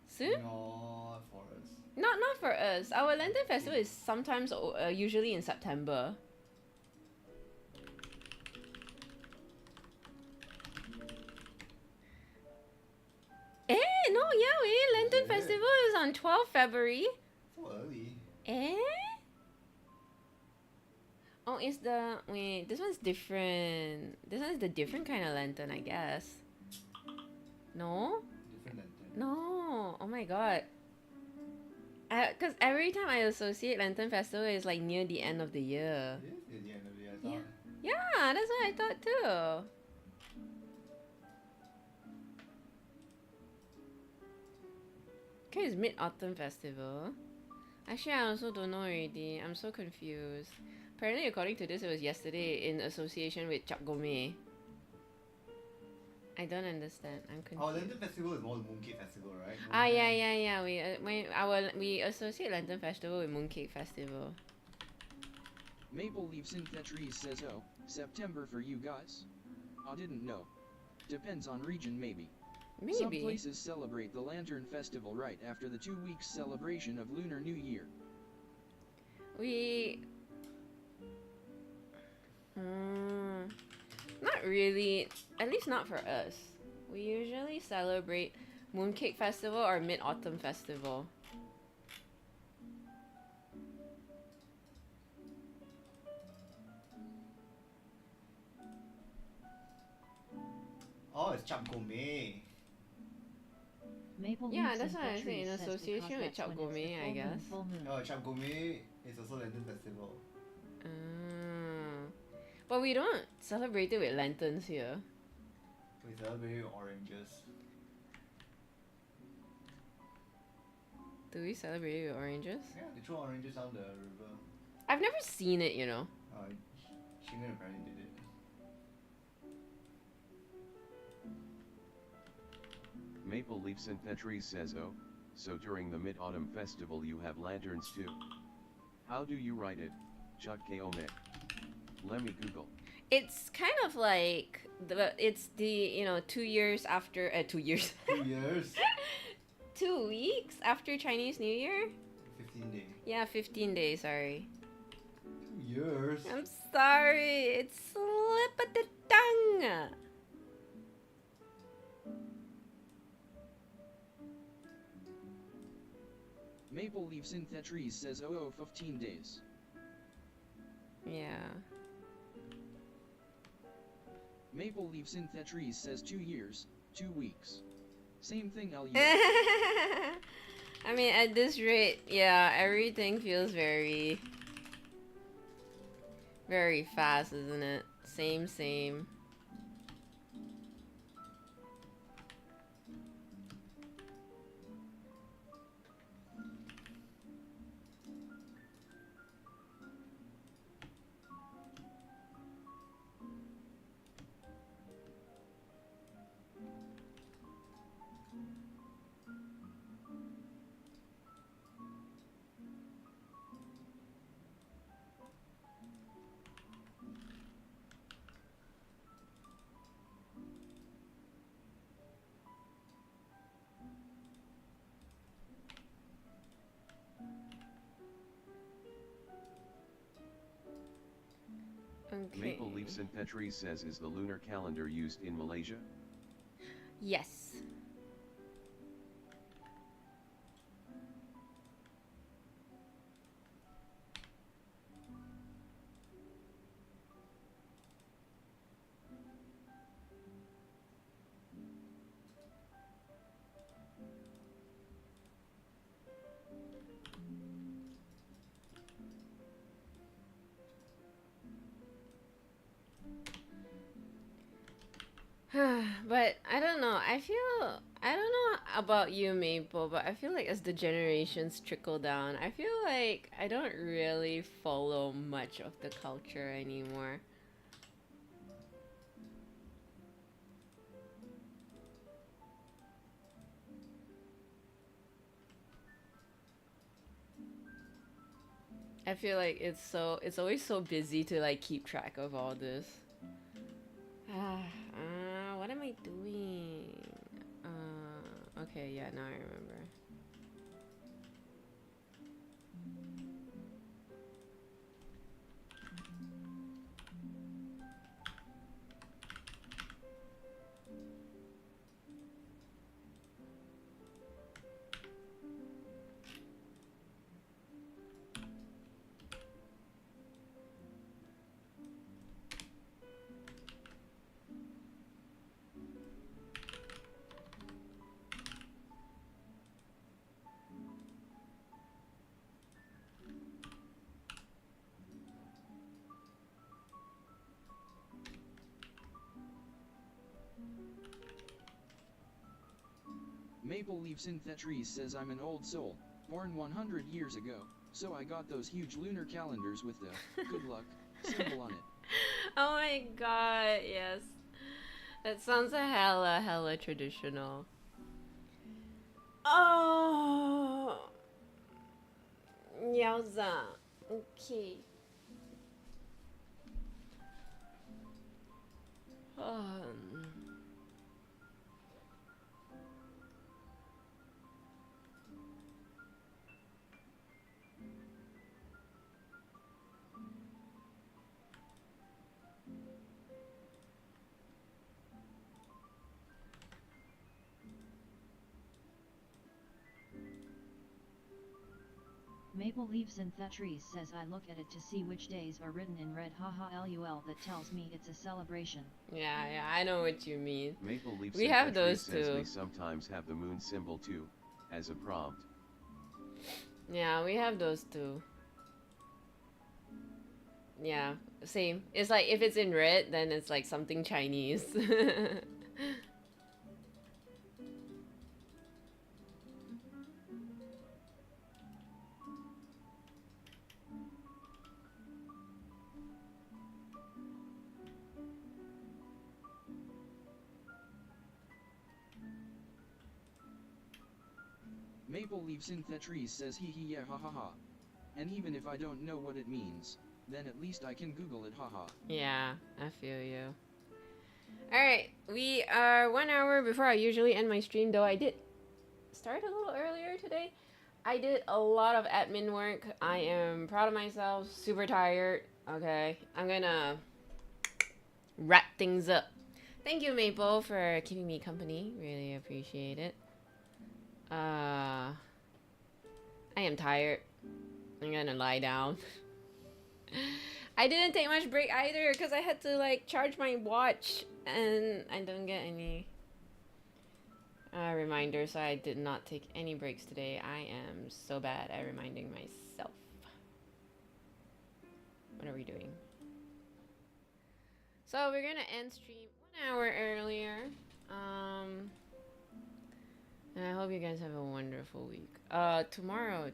D: Soon?
E: Not for us.
D: Not for us. Our Lantern Festival is sometimes usually in September. No, yeah, Lantern Lantern Festival is on 12 February.
E: So early.
D: Eh? Oh, it's the wait. This one's different. This one's the different kind of lantern, I guess. No.
E: Different lantern.
D: No. Oh my god. Cause every time I associate Lantern Festival is like near the end of the year.
E: It is at the end of the year, I
D: Yeah.
E: thought.
D: Yeah, that's what I thought too. Okay, it's Mid-Autumn Festival. Actually, I also don't know already. I'm so confused. Apparently, according to this, it was yesterday in association with Cap Gome. I don't understand. I'm confused.
E: Our Lantern Festival is more the Mooncake Festival, right?
D: Ah, yeah. We associate Lantern Festival with Mooncake Festival.
C: Maple Leaf Synthetries says, oh, September for you guys? I didn't know. Depends on region maybe. Some
D: Maybe.
C: places celebrate the Lantern Festival right after the 2 weeks celebration of Lunar New Year.
D: We... not really. At least not for us. We usually celebrate Mooncake Festival or Mid-Autumn Festival.
E: Oh, it's Chap Gourmet.
A: Maple
D: Yeah,
A: Leaf
D: that's what I say, in
A: Synthetries says
D: association
A: because
D: with
A: that's
D: Chap
A: when it's the
D: Gourmet, I
A: full moon,
D: guess.
A: Full moon.
E: Oh, Chap Gourmet is also Lantern Festival.
D: But we don't celebrate it with lanterns here.
E: We celebrate with oranges.
D: Do we celebrate it with oranges?
E: Yeah, they throw oranges down the river.
D: I've never seen it, you know.
E: Shingen apparently did it.
B: Maple Leaf Synthetries says, oh, so during the Mid-Autumn Festival you have lanterns too. How do you write it? Chuck Keome. Let me Google.
D: It's kind of like it's the 2 years after 2 years
E: 2 years.
D: 2 weeks after Chinese New Year.
E: 15 days.
D: Yeah, 15 days. Sorry.
E: 2 years.
D: I'm sorry. It's slip of the tongue.
C: Maple Leaf Synthetries says, oh, 15 days.
D: Yeah.
C: Maple Leaf Synthetries says 2 years, 2 weeks. Same thing, LU.
D: I mean, at this rate, yeah, everything feels very, very fast, isn't it? Same. Okay.
B: Maple Leaf Synthetries says, is the lunar calendar used in Malaysia?
D: Yes. But I don't know. I don't know about you, Maple, but I feel like as the generations trickle down, I feel like I don't really follow much of the culture anymore. I feel like it's always so busy to like keep track of all this. What am I doing? Okay, yeah, now I remember.
C: Maple Leaf Synthetries says I'm an old soul, born 100 years ago, so I got those huge lunar calendars with the good luck symbol on it.
D: Oh my god, yes. That sounds a hella traditional. Oh, yowza. Okay.
A: Maple Leaf Synthetries says I look at it to see which days are written in red, haha lul, that tells me it's a celebration.
D: Yeah, I know what you mean.
B: Maple Leaf
D: We have
B: Synthetries
D: those
B: says
D: too.
B: they sometimes have the moon symbol too, as a prompt.
D: Yeah, we have those too. Yeah, same. It's like if it's in red, then it's like something Chinese.
C: Maple Leaf Synthetries says hee hee yeah ha ha ha. And even if I don't know what it means, then at least I can Google it haha.
D: Yeah, I feel you. Alright, we are 1 hour before I usually end my stream, though I did start a little earlier today. I did a lot of admin work. I am proud of myself, super tired. Okay, I'm gonna wrap things up. Thank you, Maple, for keeping me company. Really appreciate it. I am tired. I'm gonna lie down. I didn't take much break either because I had to like charge my watch and I don't get any reminders, so I did not take any breaks today. I am so bad at reminding myself. What are we doing? So we're gonna end stream 1 hour earlier. And I hope you guys have a wonderful week. Tomorrow.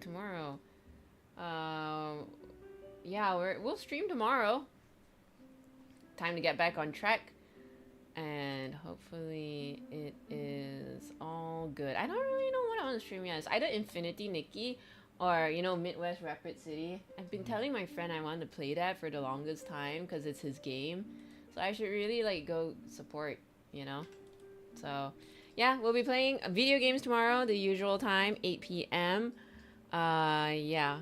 D: Yeah, we'll stream tomorrow. Time to get back on track. And hopefully it is all good. I don't really know what I want to stream yet. It's either Infinity Nikki or, you know, Midwest Rapid City. I've been telling my friend I wanted to play that for the longest time because it's his game. So I should really, like, go support, you know? So, yeah, we'll be playing video games tomorrow, the usual time, 8 p.m. Yeah.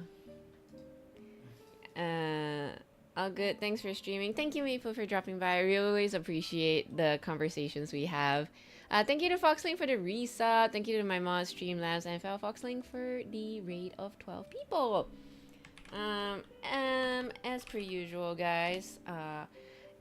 D: All good. Thanks for streaming. Thank you, Maple, for dropping by. We always appreciate the conversations we have. Thank you to Foxling for the resub. Thank you to my mod, Streamlabs, and FL Foxling for the raid of 12 people. As per usual, guys,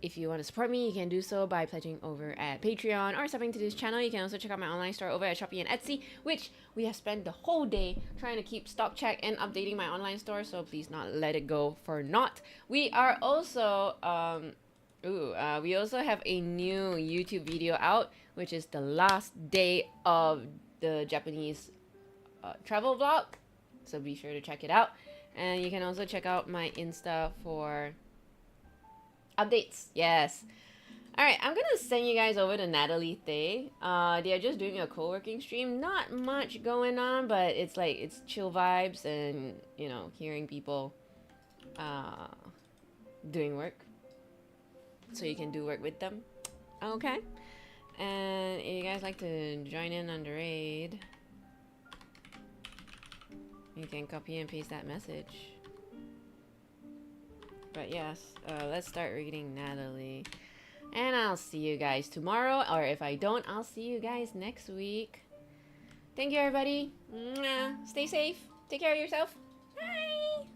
D: if you want to support me, you can do so by pledging over at Patreon or subbing to this channel. You can also check out my online store over at Shopee and Etsy, which we have spent the whole day trying to keep stock check and updating my online store, so please not let it go for naught. We are also, we also have a new YouTube video out, which is the last day of the Japanese travel vlog, so be sure to check it out. And you can also check out my Insta for updates. Yes. Alright, I'm gonna send you guys over to Natalie Thay. They are just doing a co-working stream. Not much going on, but it's like, it's chill vibes and, you know, hearing people doing work. So you can do work with them. Okay. And if you guys like to join in on the raid, you can copy and paste that message. But yes, let's start reading Natalie. And I'll see you guys tomorrow. Or if I don't, I'll see you guys next week. Thank you, everybody. Stay safe. Take care of yourself. Bye.